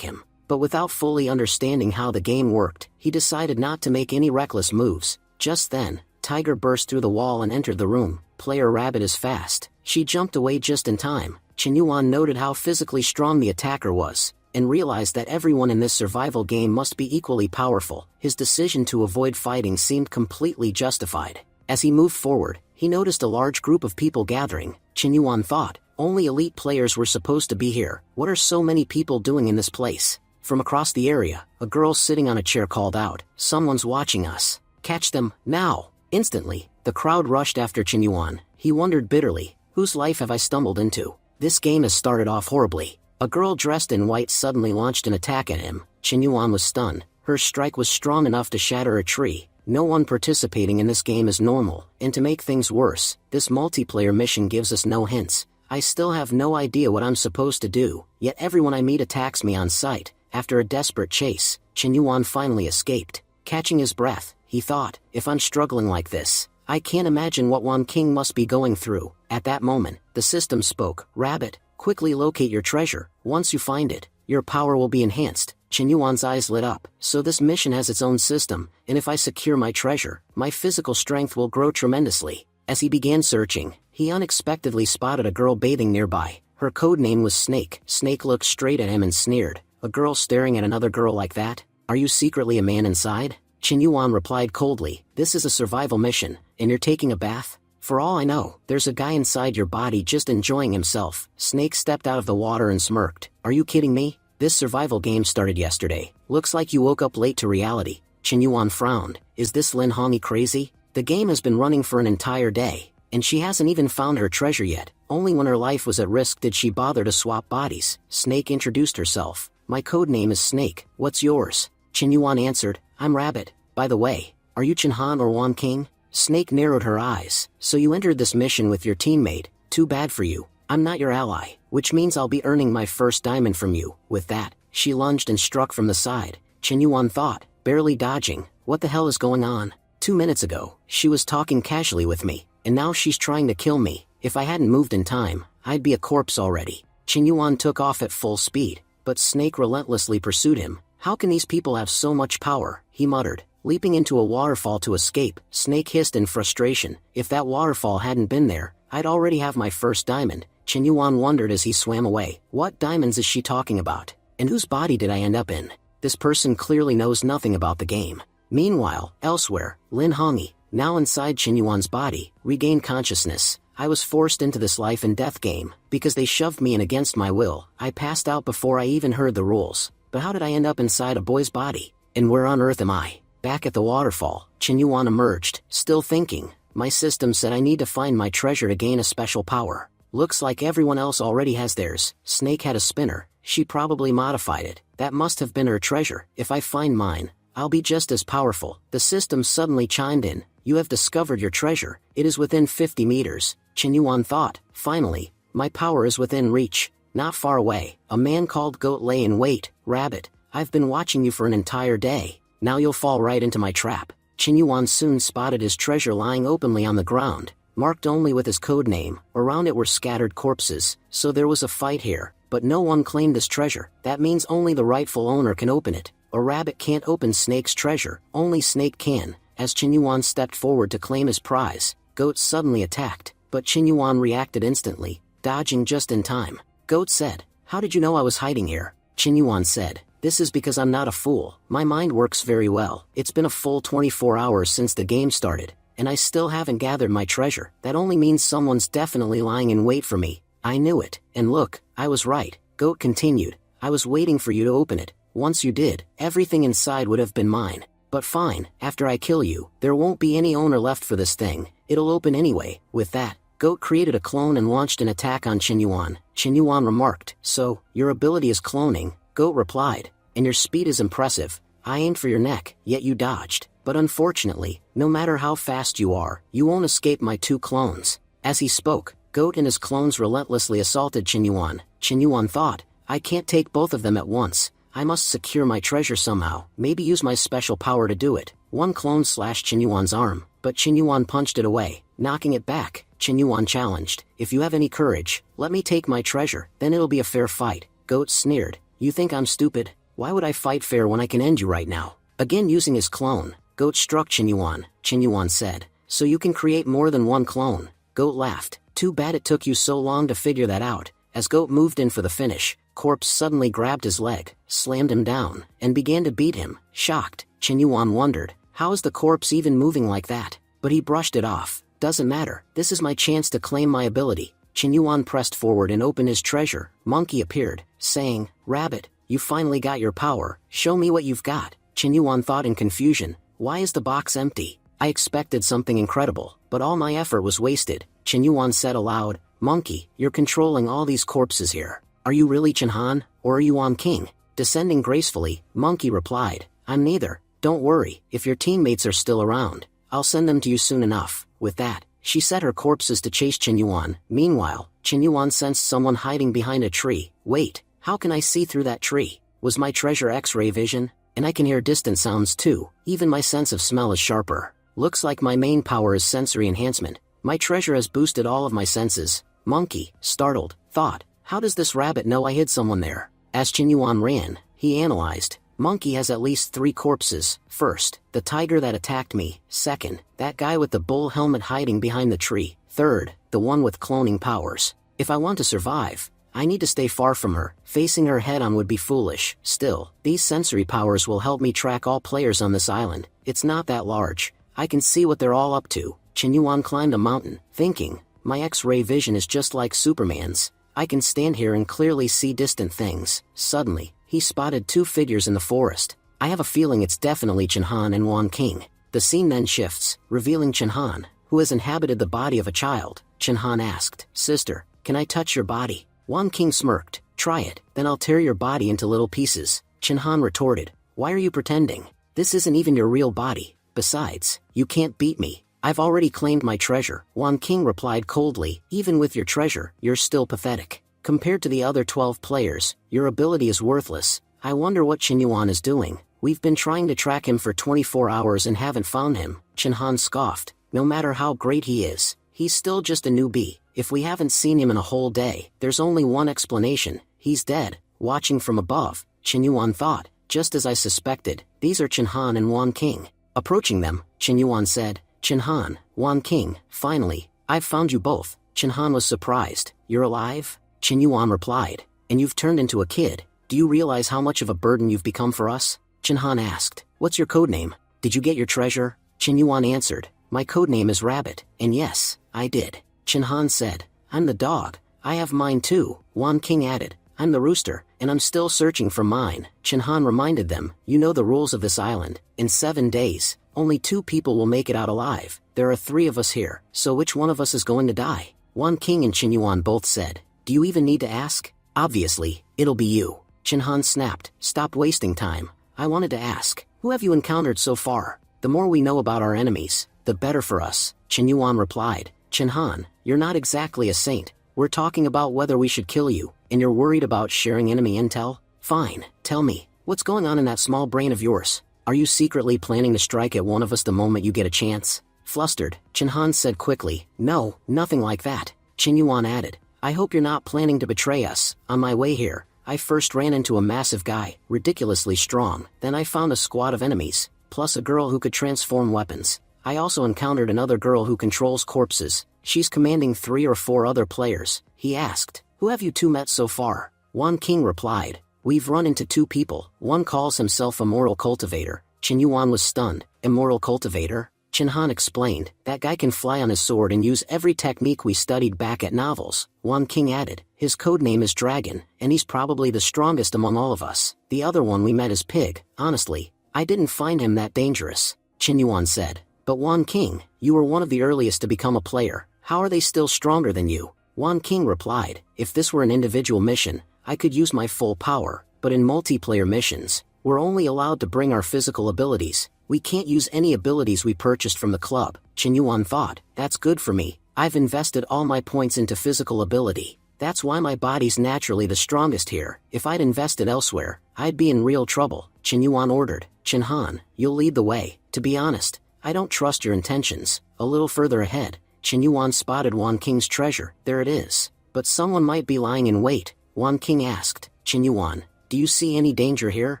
A: him. But without fully understanding how the game worked, he decided not to make any reckless moves. Just then, Tiger burst through the wall and entered the room. Player Rabbit is fast. She jumped away just in time. Qin Yuan noted how physically strong the attacker was, and realized that everyone in this survival game must be equally powerful. His decision to avoid fighting seemed completely justified. As he moved forward, he noticed a large group of people gathering. Qin Yuan thought, only elite players were supposed to be here. What are so many people doing in this place? From across the area, a girl sitting on a chair called out, someone's watching us. Catch them, now! Instantly, the crowd rushed after Qin Yuan. He wondered bitterly, whose life have I stumbled into? This game has started off horribly. A girl dressed in white suddenly launched an attack at him. Qin Yuan was stunned. Her strike was strong enough to shatter a tree. No one participating in this game is normal, and to make things worse, this multiplayer mission gives us no hints. I still have no idea what I'm supposed to do, yet everyone I meet attacks me on sight. After a desperate chase, Qin Yuan finally escaped. Catching his breath, he thought, if I'm struggling like this, I can't imagine what Wan King must be going through. At that moment, the system spoke. Rabbit, quickly locate your treasure. Once you find it, your power will be enhanced. Qin Yuan's eyes lit up. So this mission has its own system, and if I secure my treasure, my physical strength will grow tremendously. As he began searching, he unexpectedly spotted a girl bathing nearby. Her codename was Snake. Snake looked straight at him and sneered. A girl staring at another girl like that? Are you secretly a man inside? Qin Yuan replied coldly, this is a survival mission, and you're taking a bath? For all I know, there's a guy inside your body just enjoying himself. Snake stepped out of the water and smirked. Are you kidding me? This survival game started yesterday. Looks like you woke up late to reality. Qin Yuan frowned. Is this Lin Hongyi crazy? The game has been running for an entire day, and she hasn't even found her treasure yet. Only when her life was at risk did she bother to swap bodies. Snake introduced herself. My codename is Snake. What's yours? Qin Yuan answered, I'm Rabbit. By the way, are you Chinhan or Wan King? Snake narrowed her eyes. So you entered this mission with your teammate. Too bad for you. I'm not your ally, which means I'll be earning my first diamond from you. With that, she lunged and struck from the side. Qin Yuan thought, barely dodging, what the hell is going on? 2 minutes ago, she was talking casually with me, and now she's trying to kill me. If I hadn't moved in time, I'd be a corpse already. Qin Yuan took off at full speed, but Snake relentlessly pursued him. How can these people have so much power? He muttered. Leaping into a waterfall to escape, Snake hissed in frustration. If that waterfall hadn't been there, I'd already have my first diamond. Qin Yuan wondered as he swam away. What diamonds is she talking about? And whose body did I end up in? This person clearly knows nothing about the game. Meanwhile, elsewhere, Lin Hongyi, now inside Qin Yuan's body, regained consciousness. I was forced into this life and death game, because they shoved me in against my will. I passed out before I even heard the rules. But how did I end up inside a boy's body? And where on earth am I? Back at the waterfall, Qin Yuan emerged, still thinking. My system said I need to find my treasure to gain a special power. Looks like everyone else already has theirs. Snake had a spinner. She probably modified it. That must have been her treasure. If I find mine, I'll be just as powerful. The system suddenly chimed in. You have discovered your treasure. It is within 50 meters. Qin Yuan thought, finally, my power is within reach. Not far away, a man called Goat lay in wait. Rabbit, I've been watching you for an entire day. Now you'll fall right into my trap. Qinyuan soon spotted his treasure lying openly on the ground, marked only with his code name. Around it were scattered corpses, so there was a fight here, but no one claimed this treasure. That means only the rightful owner can open it. A rabbit can't open Snake's treasure, only Snake can. As Qinyuan stepped forward to claim his prize, Goat suddenly attacked, but Qinyuan reacted instantly, dodging just in time. Goat said, "How did you know I was hiding here?" Qinyuan said, "This is because I'm not a fool. My mind works very well. It's been a full 24 hours since the game started, and I still haven't gathered my treasure. That only means someone's definitely lying in wait for me. I knew it, and look, I was right." Goat continued, "I was waiting for you to open it. Once you did, everything inside would have been mine. But fine, after I kill you, there won't be any owner left for this thing. It'll open anyway." With that, Goat created a clone and launched an attack on Qinyuan. Qinyuan remarked, "So, your ability is cloning?" Goat replied, "And your speed is impressive. I aimed for your neck, yet you dodged. But unfortunately, no matter how fast you are, you won't escape my two clones." As he spoke, Goat and his clones relentlessly assaulted Qinyuan. Qinyuan thought, "I can't take both of them at once. I must secure my treasure somehow, maybe use my special power to do it." One clone slashed Qinyuan's arm, but Qinyuan punched it away, knocking it back. Qinyuan challenged, "If you have any courage, let me take my treasure, then it'll be a fair fight." Goat sneered, "You think I'm stupid? Why would I fight fair when I can end you right now?" Again using his clone, Goat struck Qinyuan. Qinyuan said, "So you can create more than one clone?" Goat laughed, "Too bad it took you so long to figure that out." As Goat moved in for the finish, Corpse suddenly grabbed his leg, slammed him down, and began to beat him. Shocked, Qinyuan wondered, how is the corpse even moving like that? But he brushed it off. "Doesn't matter, this is my chance to claim my ability." Qinyuan pressed forward and opened his treasure. Monkey appeared, saying, "Rabbit, you finally got your power, show me what you've got." Qinyuan thought in confusion, "Why is the box empty? I expected something incredible, but all my effort was wasted." Qinyuan said aloud, "Monkey, you're controlling all these corpses here. Are you really Chenhan, or are you Wan King?" Descending gracefully, Monkey replied, "I'm neither. Don't worry, if your teammates are still around, I'll send them to you soon enough." With that, she set her corpses to chase Qinyuan. Meanwhile, Qinyuan sensed someone hiding behind a tree. "Wait, how can I see through that tree? Was my treasure X-ray vision? And I can hear distant sounds too. Even my sense of smell is sharper. Looks like my main power is sensory enhancement. My treasure has boosted all of my senses." Monkey, startled, thought, "How does this rabbit know I hid someone there?" As Qinyuan ran, he analyzed. Monkey has at least 3 corpses. First, the tiger that attacked me. Second, that guy with the bull helmet hiding behind the tree. Third, the one with cloning powers. If I want to survive, I need to stay far from her. Facing her head-on would be foolish. Still, these sensory powers will help me track all players on this island. It's not that large. I can see what they're all up to. Qinyuan climbed a mountain, thinking, "My X-ray vision is just like Superman's. I can stand here and clearly see distant things." Suddenly, he spotted 2 figures in the forest. "I have a feeling it's definitely Chenhan and Wan King." The scene then shifts, revealing Chenhan, who has inhabited the body of a child. Chenhan asked, "Sister, can I touch your body?" Wan King smirked, "Try it, then I'll tear your body into little pieces." Chenhan retorted, "Why are you pretending? This isn't even your real body. Besides, you can't beat me. I've already claimed my treasure." Wan King replied coldly, "Even with your treasure, you're still pathetic. Compared to the other 12 players, your ability is worthless. I wonder what Qinyuan is doing. We've been trying to track him for 24 hours and haven't found him." Chenhan scoffed, "No matter how great he is, he's still just a newbie. If we haven't seen him in a whole day, there's only one explanation. He's dead." Watching from above, Qinyuan thought, "Just as I suspected, these are Chenhan and Wan King." Approaching them, Qinyuan said, "Chenhan, Wan King, finally, I've found you both." Chenhan was surprised. "You're alive?" Qinyuan replied, "And you've turned into a kid. Do you realize how much of a burden you've become for us?" Chenhan asked, "What's your codename? Did you get your treasure?" Qinyuan answered, "My codename is Rabbit, and yes, I did." Chenhan said, "I'm the dog. I have mine too." Wan King added, "I'm the rooster, and I'm still searching for mine." Chenhan reminded them, "You know the rules of this island. In 7 days, only 2 people will make it out alive. There are 3 of us here, so which one of us is going to die?" Wan King and Qinyuan both said, "Do you even need to ask? Obviously, it'll be you." Chenhan snapped, "Stop wasting time. I wanted to ask, who have you encountered so far? The more we know about our enemies, the better for us." Qinyuan replied, "Chenhan, you're not exactly a saint. We're talking about whether we should kill you, and you're worried about sharing enemy intel? Fine, tell me, what's going on in that small brain of yours? Are you secretly planning to strike at one of us the moment you get a chance? Flustered, Chinhan said quickly, no, nothing like that. Qinyuan added, I hope you're not planning to betray us. On my way here, I first ran into a massive guy, ridiculously strong, then I found a squad of enemies, plus a girl who could transform weapons. I also encountered another girl who controls corpses. She's commanding 3 or 4 other players. He asked, who have you 2 met so far? Wan King replied, we've run into 2 people. One calls himself a moral cultivator. Qinyuan was stunned. Immoral cultivator? Chinhan explained, that guy can fly on his sword and use every technique we studied back at novels. Wan King added, his codename is Dragon, and he's probably the strongest among all of us. The other one we met is Pig. Honestly, I didn't find him that dangerous. Qinyuan said, but Wan King, you were one of the earliest to become a player. How are they still stronger than you? Wan King replied, if this were an individual mission, I could use my full power, but in multiplayer missions, we're only allowed to bring our physical abilities. We can't use any abilities we purchased from the club. Qinyuan thought, that's good for me. I've invested all my points into physical ability. That's why my body's naturally the strongest here. If I'd invested elsewhere, I'd be in real trouble. Qinyuan ordered, Chinhan, you'll lead the way. To be honest, I don't trust your intentions. A little further ahead, Qinyuan spotted Wan King's treasure. There it is. But someone might be lying in wait. Wan King asked, Qinyuan, do you see any danger here?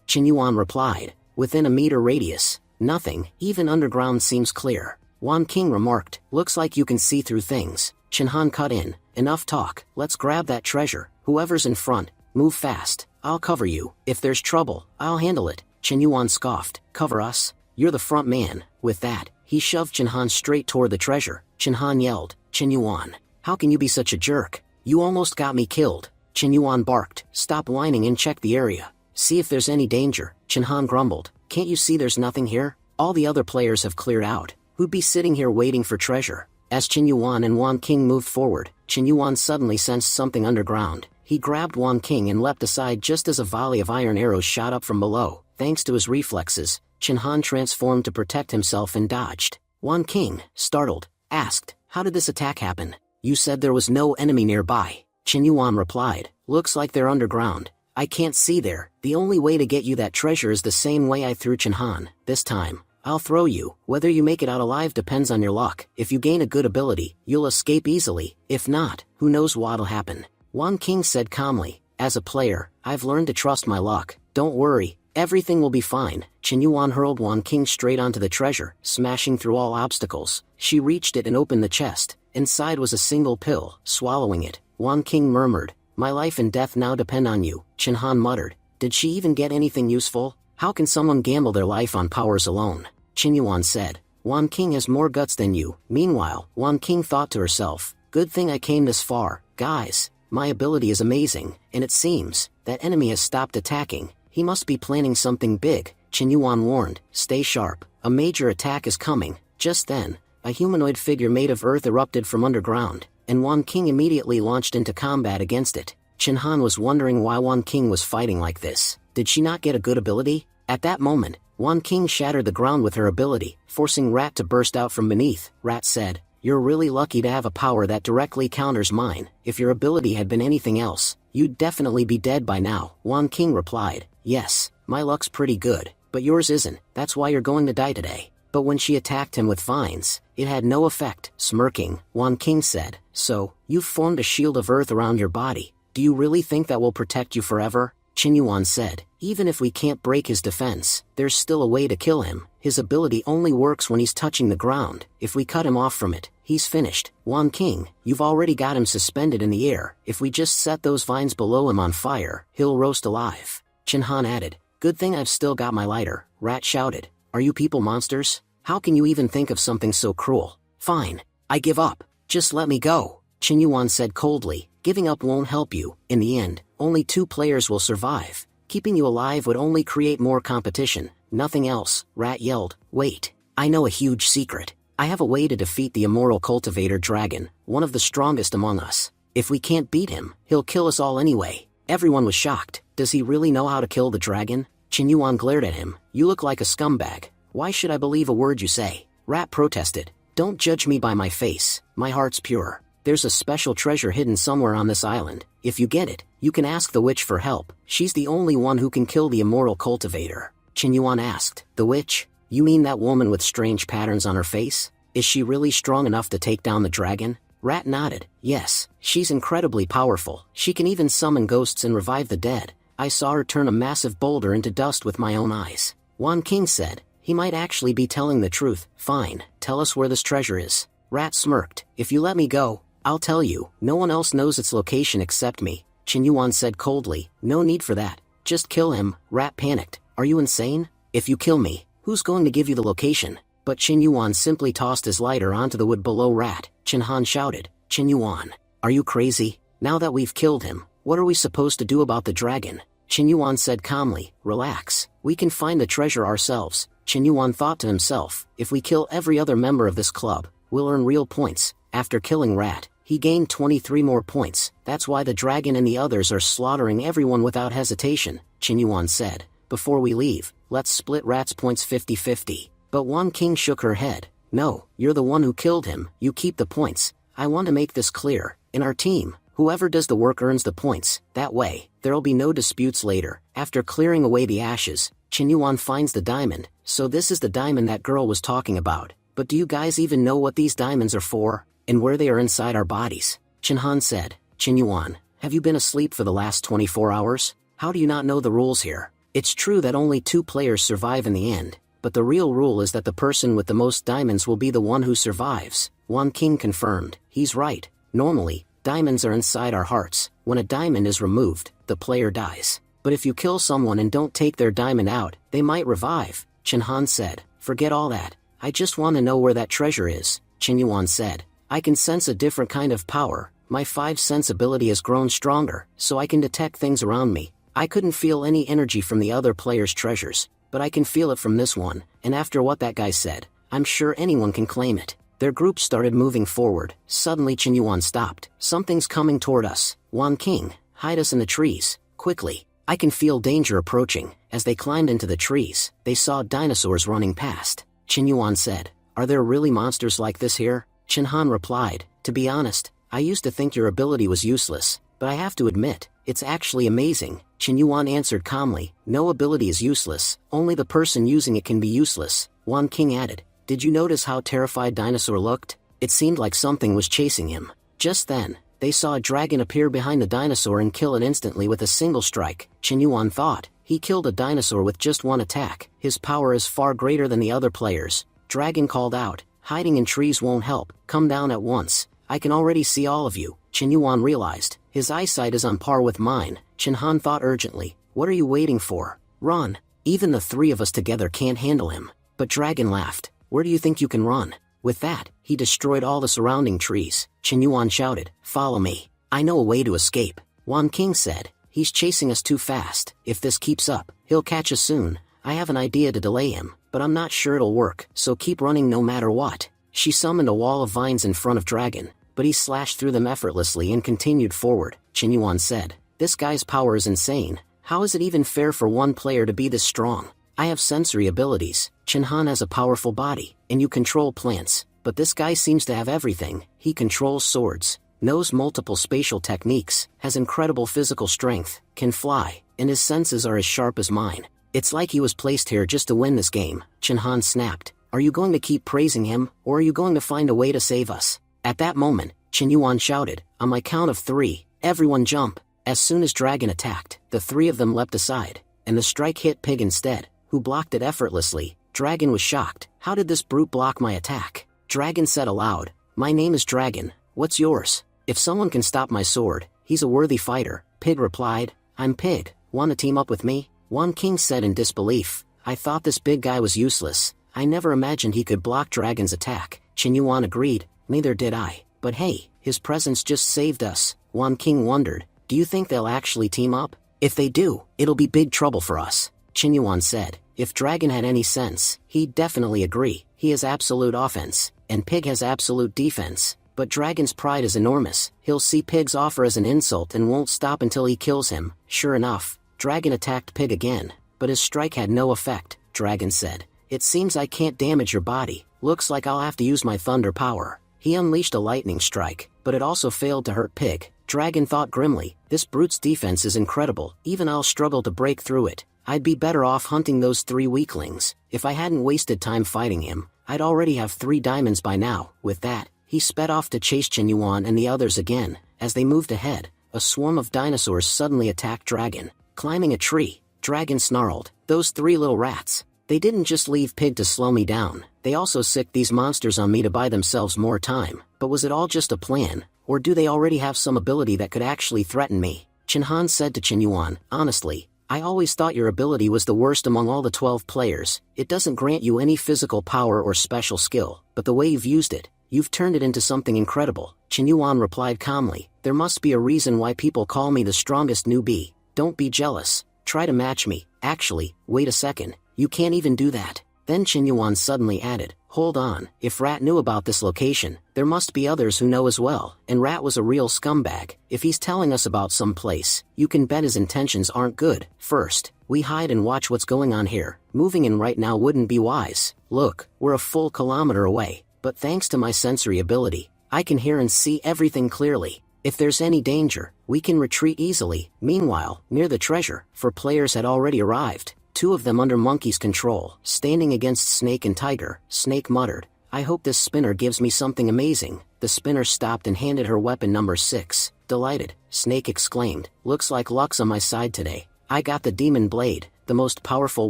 A: Qinyuan replied, within a meter radius, nothing, even underground seems clear. Wan King remarked, looks like you can see through things. Chinhan cut in, enough talk, let's grab that treasure. Whoever's in front, move fast. I'll cover you. If there's trouble, I'll handle it. Qinyuan scoffed, cover us? You're the front man. With that, he shoved Chinhan straight toward the treasure. Chinhan yelled, Qinyuan, how can you be such a jerk? You almost got me killed. Qinyuan barked, stop whining and check the area. See if there's any danger. Chinhan grumbled, can't you see there's nothing here? All the other players have cleared out. Who'd be sitting here waiting for treasure? As Qinyuan and Wan King moved forward, Qinyuan suddenly sensed something underground. He grabbed Wan King and leapt aside just as a volley of iron arrows shot up from below. Thanks to his reflexes, Chinhan transformed to protect himself and dodged. Wan King, startled, asked, how did this attack happen? You said there was no enemy nearby. Qinyuan replied, looks like they're underground. I can't see there. The only way to get you that treasure is the same way I threw Chinhan. This time, I'll throw you. Whether you make it out alive depends on your luck. If you gain a good ability, you'll escape easily. If not, who knows what'll happen. Wan King said calmly, as a player, I've learned to trust my luck. Don't worry, everything will be fine. Qinyuan hurled Wan King straight onto the treasure, smashing through all obstacles. She reached it and opened the chest. Inside was a single pill. Swallowing it, Wan King murmured, my life and death now depend on you. Chinhan muttered, did she even get anything useful? How can someone gamble their life on powers alone? Qinyuan said, Wan King has more guts than you. Meanwhile, Wan King thought to herself, good thing I came this far. Guys, my ability is amazing, and it seems that enemy has stopped attacking. He must be planning something big. Qinyuan warned, stay sharp. A major attack is coming. Just then, a humanoid figure made of earth erupted from underground, and Wan King immediately launched into combat against it. Chinhan was wondering why Wan King was fighting like this. Did she not get a good ability? At that moment, Wan King shattered the ground with her ability, forcing Rat to burst out from beneath. Rat said, you're really lucky to have a power that directly counters mine. If your ability had been anything else, you'd definitely be dead by now. Wan King replied, yes, my luck's pretty good, but yours isn't. That's why you're going to die today. But when she attacked him with vines, it had no effect. Smirking, Wan King said, so, you've formed a shield of earth around your body. Do you really think that will protect you forever? Qinyuan said, even if we can't break his defense, there's still a way to kill him. His ability only works when he's touching the ground. If we cut him off from it, he's finished. Wan King, you've already got him suspended in the air. If we just set those vines below him on fire, he'll roast alive. Chinhan added, good thing I've still got my lighter. Rat shouted, are you people monsters? How can you even think of something so cruel? Fine, I give up. Just let me go. Qinyuan said coldly, giving up won't help you. In the end, only 2 players will survive. Keeping you alive would only create more competition, nothing else. Rat yelled, wait, I know a huge secret. I have a way to defeat the immoral cultivator dragon, one of the strongest among us. If we can't beat him, he'll kill us all anyway. Everyone was shocked. Does he really know how to kill the dragon? Qinyuan glared at him, you look like a scumbag. Why should I believe a word you say? Rat protested, don't judge me by my face, my heart's pure. There's a special treasure hidden somewhere on this island. If you get it, you can ask the witch for help. She's the only one who can kill the immortal cultivator. Chen Yuan asked. The witch? You mean that woman with strange patterns on her face? Is she really strong enough to take down the dragon? Rat nodded. Yes, she's incredibly powerful. She can even summon ghosts and revive the dead. I saw her turn a massive boulder into dust with my own eyes. Wan King said. He might actually be telling the truth. Fine, tell us where this treasure is. Rat smirked. If you let me go, I'll tell you. No one else knows its location except me. Chen Yuan said coldly. No need for that. Just kill him. Rat panicked. Are you insane? If you kill me, who's going to give you the location? But Chen Yuan simply tossed his lighter onto the wood below Rat. Chen Han shouted. Chen Yuan, are you crazy? Now that we've killed him, what are we supposed to do about the dragon? Chen Yuan said calmly. Relax. We can find the treasure ourselves. Chen Yuan thought to himself. If we kill every other member of this club, we'll earn real points. After killing Rat, he gained 23 more points. That's why the dragon and the others are slaughtering everyone without hesitation, Chen Yuan said. Before we leave, let's split Rat's points 50-50. But Wan King shook her head. No, you're the one who killed him. You keep the points. I want to make this clear. In our team, whoever does the work earns the points. That way, there'll be no disputes later. After clearing away the ashes, Chen Yuan finds the diamond. So this is the diamond that girl was talking about. But do you guys even know what these diamonds are for? And where they are inside our bodies? Chen Han said. Chen Yuan, have you been asleep for the last 24 hours? How do you not know the rules here? It's true that only 2 players survive in the end, but the real rule is that the person with the most diamonds will be the one who survives. Wan King confirmed. He's right. Normally, diamonds are inside our hearts. When a diamond is removed, the player dies. But if you kill someone and don't take their diamond out, they might revive. Chen Han said. Forget all that. I just want to know where that treasure is. Chen Yuan said. I can sense a different kind of power. My 5 sense ability has grown stronger, so I can detect things around me. I couldn't feel any energy from the other players' treasures, but I can feel it from this one, and after what that guy said, I'm sure anyone can claim it. Their group started moving forward. Suddenly Chen Yuan stopped. Something's coming toward us. Wan King, hide us in the trees, quickly. I can feel danger approaching. As they climbed into the trees, they saw dinosaurs running past. Chen Yuan said, Are there really monsters like this here? Chen Han replied, To be honest, I used to think your ability was useless, but I have to admit, it's actually amazing. Chen Yuan answered calmly, No ability is useless, only the person using it can be useless. Wan King added, Did you notice how terrified Dinosaur looked? It seemed like something was chasing him. Just then, they saw a dragon appear behind the dinosaur and kill it instantly with a single strike. Chen Yuan thought, he killed a dinosaur with just one attack. His power is far greater than the other players. Dragon called out, Hiding in trees won't help, come down at once. I can already see all of you. Chen Yuan realized, his eyesight is on par with mine. Chen Han thought urgently, What are you waiting for? Run. Even the 3 of us together can't handle him. But Dragon laughed, Where do you think you can run? With that, he destroyed all the surrounding trees. Chen Yuan shouted, Follow me. I know a way to escape. Wan King said, He's chasing us too fast. If this keeps up, he'll catch us soon. I have an idea to delay him, but I'm not sure it'll work, so keep running no matter what. She summoned a wall of vines in front of Dragon, but he slashed through them effortlessly and continued forward. Chen Yuan said, This guy's power is insane. How is it even fair for one player to be this strong? I have sensory abilities. Chen Han has a powerful body, and you control plants, but this guy seems to have everything. He controls swords, knows multiple spatial techniques, has incredible physical strength, can fly, and his senses are as sharp as mine. It's like he was placed here just to win this game. Chen Han snapped, Are you going to keep praising him, or are you going to find a way to save us? At that moment, Chen Yuan shouted, On my count of 3, everyone jump. As soon as Dragon attacked, the 3 of them leapt aside, and the strike hit Pig instead, who blocked it effortlessly. Dragon was shocked. How did this brute block my attack? Dragon said aloud, My name is Dragon, what's yours? If someone can stop my sword, he's a worthy fighter. Pig replied, I'm Pig, wanna team up with me? Wan King said in disbelief, I thought this big guy was useless. I never imagined he could block Dragon's attack. Chen Yuan agreed, Neither did I. But hey, his presence just saved us. Wan King wondered, Do you think they'll actually team up? If they do, it'll be big trouble for us. Chen Yuan said, If Dragon had any sense, he'd definitely agree. He has absolute offense, and Pig has absolute defense. But Dragon's pride is enormous. He'll see Pig's offer as an insult and won't stop until he kills him. Sure enough, Dragon attacked Pig again, but his strike had no effect. Dragon said, It seems I can't damage your body. Looks like I'll have to use my thunder power. He unleashed a lightning strike. but it also failed to hurt Pig. Dragon thought grimly, this brute's defense is incredible, even I'll struggle to break through it. I'd be better off hunting those 3 weaklings. If I hadn't wasted time fighting him, I'd already have 3 diamonds by now. With that, he sped off to chase Qinyuan and the others again. As they moved ahead, a swarm of dinosaurs suddenly attacked Dragon. Climbing a tree, Dragon snarled, those 3 little rats. They didn't just leave Pig to slow me down, they also sicked these monsters on me to buy themselves more time. But was it all just a plan, or do they already have some ability that could actually threaten me? Qinhan said to Qinyuan, honestly, I always thought your ability was the worst among all the 12 players. It doesn't grant you any physical power or special skill, but the way you've used it, you've turned it into something incredible. Qinyuan replied calmly, there must be a reason why people call me the strongest newbie. Don't be jealous, try to match me. Actually, wait a second, you can't even do that. Then Qinyuan suddenly added, hold on, if Rat knew about this location, there must be others who know as well, and Rat was a real scumbag. If he's telling us about some place, you can bet his intentions aren't good. First, we hide and watch what's going on here. Moving in right now wouldn't be wise. Look, we're a full kilometer away, but thanks to my sensory ability, I can hear and see everything clearly. If there's any danger, we can retreat easily. Meanwhile, near the treasure, 4 players had already arrived. 2 of them under Monkey's control, standing against Snake and Tiger. Snake muttered, I hope this spinner gives me something amazing. The spinner stopped and handed her weapon number 6. Delighted, Snake exclaimed, looks like luck's on my side today. I got the Demon Blade, the most powerful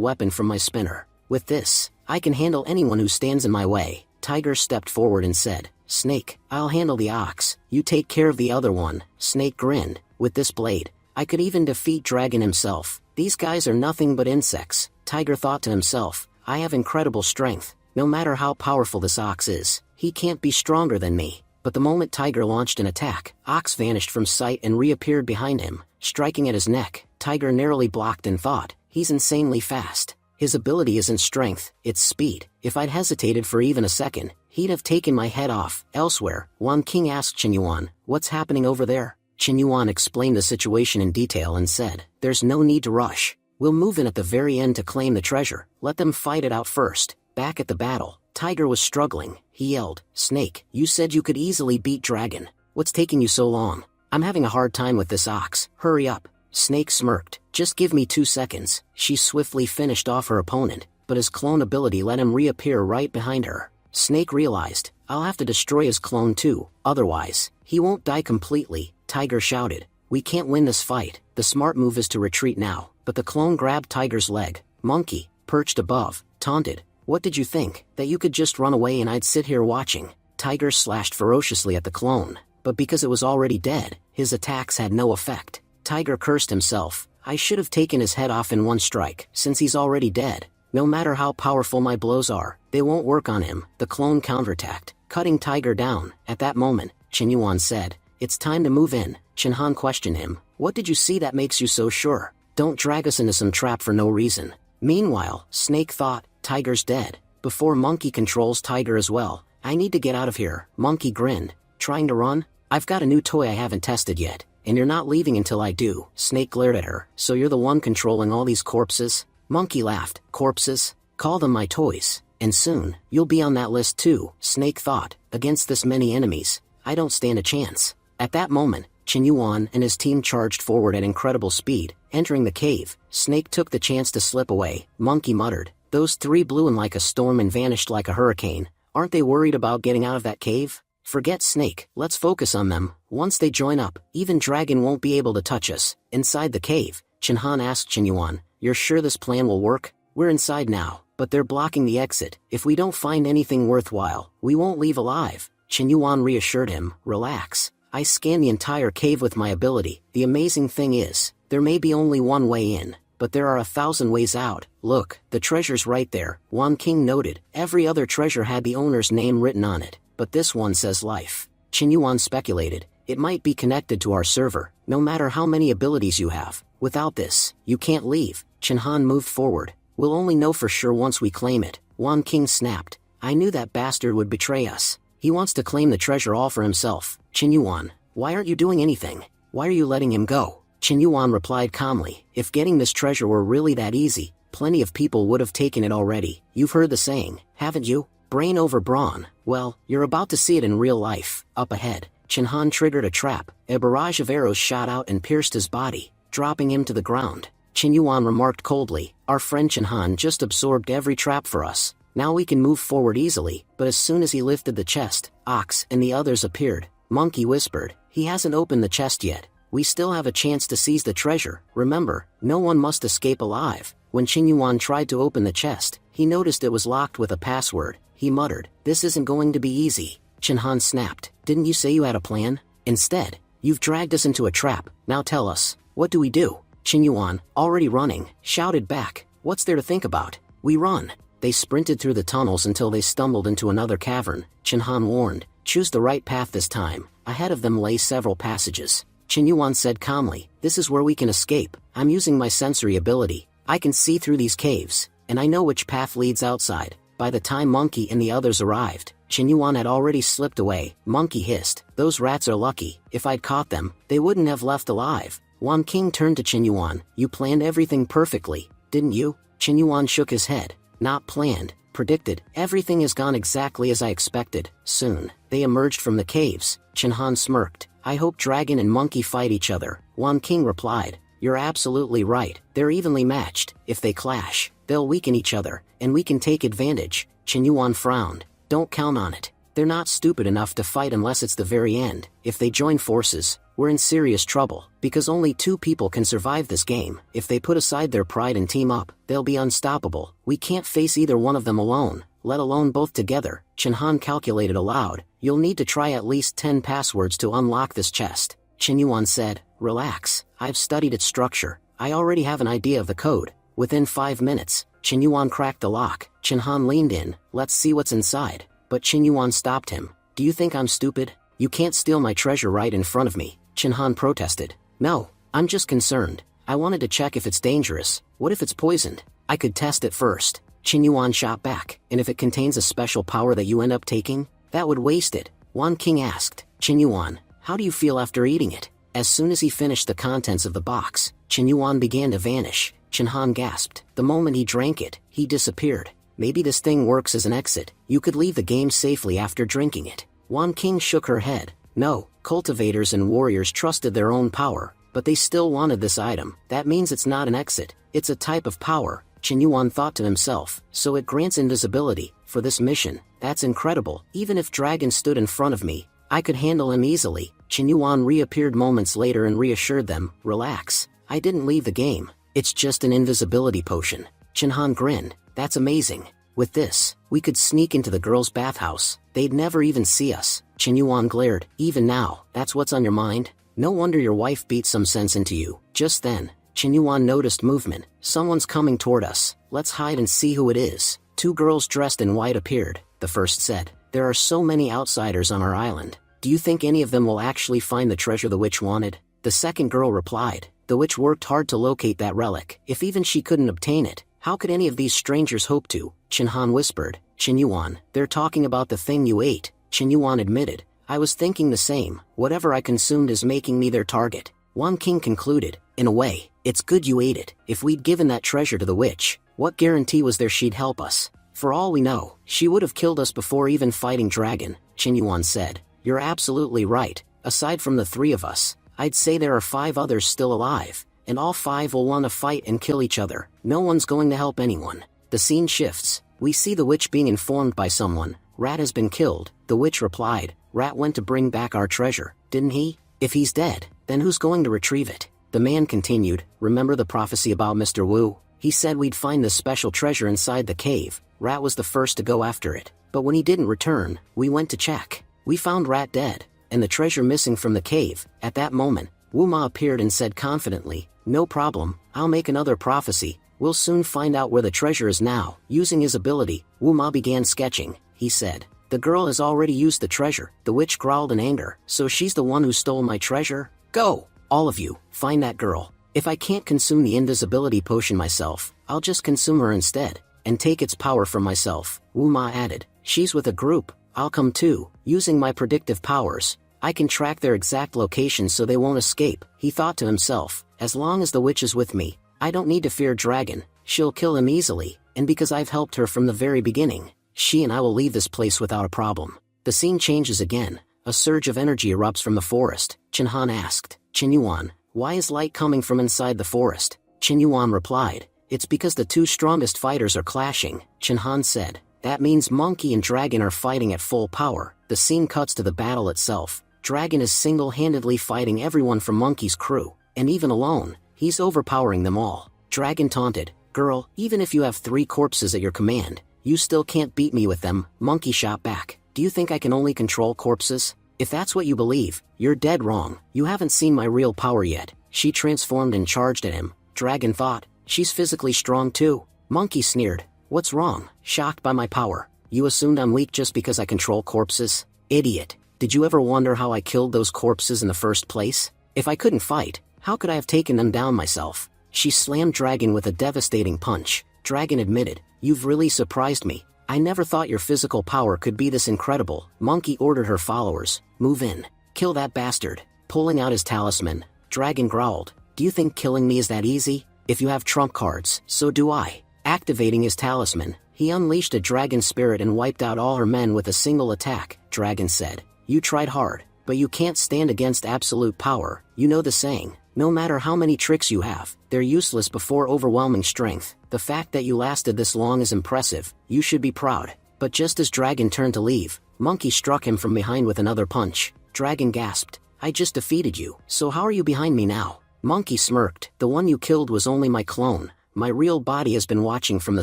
A: weapon from my spinner. With this, I can handle anyone who stands in my way. Tiger stepped forward and said, Snake, I'll handle the ox, you take care of the other one. Snake grinned, with this blade, I could even defeat Dragon himself. These guys are nothing but insects. Tiger thought to himself, I have incredible strength. No matter how powerful this ox is, he can't be stronger than me. But the moment Tiger launched an attack, Ox vanished from sight and reappeared behind him, striking at his neck. Tiger narrowly blocked and thought, he's insanely fast. His ability isn't strength, it's speed. If I'd hesitated for even a second, he'd have taken my head off. Elsewhere, Wan King asked Qinyuan, what's happening over there? Qinyuan explained the situation in detail and said, there's no need to rush. We'll move in at the very end to claim the treasure. Let them fight it out first. Back at the battle, Tiger was struggling. He yelled, Snake, you said you could easily beat Dragon. What's taking you so long? I'm having a hard time with this ox. Hurry up. Snake smirked. Just give me 2 seconds. She swiftly finished off her opponent, but his clone ability let him reappear right behind her. Snake realized, I'll have to destroy his clone too, otherwise, he won't die completely. Tiger shouted, we can't win this fight. The smart move is to retreat now. But the clone grabbed Tiger's leg. Monkey, perched above, taunted, what did you think, that you could just run away and I'd sit here watching? Tiger slashed ferociously at the clone, but because it was already dead, his attacks had no effect. Tiger cursed himself, I should have taken his head off in one strike, since he's already dead. No matter how powerful my blows are, they won't work on him. The clone counterattacked, cutting Tiger down. At that moment, Qinyuan said, it's time to move in. Qinhan questioned him, what did you see that makes you so sure? Don't drag us into some trap for no reason. Meanwhile, Snake thought, Tiger's dead. Before Monkey controls Tiger as well, I need to get out of here. Monkey grinned, trying to run? I've got a new toy I haven't tested yet, and you're not leaving until I do. Snake glared at her, so you're the one controlling all these corpses? Monkey laughed, corpses? Call them my toys, and soon, you'll be on that list too. Snake thought, against this many enemies, I don't stand a chance. At that moment, Qinyuan and his team charged forward at incredible speed, entering the cave. Snake took the chance to slip away. Monkey muttered, those 3 blew in like a storm and vanished like a hurricane. Aren't they worried about getting out of that cave? Forget Snake, let's focus on them. Once they join up, even Dragon won't be able to touch us. Inside the cave, Qinhan asked Qinyuan, you're sure this plan will work? We're inside now, but they're blocking the exit. If we don't find anything worthwhile, we won't leave alive. Qinyuan reassured him, relax. I scanned the entire cave with my ability. The amazing thing is, there may be only one way in, but there are 1,000 ways out. Look, the treasure's right there. Wan King noted, every other treasure had the owner's name written on it, but this one says life. Qinyuan speculated, it might be connected to our server, no matter how many abilities you have. Without this, you can't leave. Qinhan moved forward. We'll only know for sure once we claim it. Wan King snapped, I knew that bastard would betray us. He wants to claim the treasure all for himself. Qinyuan, why aren't you doing anything? Why are you letting him go? Qinyuan replied calmly, if getting this treasure were really that easy, plenty of people would have taken it already. You've heard the saying, haven't you? Brain over brawn. Well, you're about to see it in real life. Up ahead, Han triggered a trap. A barrage of arrows shot out and pierced his body, dropping him to the ground. Yuan remarked coldly, "Our friend Han just absorbed every trap for us. Now we can move forward easily." But as soon as he lifted the chest, Ox and the others appeared. Monkey whispered, "He hasn't opened the chest yet. We still have a chance to seize the treasure. Remember, no one must escape alive." When Yuan tried to open the chest, he noticed it was locked with a password. He muttered, "This isn't going to be easy." Han snapped, "Didn't you say you had a plan? Instead, you've dragged us into a trap. Now tell us, what do we do?" Yuan, already running, shouted back, "What's there to think about? We run." They sprinted through the tunnels until they stumbled into another cavern. Han warned, "Choose the right path this time." Ahead of them lay several passages. Yuan said calmly, "This is where we can escape. I'm using my sensory ability. I can see through these caves, and I know which path leads outside." By the time Monkey and the others arrived, Yuan had already slipped away. Monkey hissed, "Those rats are lucky. If I'd caught them, they wouldn't have left alive." King turned to Yuan, "You planned everything perfectly, didn't you?" Yuan shook his head. "Not planned, predicted. Everything has gone exactly as I expected." Soon, they emerged from the caves. Han smirked, "I hope Dragon and Monkey fight each other." King replied, "You're absolutely right. They're evenly matched. If they clash, they'll weaken each other, and we can take advantage." Yuan frowned. "Don't count on it. They're not stupid enough to fight unless it's the very end. If they join forces, we're in serious trouble, because only two people can survive this game. If they put aside their pride and team up, they'll be unstoppable. We can't face either one of them alone, let alone both together." Han calculated aloud, "You'll need to try at least 10 passwords to unlock this chest." Yuan said, "Relax, I've studied its structure. I already have an idea of the code." Within 5 minutes, Yuan cracked the lock. Han leaned in, "Let's see what's inside." But Yuan stopped him. "Do you think I'm stupid? You can't steal my treasure right in front of me." Han protested. "No, I'm just concerned. I wanted to check if it's dangerous. What if it's poisoned? I could test it first." Yuan shot back, "And if it contains a special power that you end up taking? That would waste it." King asked, "Yuan, how do you feel after eating it?" As soon as he finished the contents of the box, Yuan began to vanish. Han gasped. The moment he drank it, he disappeared. "Maybe this thing works as an exit. You could leave the game safely after drinking it." King shook her head. "No, cultivators and warriors trusted their own power, but they still wanted this item. That means it's not an exit, it's a type of power." Yuan thought to himself, "So it grants invisibility for this mission. That's incredible. Even if Dragon stood in front of me, I could handle him easily." Yuan reappeared moments later and reassured them, "Relax, I didn't leave the game. It's just an invisibility potion." Han grinned, "That's amazing. With this, we could sneak into the girls' bathhouse. They'd never even see us." Yuan glared, "Even now, that's what's on your mind? No wonder your wife beat some sense into you." Just then, Yuan noticed movement. "Someone's coming toward us. Let's hide and see who it is." 2 girls dressed in white appeared. The first said, "There are so many outsiders on our island. Do you think any of them will actually find the treasure the witch wanted?" The second girl replied, "The witch worked hard to locate that relic. If even she couldn't obtain it, how could any of these strangers hope to?" Han whispered, "Yuan, they're talking about the thing you ate." Yuan admitted, "I was thinking the same. Whatever I consumed is making me their target." King concluded, "In a way, it's good you ate it. If we'd given that treasure to the witch, what guarantee was there she'd help us? For all we know, she would have killed us before even fighting Dragon." Yuan said, "You're absolutely right. Aside from the 3 of us, I'd say there are 5 others still alive, and all 5 will want to fight and kill each other. No one's going to help anyone." The scene shifts. We see the witch being informed by someone. "Rat has been killed." The witch replied, "Rat went to bring back our treasure, didn't he? If he's dead, then who's going to retrieve it?" The man continued, "Remember the prophecy about Mr. Wu? He said we'd find this special treasure inside the cave. Rat was the first to go after it. But when he didn't return, we went to check. We found Rat dead, and the treasure missing from the cave." At that moment, Wu Ma appeared and said confidently, "No problem, I'll make another prophecy. We'll soon find out where the treasure is now." Using his ability, Wu Ma began sketching. He said, "The girl has already used the treasure." The witch growled in anger, "So she's the one who stole my treasure? Go! All of you, find that girl. If I can't consume the invisibility potion myself, I'll just consume her instead, and take its power from myself." Wu Ma added, "She's with a group. I'll come too. Using my predictive powers, I can track their exact location so they won't escape." He thought to himself, "As long as the witch is with me, I don't need to fear Dragon. She'll kill him easily, and because I've helped her from the very beginning, she and I will leave this place without a problem." The scene changes again. A surge of energy erupts from the forest. Chinhan asked, Qinyuan, why is light coming from inside the forest? Qinyuan replied, it's because the two strongest fighters are clashing. Chinhan said, that means Monkey and Dragon are fighting at full power. The scene cuts to the battle itself. Dragon is single-handedly fighting everyone from Monkey's crew, and even alone, he's overpowering them all. Dragon taunted, girl, even if you have 3 corpses at your command, you still can't beat me with them. Monkey shot back, do you think I can only control corpses? If that's what you believe, you're dead wrong. You haven't seen my real power yet. She transformed and charged at him. Dragon thought, she's physically strong too. Monkey sneered, what's wrong? Shocked by my power. You assumed I'm weak just because I control corpses? Idiot. Did you ever wonder how I killed those corpses in the first place? If I couldn't fight, how could I have taken them down myself? She slammed Dragon with a devastating punch. Dragon admitted, you've really surprised me. I never thought your physical power could be this incredible. Monkey ordered her followers, move in. Kill that bastard. Pulling out his talisman, Dragon growled, do you think killing me is that easy? If you have trump cards, so do I. Activating his talisman, he unleashed a dragon spirit and wiped out all her men with a single attack. Dragon said, you tried hard, but you can't stand against absolute power. You know the saying, no matter how many tricks you have, they're useless before overwhelming strength. The fact that you lasted this long is impressive. You should be proud. But just as Dragon turned to leave, Monkey struck him from behind with another punch. Dragon gasped, I just defeated you, so how are you behind me now? Monkey smirked, the one you killed was only my clone. My real body has been watching from the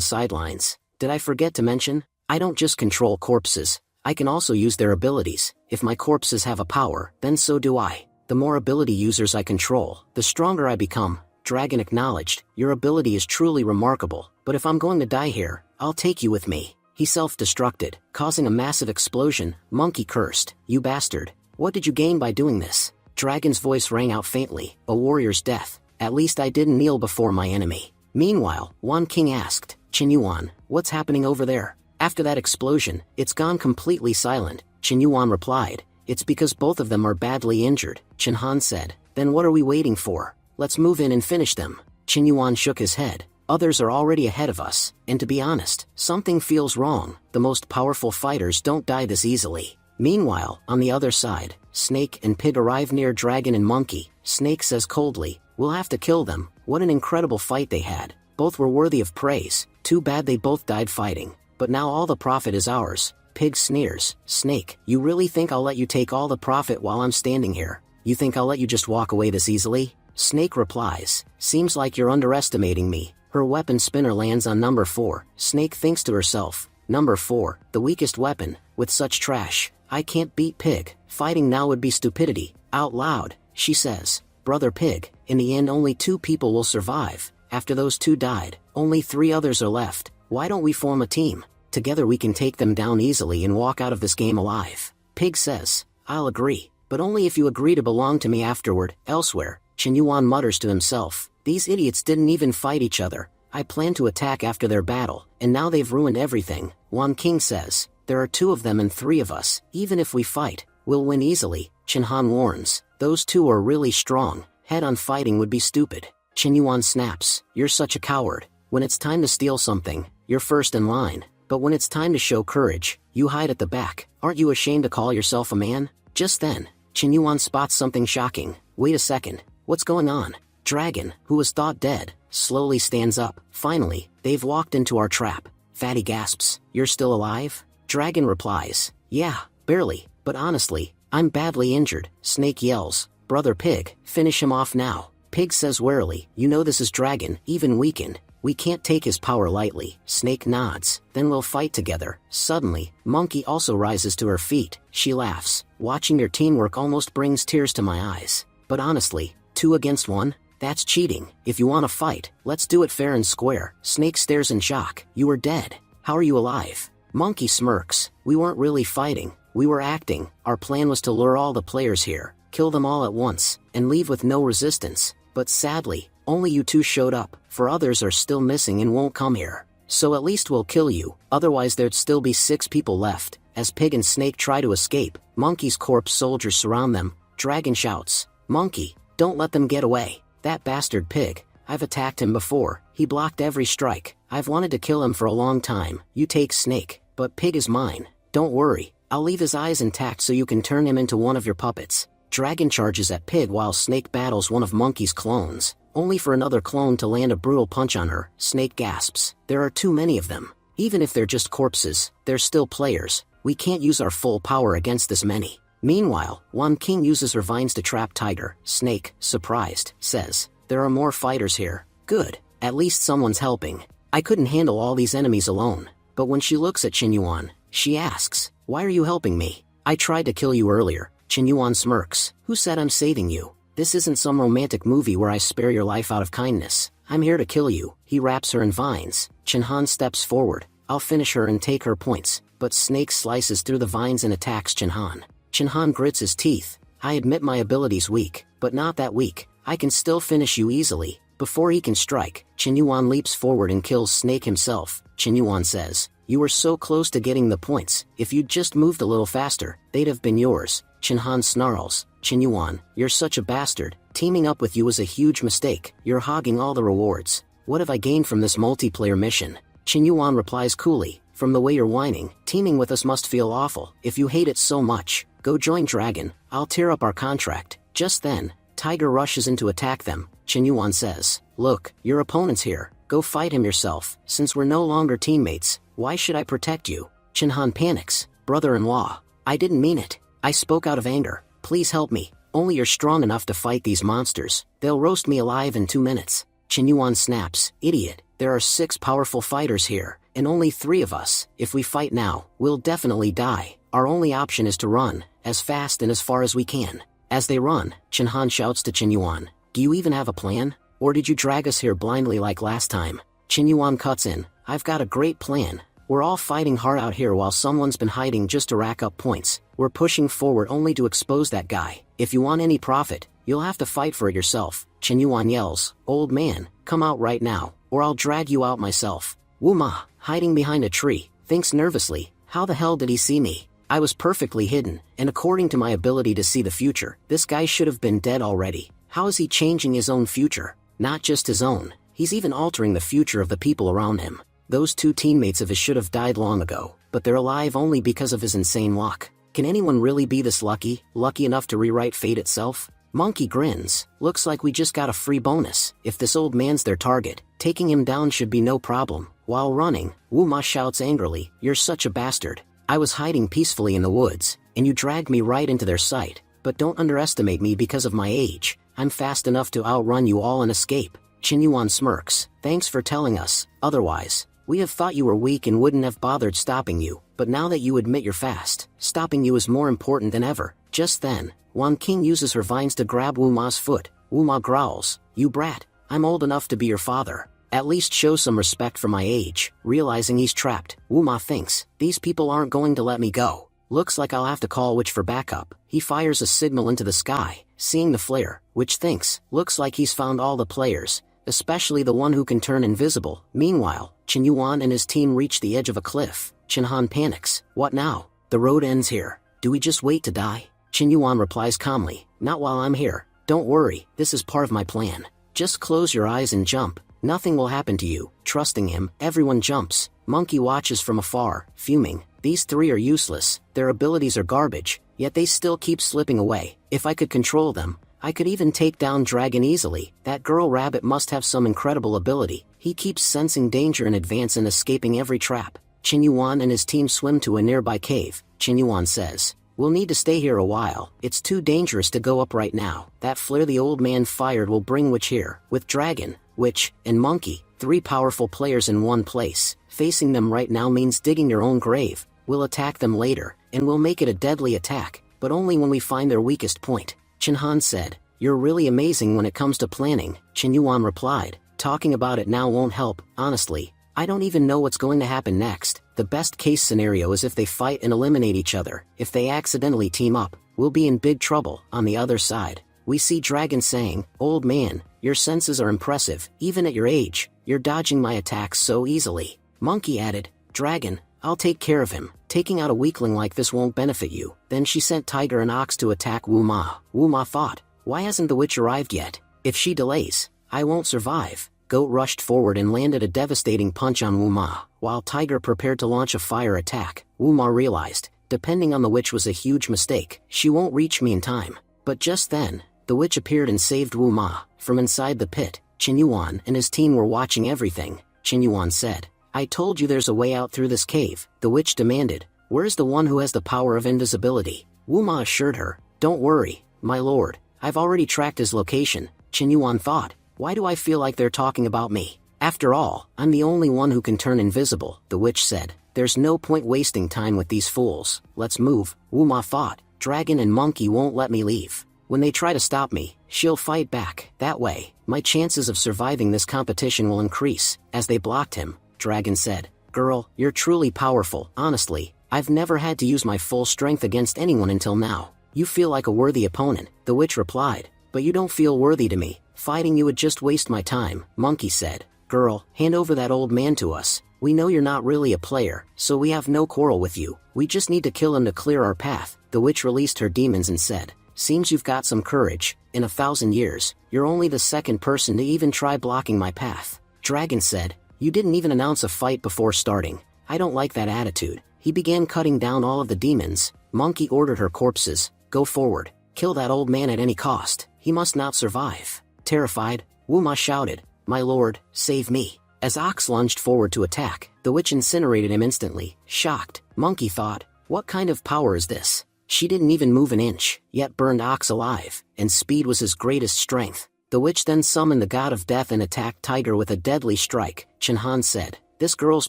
A: sidelines. Did I forget to mention? I don't just control corpses. I can also use their abilities. If my corpses have a power, then so do I. The more ability users I control, the stronger I become. Dragon acknowledged, your ability is truly remarkable, but if I'm going to die here, I'll take you with me. He self-destructed, causing a massive explosion. Monkey cursed, you bastard. What did you gain by doing this? Dragon's voice rang out faintly, a warrior's death. At least I didn't kneel before my enemy. Meanwhile, Wan King asked, Qinyuan, what's happening over there? After that explosion, it's gone completely silent. Qinyuan replied, it's because both of them are badly injured. Chinhan said, then what are we waiting for? Let's move in and finish them. Qinyuan shook his head. Others are already ahead of us, and to be honest, something feels wrong. The most powerful fighters don't die this easily. Meanwhile, on the other side, Snake and Pig arrive near Dragon and Monkey. Snake says coldly, we'll have to kill them. What an incredible fight they had. Both were worthy of praise. Too bad they both died fighting. But now all the profit is ours. Pig sneers, Snake, you really think I'll let you take all the profit while I'm standing here? You think I'll let you just walk away this easily? Snake replies, seems like you're underestimating me. Her weapon spinner lands on number 4. Snake thinks to herself, number 4, the weakest weapon. With such trash, I can't beat Pig. Fighting now would be stupidity. Out loud, she says, Brother Pig, in the end only 2 people will survive. After those 2 died, only 3 others are left. Why don't we form a team? Together we can take them down easily and walk out of this game alive. Pig says, I'll agree, but only if you agree to belong to me afterward. Elsewhere, Qinyuan mutters to himself, these idiots didn't even fight each other. I planned to attack after their battle, and now they've ruined everything. Wan King says, there are 2 of them and 3 of us. Even if we fight, we'll win easily. Chinhan warns, those 2 are really strong. Head-on fighting would be stupid. Qinyuan snaps, you're such a coward. When it's time to steal something, you're first in line. But when it's time to show courage, you hide at the back. Aren't you ashamed to call yourself a man? Just then, Qinyuan spots something shocking. Wait a second, what's going on? Dragon, who was thought dead, slowly stands up. Finally, they've walked into our trap. Fatty gasps, you're still alive? Dragon replies, yeah, barely, but honestly, I'm badly injured. Snake yells, Brother Pig, finish him off now. Pig says warily, you know this is Dragon, even weakened. We can't take his power lightly. Snake nods, then we'll fight together. Suddenly, Monkey also rises to her feet. She laughs, watching your teamwork almost brings tears to my eyes. But honestly, 2 against 1? That's cheating. If you want to fight, let's do it fair and square. Snake stares in shock, you were dead. How are you alive? Monkey smirks, we weren't really fighting, we were acting. Our plan was to lure all the players here, kill them all at once, and leave with no resistance. But sadly, only you 2 showed up, for others are still missing and won't come here. So at least we'll kill you, otherwise there'd still be 6 people left. As Pig and Snake try to escape, Monkey's corpse soldiers surround them. Dragon shouts, Monkey, don't let them get away. That bastard Pig, I've attacked him before, he blocked every strike. I've wanted to kill him for a long time. You take Snake, but Pig is mine. Don't worry, I'll leave his eyes intact so you can turn him into one of your puppets. Dragon charges at Pig while Snake battles one of Monkey's clones, only for another clone to land a brutal punch on her. Snake gasps. There are too many of them. Even if they're just corpses, they're still players. We can't use our full power against this many. Meanwhile, Wan King uses her vines to trap Tiger. Snake, surprised, says, there are more fighters here. Good. At least someone's helping. I couldn't handle all these enemies alone. But when she looks at Qinyuan, she asks, why are you helping me? I tried to kill you earlier. Qinyuan smirks. Who said I'm saving you? This isn't some romantic movie where I spare your life out of kindness. I'm here to kill you. He wraps her in vines. Qinyuan steps forward. I'll finish her and take her points. But Snake slices through the vines and attacks Qinyuan. Qinyuan grits his teeth. I admit my ability's weak, but not that weak. I can still finish you easily. Before he can strike, Qinyuan leaps forward and kills Snake himself. Qinyuan says, you were so close to getting the points. If you'd just moved a little faster, they'd have been yours. Qinyuan snarls. Qinyuan, you're such a bastard. Teaming up with you was a huge mistake. You're hogging all the rewards. What have I gained from this multiplayer mission? Qinyuan replies coolly, from the way you're whining, teaming with us must feel awful. If you hate it so much, go join Dragon. I'll tear up our contract. Just then, Tiger rushes in to attack them. Qinyuan says, look, your opponent's here. Go fight him yourself. Since we're no longer teammates, why should I protect you? Qinyuan panics. Brother-in-law. I didn't mean it. I spoke out of anger. Please help me. Only you're strong enough to fight these monsters. They'll roast me alive in 2 minutes. Qinyuan snaps. Idiot. There are 6 powerful fighters here, and only 3 of us. If we fight now, we'll definitely die. Our only option is to run, as fast and as far as we can. As they run, Qinyuan shouts to Qinyuan, do you even have a plan? Or did you drag us here blindly like last time? Qinyuan cuts in. I've got a great plan. We're all fighting hard out here while someone's been hiding just to rack up points. We're pushing forward only to expose that guy. If you want any profit, you'll have to fight for it yourself. Qinyuan yells, old man, come out right now, or I'll drag you out myself. Wuma, hiding behind a tree, thinks nervously, how the hell did he see me? I was perfectly hidden, and according to my ability to see the future, this guy should have been dead already. How is he changing his own future? Not just his own, he's even altering the future of the people around him. Those 2 teammates of his should have died long ago, but they're alive only because of his insane luck. Can anyone really be this lucky enough to rewrite fate itself? Monkey grins. Looks like we just got a free bonus. If this old man's their target, taking him down should be no problem. While running, Wuma shouts angrily, you're such a bastard. I was hiding peacefully in the woods, and you dragged me right into their sight. But don't underestimate me because of my age. I'm fast enough to outrun you all and escape. Qinyuan smirks. Thanks for telling us. Otherwise, we have thought you were weak and wouldn't have bothered stopping you. But now that you admit you're fast, stopping you is more important than ever. Just then, Wan King uses her vines to grab Wuma's foot. Wuma growls, you brat, I'm old enough to be your father. At least show some respect for my age. Realizing he's trapped, Wuma thinks, these people aren't going to let me go. Looks like I'll have to call Witch for backup. He fires a signal into the sky, seeing the flare. Witch thinks, looks like he's found all the players, especially the one who can turn invisible. Meanwhile, Qinyuan and his team reach the edge of a cliff. Qinyuan panics. What now? The road ends here. Do we just wait to die? Qinyuan replies calmly, not while I'm here. Don't worry, this is part of my plan. Just close your eyes and jump. Nothing will happen to you. Trusting him, everyone jumps. Monkey watches from afar, fuming. These 3 are useless. Their abilities are garbage, yet they still keep slipping away. If I could control them, I could even take down Dragon easily. That girl rabbit must have some incredible ability. He keeps sensing danger in advance and escaping every trap. Qinyuan and his team swim to a nearby cave. Qinyuan says, we'll need to stay here a while. It's too dangerous to go up right now. That flare the old man fired will bring Witch here. With Dragon, Witch, and Monkey, 3 powerful players in one place. Facing them right now means digging your own grave. We'll attack them later, and we'll make it a deadly attack, but only when we find their weakest point. Qinyuan said, you're really amazing when it comes to planning. Qinyuan replied, talking about it now won't help. Honestly, I don't even know what's going to happen next. The best case scenario is if they fight and eliminate each other. If they accidentally team up, we'll be in big trouble. On the other side, we see Dragon saying, old man, your senses are impressive. Even at your age, you're dodging my attacks so easily. Monkey added, Dragon, I'll take care of him. Taking out a weakling like this won't benefit you. Then she sent Tiger and Ox to attack Wuma. Wuma thought, why hasn't the witch arrived yet? If she delays, I won't survive. Goat rushed forward and landed a devastating punch on Wuma. While Tiger prepared to launch a fire attack, Wuma realized, depending on the witch was a huge mistake. She won't reach me in time. But just then, the witch appeared and saved Wu Ma. From inside the pit, Chen Yuan and his team were watching everything. Chen Yuan said, I told you there's a way out through this cave, the witch demanded. Where's the one who has the power of invisibility? Wu Ma assured her, don't worry, my lord, I've already tracked his location. Chen Yuan thought, why do I feel like they're talking about me? After all, I'm the only one who can turn invisible, the witch said. There's no point wasting time with these fools, let's move. Wu Ma thought, dragon and monkey won't let me leave. When they try to stop me, she'll fight back. That way, my chances of surviving this competition will increase. As they blocked him, Dragon said, girl, you're truly powerful. Honestly, I've never had to use my full strength against anyone until now. You feel like a worthy opponent, the witch replied, but you don't feel worthy to me. Fighting you would just waste my time, Monkey said. Girl, hand over that old man to us. We know you're not really a player, so we have no quarrel with you. We just need to kill him to clear our path. The witch released her demons and said, seems you've got some courage. In 1,000 years, you're only the second person to even try blocking my path. Dragon said, you didn't even announce a fight before starting. I don't like that attitude. He began cutting down all of the demons. Monkey ordered her corpses, go forward, kill that old man at any cost. He must not survive. Terrified, Wu Ma shouted, my lord, save me. As Ox lunged forward to attack, the witch incinerated him instantly. Shocked, Monkey thought, what kind of power is this? She didn't even move an inch, yet burned Ox alive, and speed was his greatest strength. The witch then summoned the god of death and attacked Tiger with a deadly strike. Chen Han said, this girl's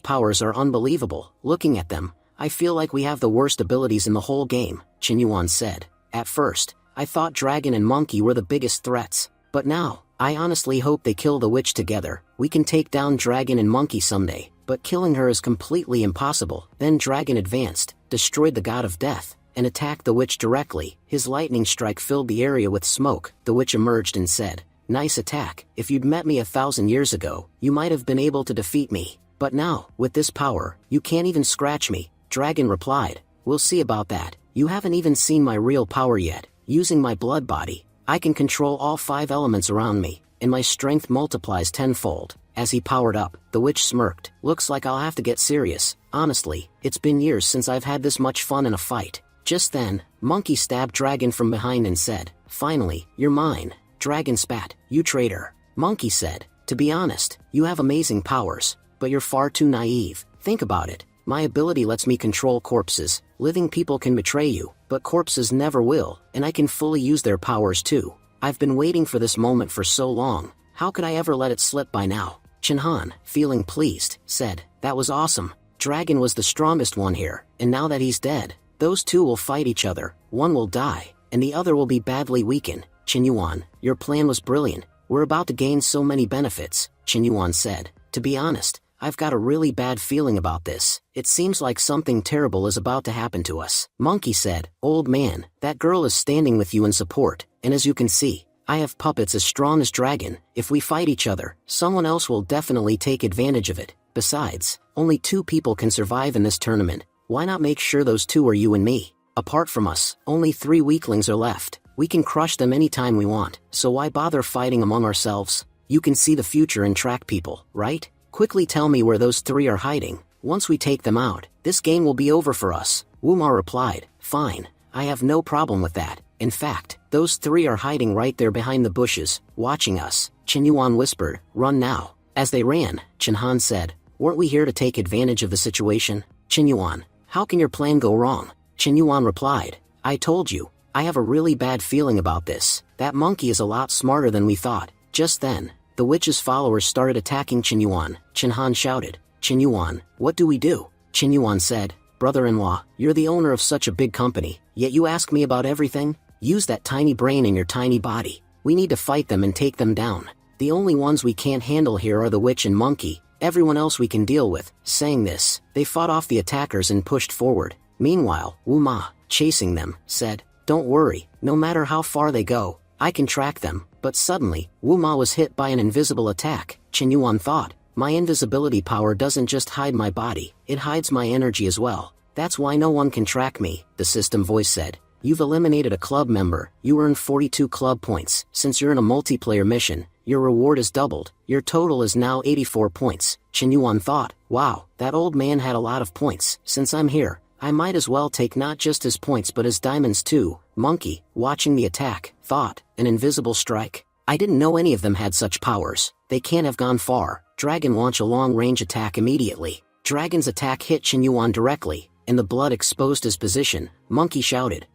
A: powers are unbelievable. Looking at them, I feel like we have the worst abilities in the whole game. Chen Yuan said, at first, I thought Dragon and Monkey were the biggest threats, but now, I honestly hope they kill the witch together. We can take down Dragon and Monkey someday, but killing her is completely impossible. Then Dragon advanced, destroyed the god of death, and attacked the witch directly. His lightning strike filled the area with smoke. The witch emerged and said, nice attack. If you'd met me 1,000 years ago, you might have been able to defeat me. But now, with this power, you can't even scratch me. Dragon replied, we'll see about that. You haven't even seen my real power yet. Using my blood body, I can control all 5 elements around me, and my strength multiplies tenfold. As he powered up, the witch smirked. Looks like I'll have to get serious. Honestly, it's been years since I've had this much fun in a fight. Just then, Monkey stabbed Dragon from behind and said, finally, you're mine. Dragon spat, you traitor. Monkey said, to be honest, you have amazing powers, but you're far too naive. Think about it. My ability lets me control corpses. Living people can betray you, but corpses never will, and I can fully use their powers too. I've been waiting for this moment for so long. How could I ever let it slip by now? Chen Han, feeling pleased, said, that was awesome. Dragon was the strongest one here, and now that he's dead, those two will fight each other. One will die, and the other will be badly weakened. Chen Yuan, your plan was brilliant. We're about to gain so many benefits, Chen Yuan said. To be honest, I've got a really bad feeling about this. It seems like something terrible is about to happen to us. Monkey said, old man, that girl is standing with you in support, and as you can see, I have puppets as strong as Dragon. If we fight each other, someone else will definitely take advantage of it. Besides, only 2 people can survive in this tournament. Why not make sure those 2 are you and me? Apart from us, only 3 weaklings are left. We can crush them anytime we want, so why bother fighting among ourselves? You can see the future and track people, right? Quickly tell me where those 3 are hiding. Once we take them out, this game will be over for us. Wu Ma replied, fine, I have no problem with that. In fact, those 3 are hiding right there behind the bushes, watching us. Chen Yuan whispered, run now. As they ran, Chen Han said, weren't we here to take advantage of the situation? Chen Yuan, how can your plan go wrong? Chen Yuan replied, I told you, I have a really bad feeling about this. That monkey is a lot smarter than we thought. Just then, the witch's followers started attacking Chen Yuan. Chen Han shouted, Chen Yuan, what do we do? Chen Yuan said, brother-in-law, you're the owner of such a big company, yet you ask me about everything? Use that tiny brain in your tiny body. We need to fight them and take them down. The only ones we can't handle here are the witch and monkey. Everyone else we can deal with. Saying this, they fought off the attackers and pushed forward. Meanwhile, Wu Ma, chasing them, said, don't worry, no matter how far they go, I can track them. But suddenly, Wu Ma was hit by an invisible attack. Chen Yuan thought, my invisibility power doesn't just hide my body, it hides my energy as well. That's why no one can track me, the system voice said. You've eliminated a club member, you earn 42 club points. Since you're in a multiplayer mission, your reward is doubled. Your total is now 84 points. Chen Yuan thought, wow, that old man had a lot of points. Since I'm here, I might as well take not just his points but his diamonds too. Monkey, watching the attack, thought, an invisible strike. I didn't know any of them had such powers. They can't have gone far. Dragon launch a long-range attack immediately. Dragon's attack hit Qinyuan directly, and the blood exposed his position. Monkey shouted,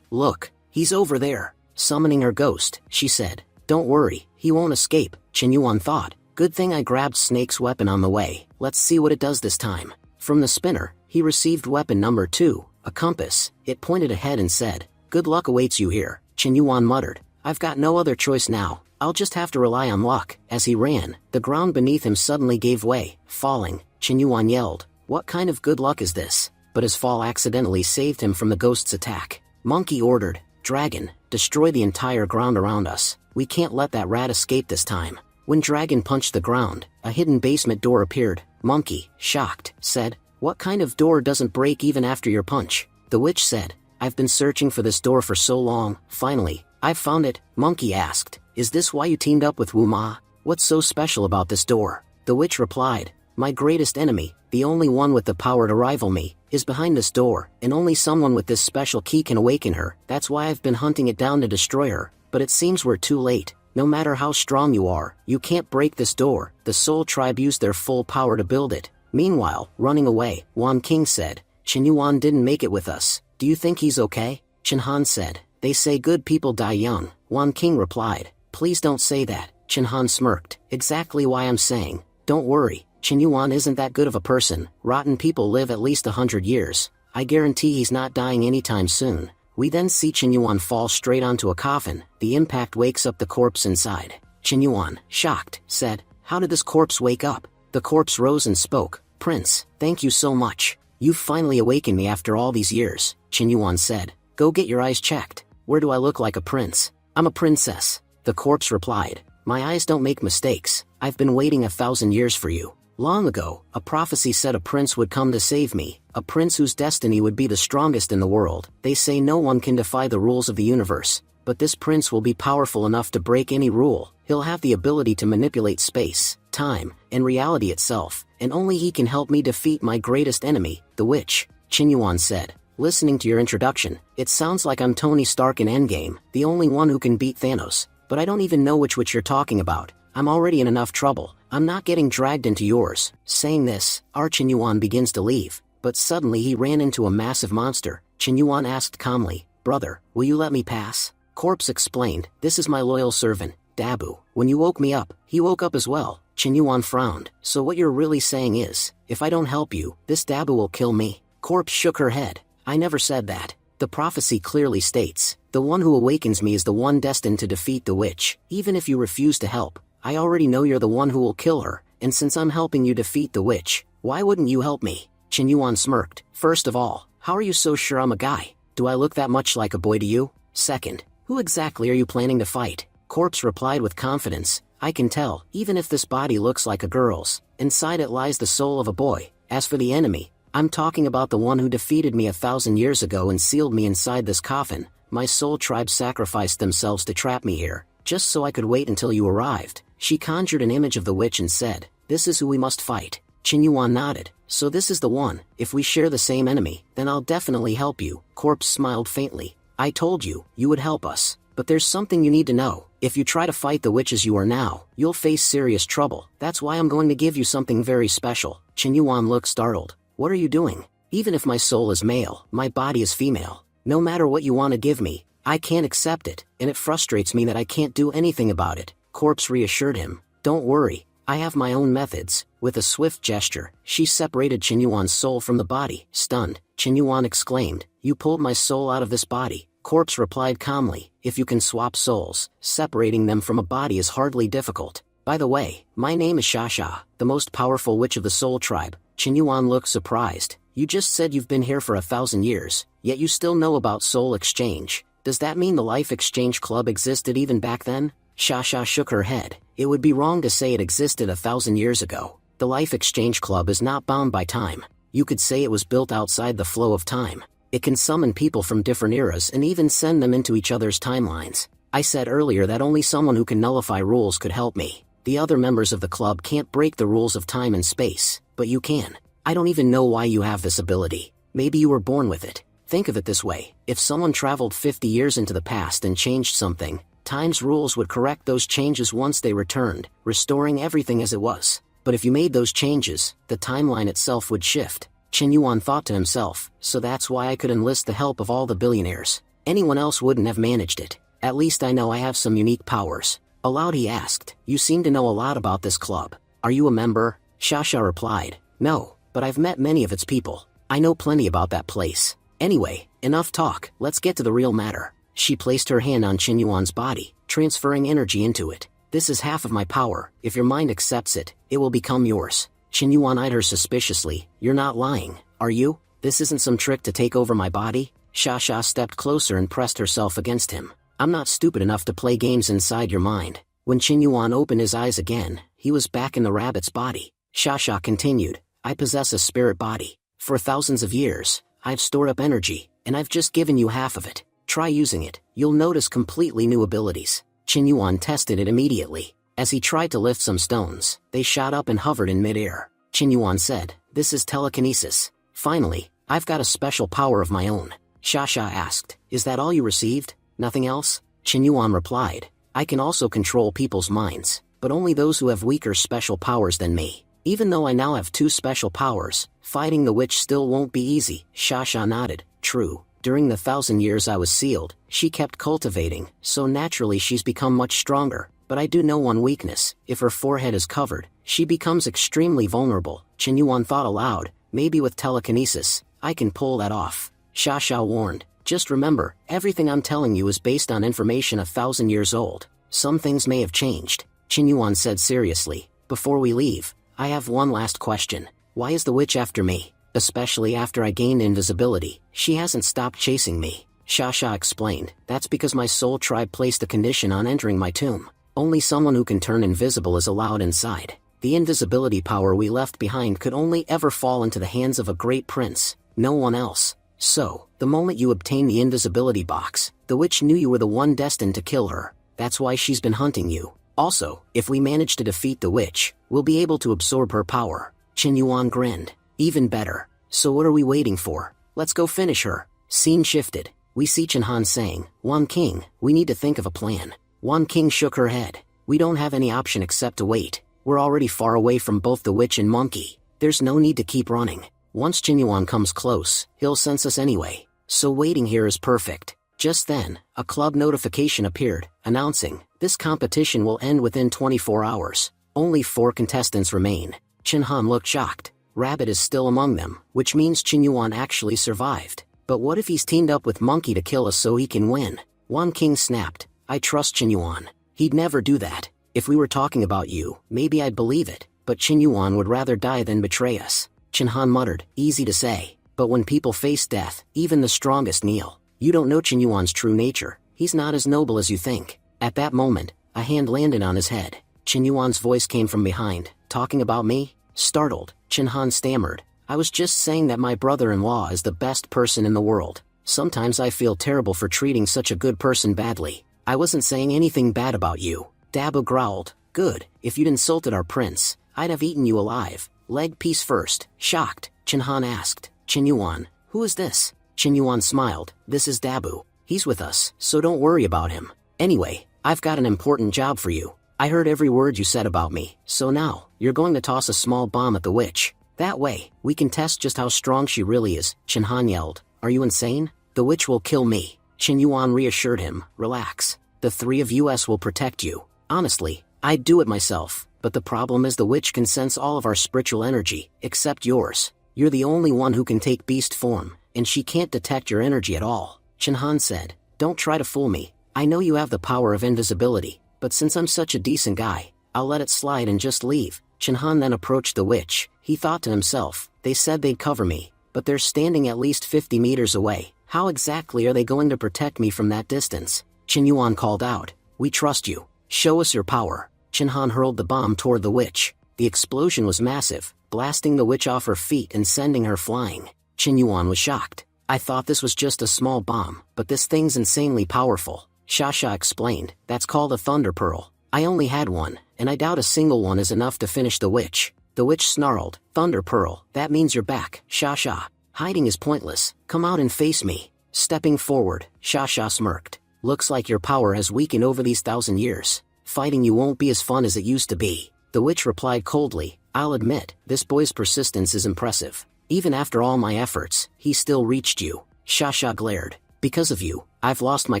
A: look, he's over there. Summoning her ghost, she said, don't worry, he won't escape. Qinyuan thought, good thing I grabbed Snake's weapon on the way. Let's see what it does this time. From the spinner, he received weapon number 2, a compass. It pointed ahead and said, good luck awaits you here. Qinyuan muttered, I've got no other choice now. I'll just have to rely on luck. As he ran, the ground beneath him suddenly gave way, falling. Qinyuan yelled, what kind of good luck is this? But his fall accidentally saved him from the ghost's attack. Monkey ordered, Dragon, destroy the entire ground around us. We can't let that rat escape this time. When Dragon punched the ground, a hidden basement door appeared. Monkey, shocked, said, what kind of door doesn't break even after your punch? The witch said, I've been searching for this door for so long. Finally, I've found it. Monkey asked, is this why you teamed up with Wu Ma? What's so special about this door? The witch replied, my greatest enemy, the only one with the power to rival me, is behind this door, and only someone with this special key can awaken her. That's why I've been hunting it down to destroy her, but it seems we're too late. No matter how strong you are, you can't break this door. The Soul Tribe used their full power to build it. Meanwhile, running away, Wan King said, Qinyuan didn't make it with us. Do you think he's okay? Chen Han said, they say good people die young. Wan King replied, please don't say that. Chen Han smirked, exactly why I'm saying, don't worry. Qinyuan isn't that good of a person. Rotten people live at least 100 years. I guarantee he's not dying anytime soon. We then see Qinyuan fall straight onto a coffin. The impact wakes up the corpse inside. Qinyuan, shocked, said, how did this corpse wake up? The corpse rose and spoke, Prince, thank you so much. You've finally awakened me after all these years. Qinyuan said, go get your eyes checked. Where do I look like a prince? I'm a princess. The corpse replied, my eyes don't make mistakes. I've been waiting 1,000 years for you. Long ago, a prophecy said a prince would come to save me, a prince whose destiny would be the strongest in the world. They say no one can defy the rules of the universe, but this prince will be powerful enough to break any rule. He'll have the ability to manipulate space, time, and reality itself, and only he can help me defeat my greatest enemy, the witch. Qinyuan said, listening to your introduction, it sounds like I'm Tony Stark in Endgame, the only one who can beat Thanos, but I don't even know which witch you're talking about. I'm already in enough trouble. I'm not getting dragged into yours. Saying this, Qinyuan begins to leave, but suddenly he ran into a massive monster. Qinyuan asked calmly, brother, will you let me pass? Corpse explained, this is my loyal servant, Dabu. When you woke me up, he woke up as well. Qinyuan frowned, so what you're really saying is, if I don't help you, this Dabu will kill me? Corpse shook her head, I never said that. The prophecy clearly states, the one who awakens me is the one destined to defeat the witch. Even if you refuse to help, I already know you're the one who will kill her, and since I'm helping you defeat the witch, why wouldn't you help me? Qinyuan smirked, first of all, how are you so sure I'm a guy? Do I look that much like a boy to you? Second, who exactly are you planning to fight? Corpse replied with confidence, I can tell, even if this body looks like a girl's, inside it lies the soul of a boy. As for the enemy, I'm talking about the one who defeated me 1,000 years ago and sealed me inside this coffin. My soul tribe sacrificed themselves to trap me here, just so I could wait until you arrived. She conjured an image of the witch and said, this is who we must fight. Qinyuan nodded, so this is the one. If we share the same enemy, then I'll definitely help you. Corpse smiled faintly, I told you, you would help us. But there's something you need to know. If you try to fight the witch as you are now, you'll face serious trouble. That's why I'm going to give you something very special. Qinyuan looked startled. What are you doing? Even if my soul is male, my body is female. No matter what you want to give me, I can't accept it, and it frustrates me that I can't do anything about it. Corpse reassured him, don't worry, I have my own methods. With a swift gesture, she separated Qinyuan's soul from the body. Stunned, Qinyuan exclaimed, you pulled my soul out of this body. Corpse replied calmly, if you can swap souls, separating them from a body is hardly difficult. By the way, my name is Shasha, the most powerful witch of the Soul Tribe. Qinyuan looked surprised, you just said you've been here for 1,000 years, yet you still know about soul exchange. Does that mean the Life Exchange Club existed even back then? Shasha shook her head, it would be wrong to say it existed 1,000 years ago. The Life Exchange Club is not bound by time. You could say it was built outside the flow of time. It can summon people from different eras and even send them into each other's timelines. I said earlier that only someone who can nullify rules could help me. The other members of the club can't break the rules of time and space, but you can. I don't even know why you have this ability. Maybe you were born with it. Think of it this way, if someone traveled 50 years into the past and changed something, time's rules would correct those changes once they returned, restoring everything as it was. But if you made those changes, the timeline itself would shift. Chen Yuan thought to himself, so that's why I could enlist the help of all the billionaires. Anyone else wouldn't have managed it. At least I know I have some unique powers. Aloud he asked, you seem to know a lot about this club. Are you a member? Shasha replied, no, but I've met many of its people. I know plenty about that place. Anyway, enough talk, let's get to the real matter. She placed her hand on Chen Yuan's body, transferring energy into it. This is half of my power. If your mind accepts it, it will become yours. Chen Yuan eyed her suspiciously. You're not lying, are you? This isn't some trick to take over my body? Shasha stepped closer and pressed herself against him. I'm not stupid enough to play games inside your mind. When Chen Yuan opened his eyes again, he was back in the rabbit's body. Shasha continued, I possess a spirit body. For thousands of years, I've stored up energy, and I've just given you half of it. Try using it, you'll notice completely new abilities. Chen Yuan tested it immediately. As he tried to lift some stones, they shot up and hovered in midair. Chen Yuan said, this is telekinesis. Finally, I've got a special power of my own. Shasha asked, is that all you received? Nothing else? Chen Yuan replied, I can also control people's minds, but only those who have weaker special powers than me. Even though I now have 2 special powers, fighting the witch still won't be easy. Shasha nodded, true. During the 1,000 years I was sealed, she kept cultivating, so naturally she's become much stronger. But I do know one weakness, if her forehead is covered, she becomes extremely vulnerable. Chen Yuan thought aloud, maybe with telekinesis, I can pull that off. Shasha warned, just remember, everything I'm telling you is based on information 1,000 years old. Some things may have changed. Chen Yuan said seriously, before we leave, I have one last question. Why is the witch after me? Especially after I gained invisibility, she hasn't stopped chasing me. Shasha explained, that's because my soul tribe placed a condition on entering my tomb. Only someone who can turn invisible is allowed inside. The invisibility power we left behind could only ever fall into the hands of a great prince, no one else. So, the moment you obtain the invisibility box, the witch knew you were the one destined to kill her. That's why she's been hunting you. Also, if we manage to defeat the witch, we'll be able to absorb her power. Chen Yuan grinned. Even better. So what are we waiting for? Let's go finish her. Scene shifted. We see Chen Han saying, Wan King, we need to think of a plan. Wan King shook her head. We don't have any option except to wait. We're already far away from both the witch and monkey. There's no need to keep running. Once Chen Yuan comes close, he'll sense us anyway. So waiting here is perfect. Just then, a club notification appeared, announcing, this competition will end within 24 hours. Only 4 contestants remain. Chen Han looked shocked. Rabbit is still among them, which means Chen Yuan actually survived. But what if he's teamed up with Monkey to kill us so he can win? Wan King snapped, I trust Chen Yuan. He'd never do that. If we were talking about you, maybe I'd believe it, but Chen Yuan would rather die than betray us. Chen Han muttered, easy to say. But when people face death, even the strongest kneel. You don't know Chen Yuan's true nature. He's not as noble as you think. At that moment, a hand landed on his head. Chen Yuan's voice came from behind, talking about me? Startled, Chen Han stammered, I was just saying that my brother-in-law is the best person in the world. Sometimes I feel terrible for treating such a good person badly. I wasn't saying anything bad about you. Dabu growled, good, if you'd insulted our prince, I'd have eaten you alive. Leg piece first. Shocked, Chen Han asked, Chen Yuan, who is this? Chen Yuan smiled, this is Dabu. He's with us, so don't worry about him. Anyway, I've got an important job for you. I heard every word you said about me, so now, you're going to toss a small bomb at the witch. That way, we can test just how strong she really is. Chen Han yelled, are you insane? The witch will kill me. Chen Yuan reassured him, relax. The 3 of us will protect you. Honestly, I'd do it myself, but the problem is the witch can sense all of our spiritual energy, except yours. You're the only one who can take beast form, and she can't detect your energy at all. Chen Han said, don't try to fool me. I know you have the power of invisibility, but since I'm such a decent guy, I'll let it slide and just leave. Chen Han then approached the witch. He thought to himself, they said they'd cover me, but they're standing at least 50 meters away. How exactly are they going to protect me from that distance? Chen Yuan called out, we trust you. Show us your power. Chen Han hurled the bomb toward the witch. The explosion was massive, blasting the witch off her feet and sending her flying. Chen Yuan was shocked. I thought this was just a small bomb, but this thing's insanely powerful. Shasha explained, that's called a thunder pearl. I only had one, and I doubt a single one is enough to finish the witch. The witch snarled, thunder pearl, that means you're back, Shasha. Hiding is pointless, come out and face me. Stepping forward, Sha smirked. Looks like your power has weakened over these 1,000 years. Fighting you won't be as fun as it used to be. The witch replied coldly, I'll admit, this boy's persistence is impressive. Even after all my efforts, he still reached you. Sha glared. Because of you, I've lost my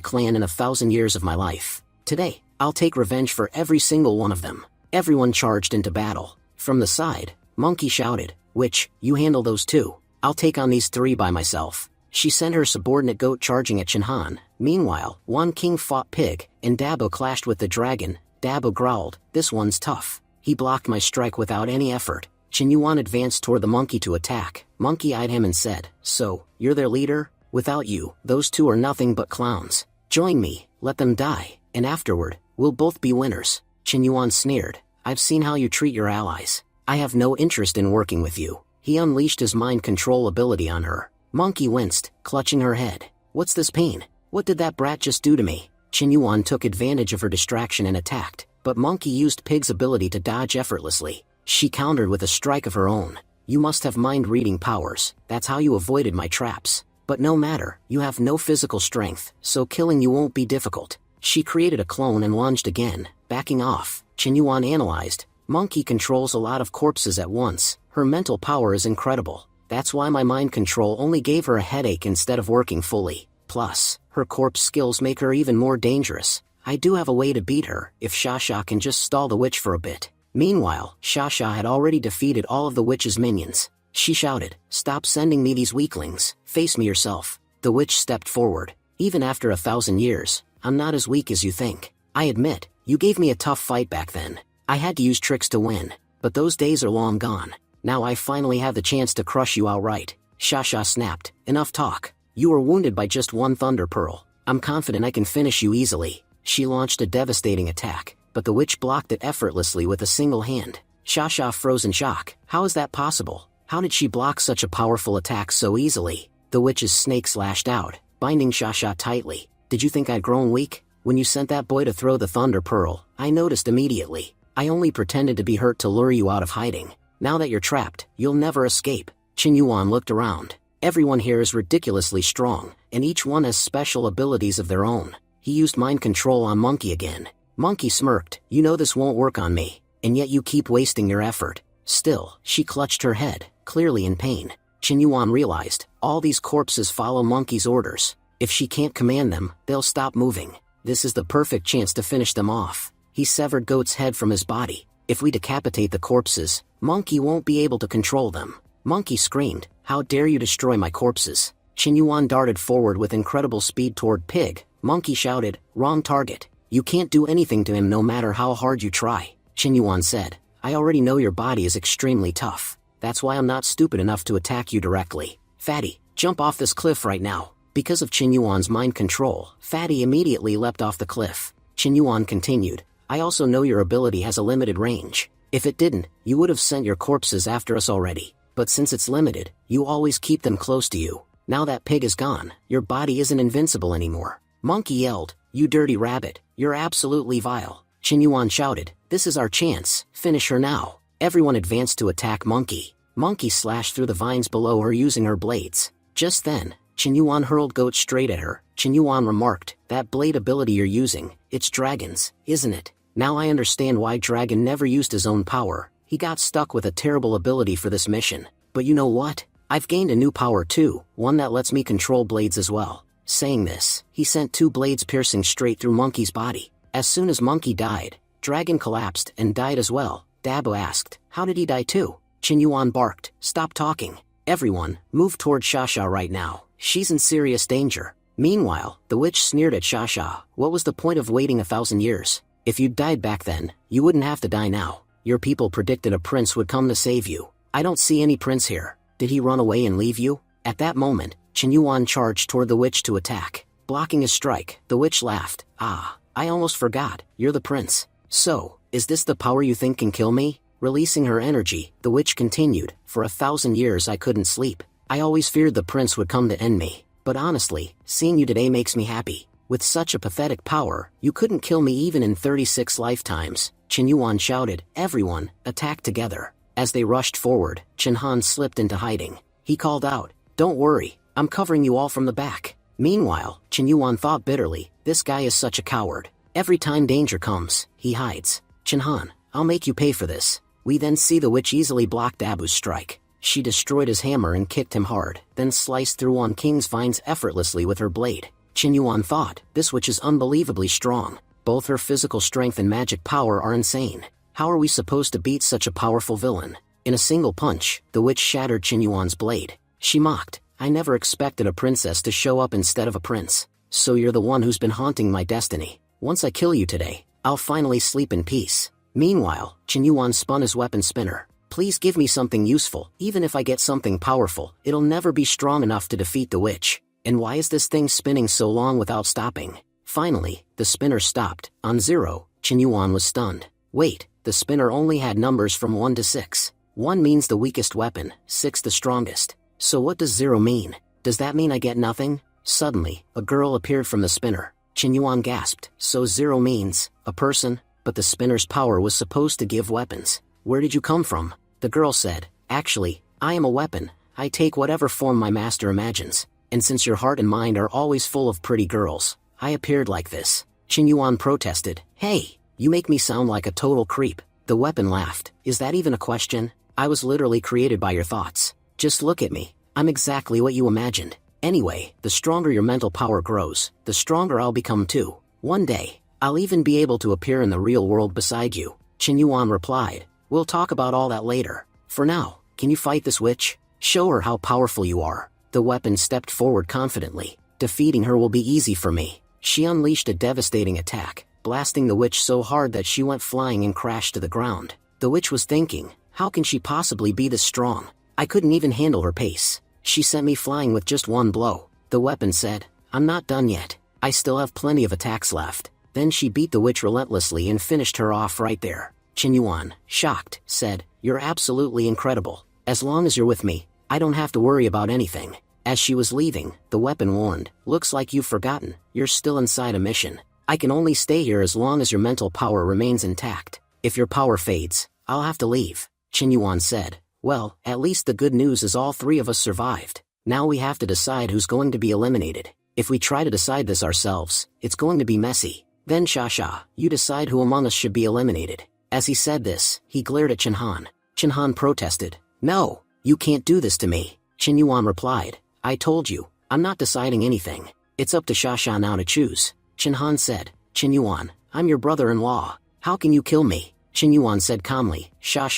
A: clan in 1,000 years of my life. Today, I'll take revenge for every single one of them. Everyone charged into battle. From the side, Monkey shouted, Witch, you handle those two. I'll take on these 3 by myself. She sent her subordinate goat charging at Chinhan. Meanwhile, Wan King fought Pig, and Dabo clashed with the dragon. Dabo growled, this one's tough. He blocked my strike without any effort. Chen Yuan advanced toward the monkey to attack. Monkey eyed him and said, So, you're their leader? Without you, those 2 are nothing but clowns. Join me, let them die, and afterward, we'll both be winners. Chen Yuan sneered, I've seen how you treat your allies. I have no interest in working with you. He unleashed his mind control ability on her. Monkey winced, clutching her head. What's this pain? What did that brat just do to me? Chen Yuan took advantage of her distraction and attacked, but Monkey used Pig's ability to dodge effortlessly. She countered with a strike of her own. You must have mind-reading powers, that's how you avoided my traps. But no matter, you have no physical strength, so killing you won't be difficult. She created a clone and lunged again, backing off. Chen Yuan analyzed. Monkey controls a lot of corpses at once. Her mental power is incredible. That's why my mind control only gave her a headache instead of working fully. Plus, her corpse skills make her even more dangerous. I do have a way to beat her, if Sha can just stall the witch for a bit. Meanwhile, Sha had already defeated all of the witch's minions. She shouted, Stop sending me these weaklings, face me yourself. The witch stepped forward. Even after 1,000 years, I'm not as weak as you think. I admit, you gave me a tough fight back then. I had to use tricks to win, but those days are long gone. Now I finally have the chance to crush you outright. Sha snapped, enough talk. You were wounded by just 1 thunder pearl. I'm confident I can finish you easily. She launched a devastating attack, but the witch blocked it effortlessly with a single hand. Sha froze in shock. How is that possible? How did she block such a powerful attack so easily? The witch's snake lashed out, binding Sha tightly. Did you think I'd grown weak? When you sent that boy to throw the thunder pearl, I noticed immediately. I only pretended to be hurt to lure you out of hiding. Now that you're trapped, you'll never escape. Chen Yuan looked around. Everyone here is ridiculously strong, and each one has special abilities of their own. He used mind control on Monkey again. Monkey smirked, You know this won't work on me, and yet you keep wasting your effort. Still, she clutched her head, clearly in pain. Chen Yuan realized, all these corpses follow Monkey's orders. If she can't command them, they'll stop moving. This is the perfect chance to finish them off. He severed Goat's head from his body. If we decapitate the corpses, Monkey won't be able to control them. Monkey screamed, How dare you destroy my corpses? Chen Yuan darted forward with incredible speed toward Pig. Monkey shouted, Wrong target. You can't do anything to him no matter how hard you try. Chen Yuan said, I already know your body is extremely tough. That's why I'm not stupid enough to attack you directly. Fatty, jump off this cliff right now. Because of Chen Yuan's mind control, Fatty immediately leapt off the cliff. Chen Yuan continued, I also know your ability has a limited range. If it didn't, you would have sent your corpses after us already. But since it's limited, you always keep them close to you. Now that Pig is gone, your body isn't invincible anymore. Monkey yelled, You dirty rabbit, you're absolutely vile. Chen Yuan shouted, This is our chance, finish her now. Everyone advanced to attack Monkey. Monkey slashed through the vines below her using her blades. Just then, Chen Yuan hurled Goat straight at her. Chen Yuan remarked, That blade ability you're using, it's Dragon's, isn't it? Now I understand why Dragon never used his own power. He got stuck with a terrible ability for this mission. But you know what? I've gained a new power too, one that lets me control blades as well. Saying this, he sent 2 blades piercing straight through Monkey's body. As soon as Monkey died, Dragon collapsed and died as well. Dabo asked, How did he die too? Chen Yuan barked, Stop talking. Everyone, move toward Sha right now. She's in serious danger. Meanwhile, the witch sneered at Sha. What was the point of waiting 1,000 years? If you'd died back then, you wouldn't have to die now. Your people predicted a prince would come to save you. I don't see any prince here. Did he run away and leave you? At that moment, Chen Yuan charged toward the witch to attack. Blocking his strike, the witch laughed. Ah, I almost forgot, you're the prince. So, is this the power you think can kill me? Releasing her energy, the witch continued, For 1,000 years I couldn't sleep. I always feared the prince would come to end me. But honestly, seeing you today makes me happy. With such a pathetic power, you couldn't kill me even in 36 lifetimes. Chen Yuan shouted, Everyone, attack together. As they rushed forward, Chen Han slipped into hiding. He called out, Don't worry, I'm covering you all from the back. Meanwhile, Chen Yuan thought bitterly, this guy is such a coward. Every time danger comes, he hides. Chen Han, I'll make you pay for this. We then see the witch easily blocked Abu's strike. She destroyed his hammer and kicked him hard, then sliced through Wan King's vines effortlessly with her blade. Chen Yuan thought, this witch is unbelievably strong. Both her physical strength and magic power are insane. How are we supposed to beat such a powerful villain? In a single punch, the witch shattered Chen Yuan's blade. She mocked, I never expected a princess to show up instead of a prince. So you're the one who's been haunting my destiny. Once I kill you today, I'll finally sleep in peace. Meanwhile, Chen Yuan spun his weapon spinner. Please give me something useful. Even if I get something powerful, it'll never be strong enough to defeat the witch. And why is this thing spinning so long without stopping? Finally, the spinner stopped. On 0, Chen Yuan was stunned. Wait, the spinner only had numbers from 1 to 6. 1 means the weakest weapon, 6 the strongest. So what does 0 mean? Does that mean I get nothing? Suddenly, a girl appeared from the spinner. Chen Yuan gasped. So 0 means a person? But the spinner's power was supposed to give weapons. Where did you come from? The girl said, actually, I am a weapon. I take whatever form my master imagines. And since your heart and mind are always full of pretty girls, I appeared like this. Chen Yuan protested. Hey, you make me sound like a total creep. The weapon laughed. Is that even a question? I was literally created by your thoughts. Just look at me. I'm exactly what you imagined. Anyway, the stronger your mental power grows, the stronger I'll become too. One day, I'll even be able to appear in the real world beside you. Chen Yuan replied. We'll talk about all that later. For now, can you fight this witch? Show her how powerful you are. The weapon stepped forward confidently. Defeating her will be easy for me. She unleashed a devastating attack, blasting the witch so hard that she went flying and crashed to the ground. The witch was thinking, how can she possibly be this strong? I couldn't even handle her pace. She sent me flying with just 1 blow. The weapon said, I'm not done yet. I still have plenty of attacks left. Then she beat the witch relentlessly and finished her off right there. Chen Yuan, shocked, said, you're absolutely incredible. As long as you're with me, I don't have to worry about anything. As she was leaving, the weapon warned, looks like you've forgotten, you're still inside a mission. I can only stay here as long as your mental power remains intact. If your power fades, I'll have to leave. Chen Yuan said, well, at least the good news is all 3 of us survived. Now we have to decide who's going to be eliminated. If we try to decide this ourselves, it's going to be messy. Then Sha, you decide who among us should be eliminated. As he said this, he glared at Chen Han. Chen Han protested. No, you can't do this to me. Chen Yuan replied. I told you, I'm not deciding anything. It's up to Sha now to choose. Chen Han said. Chen Yuan, I'm your brother-in-law. How can you kill me? Chen Yuan said calmly. Sha,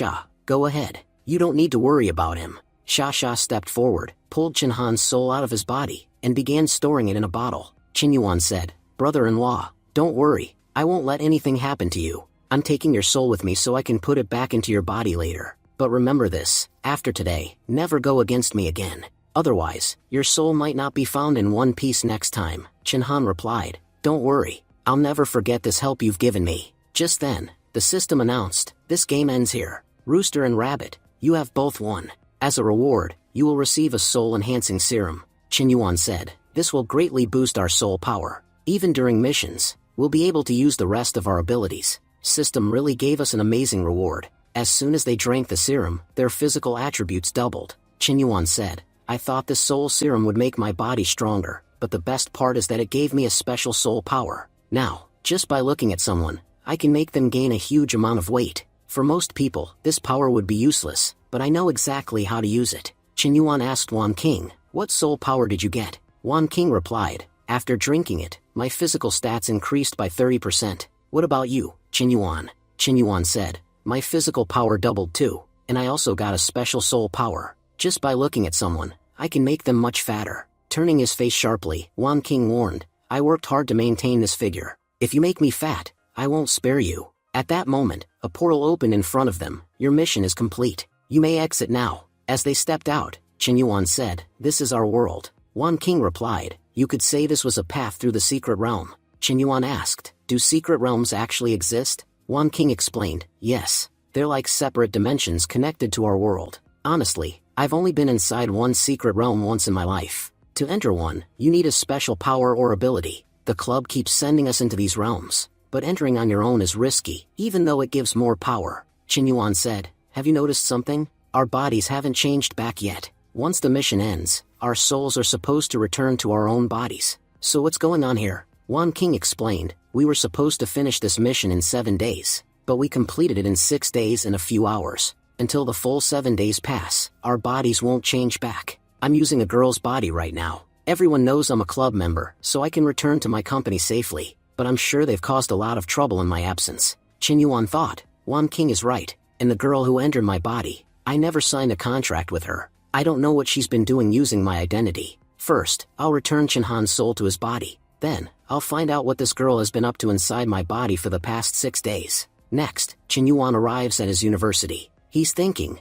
A: go ahead. You don't need to worry about him. Sha stepped forward, pulled Chen Han's soul out of his body, and began storing it in a bottle. Chen Yuan said. Brother-in-law, don't worry. I won't let anything happen to you. I'm taking your soul with me so I can put it back into your body later. But remember this, after today, never go against me again. Otherwise, your soul might not be found in one piece next time. Chen Han replied. Don't worry, I'll never forget this help you've given me. Just then, the system announced, this game ends here. Rooster and Rabbit, you have both won. As a reward, you will receive a soul-enhancing serum. Chen Yuan said, this will greatly boost our soul power. Even during missions, we'll be able to use the rest of our abilities. System really gave us an amazing reward. As soon as they drank the serum, their physical attributes doubled. Chen Yuan said, I thought this soul serum would make my body stronger, but the best part is that it gave me a special soul power. Now, just by looking at someone, I can make them gain a huge amount of weight. For most people, this power would be useless, but I know exactly how to use it. Chen Yuan asked Wan King, what soul power did you get? Wan King replied, after drinking it, my physical stats increased by 30%. What about you, Chen Yuan? Chen Yuan said, my physical power doubled too, and I also got a special soul power. Just by looking at someone, I can make them much fatter. Turning his face sharply, Wan King warned, I worked hard to maintain this figure. If you make me fat, I won't spare you. At that moment, a portal opened in front of them. Your mission is complete. You may exit now. As they stepped out, Chen Yuan said, this is our world. Wan King replied, you could say this was a path through the secret realm. Chen Yuan asked, do secret realms actually exist? Wan King explained, yes. They're like separate dimensions connected to our world. Honestly, I've only been inside one secret realm once in my life. To enter one, you need a special power or ability. The club keeps sending us into these realms, but entering on your own is risky, even though it gives more power. Chen Yuan said, have you noticed something? Our bodies haven't changed back yet. Once the mission ends, Our souls are supposed to return to our own bodies. So what's going on here? Wan King explained, we were supposed to finish this mission in 7 days, but we completed it in 6 days and a few hours. Until the full 7 days pass, our bodies won't change back. I'm using a girl's body right now. Everyone knows I'm a club member, so I can return to my company safely, but I'm sure they've caused a lot of trouble in my absence. Qin Yuan thought, Wan King is right, and the girl who entered my body, I never signed a contract with her. I don't know what she's been doing using my identity. First, I'll return Qin Han's soul to his body. Then, I'll find out what this girl has been up to inside my body for the past 6 days. Next, Qin Yuan arrives at his university. He's thinking,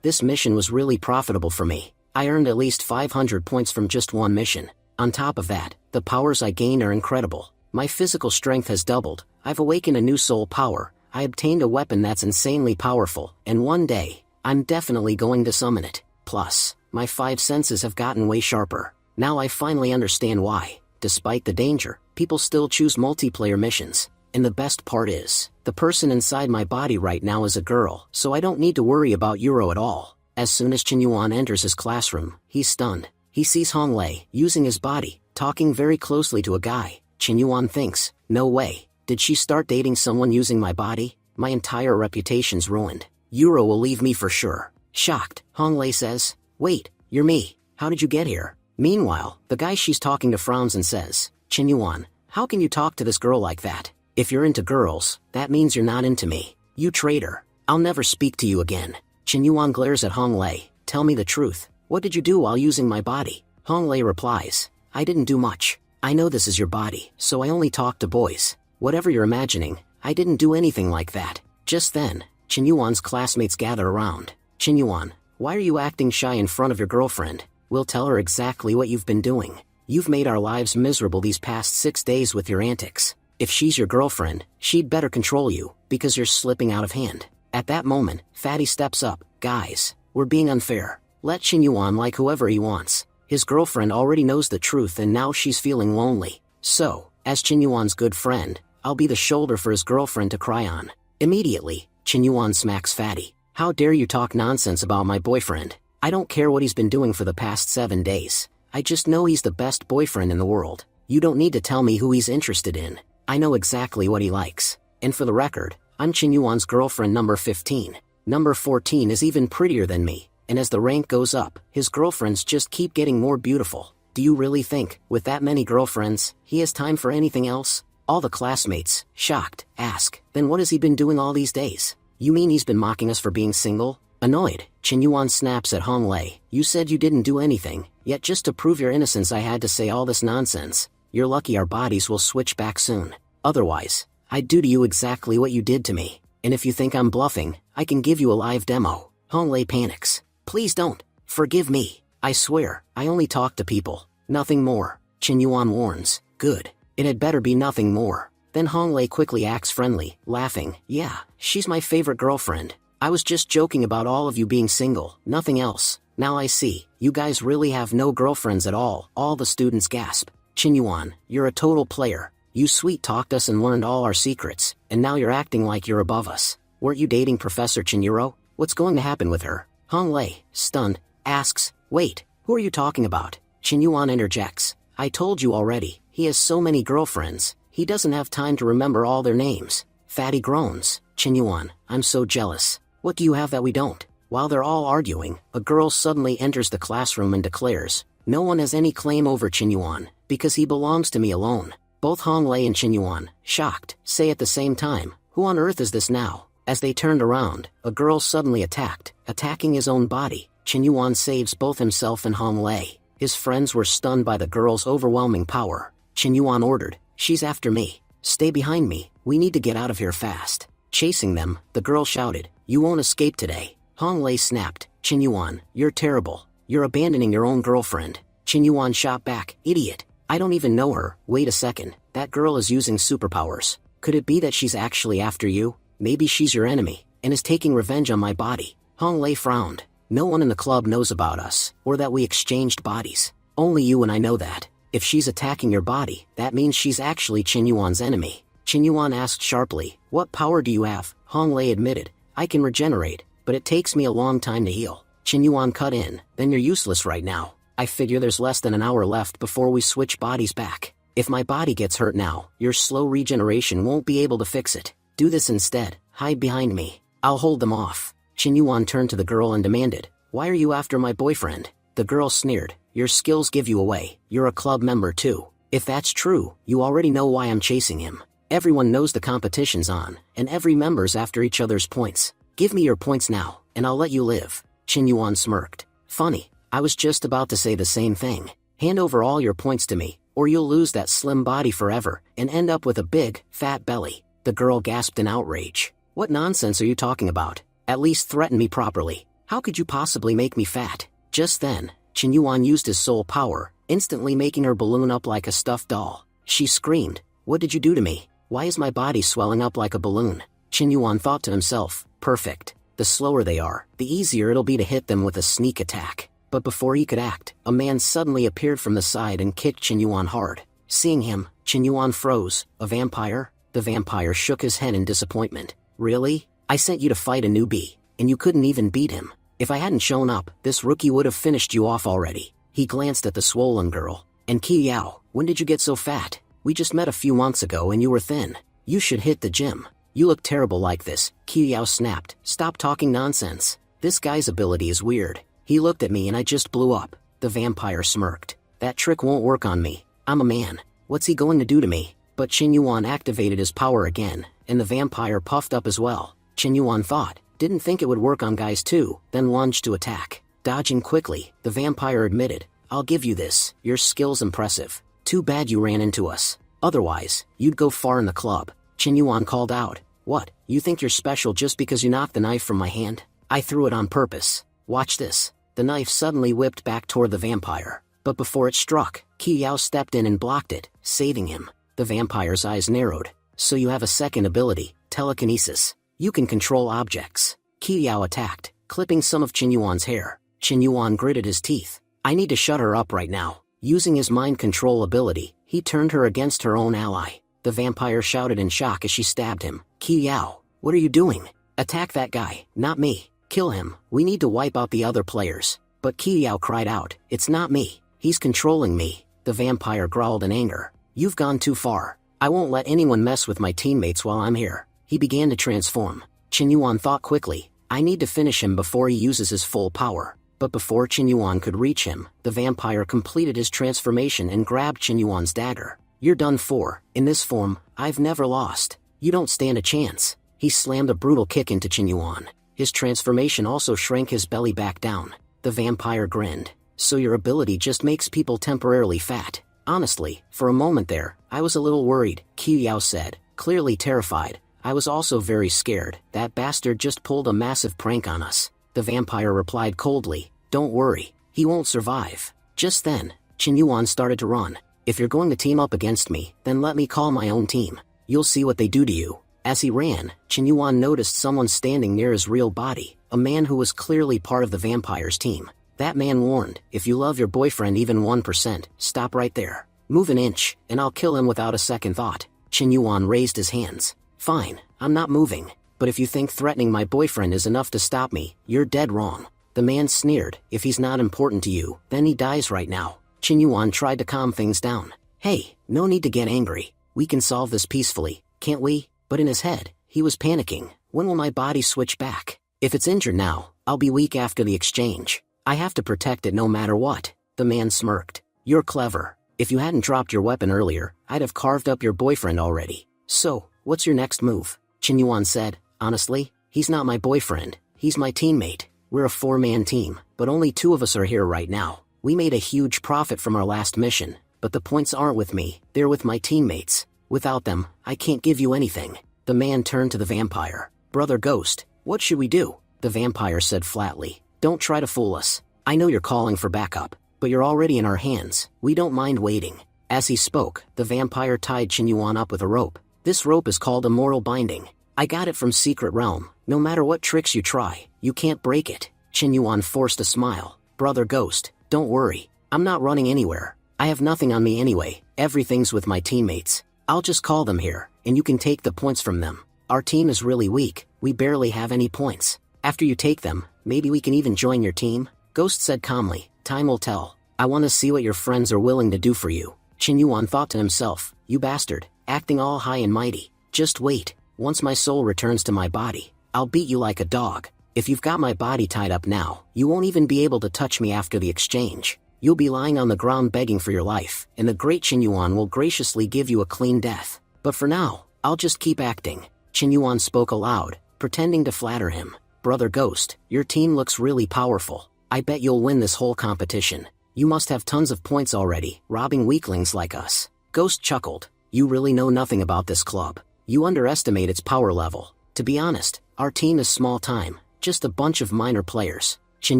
A: this mission was really profitable for me. I earned at least 500 points from just one mission. On top of that, the powers I gained are incredible. My physical strength has doubled. I've awakened a new soul power. I obtained a weapon that's insanely powerful, and one day, I'm definitely going to summon it. Plus, my 5 senses have gotten way sharper. Now I finally understand why, despite the danger, people still choose multiplayer missions. And the best part is, the person inside my body right now is a girl, so I don't need to worry about Euro at all. As soon as Qin Yuan enters his classroom, he's stunned. He sees Hong Lei, using his body, talking very closely to a guy. Qin Yuan thinks, no way, did she start dating someone using my body? My entire reputation's ruined. Euro will leave me for sure. Shocked, Hong Lei says, wait, you're me, how did you get here? Meanwhile, the guy she's talking to frowns and says, Qin Yuan, how can you talk to this girl like that? If you're into girls, that means you're not into me. You traitor. I'll never speak to you again. Qin Yuan glares at Hong Lei. Tell me the truth. What did you do while using my body? Hong Lei replies, I didn't do much. I know this is your body, so I only talk to boys. Whatever you're imagining, I didn't do anything like that. Just then, Qin Yuan's classmates gather around. Qin Yuan, why are you acting shy in front of your girlfriend? We'll tell her exactly what you've been doing. You've made our lives miserable these past 6 days with your antics. If she's your girlfriend, she'd better control you, because you're slipping out of hand. At that moment, Fatty steps up. Guys, we're being unfair. Let Qin Yuan like whoever he wants. His girlfriend already knows the truth and now she's feeling lonely. So, as Qin Yuan's good friend, I'll be the shoulder for his girlfriend to cry on. Immediately, Qin Yuan smacks Fatty. How dare you talk nonsense about my boyfriend? I don't care what he's been doing for the past 7 days. I just know he's the best boyfriend in the world. You don't need to tell me who he's interested in. I know exactly what he likes. And for the record, I'm Qin Yuan's girlfriend number 15. Number 14 is even prettier than me, and as the rank goes up, his girlfriends just keep getting more beautiful. Do you really think, with that many girlfriends, he has time for anything else? All the classmates, shocked, ask, then what has he been doing all these days? You mean he's been mocking us for being single? Annoyed, Qin Yuan snaps at Hong Lei. You said you didn't do anything, yet just to prove your innocence I had to say all this nonsense. You're lucky our bodies will switch back soon. Otherwise, I'd do to you exactly what you did to me. And if you think I'm bluffing, I can give you a live demo. Hong Lei panics. Please don't. Forgive me. I swear, I only talk to people. Nothing more. Qin Yuan warns. Good. It had better be nothing more. Then Hong Lei quickly acts friendly, laughing. Yeah, she's my favorite girlfriend. I was just joking about all of you being single, nothing else. Now I see, you guys really have no girlfriends at all the students gasp. Qin Yuan, you're a total player. You sweet-talked us and learned all our secrets, and now you're acting like you're above us. Weren't you dating Professor Chinuro? What's going to happen with her? Hong Lei, stunned, asks, wait, who are you talking about? Qin Yuan interjects, I told you already, he has so many girlfriends, he doesn't have time to remember all their names. Fatty groans, Qin Yuan, I'm so jealous. What do you have that we don't? While they're all arguing, a girl suddenly enters the classroom and declares, no one has any claim over Qin Yuan, because he belongs to me alone. Both Hong Lei and Qin Yuan, shocked, say at the same time, who on earth is this now? As they turned around, a girl suddenly attacking his own body. Qin Yuan saves both himself and Hong Lei. His friends were stunned by the girl's overwhelming power. Qin Yuan ordered, she's after me. Stay behind me, we need to get out of here fast. Chasing them, the girl shouted, you won't escape today. Hong Lei snapped, Qin Yuan, you're terrible. You're abandoning your own girlfriend. Qin Yuan shot back, idiot. I don't even know her. Wait a second, that girl is using superpowers. Could it be that she's actually after you? Maybe she's your enemy, and is taking revenge on my body. Hong Lei frowned. No one in the club knows about us, or that we exchanged bodies. Only you and I know that. If she's attacking your body, that means she's actually Qin Yuan's enemy. Qin Yuan asked sharply, what power do you have? Hong Lei admitted, I can regenerate, but it takes me a long time to heal. Qin Yuan cut in, then you're useless right now. I figure there's less than an hour left before we switch bodies back. If my body gets hurt now, your slow regeneration won't be able to fix it. Do this instead, hide behind me. I'll hold them off. Qin Yuan turned to the girl and demanded, "Why are you after my boyfriend?" The girl sneered, "Your skills give you away, you're a club member too. If that's true, you already know why I'm chasing him. Everyone knows the competition's on, and every member's after each other's points. Give me your points now, and I'll let you live." Qin Yuan smirked. "Funny, I was just about to say the same thing. Hand over all your points to me, or you'll lose that slim body forever, and end up with a big, fat belly." The girl gasped in outrage. "What nonsense are you talking about? At least threaten me properly. How could you possibly make me fat?" Just then, Qin Yuan used his soul power, instantly making her balloon up like a stuffed doll. She screamed, "What did you do to me? Why is my body swelling up like a balloon?" Qin Yuan thought to himself, "Perfect. The slower they are, the easier it'll be to hit them with a sneak attack." But before he could act, a man suddenly appeared from the side and kicked Qin Yuan hard. Seeing him, Qin Yuan froze. "A vampire?" The vampire shook his head in disappointment. "Really? I sent you to fight a newbie, and you couldn't even beat him. If I hadn't shown up, this rookie would have finished you off already." He glanced at the swollen girl. "And Qi Yao, when did you get so fat? We just met a few months ago and you were thin. You should hit the gym. You look terrible like this." Qi Yao snapped, "Stop talking nonsense. This guy's ability is weird. He looked at me and I just blew up." The vampire smirked. "That trick won't work on me. I'm a man. What's he going to do to me?" But Qin Yuan activated his power again, and the vampire puffed up as well. Qin Yuan thought, didn't think it would work on guys too, then lunged to attack. Dodging quickly, the vampire admitted, "I'll give you this, your skill's impressive. Too bad you ran into us. Otherwise, you'd go far in the club." Qin Yuan called out, "What, you think you're special just because you knocked the knife from my hand? I threw it on purpose. Watch this." The knife suddenly whipped back toward the vampire. But before it struck, Qi Yao stepped in and blocked it, saving him. The vampire's eyes narrowed. "So you have a second ability, telekinesis. You can control objects." Qi Yao attacked, clipping some of Qin Yuan's hair. Qin Yuan gritted his teeth. "I need to shut her up right now." Using his mind control ability, he turned her against her own ally. The vampire shouted in shock as she stabbed him. "Qi Yao, what are you doing? Attack that guy, not me. Kill him, we need to wipe out the other players." But Qi Yao cried out, "It's not me. He's controlling me." The vampire growled in anger. "You've gone too far. I won't let anyone mess with my teammates while I'm here." He began to transform. Qin Yuan thought quickly, "I need to finish him before he uses his full power." But before Qin Yuan could reach him, the vampire completed his transformation and grabbed Qin Yuan's dagger. "You're done for. In this form, I've never lost. You don't stand a chance." He slammed a brutal kick into Qin Yuan. His transformation also shrank his belly back down. The vampire grinned. "So your ability just makes people temporarily fat." "Honestly, for a moment there, I was a little worried," Qi Yao said, clearly terrified. "I was also very scared. That bastard just pulled a massive prank on us." The vampire replied coldly, "Don't worry, he won't survive." Just then, Qin Yuan started to run. "If you're going to team up against me, then let me call my own team. You'll see what they do to you." As he ran, Qin Yuan noticed someone standing near his real body, a man who was clearly part of the vampire's team. That man warned, "If you love your boyfriend even 1%, stop right there. Move an inch, and I'll kill him without a second thought." Qin Yuan raised his hands. "Fine, I'm not moving. But if you think threatening my boyfriend is enough to stop me, you're dead wrong." The man sneered, "If he's not important to you, then he dies right now." Qin Yuan tried to calm things down. "Hey, no need to get angry. We can solve this peacefully, can't we?" But in his head, he was panicking. "When will my body switch back? If it's injured now, I'll be weak after the exchange. I have to protect it no matter what." The man smirked. "You're clever. If you hadn't dropped your weapon earlier, I'd have carved up your boyfriend already. So, what's your next move?" Qin Yuan said, "Honestly, he's not my boyfriend, he's my teammate. We're a 4-man team, but only 2 of us are here right now. We made a huge profit from our last mission, but the points aren't with me, they're with my teammates. Without them, I can't give you anything." The man turned to the vampire. "Brother Ghost, what should we do?" The vampire said flatly, "Don't try to fool us. I know you're calling for backup, but you're already in our hands. We don't mind waiting." As he spoke, the vampire tied Qin Yuan up with a rope. "This rope is called a moral binding. I got it from Secret Realm. No matter what tricks you try, you can't break it." Qin Yuan forced a smile. "Brother Ghost, don't worry. I'm not running anywhere. I have nothing on me anyway. Everything's with my teammates. I'll just call them here, and you can take the points from them. Our team is really weak. We barely have any points. After you take them, maybe we can even join your team." Ghost said calmly, "Time will tell." I want to see what your friends are willing to do for you. Qin Yuan thought to himself, you bastard, acting all high and mighty. Just wait, once my soul returns to my body, I'll beat you like a dog. If you've got my body tied up now, you won't even be able to touch me after the exchange. You'll be lying on the ground begging for your life, and the great Qin Yuan will graciously give you a clean death. But for now, I'll just keep acting. Qin Yuan spoke aloud, pretending to flatter him. Brother Ghost, your team looks really powerful. I bet you'll win this whole competition. You must have tons of points already, robbing weaklings like us. Ghost chuckled. You really know nothing about this club. You underestimate its power level. To be honest, our team is small time, just a bunch of minor players. Qin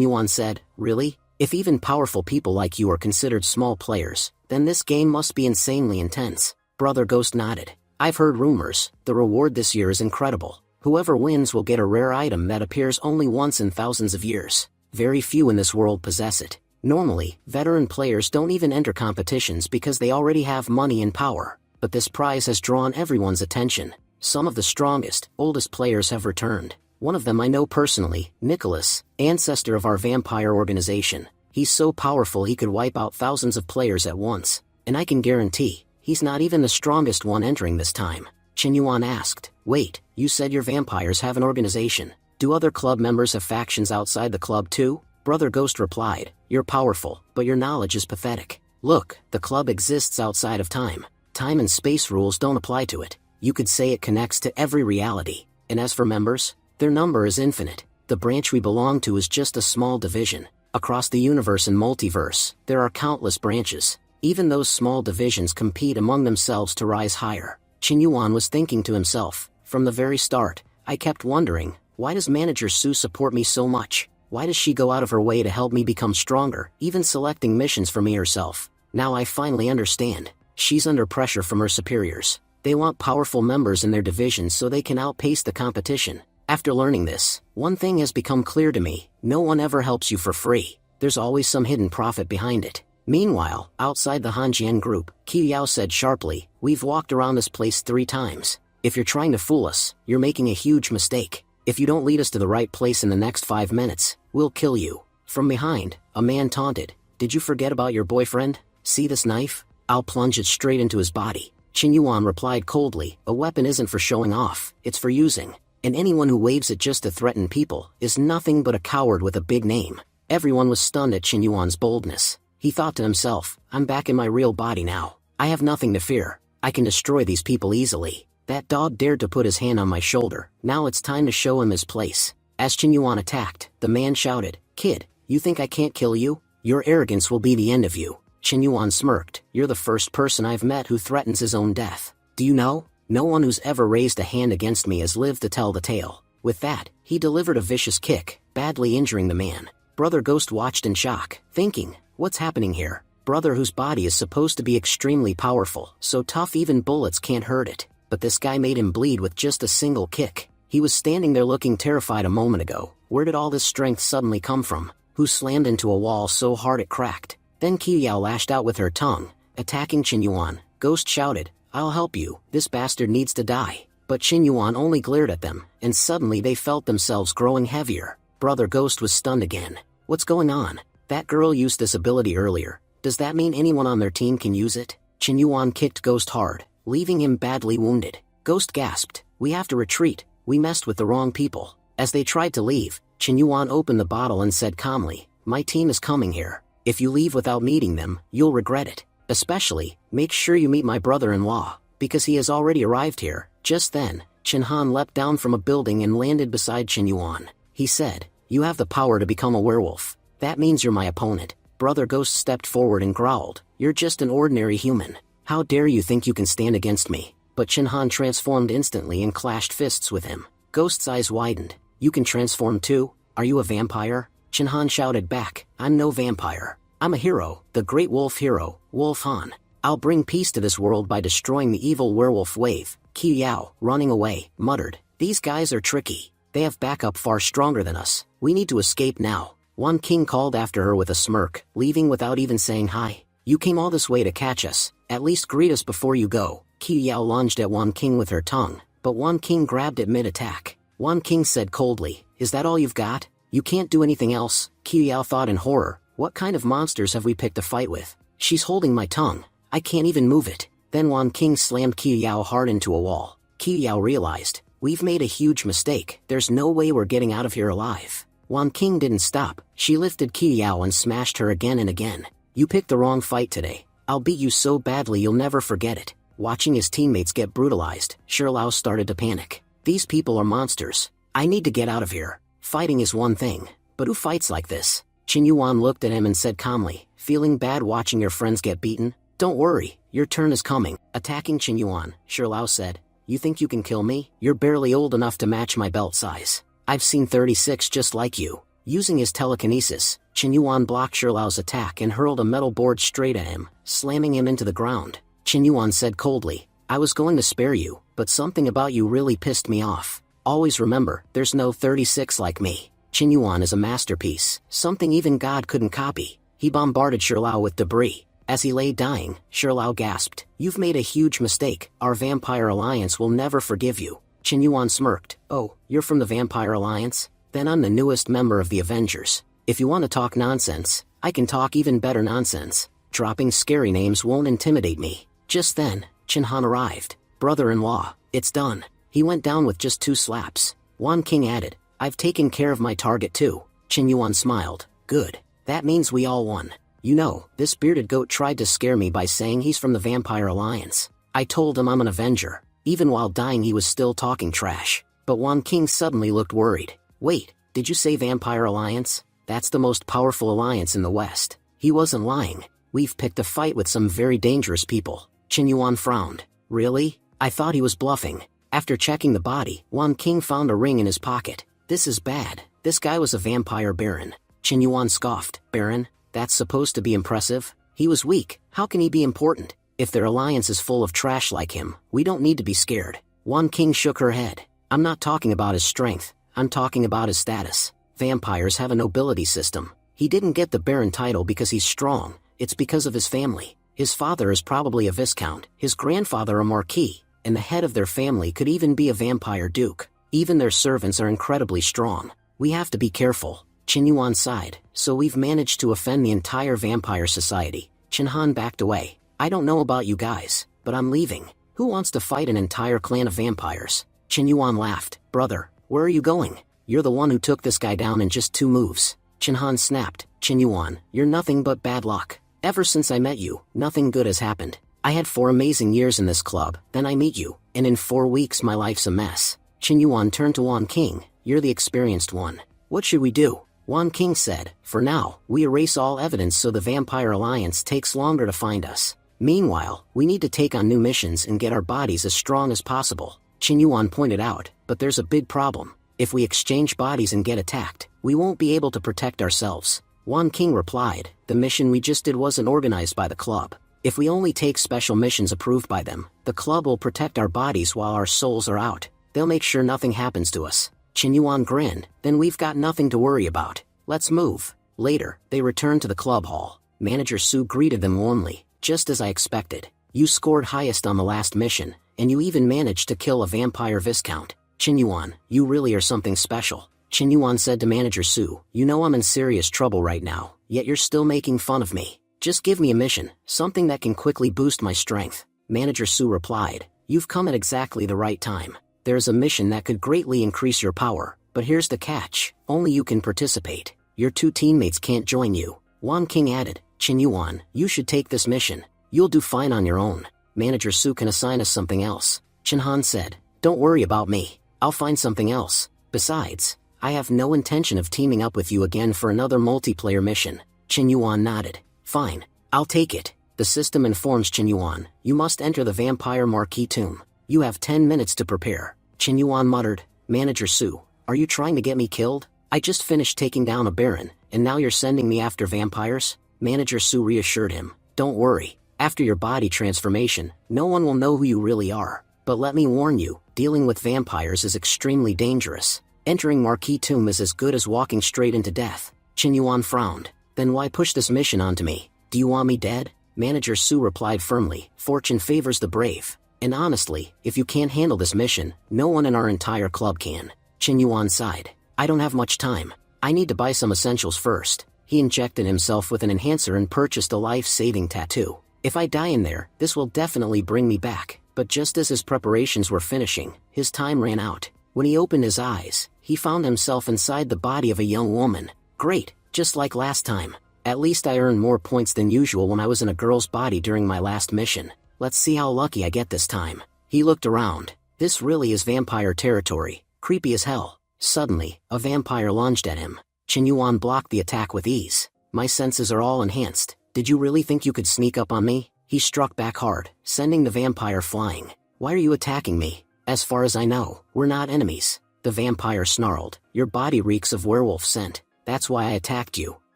A: Yuan said, really? If even powerful people like you are considered small players, then this game must be insanely intense. Brother Ghost nodded. I've heard rumors, the reward this year is incredible. Whoever wins will get a rare item that appears only once in thousands of years. Very few in this world possess it. Normally, veteran players don't even enter competitions because they already have money and power. But this prize has drawn everyone's attention. Some of the strongest, oldest players have returned. One of them I know personally, Nicholas, ancestor of our vampire organization. He's so powerful he could wipe out thousands of players at once. And I can guarantee, he's not even the strongest one entering this time. Qin Yuan asked, wait, you said your vampires have an organization. Do other club members have factions outside the club too? Brother Ghost replied, you're powerful, but your knowledge is pathetic. Look, the club exists outside of time. Time and space rules don't apply to it. You could say it connects to every reality. And as for members, their number is infinite. The branch we belong to is just a small division. Across the universe and multiverse, there are countless branches. Even those small divisions compete among themselves to rise higher. Qin Yuan was thinking to himself, from the very start, I kept wondering, why does Manager Su support me so much? Why does she go out of her way to help me become stronger, even selecting missions for me herself? Now I finally understand. She's under pressure from her superiors. They want powerful members in their division so they can outpace the competition. After learning this, one thing has become clear to me, no one ever helps you for free. There's always some hidden profit behind it. Meanwhile, outside the Hanjian group, Qi Yao said sharply, we've walked around this place 3 times. If you're trying to fool us, you're making a huge mistake. If you don't lead us to the right place in the next 5 minutes, we'll kill you. From behind, a man taunted, did you forget about your boyfriend? See this knife? I'll plunge it straight into his body. Qin Yuan replied coldly, a weapon isn't for showing off, it's for using. And anyone who waves it just to threaten people is nothing but a coward with a big name. Everyone was stunned at Qin Yuan's boldness. He thought to himself, I'm back in my real body now. I have nothing to fear. I can destroy these people easily. That dog dared to put his hand on my shoulder. Now it's time to show him his place. As Qin Yuan attacked, the man shouted, kid, you think I can't kill you? Your arrogance will be the end of you. Qin Yuan smirked, you're the first person I've met who threatens his own death. Do you know? No one who's ever raised a hand against me has lived to tell the tale. With that, he delivered a vicious kick, badly injuring the man. Brother Ghost watched in shock, thinking, what's happening here? Brother whose body is supposed to be extremely powerful, so tough even bullets can't hurt it. But this guy made him bleed with just a single kick. He was standing there looking terrified a moment ago. Where did all this strength suddenly come from? Who slammed into a wall so hard it cracked? Then Qi Yao lashed out with her tongue, attacking Qin Yuan. Ghost shouted, I'll help you, this bastard needs to die. But Qin Yuan only glared at them, and suddenly they felt themselves growing heavier. Brother Ghost was stunned again. What's going on? That girl used this ability earlier. Does that mean anyone on their team can use it? Qin Yuan kicked Ghost hard, leaving him badly wounded. Ghost gasped, we have to retreat, we messed with the wrong people. As they tried to leave, Qin Yuan opened the bottle and said calmly, my team is coming here. If you leave without meeting them, you'll regret it. Especially, make sure you meet my brother-in-law, because he has already arrived here. Just then, Qin Han leapt down from a building and landed beside Qin Yuan. He said, you have the power to become a werewolf. That means you're my opponent. Brother Ghost stepped forward and growled, you're just an ordinary human. How dare you think you can stand against me? But Qin Han transformed instantly and clashed fists with him. Ghost's eyes widened. You can transform too? Are you a vampire? Qin Han shouted back, I'm no vampire. I'm a hero, the great wolf hero, Wolf Han. I'll bring peace to this world by destroying the evil werewolf wave. Qi Yao, running away, muttered, these guys are tricky. They have backup far stronger than us. We need to escape now. Wan King called after her with a smirk, leaving without even saying hi. You came all this way to catch us. At least greet us before you go. Qi Yao lunged at Wan King with her tongue, but Wan King grabbed it mid-attack. Wan King said coldly, is that all you've got? You can't do anything else? Qi Yao thought in horror, What kind of monsters have we picked a fight with? She's holding my tongue. I can't even move it. Then Wan King slammed Qi Yao hard into a wall. Qi Yao realized, we've made a huge mistake. There's no way we're getting out of here alive. Wan King didn't stop. She lifted Qi Yao and smashed her again and again. You picked the wrong fight today. I'll beat you so badly you'll never forget it. Watching his teammates get brutalized, Shirlao started to panic. These people are monsters. I need to get out of here. Fighting is one thing, but who fights like this? Qin Yuan looked at him and said calmly, feeling bad watching your friends get beaten? Don't worry, your turn is coming. Attacking Qin Yuan, Shirlao said, you think you can kill me? You're barely old enough to match my belt size. I've seen 36 just like you. Using his telekinesis, Qin Yuan blocked Shirlao's attack and hurled a metal board straight at him, slamming him into the ground. Qin Yuan said coldly, I was going to spare you, but something about you really pissed me off. Always remember, there's no 36 like me. Qin Yuan is a masterpiece, something even God couldn't copy. He bombarded Shirlao with debris. As he lay dying, Shirlao gasped, you've made a huge mistake. Our Vampire Alliance will never forgive you. Qin Yuan smirked, oh, you're from the Vampire Alliance? Then I'm the newest member of the Avengers. If you want to talk nonsense, I can talk even better nonsense. Dropping scary names won't intimidate me. Just then, Qin Han arrived. Brother-in-law, it's done. He went down with just 2 slaps. Wan King added, I've taken care of my target too. Qin Yuan smiled, good. That means we all won. You know, this bearded goat tried to scare me by saying he's from the Vampire Alliance. I told him I'm an Avenger. Even while dying he was still talking trash. But Wan King suddenly looked worried. Wait, did you say Vampire Alliance? That's the most powerful alliance in the West. He wasn't lying. We've picked a fight with some very dangerous people. Qin Yuan frowned. Really? I thought he was bluffing. After checking the body, Wan King found a ring in his pocket. This is bad. This guy was a vampire baron. Qin Yuan scoffed. Baron? That's supposed to be impressive? He was weak. How can he be important? If their alliance is full of trash like him, we don't need to be scared. Wan King shook her head. I'm not talking about his strength. I'm talking about his status. Vampires have a nobility system. He didn't get the baron title because he's strong. It's because of his family. His father is probably a viscount, his grandfather a marquis, and the head of their family could even be a vampire duke. Even their servants are incredibly strong. We have to be careful. Qin Yuan sighed. So we've managed to offend the entire vampire society. Qin Han backed away. I don't know about you guys, but I'm leaving. Who wants to fight an entire clan of vampires? Qin Yuan laughed. Brother, where are you going? You're the one who took this guy down in just 2 moves. Qin Han snapped. Qin Yuan, you're nothing but bad luck. Ever since I met you, nothing good has happened. I had 4 amazing years in this club, then I meet you, and in 4 weeks my life's a mess. Qin Yuan turned to Wan King. You're the experienced one. What should we do? Wan King said, for now, we erase all evidence so the Vampire Alliance takes longer to find us. Meanwhile, we need to take on new missions and get our bodies as strong as possible. Qin Yuan pointed out, but there's a big problem. If we exchange bodies and get attacked, we won't be able to protect ourselves. Wan King replied, the mission we just did wasn't organized by the club. If we only take special missions approved by them, the club will protect our bodies while our souls are out. They'll make sure nothing happens to us. Qin Yuan grinned, then we've got nothing to worry about. Let's move. Later, they returned to the club hall. Manager Su greeted them warmly, just as I expected. You scored highest on the last mission, and you even managed to kill a vampire viscount. Qin Yuan, you really are something special. Qin Yuan said to Manager Su, you know I'm in serious trouble right now, yet you're still making fun of me. Just give me a mission, something that can quickly boost my strength. Manager Su replied, you've come at exactly the right time. There's a mission that could greatly increase your power, but here's the catch, only you can participate. Your 2 teammates can't join you. Wan King added, Qin Yuan, you should take this mission. You'll do fine on your own. Manager Su can assign us something else. Qin Han said, don't worry about me. I'll find something else. Besides, I have no intention of teaming up with you again for another multiplayer mission. Qin Yuan nodded. Fine, I'll take it. The system informs Qin Yuan, you must enter the Vampire Marquis tomb. You have 10 minutes to prepare. Qin Yuan muttered, Manager Su, are you trying to get me killed? I just finished taking down a baron, and now you're sending me after vampires? Manager Su reassured him, don't worry. After your body transformation, no one will know who you really are. But let me warn you, dealing with vampires is extremely dangerous. Entering Marquis tomb is as good as walking straight into death. Qin Yuan frowned. Then why push this mission onto me? Do you want me dead? Manager Su replied firmly, fortune favors the brave. And honestly, if you can't handle this mission, no one in our entire club can. Qin Yuan sighed. I don't have much time. I need to buy some essentials first. He injected himself with an enhancer and purchased a life-saving tattoo. If I die in there, this will definitely bring me back. But just as his preparations were finishing, his time ran out. When he opened his eyes, he found himself inside the body of a young woman. Great, just like last time. At least I earned more points than usual when I was in a girl's body during my last mission. Let's see how lucky I get this time. He looked around. This really is vampire territory. Creepy as hell. Suddenly, a vampire lunged at him. Chen Yuan blocked the attack with ease. My senses are all enhanced. Did you really think you could sneak up on me? He struck back hard, sending the vampire flying. Why are you attacking me? As far as I know, we're not enemies. The vampire snarled. Your body reeks of werewolf scent. That's why I attacked you.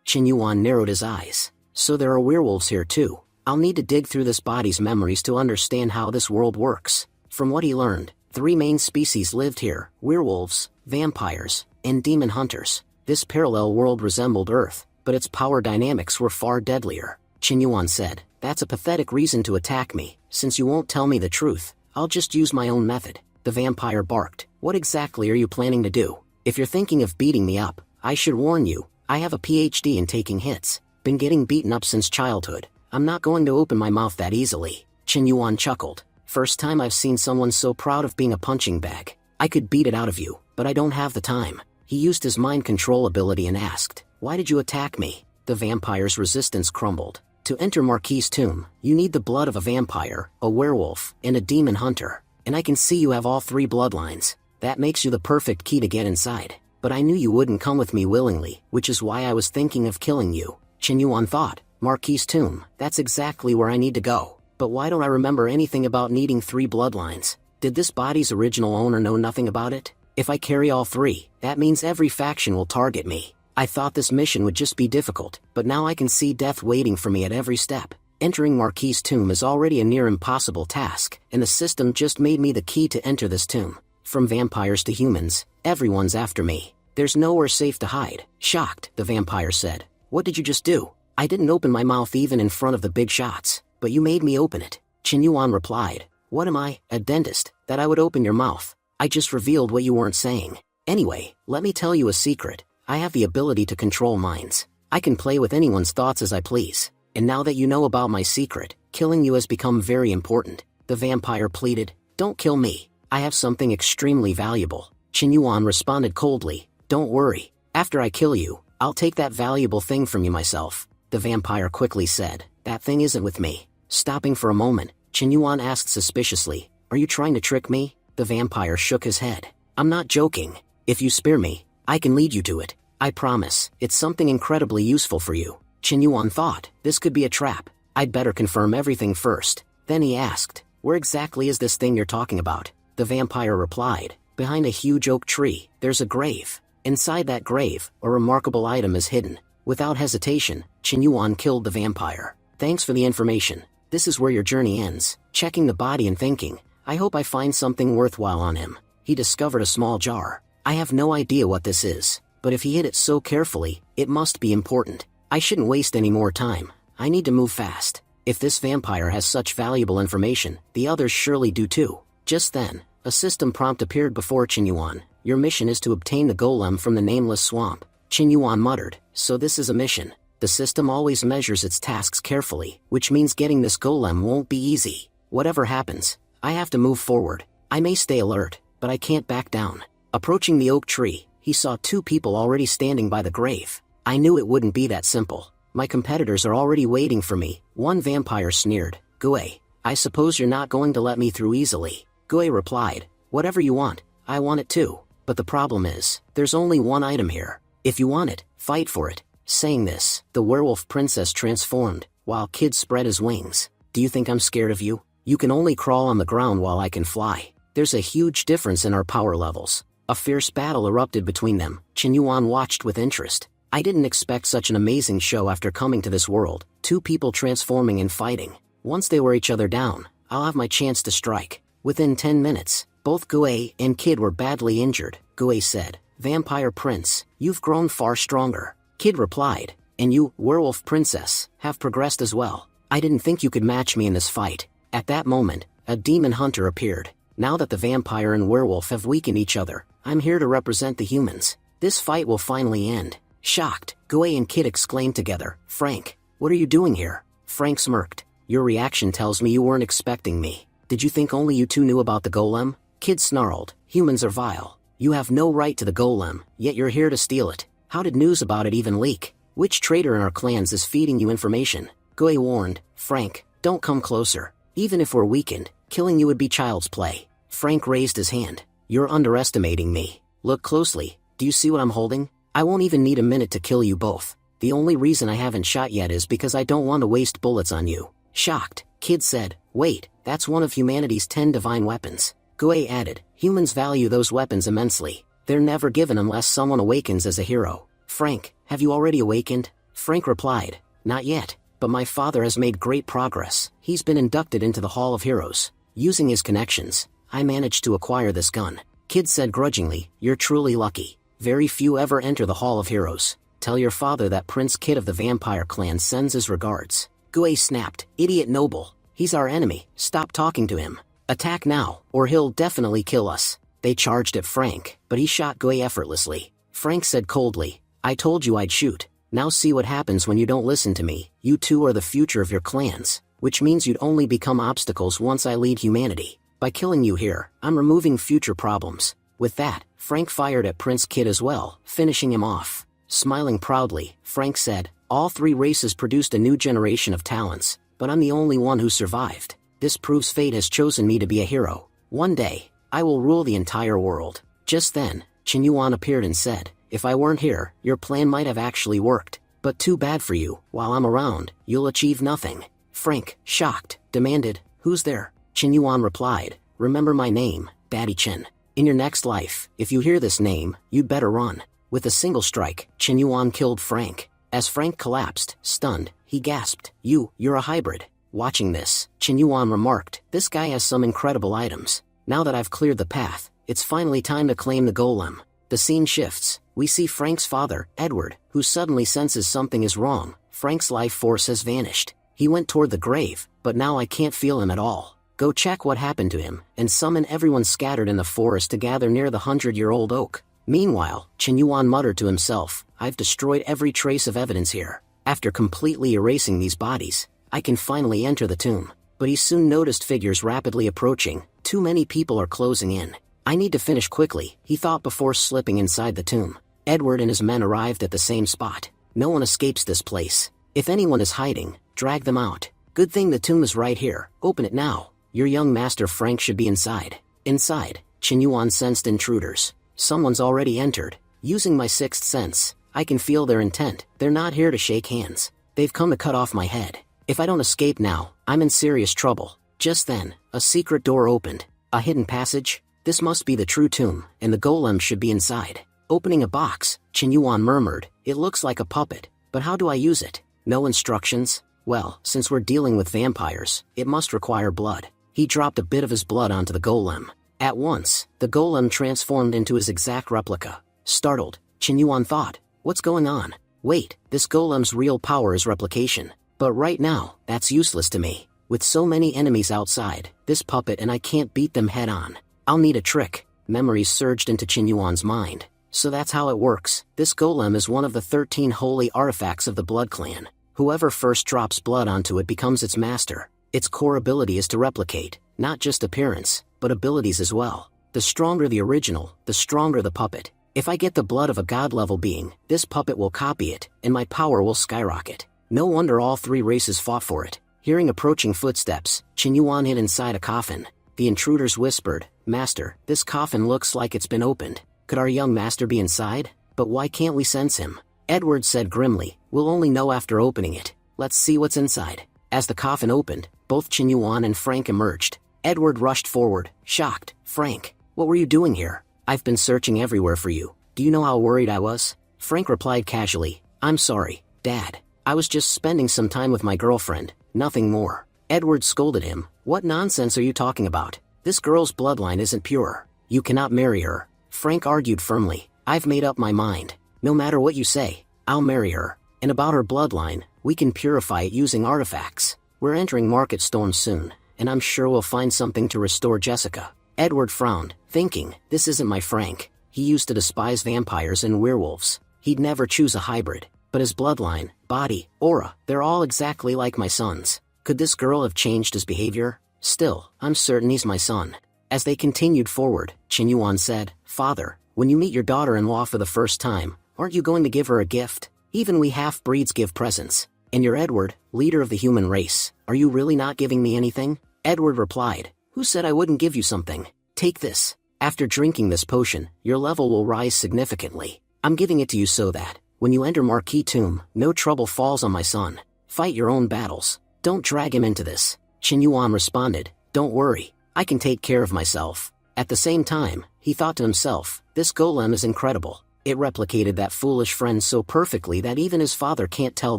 A: Chen Yuan narrowed his eyes. So there are werewolves here too. I'll need to dig through this body's memories to understand how this world works. From what he learned, 3 main species lived here: werewolves, vampires, and demon hunters. This parallel world resembled Earth, but its power dynamics were far deadlier. Chen Yuan said, that's a pathetic reason to attack me. Since you won't tell me the truth, I'll just use my own method. The vampire barked. What exactly are you planning to do? If you're thinking of beating me up, I should warn you, I have a PhD in taking hits. Been getting beaten up since childhood. I'm not going to open my mouth that easily. Chen Yuan chuckled. First time I've seen someone so proud of being a punching bag. I could beat it out of you, but I don't have the time. He used his mind control ability and asked, why did you attack me? The vampire's resistance crumbled. To enter Marquis's tomb, you need the blood of a vampire, a werewolf, and a demon hunter. And I can see you have all 3 bloodlines. That makes you the perfect key to get inside. But I knew you wouldn't come with me willingly, which is why I was thinking of killing you. Chen Yuan thought, Marquis's tomb, that's exactly where I need to go. But why don't I remember anything about needing 3 bloodlines? Did this body's original owner know nothing about it? If I carry all 3, that means every faction will target me. I thought this mission would just be difficult, but now I can see death waiting for me at every step. Entering Marquis's tomb is already a near impossible task, and the system just made me the key to enter this tomb. From vampires to humans, everyone's after me. There's nowhere safe to hide. Shocked, the vampire said. What did you just do? I didn't open my mouth even in front of the big shots, but you made me open it. Chen Yuan replied. What am I, a dentist, that I would open your mouth? I just revealed what you weren't saying. Anyway, let me tell you a secret. I have the ability to control minds. I can play with anyone's thoughts as I please. And now that you know about my secret, killing you has become very important. The vampire pleaded. Don't kill me. I have something extremely valuable. Chen Yuan responded coldly. Don't worry. After I kill you, I'll take that valuable thing from you myself. The vampire quickly said. That thing isn't with me. Stopping for a moment, Chen Yuan asked suspiciously. Are you trying to trick me? The vampire shook his head. I'm not joking. If you spare me, I can lead you to it. I promise, it's something incredibly useful for you. Chen Yuan thought, this could be a trap. I'd better confirm everything first. Then he asked, where exactly is this thing you're talking about? The vampire replied, behind a huge oak tree, there's a grave. Inside that grave, a remarkable item is hidden. Without hesitation, Chen Yuan killed the vampire. Thanks for the information. This is where your journey ends. Checking the body and thinking, I hope I find something worthwhile on him. He discovered a small jar. I have no idea what this is. But if he hid it so carefully, it must be important. I shouldn't waste any more time. I need to move fast. If this vampire has such valuable information, the others surely do too. Just then, a system prompt appeared before Chen Yuan. Your mission is to obtain the golem from the nameless swamp. Chen Yuan muttered, so this is a mission. The system always measures its tasks carefully, which means getting this golem won't be easy. Whatever happens, I have to move forward. I may stay alert, but I can't back down. Approaching the oak tree, he saw 2 people already standing by the grave. I knew it wouldn't be that simple. My competitors are already waiting for me. One vampire sneered. Gue, I suppose you're not going to let me through easily. Gue replied, whatever you want, I want it too. But the problem is, there's only one item here. If you want it, fight for it. Saying this, the werewolf princess transformed, while Kid spread his wings. Do you think I'm scared of you? You can only crawl on the ground while I can fly. There's a huge difference in our power levels. A fierce battle erupted between them. Chen Yuan watched with interest. I didn't expect such an amazing show after coming to this world. 2 people transforming and fighting. Once they wear each other down, I'll have my chance to strike. Within 10 minutes, both Gue and Kid were badly injured. Gue said, Vampire Prince, you've grown far stronger. Kid replied, and you, Werewolf Princess, have progressed as well. I didn't think you could match me in this fight. At that moment, a demon hunter appeared. Now that the vampire and werewolf have weakened each other, I'm here to represent the humans. This fight will finally end. Shocked, Gue and Kid exclaimed together, "Frank, what are you doing here?" Frank smirked. "Your reaction tells me you weren't expecting me. Did you think only you two knew about the golem?" Kid snarled, "Humans are vile. You have no right to the golem, yet you're here to steal it. How did news about it even leak? Which traitor in our clans is feeding you information?" Gue warned, "Frank, don't come closer. Even if we're weakened, killing you would be child's play." Frank raised his hand. "You're underestimating me. Look closely. Do you see what I'm holding? I won't even need a minute to kill you both. The only reason I haven't shot yet is because I don't want to waste bullets on you." Shocked, Kid said, "Wait, that's one of humanity's 10 divine weapons." Gue added, "Humans value those weapons immensely. They're never given unless someone awakens as a hero." "Frank, have you already awakened?" Frank replied, "Not yet, but my father has made great progress. He's been inducted into the Hall of Heroes. Using his connections, I managed to acquire this gun." Kid said grudgingly, "You're truly lucky. Very few ever enter the Hall of Heroes. Tell your father that Prince Kid of the Vampire Clan sends his regards." Gue snapped, "Idiot Noble. He's our enemy. Stop talking to him. Attack now, or he'll definitely kill us." They charged at Frank, but he shot Gue effortlessly. Frank said coldly, "I told you I'd shoot. Now see what happens when you don't listen to me. You two are the future of your clans, which means you'd only become obstacles once I lead humanity. By killing you here, I'm removing future problems." With that, Frank fired at Prince Kid as well, finishing him off. Smiling proudly, Frank said, "All 3 races produced a new generation of talents, but I'm the only one who survived. This proves fate has chosen me to be a hero. One day, I will rule the entire world." Just then, Chen Yuan appeared and said, "If I weren't here, your plan might have actually worked. But too bad for you, while I'm around, you'll achieve nothing." Frank, shocked, demanded, "Who's there?" Chen Yuan replied, "Remember my name, Batty Chen. In your next life, if you hear this name, you'd better run." With a single strike, Chen Yuan killed Frank. As Frank collapsed, stunned, he gasped, You're a hybrid." Watching this, Chen Yuan remarked, "This guy has some incredible items. Now that I've cleared the path, it's finally time to claim the golem." The scene shifts. We see Frank's father, Edward, who suddenly senses something is wrong. Frank's life force has vanished. He went toward the grave, but now I can't feel him at all. Go check what happened to him, and summon everyone scattered in the forest to gather near the 100-year-old oak. Meanwhile, Chen Yuan muttered to himself, "I've destroyed every trace of evidence here. After completely erasing these bodies, I can finally enter the tomb." But he soon noticed figures rapidly approaching. Too many people are closing in. "I need to finish quickly," he thought before slipping inside the tomb. Edward and his men arrived at the same spot. "No one escapes this place. If anyone is hiding, drag them out. Good thing the tomb is right here. Open it now. Your young master Frank should be inside." Inside, Chen Yuan sensed intruders. Someone's already entered. Using my 6th sense, I can feel their intent. They're not here to shake hands. They've come to cut off my head. If I don't escape now, I'm in serious trouble. Just then, a secret door opened. A hidden passage? This must be the true tomb, and the golem should be inside. Opening a box, Chen Yuan murmured, "It looks like a puppet, but how do I use it? No instructions? Well, since we're dealing with vampires, it must require blood." He dropped a bit of his blood onto the golem. At once, the golem transformed into his exact replica. Startled, Chen Yuan thought, "What's going on? Wait, this golem's real power is replication. But right now, that's useless to me. With so many enemies outside, this puppet and I can't beat them head on. I'll need a trick." Memories surged into Chen Yuan's mind. So that's how it works. This golem is one of the 13 holy artifacts of the Blood Clan. Whoever first drops blood onto it becomes its master. Its core ability is to replicate, not just appearance, but abilities as well. The stronger the original, the stronger the puppet. If I get the blood of a god-level being, this puppet will copy it, and my power will skyrocket. No wonder all 3 races fought for it. Hearing approaching footsteps, Chen Yuan hid inside a coffin. The intruders whispered, "Master, this coffin looks like it's been opened. Could our young master be inside? But why can't we sense him?" Edward said grimly, "We'll only know after opening it. Let's see what's inside." As the coffin opened, both Chen Yuan and Frank emerged. Edward rushed forward, shocked. "Frank, what were you doing here? I've been searching everywhere for you. Do you know how worried I was?" Frank replied casually, "I'm sorry, Dad. I was just spending some time with my girlfriend, nothing more." Edward scolded him, "What nonsense are you talking about? This girl's bloodline isn't pure. You cannot marry her." Frank argued firmly, "I've made up my mind. No matter what you say, I'll marry her. And about her bloodline, we can purify it using artifacts. We're entering Market Storm soon, and I'm sure we'll find something to restore Jessica." Edward frowned, thinking, "This isn't my Frank. He used to despise vampires and werewolves. He'd never choose a hybrid, but his bloodline, body, aura, they're all exactly like my son's. Could this girl have changed his behavior? Still, I'm certain he's my son. As they continued forward, Chen Yuan said, "Father, when you meet your daughter-in-law for the first time, aren't you going to give her a gift? Even we half-breeds give presents. And you're Edward, leader of the human race. Are you really not giving me anything?" Edward replied, "Who said I wouldn't give you something? Take this. After drinking this potion, your level will rise significantly. I'm giving it to you so that, when you enter Marquis Tomb, no trouble falls on my son. Fight your own battles. Don't drag him into this." Chen Yuan responded, "Don't worry, I can take care of myself." At the same time, he thought to himself, this golem is incredible. It replicated that foolish friend so perfectly that even his father can't tell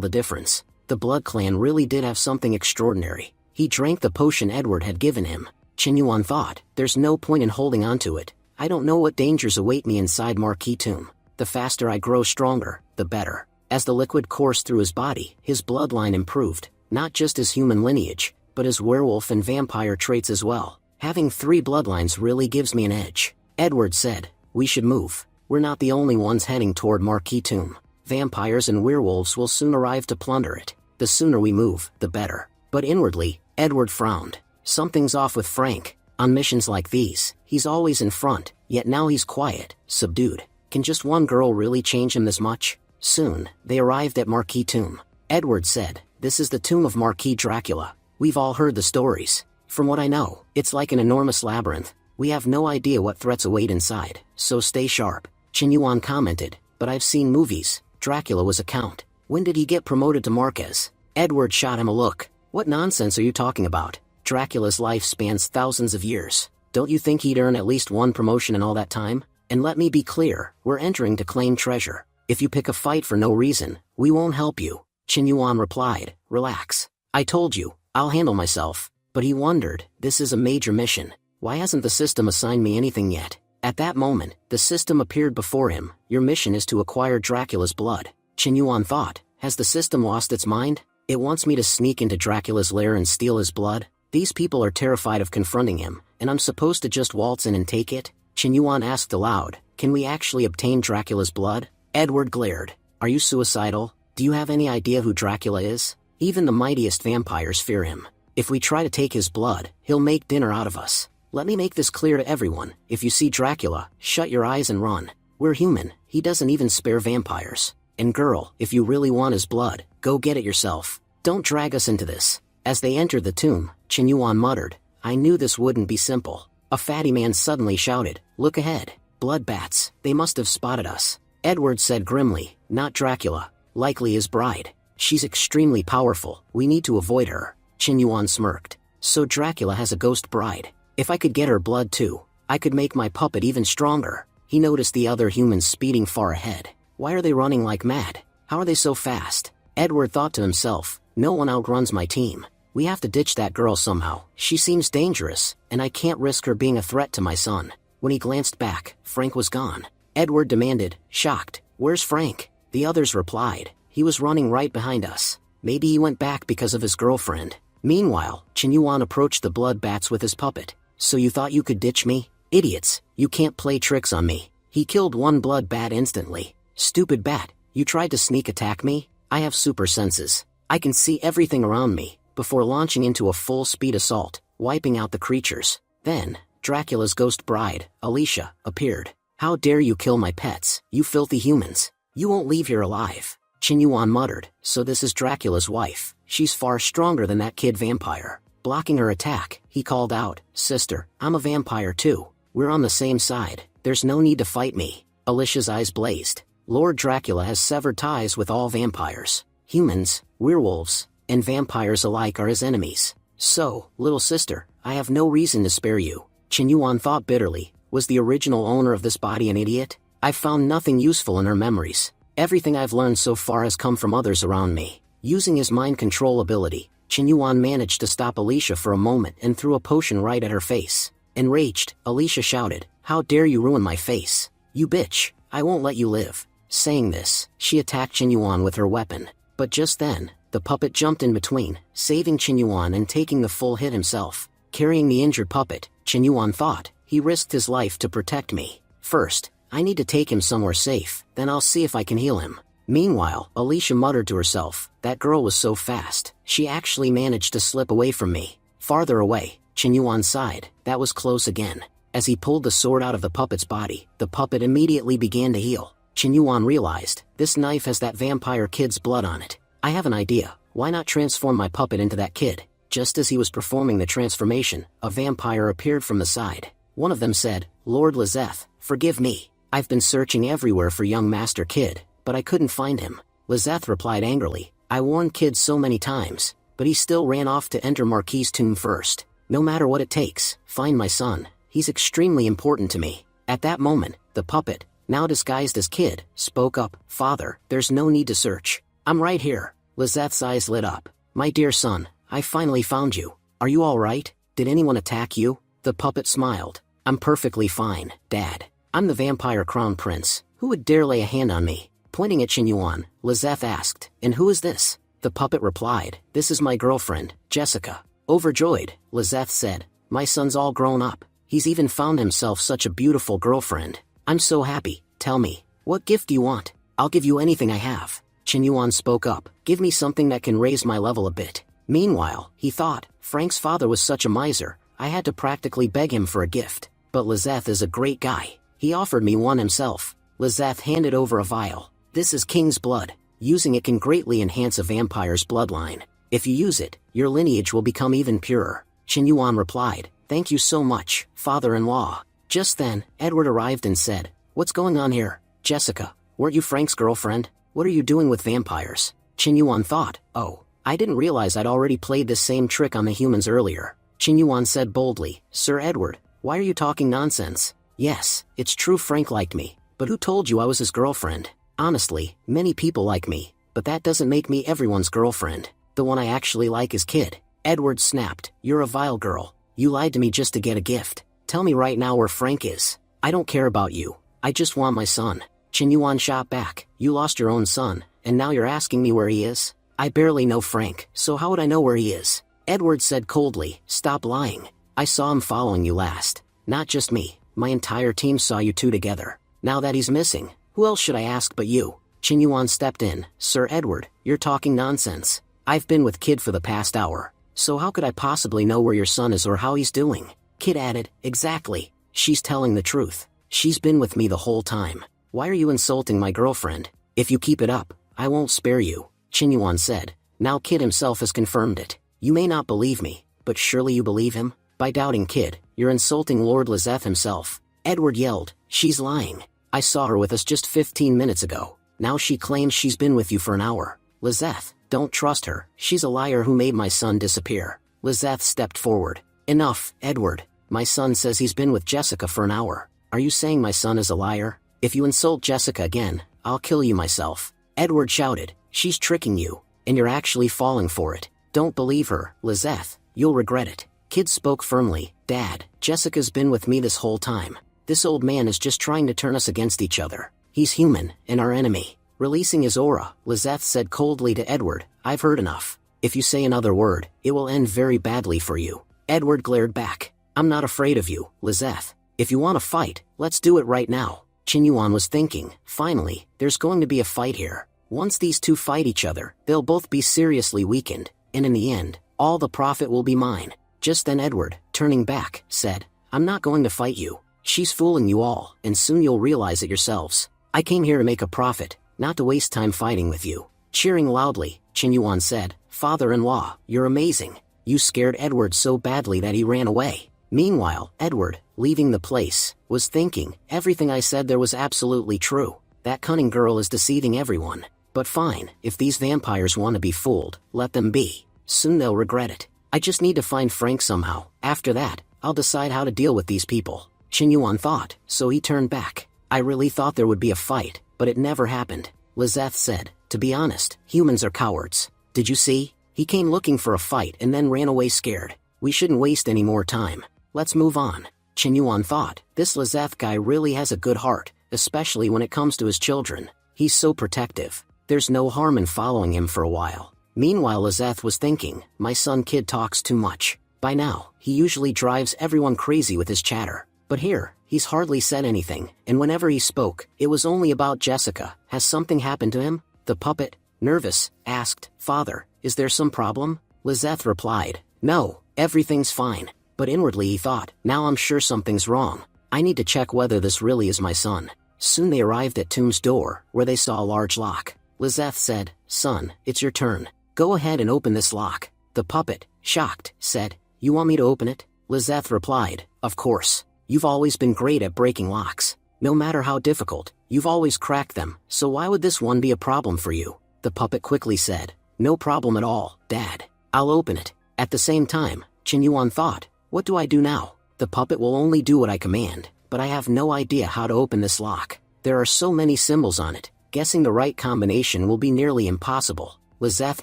A: the difference. The Blood Clan really did have something extraordinary. He drank the potion Edward had given him. Chen Yuan thought, there's no point in holding on to it. I don't know what dangers await me inside Marquis Tomb. The faster I grow stronger, the better. As the liquid coursed through his body, his bloodline improved, not just his human lineage, but his werewolf and vampire traits as well. Having 3 bloodlines really gives me an edge. Edward said, "We should move. We're not the only ones heading toward Marquis Tomb. Vampires and werewolves will soon arrive to plunder it. The sooner we move, the better." But inwardly, Edward frowned. Something's off with Frank. On missions like these, he's always in front, yet now he's quiet, subdued. Can just one girl really change him this much? Soon, they arrived at Marquis Tomb. Edward said, "This is the tomb of Marquis Dracula. We've all heard the stories. From what I know, it's like an enormous labyrinth. We have no idea what threats await inside, so stay sharp." Chen Yuan commented, "But I've seen movies. Dracula was a count. When did he get promoted to Marquez?" Edward shot him a look. "What nonsense are you talking about? Dracula's life spans thousands of years. Don't you think he'd earn at least one promotion in all that time? And let me be clear, we're entering to claim treasure. If you pick a fight for no reason, we won't help you." Chen Yuan replied, "Relax. I told you, I'll handle myself." But he wondered, this is a major mission. Why hasn't the system assigned me anything yet? At that moment, the system appeared before him. "Your mission is to acquire Dracula's blood." Chen Yuan thought, has the system lost its mind? It wants me to sneak into Dracula's lair and steal his blood? These people are terrified of confronting him, and I'm supposed to just waltz in and take it? Chen Yuan asked aloud, "Can we actually obtain Dracula's blood?" Edward glared. "Are you suicidal? Do you have any idea who Dracula is? Even the mightiest vampires fear him. If we try to take his blood, he'll make dinner out of us. Let me make this clear to everyone. If you see Dracula, shut your eyes and run. We're human, he doesn't even spare vampires. And girl, if you really want his blood, go get it yourself. Don't drag us into this." As they entered the tomb, Chen Yuan muttered, "I knew this wouldn't be simple." A fatty man suddenly shouted, "Look ahead. Blood bats, they must have spotted us." Edward said grimly, "Not Dracula. Likely his bride. She's extremely powerful, we need to avoid her." Chen Yuan smirked. "So Dracula has a ghost bride. If I could get her blood too, I could make my puppet even stronger." He noticed the other humans speeding far ahead. Why are they running like mad? How are they so fast? Edward thought to himself, no one outruns my team. We have to ditch that girl somehow. She seems dangerous, and I can't risk her being a threat to my son. When he glanced back, Frank was gone. Edward demanded, shocked, "Where's Frank?" The others replied, "He was running right behind us. Maybe he went back because of his girlfriend." Meanwhile, Chen Yuan approached the blood bats with his puppet. "So you thought you could ditch me? Idiots, you can't play tricks on me." He killed one blood bat instantly. "Stupid bat, you tried to sneak attack me? I have super senses. I can see everything around me," before launching into a full-speed assault, wiping out the creatures. Then, Dracula's ghost bride, Alicia, appeared. "How dare you kill my pets, you filthy humans. You won't leave here alive." Chen Yuan muttered, "So this is Dracula's wife. She's far stronger than that kid vampire." Blocking her attack, he called out, "Sister, I'm a vampire too. We're on the same side. There's no need to fight me." Alicia's eyes blazed. Lord Dracula has severed ties with all vampires. Humans, werewolves, and vampires alike are his enemies. "So, little sister, I have no reason to spare you." Chen Yuan thought bitterly, was the original owner of this body an idiot? I've found nothing useful in her memories. Everything I've learned so far has come from others around me. Using his mind control ability, Chen Yuan managed to stop Alicia for a moment and threw a potion right at her face. Enraged, Alicia shouted, "How dare you ruin my face? You bitch, I won't let you live." Saying this, she attacked Chen Yuan with her weapon. But just then, the puppet jumped in between, saving Chen Yuan and taking the full hit himself. Carrying the injured puppet, Chen Yuan thought, he risked his life to protect me. First, I need to take him somewhere safe, then I'll see if I can heal him. Meanwhile, Alicia muttered to herself, that girl was so fast, she actually managed to slip away from me. Farther away, Qinyuan sighed, that was close again. As he pulled the sword out of the puppet's body, the puppet immediately began to heal. Qinyuan realized, this knife has that vampire kid's blood on it. I have an idea, why not transform my puppet into that kid? Just as he was performing the transformation, a vampire appeared from the side. One of them said, Lord Lizeth, forgive me. I've been searching everywhere for young Master Kid, but I couldn't find him. Lizeth replied angrily, I warned Kid so many times, but he still ran off to enter Marquis' tomb first. No matter what it takes, find my son. He's extremely important to me. At that moment, the puppet, now disguised as Kid, spoke up, Father, there's no need to search. I'm right here. Lizeth's eyes lit up. My dear son, I finally found you. Are you all right? Did anyone attack you? The puppet smiled. I'm perfectly fine, Dad. I'm the vampire crown prince. Who would dare lay a hand on me? Pointing at Qinyuan, Lizeth asked, and who is this? The puppet replied, this is my girlfriend, Jessica. Overjoyed, Lizeth said, my son's all grown up. He's even found himself such a beautiful girlfriend. I'm so happy. Tell me, what gift do you want? I'll give you anything I have. Qinyuan spoke up, give me something that can raise my level a bit. Meanwhile, he thought, Frank's father was such a miser, I had to practically beg him for a gift. But Lizeth is a great guy. He offered me one himself. Lizeth handed over a vial. This is king's blood. Using it can greatly enhance a vampire's bloodline. If you use it, your lineage will become even purer. Qinyuan replied, thank you so much, father-in-law. Just then, Edward arrived and said, what's going on here? Jessica, weren't you Frank's girlfriend? What are you doing with vampires? Qinyuan thought, oh, I didn't realize I'd already played this same trick on the humans earlier. Qinyuan said boldly, Sir Edward, why are you talking nonsense? Yes, it's true Frank liked me, but who told you I was his girlfriend? Honestly, many people like me, but that doesn't make me everyone's girlfriend. The one I actually like is Kid. Edward snapped, you're a vile girl. You lied to me just to get a gift. Tell me right now where Frank is. I don't care about you. I just want my son. Qinyuan shot back, you lost your own son, and now you're asking me where he is? I barely know Frank, so how would I know where he is? Edward said coldly, stop lying. I saw him following you last. Not just me, my entire team saw you two together. Now that he's missing, who else should I ask but you? Qinyuan stepped in, Sir Edward, you're talking nonsense. I've been with Kid for the past hour, so how could I possibly know where your son is or how he's doing? Kid added, exactly. She's telling the truth. She's been with me the whole time. Why are you insulting my girlfriend? If you keep it up, I won't spare you. Qinyuan said. Now Kid himself has confirmed it. You may not believe me, but surely you believe him? By doubting Kid, you're insulting Lord Lizeth himself. Edward yelled, she's lying. I saw her with us just 15 minutes ago. Now she claims she's been with you for an hour. Lizeth, don't trust her. She's a liar who made my son disappear. Lizeth stepped forward. Enough, Edward. My son says he's been with Jessica for an hour. Are you saying my son is a liar? If you insult Jessica again, I'll kill you myself. Edward shouted, she's tricking you, and you're actually falling for it. Don't believe her, Lizeth. You'll regret it. Kid spoke firmly, Dad, Jessica's been with me this whole time. This old man is just trying to turn us against each other. He's human, and our enemy. Releasing his aura, Lizeth said coldly to Edward, I've heard enough. If you say another word, it will end very badly for you. Edward glared back. I'm not afraid of you, Lizeth. If you want to fight, let's do it right now. Qinyuan was thinking, finally, there's going to be a fight here. Once these two fight each other, they'll both be seriously weakened, and in the end, all the profit will be mine. Just then Edward, turning back, said, I'm not going to fight you. She's fooling you all, and soon you'll realize it yourselves. I came here to make a profit, not to waste time fighting with you. Cheering loudly, Qinyuan said, Father-in-law, you're amazing. You scared Edward so badly that he ran away. Meanwhile, Edward, leaving the place, was thinking, everything I said there was absolutely true. That cunning girl is deceiving everyone. But fine, if these vampires want to be fooled, let them be. Soon they'll regret it. I just need to find Frank somehow. After that, I'll decide how to deal with these people. Qinyuan thought, so he turned back. I really thought there would be a fight, but it never happened. Lizeth said, to be honest, humans are cowards. Did you see? He came looking for a fight and then ran away scared. We shouldn't waste any more time. Let's move on. Qinyuan thought, this Lizeth guy really has a good heart, especially when it comes to his children. He's so protective. There's no harm in following him for a while. Meanwhile Lizeth was thinking, my son Kid talks too much. By now, he usually drives everyone crazy with his chatter. But here, he's hardly said anything, and whenever he spoke, it was only about Jessica. Has something happened to him? The puppet, nervous, asked. Father, is there some problem? Lizeth replied, no, everything's fine. But inwardly he thought, now I'm sure something's wrong. I need to check whether this really is my son. Soon they arrived at Tomb's door, where they saw a large lock. Lizeth said, son, it's your turn. Go ahead and open this lock. The puppet, shocked, said, you want me to open it? Lizeth replied, of course. You've always been great at breaking locks. No matter how difficult, you've always cracked them, so why would this one be a problem for you? The puppet quickly said, no problem at all, Dad. I'll open it. At the same time, Qinyuan thought, what do I do now? The puppet will only do what I command, but I have no idea how to open this lock. There are so many symbols on it, guessing the right combination will be nearly impossible. Lizeth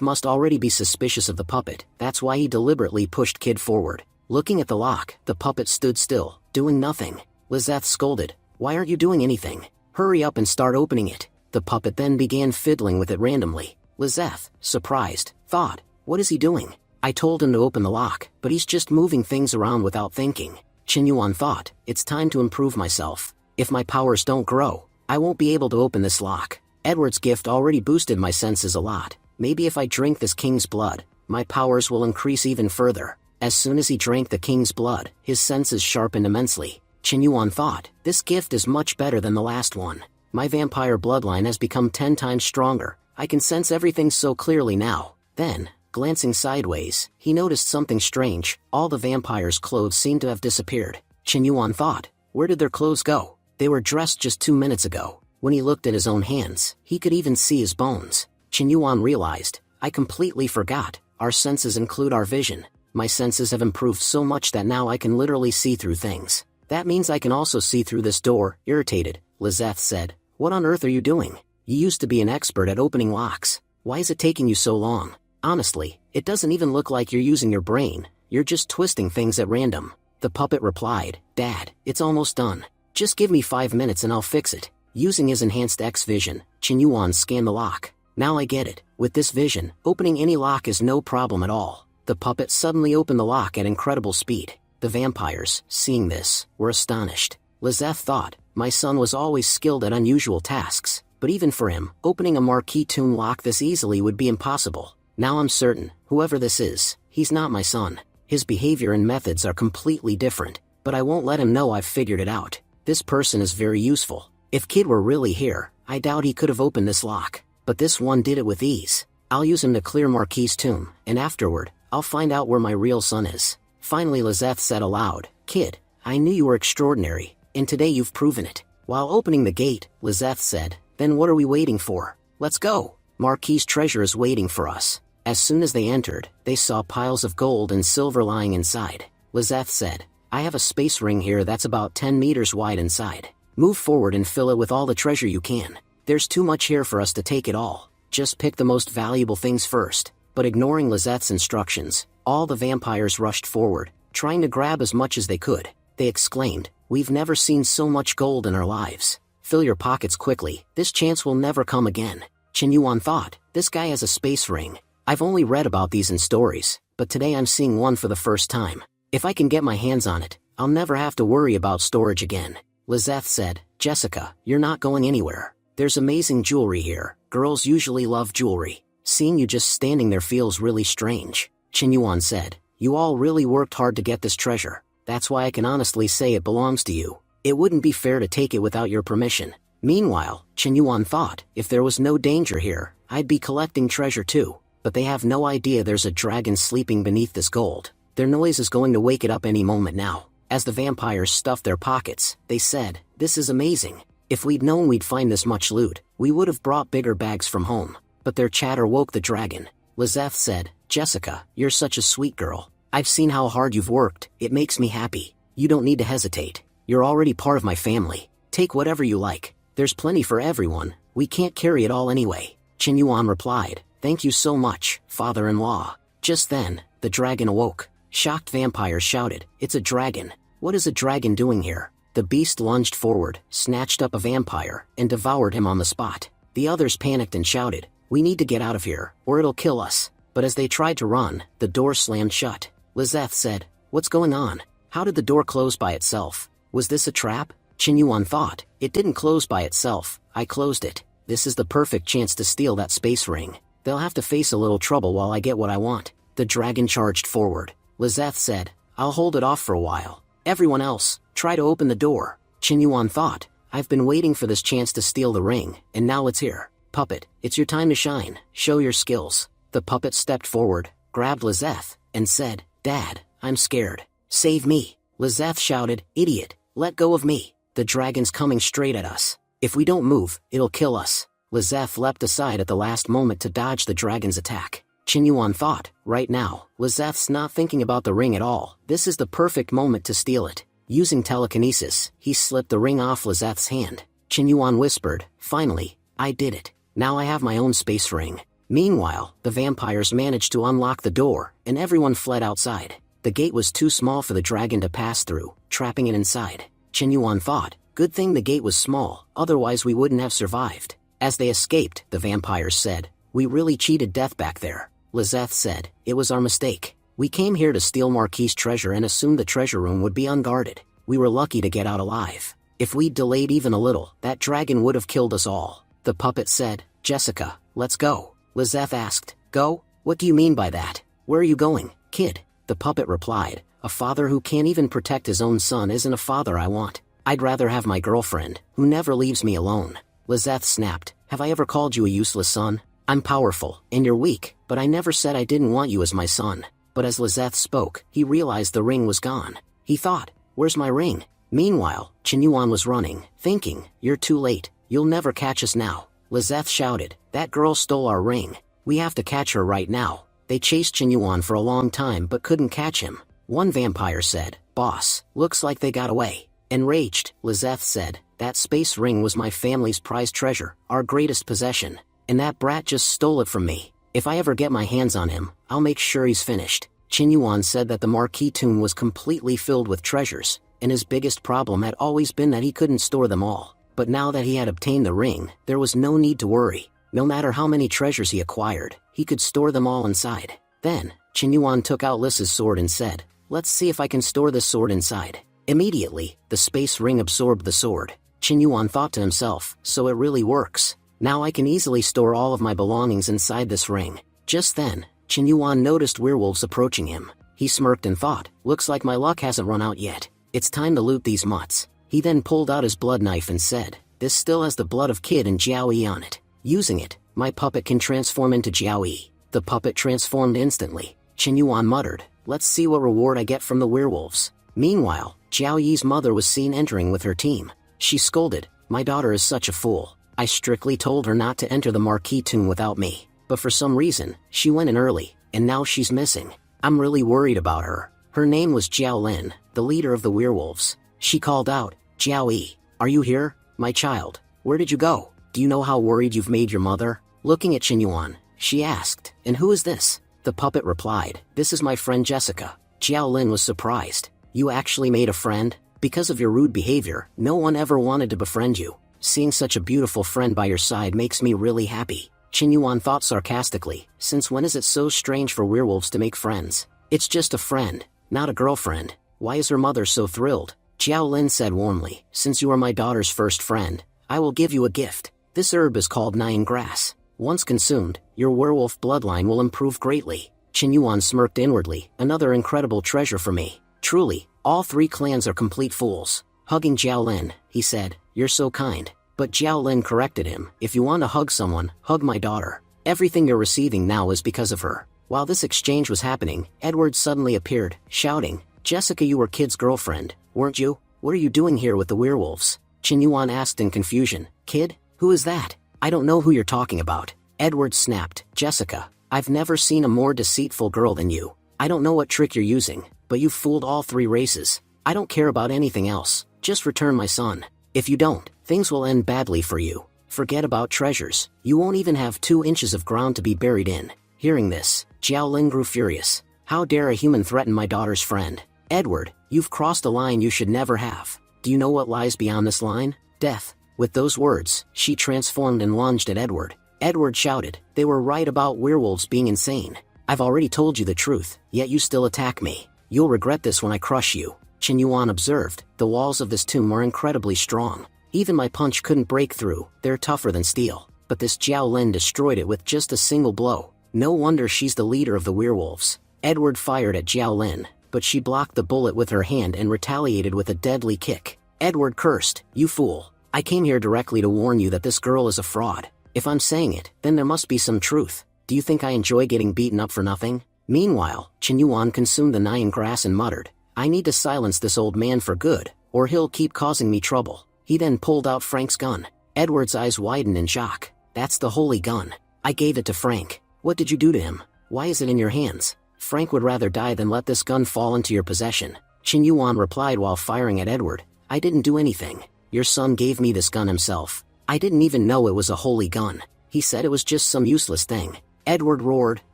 A: must already be suspicious of the puppet, that's why he deliberately pushed Kid forward. Looking at the lock, the puppet stood still, doing nothing. Lizeth scolded, why aren't you doing anything? Hurry up and start opening it. The puppet then began fiddling with it randomly. Lizeth, surprised, thought, what is he doing? I told him to open the lock, but he's just moving things around without thinking. Qinyuan thought, it's time to improve myself. If my powers don't grow, I won't be able to open this lock. Edward's gift already boosted my senses a lot. Maybe if I drink this king's blood, my powers will increase even further. As soon as he drank the king's blood, his senses sharpened immensely. Qinyuan thought, this gift is much better than the last one. My vampire bloodline has become 10 times stronger. I can sense everything so clearly now. Then, glancing sideways, he noticed something strange. All the vampires' clothes seemed to have disappeared. Qinyuan thought, where did their clothes go? They were dressed just 2 minutes ago. When he looked at his own hands, he could even see his bones. Qinyuan realized, I completely forgot. Our senses include our vision. My senses have improved so much that now I can literally see through things. That means I can also see through this door. Irritated, Lizeth said, what on earth are you doing? You used to be an expert at opening locks. Why is it taking you so long? Honestly, it doesn't even look like you're using your brain. You're just twisting things at random. The puppet replied, Dad, it's almost done. Just give me 5 minutes and I'll fix it. Using his enhanced X-vision, Qinyuan scanned the lock. Now I get it. With this vision, opening any lock is no problem at all. The puppet suddenly opened the lock at incredible speed. The vampires, seeing this, were astonished. Lizeth thought, my son was always skilled at unusual tasks, but even for him, opening a marquee tomb lock this easily would be impossible. Now I'm certain, whoever this is, he's not my son. His behavior and methods are completely different, but I won't let him know I've figured it out. This person is very useful. If Kid were really here, I doubt he could have opened this lock, but this one did it with ease. I'll use him to clear Marquis's tomb, and afterward, I'll find out where my real son is. Finally Lizeth said aloud, Kid, I knew you were extraordinary, and today you've proven it. While opening the gate, Lizeth said, then what are we waiting for? Let's go. Marquis's treasure is waiting for us. As soon as they entered, they saw piles of gold and silver lying inside. Lizeth said, I have a space ring here that's about 10 meters wide inside. Move forward and fill it with all the treasure you can. There's too much here for us to take it all. Just pick the most valuable things first. But ignoring Lizeth's instructions, all the vampires rushed forward, trying to grab as much as they could. They exclaimed, we've never seen so much gold in our lives. Fill your pockets quickly, this chance will never come again. Qinyuan thought, this guy has a space ring. I've only read about these in stories, but today I'm seeing one for the first time. If I can get my hands on it, I'll never have to worry about storage again. Lizeth said, Jessica, you're not going anywhere. There's amazing jewelry here. Girls usually love jewelry. Seeing you just standing there feels really strange. Qinyuan said, you all really worked hard to get this treasure. That's why I can honestly say it belongs to you. It wouldn't be fair to take it without your permission. Meanwhile, Qinyuan thought, if there was no danger here, I'd be collecting treasure too. But they have no idea there's a dragon sleeping beneath this gold. Their noise is going to wake it up any moment now. As the vampires stuffed their pockets, they said, this is amazing. If we'd known we'd find this much loot, we would have brought bigger bags from home. But their chatter woke the dragon. Lizeth said, Jessica, you're such a sweet girl. I've seen how hard you've worked, it makes me happy. You don't need to hesitate. You're already part of my family. Take whatever you like. There's plenty for everyone. We can't carry it all anyway. Qinyuan replied, thank you so much, father-in-law. Just then, the dragon awoke. Shocked vampires shouted, it's a dragon. What is a dragon doing here? The beast lunged forward, snatched up a vampire, and devoured him on the spot. The others panicked and shouted, we need to get out of here, or it'll kill us. But as they tried to run, the door slammed shut. Lizeth said, what's going on? How did the door close by itself? Was this a trap? Qin Yuan thought. It didn't close by itself. I closed it. This is the perfect chance to steal that space ring. They'll have to face a little trouble while I get what I want. The dragon charged forward. Lizeth said, I'll hold it off for a while. Everyone else, try to open the door. Qin Yuan thought, I've been waiting for this chance to steal the ring, and now it's here. Puppet, it's your time to shine. Show your skills. The puppet stepped forward, grabbed Lizeth, and said, Dad, I'm scared. Save me. Lizeth shouted, Idiot, let go of me. The dragon's coming straight at us. If we don't move, it'll kill us. Lizeth leapt aside at the last moment to dodge the dragon's attack. Qin Yuan thought, right now, Lizeth's not thinking about the ring at all. This is the perfect moment to steal it. Using telekinesis, he slipped the ring off Lizeth's hand. Qin Yuan whispered, Finally, I did it. Now I have my own space ring. Meanwhile, the vampires managed to unlock the door, and everyone fled outside. The gate was too small for the dragon to pass through, trapping it inside. Qin Yuan thought, good thing the gate was small, otherwise we wouldn't have survived. As they escaped, the vampires said, We really cheated death back there. Lizeth said, It was our mistake. We came here to steal Marquis's treasure and assumed the treasure room would be unguarded. We were lucky to get out alive. If we'd delayed even a little, that dragon would have killed us all. The puppet said, Jessica, let's go. Lizeth asked, Go? What do you mean by that? Where are you going, kid? The puppet replied, A father who can't even protect his own son isn't a father I want. I'd rather have my girlfriend, who never leaves me alone. Lizeth snapped, Have I ever called you a useless son? I'm powerful, and you're weak, but I never said I didn't want you as my son. But as Lizeth spoke, he realized the ring was gone. He thought, Where's my ring? Meanwhile, Qin Yuan was running, thinking, You're too late, you'll never catch us now. Lizeth shouted, That girl stole our ring. We have to catch her right now. They chased Qin Yuan for a long time but couldn't catch him. One vampire said, Boss, looks like they got away. Enraged, Lizeth said, That space ring was my family's prized treasure, our greatest possession. And that brat just stole it from me. If I ever get my hands on him, I'll make sure he's finished. Qin Yuan said that the Marquis tomb was completely filled with treasures, and his biggest problem had always been that he couldn't store them all. But now that he had obtained the ring, there was no need to worry. No matter how many treasures he acquired, he could store them all inside. Then, Qin Yuan took out Lis's sword and said, Let's see if I can store this sword inside. Immediately, the space ring absorbed the sword. Qin Yuan thought to himself, So it really works. Now I can easily store all of my belongings inside this ring. Just then, Qin Yuan noticed werewolves approaching him. He smirked and thought, Looks like my luck hasn't run out yet. It's time to loot these mutts. He then pulled out his blood knife and said, This still has the blood of Kid and Jiaoyi on it. Using it, my puppet can transform into Jiaoyi. The puppet transformed instantly. Qin Yuan muttered, Let's see what reward I get from the werewolves. Meanwhile, Jiaoyi's mother was seen entering with her team. She scolded, My daughter is such a fool. I strictly told her not to enter the Marquis tomb without me. But for some reason, she went in early, and now she's missing. I'm really worried about her. Her name was Jiao Lin, the leader of the werewolves. She called out, Jiao Yi, are you here, my child? Where did you go? Do you know how worried you've made your mother? Looking at Qin Yuan, she asked, And who is this? The puppet replied, This is my friend Jessica. Jiao Lin was surprised. You actually made a friend? Because of your rude behavior, no one ever wanted to befriend you. Seeing such a beautiful friend by your side makes me really happy. Qin Yuan thought sarcastically, Since when is it so strange for werewolves to make friends? It's just a friend, not a girlfriend. Why is her mother so thrilled? Jiao Lin said warmly, Since you are my daughter's first friend, I will give you a gift. This herb is called Nine Grass. Once consumed, your werewolf bloodline will improve greatly. Qin Yuan smirked inwardly, Another incredible treasure for me. Truly, all three clans are complete fools. Hugging Jiao Lin, he said, You're so kind. But Jiao Lin corrected him, If you want to hug someone, hug my daughter. Everything you're receiving now is because of her. While this exchange was happening, Edward suddenly appeared, shouting, Jessica, you were Kid's girlfriend, weren't you? What are you doing here with the werewolves? Qin Yuan asked in confusion, Kid? Who is that? I don't know who you're talking about. Edward snapped, Jessica, I've never seen a more deceitful girl than you. I don't know what trick you're using, but you've fooled all three races. I don't care about anything else. Just return my son. If you don't, things will end badly for you. Forget about treasures. You won't even have 2 inches of ground to be buried in. Hearing this, Jiao Lin grew furious. How dare a human threaten my daughter's friend? Edward, you've crossed a line you should never have. Do you know what lies beyond this line? Death. With those words, she transformed and lunged at Edward. Edward shouted, They were right about werewolves being insane. I've already told you the truth, yet you still attack me. You'll regret this when I crush you. Chen Yuan observed. The walls of this tomb are incredibly strong. Even my punch couldn't break through, they're tougher than steel. But this Jiao Lin destroyed it with just a single blow. No wonder she's the leader of the werewolves. Edward fired at Jiao Lin, but she blocked the bullet with her hand and retaliated with a deadly kick. Edward cursed, "You fool. I came here directly to warn you that this girl is a fraud. If I'm saying it, then there must be some truth. Do you think I enjoy getting beaten up for nothing?" Meanwhile, Chen Yuan consumed the nying grass and muttered, "I need to silence this old man for good, or he'll keep causing me trouble." He then pulled out Frank's gun. Edward's eyes widened in shock. "That's the holy gun. I gave it to Frank. What did you do to him? Why is it in your hands? Frank would rather die than let this gun fall into your possession." Chen Yuan replied while firing at Edward, "I didn't do anything. Your son gave me this gun himself. I didn't even know it was a holy gun. He said it was just some useless thing." Edward roared,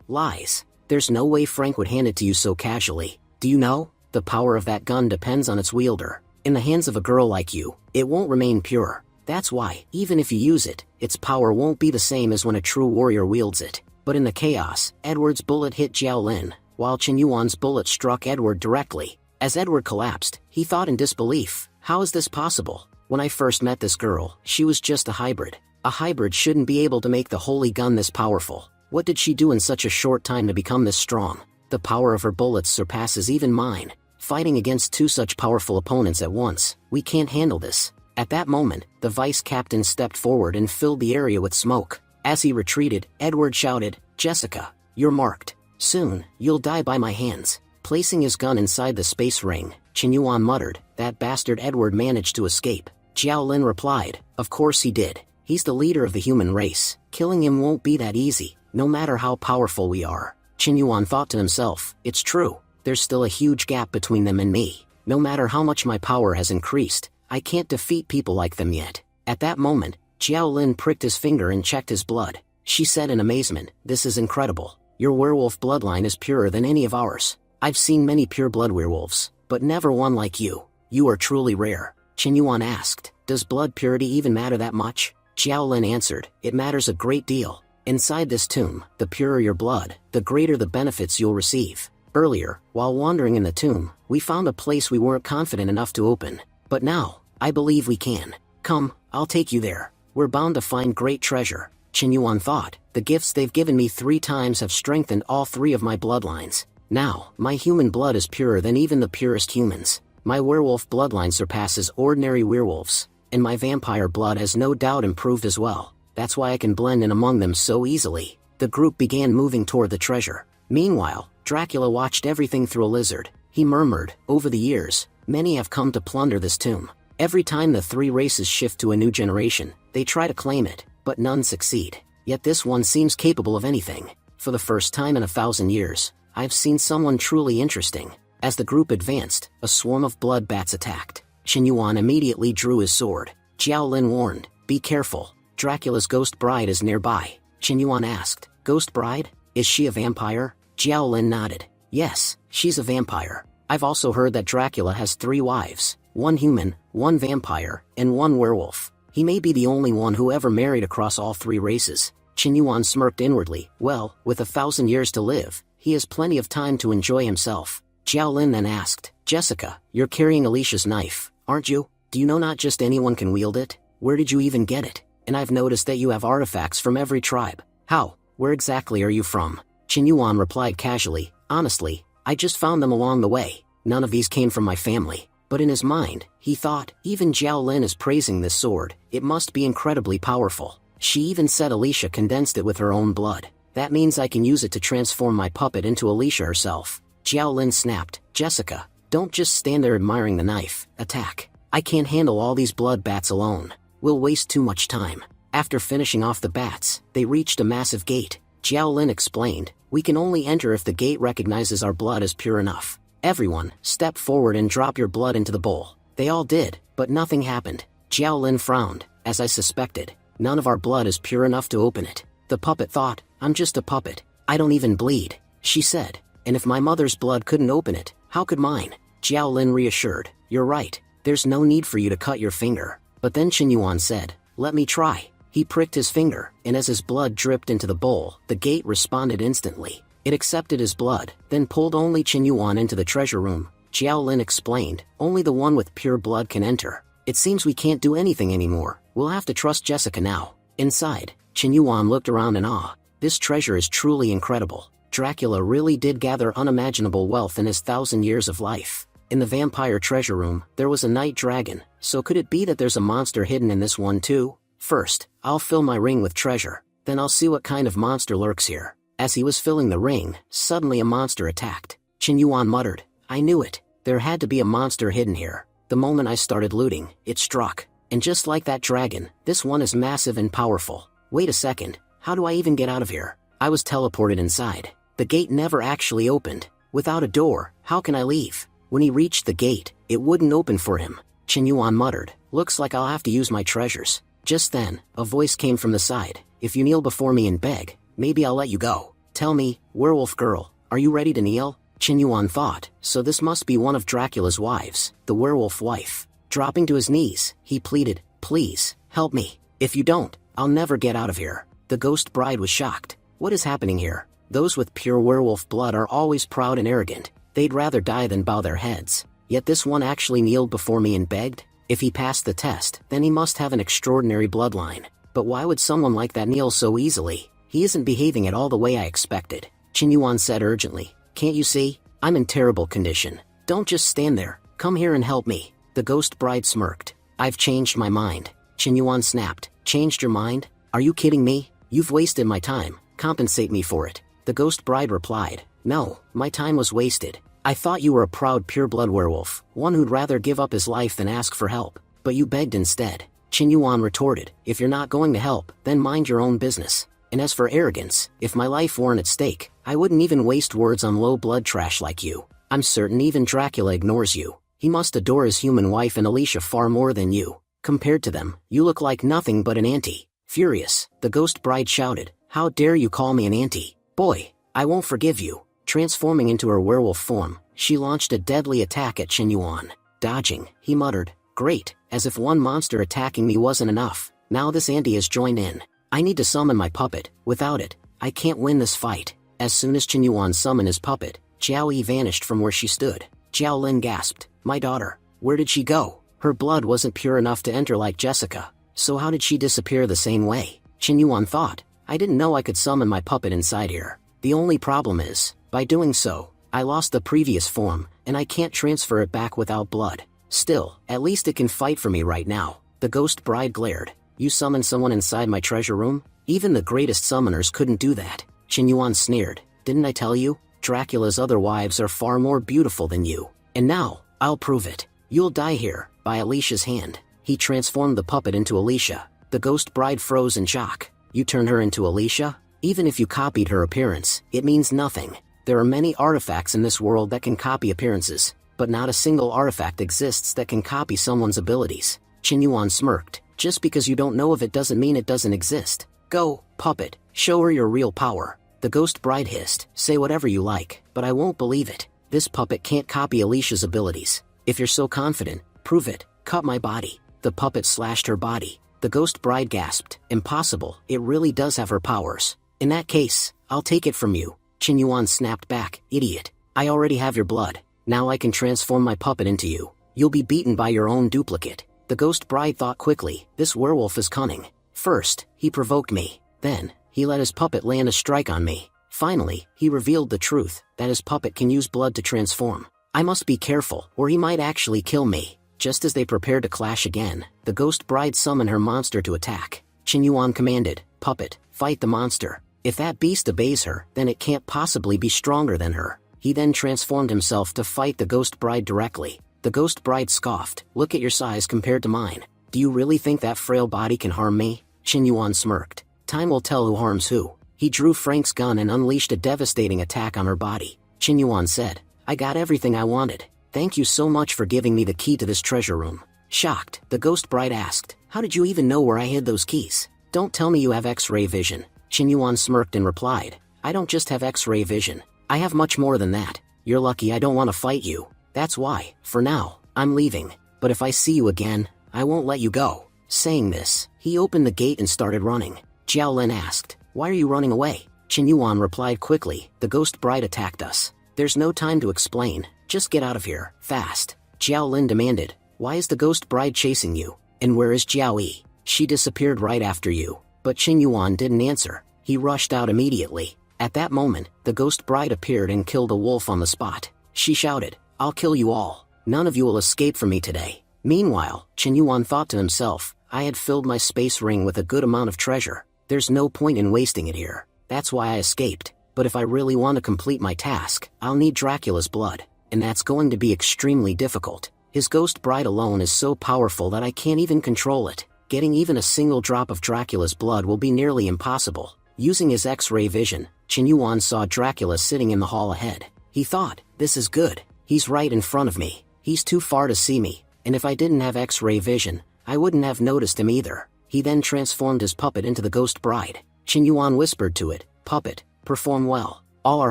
A: "Lies. There's no way Frank would hand it to you so casually. Do you know? The power of that gun depends on its wielder. In the hands of a girl like you, it won't remain pure. That's why, even if you use it, its power won't be the same as when a true warrior wields it." But in the chaos, Edward's bullet hit Jiao Lin, while Chen Yuan's bullet struck Edward directly. As Edward collapsed, he thought in disbelief, "How is this possible? When I first met this girl, she was just a hybrid. A hybrid shouldn't be able to make the holy gun this powerful. What did she do in such a short time to become this strong? The power of her bullets surpasses even mine. Fighting against two such powerful opponents at once, we can't handle this." At that moment, the vice captain stepped forward and filled the area with smoke. As he retreated, Edward shouted, "Jessica, you're marked. Soon, you'll die by my hands." Placing his gun inside the space ring, Chen Yuan muttered, "That bastard Edward managed to escape." Jiao Lin replied, "Of course he did. He's the leader of the human race. Killing him won't be that easy, no matter how powerful we are." Chen Yuan thought to himself, "It's true. There's still a huge gap between them and me. No matter how much my power has increased, I can't defeat people like them yet." At that moment, Jiao Lin pricked his finger and checked his blood. She said in amazement, "This is incredible. Your werewolf bloodline is purer than any of ours. I've seen many pure blood werewolves, but never one like you. You are truly rare." Chen Yuan asked, "Does blood purity even matter that much?" Jiao Lin answered, "It matters a great deal. Inside this tomb, the purer your blood, the greater the benefits you'll receive. Earlier, while wandering in the tomb, we found a place we weren't confident enough to open. But now, I believe we can. Come, I'll take you there. We're bound to find great treasure." Chen Yuan thought, "The gifts they've given me 3 times have strengthened all 3 of my bloodlines. Now, my human blood is purer than even the purest humans. My werewolf bloodline surpasses ordinary werewolves, and my vampire blood has no doubt improved as well. That's why I can blend in among them so easily." The group began moving toward the treasure. Meanwhile, Dracula watched everything through a lizard. He murmured, "Over the years, many have come to plunder this tomb. Every time the 3 races shift to a new generation, they try to claim it, but none succeed. Yet this one seems capable of anything. For the first time in 1,000 years, I've seen someone truly interesting." As the group advanced, a swarm of blood bats attacked. Chen Yuan immediately drew his sword. Jiao Lin warned, "Be careful. Dracula's ghost bride is nearby." Chen Yuan asked, "Ghost bride? Is she a vampire?" Jiao Lin nodded. "Yes, she's a vampire. I've also heard that Dracula has 3 wives, 1 human, 1 vampire, and 1 werewolf. He may be the only one who ever married across all 3 races." Chen Yuan smirked inwardly. Well, with 1,000 years to live, he has plenty of time to enjoy himself. Jiao Lin then asked, "Jessica, you're carrying Alicia's knife, aren't you? Do you know not just anyone can wield it? Where did you even get it? And I've noticed that you have artifacts from every tribe. How? Where exactly are you from?" Chen Yuan replied casually, "Honestly, I just found them along the way. None of these came from my family." But in his mind, he thought, even Jiao Lin is praising this sword, it must be incredibly powerful. She even said Alicia condensed it with her own blood. That means I can use it to transform my puppet into Alicia herself. Jiao Lin snapped, "Jessica, don't just stand there admiring the knife, attack. I can't handle all these blood bats alone. We'll waste too much time." After finishing off the bats, they reached a massive gate. Jiao Lin explained, "We can only enter if the gate recognizes our blood as pure enough. Everyone, step forward and drop your blood into the bowl." They all did, but nothing happened. Jiao Lin frowned, "As I suspected, none of our blood is pure enough to open it." The puppet thought, "I'm just a puppet. I don't even bleed," she said. "And if my mother's blood couldn't open it, how could mine?" Jiao Lin reassured, "You're right. There's no need for you to cut your finger." But then Chen Yuan said, "Let me try." He pricked his finger, and as his blood dripped into the bowl, the gate responded instantly. It accepted his blood, then pulled only Chen Yuan into the treasure room. Jiao Lin explained, only the one with pure blood can enter. It seems we can't do anything anymore. We'll have to trust Jessica now. Inside, Chen Yuan looked around in awe. This treasure is truly incredible. Dracula really did gather unimaginable wealth in his 1,000 years of life. In the vampire treasure room, there was a night dragon, so could it be that there's a monster hidden in this one too? First, I'll fill my ring with treasure, then I'll see what kind of monster lurks here. As he was filling the ring, suddenly a monster attacked. Chen Yuan muttered, I knew it. There had to be a monster hidden here. The moment I started looting, it struck. And just like that dragon, this one is massive and powerful. Wait a second, how do I even get out of here? I was teleported inside. The gate never actually opened. Without a door, how can I leave? When he reached the gate, it wouldn't open for him. Chen Yuan muttered, looks like I'll have to use my treasures. Just then, a voice came from the side. If you kneel before me and beg, maybe I'll let you go. Tell me, werewolf girl, are you ready to kneel? Chen Yuan thought, so this must be one of Dracula's wives, the werewolf wife. Dropping to his knees, he pleaded, please, help me. If you don't, I'll never get out of here. The ghost bride was shocked. What is happening here? Those with pure werewolf blood are always proud and arrogant. They'd rather die than bow their heads. Yet this one actually kneeled before me and begged? If he passed the test, then he must have an extraordinary bloodline. But why would someone like that kneel so easily? He isn't behaving at all the way I expected. Chen Yuan said urgently, can't you see? I'm in terrible condition. Don't just stand there. Come here and help me. The ghost bride smirked. I've changed my mind. Chen Yuan snapped. Changed your mind? Are you kidding me? You've wasted my time. Compensate me for it. The ghost bride replied, no, my time was wasted. I thought you were a proud pure-blood werewolf, one who'd rather give up his life than ask for help. But you begged instead. Chen Yuan retorted, if you're not going to help, then mind your own business. And as for arrogance, if my life weren't at stake, I wouldn't even waste words on low-blood trash like you. I'm certain even Dracula ignores you. He must adore his human wife and Alicia far more than you. Compared to them, you look like nothing but an auntie. Furious, the ghost bride shouted, how dare you call me an auntie? Boy, I won't forgive you. Transforming into her werewolf form, she launched a deadly attack at Chen Yuan. Dodging, he muttered, great, as if one monster attacking me wasn't enough. Now this auntie has joined in. I need to summon my puppet. Without it, I can't win this fight. As soon as Chen Yuan summoned his puppet, Jiao Yi vanished from where she stood. Jiao Lin gasped, my daughter, where did she go? Her blood wasn't pure enough to enter like Jessica. So how did she disappear the same way? Chen Yuan thought, I didn't know I could summon my puppet inside here. The only problem is, by doing so, I lost the previous form, and I can't transfer it back without blood. Still, at least it can fight for me right now. The ghost bride glared. You summoned someone inside my treasure room? Even the greatest summoners couldn't do that. Chen Yuan sneered. Didn't I tell you? Dracula's other wives are far more beautiful than you. And now, I'll prove it. You'll die here, by Alicia's hand. He transformed the puppet into Alicia. The ghost bride froze in shock. You turned her into Alicia? Even if you copied her appearance, it means nothing. There are many artifacts in this world that can copy appearances, but not a single artifact exists that can copy someone's abilities. Chen Yuan smirked. Just because you don't know of it doesn't mean it doesn't exist. Go, puppet, show her your real power. The ghost bride hissed, say whatever you like, but I won't believe it. This puppet can't copy Alicia's abilities. If you're so confident, prove it. Cut my body. The puppet slashed her body. The ghost bride gasped, impossible, it really does have her powers. In that case, I'll take it from you. Chen Yuan snapped back, idiot. I already have your blood. Now I can transform my puppet into you. You'll be beaten by your own duplicate. The ghost bride thought quickly, this werewolf is cunning. First, he provoked me. Then, he let his puppet land a strike on me. Finally, he revealed the truth, that his puppet can use blood to transform. I must be careful, or he might actually kill me. Just as they prepared to clash again, the ghost bride summoned her monster to attack. Chen Yuan commanded, puppet, fight the monster. If that beast obeys her, then it can't possibly be stronger than her. He then transformed himself to fight the ghost bride directly. The ghost bride scoffed, look at your size compared to mine. Do you really think that frail body can harm me? Chen Yuan smirked. Time will tell who harms who. He drew Frank's gun and unleashed a devastating attack on her body. Chen Yuan said, I got everything I wanted. Thank you so much for giving me the key to this treasure room. Shocked, the ghost bride asked, how did you even know where I hid those keys? Don't tell me you have X-ray vision. Chen Yuan smirked and replied, I don't just have X-ray vision. I have much more than that. You're lucky I don't want to fight you. That's why, for now, I'm leaving. But if I see you again, I won't let you go. Saying this, he opened the gate and started running. Jiao Lin asked, why are you running away? Chen Yuan replied quickly, the ghost bride attacked us. There's no time to explain, just get out of here, fast. Jiao Lin demanded. Why is the ghost bride chasing you? And where is Jiao Yi? She disappeared right after you. But Qin Yuan didn't answer. He rushed out immediately. At that moment, the ghost bride appeared and killed a wolf on the spot. She shouted, I'll kill you all. None of you will escape from me today. Meanwhile, Qin Yuan thought to himself, I had filled my space ring with a good amount of treasure. There's no point in wasting it here. That's why I escaped. But if I really want to complete my task, I'll need Dracula's blood. And that's going to be extremely difficult. His ghost bride alone is so powerful that I can't even control it. Getting even a single drop of Dracula's blood will be nearly impossible. Using his X-ray vision, Qin Yuan saw Dracula sitting in the hall ahead. He thought, this is good. He's right in front of me. He's too far to see me. And if I didn't have X-ray vision, I wouldn't have noticed him either. He then transformed his puppet into the ghost bride. Qin Yuan whispered to it, Puppet, perform well. All our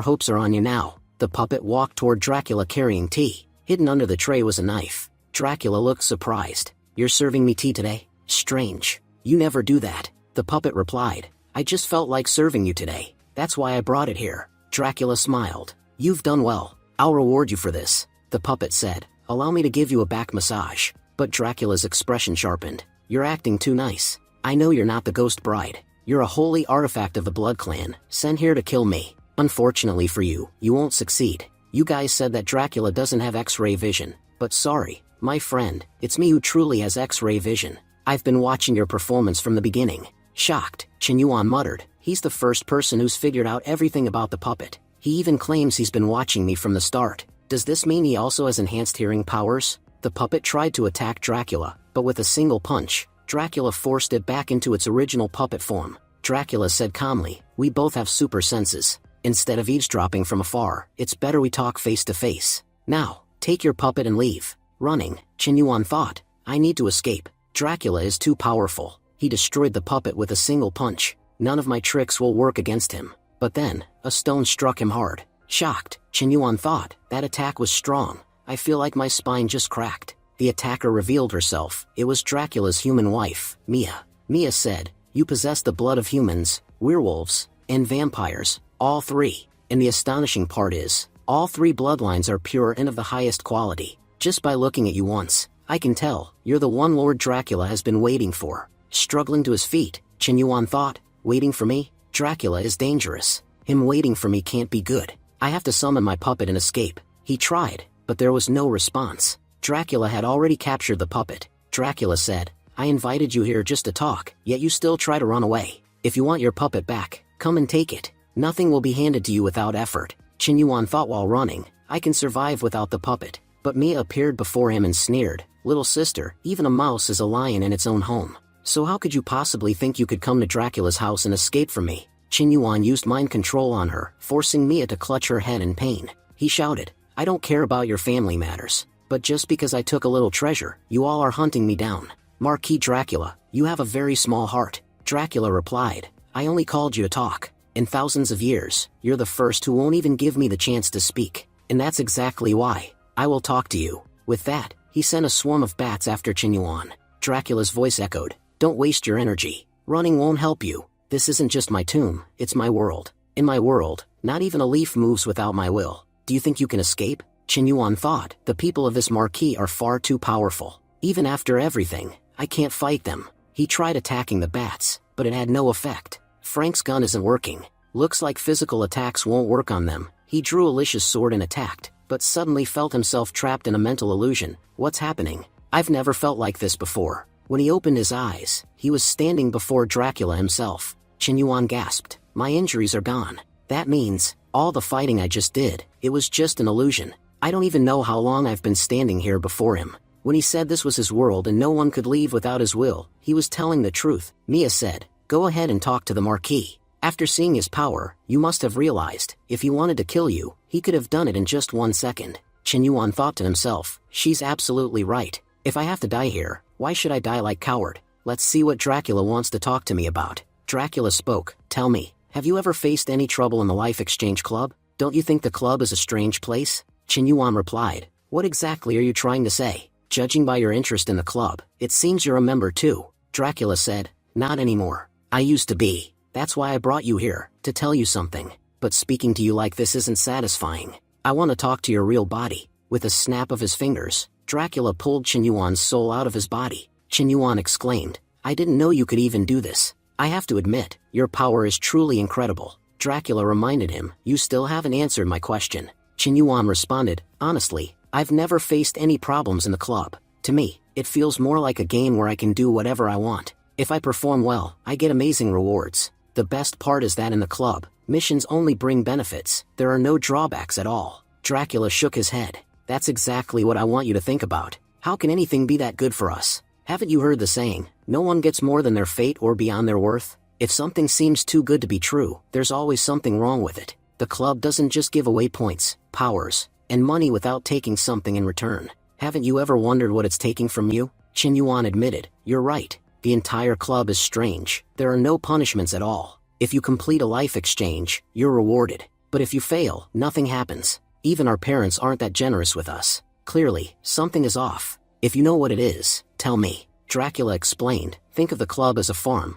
A: hopes are on you now. The puppet walked toward Dracula carrying tea. Hidden under the tray was a knife. Dracula looked surprised. You're serving me tea today? Strange. You never do that. The puppet replied. I just felt like serving you today. That's why I brought it here. Dracula smiled. You've done well. I'll reward you for this. The puppet said. Allow me to give you a back massage. But Dracula's expression sharpened. You're acting too nice. I know you're not the ghost bride. You're a holy artifact of the Blood Clan, sent here to kill me. Unfortunately for you, you won't succeed. You guys said that Dracula doesn't have X-ray vision. But sorry, my friend, it's me who truly has X-ray vision. I've been watching your performance from the beginning. Shocked, Qin Yuan muttered. He's the first person who's figured out everything about the puppet. He even claims he's been watching me from the start. Does this mean he also has enhanced hearing powers? The puppet tried to attack Dracula, but with a single punch, Dracula forced it back into its original puppet form. Dracula said calmly, we both have super senses. Instead of eavesdropping from afar, it's better we talk face to face. Now, take your puppet and leave. Running, Qin Yuan thought, I need to escape. Dracula is too powerful. He destroyed the puppet with a single punch. None of my tricks will work against him. But then, a stone struck him hard. Shocked, Qin Yuan thought, that attack was strong. I feel like my spine just cracked. The attacker revealed herself. It was Dracula's human wife, Mia. Mia said, you possess the blood of humans, werewolves, and vampires, all three. And the astonishing part is, all three bloodlines are pure and of the highest quality. Just by looking at you once, I can tell, you're the one Lord Dracula has been waiting for. Struggling to his feet, Qin Yuan thought, waiting for me? Dracula is dangerous. Him waiting for me can't be good. I have to summon my puppet and escape. He tried, but there was no response. Dracula had already captured the puppet. Dracula said, I invited you here just to talk, yet you still try to run away. If you want your puppet back, come and take it. Nothing will be handed to you without effort. Qin Yuan thought while running, I can survive without the puppet. But Mia appeared before him and sneered, little sister, even a mouse is a lion in its own home. So how could you possibly think you could come to Dracula's house and escape from me? Qin Yuan used mind control on her, forcing Mia to clutch her head in pain. He shouted, I don't care about your family matters. But just because I took a little treasure, you all are hunting me down. Marquis Dracula, you have a very small heart. Dracula replied, I only called you to talk. In thousands of years, you're the first who won't even give me the chance to speak. And that's exactly why. I will talk to you. With that, he sent a swarm of bats after Qin Yuan. Dracula's voice echoed, don't waste your energy. Running won't help you. This isn't just my tomb, it's my world. In my world, not even a leaf moves without my will. Do you think you can escape? Qin Yuan thought, the people of this marquee are far too powerful. Even after everything, I can't fight them. He tried attacking the bats, but it had no effect. Frank's gun isn't working. Looks like physical attacks won't work on them. He drew Alicia's sword and attacked, but suddenly felt himself trapped in a mental illusion. What's happening? I've never felt like this before. When he opened his eyes, he was standing before Dracula himself. Qin Yuan gasped, my injuries are gone. That means, all the fighting I just did, it was just an illusion. I don't even know how long I've been standing here before him. When he said this was his world and no one could leave without his will, he was telling the truth. Mia said, go ahead and talk to the Marquis. After seeing his power, you must have realized, if he wanted to kill you, he could have done it in just 1 second. Qin Yuan thought to himself, she's absolutely right. If I have to die here, why should I die like coward? Let's see what Dracula wants to talk to me about. Dracula spoke, tell me, have you ever faced any trouble in the Life Exchange Club? Don't you think the club is a strange place? Qin Yuan replied, what exactly are you trying to say? Judging by your interest in the club, it seems you're a member too. Dracula said, not anymore. I used to be. That's why I brought you here, to tell you something. But speaking to you like this isn't satisfying. I want to talk to your real body. With a snap of his fingers, Dracula pulled Chen Yuan's soul out of his body. Chen Yuan exclaimed, I didn't know you could even do this. I have to admit, your power is truly incredible. Dracula reminded him, you still haven't answered my question. Chen Yuan responded, honestly, I've never faced any problems in the club. To me, it feels more like a game where I can do whatever I want. If I perform well, I get amazing rewards. The best part is that in the club, missions only bring benefits. There are no drawbacks at all. Dracula shook his head. That's exactly what I want you to think about. How can anything be that good for us? Haven't you heard the saying, no one gets more than their fate or beyond their worth? If something seems too good to be true, there's always something wrong with it. The club doesn't just give away points, powers, and money without taking something in return. Haven't you ever wondered what it's taking from you? Chen Yuan admitted, you're right. The entire club is strange. There are no punishments at all. If you complete a life exchange, you're rewarded. But if you fail, nothing happens. Even our parents aren't that generous with us. Clearly, something is off. If you know what it is, tell me. Dracula explained, think of the club as a farm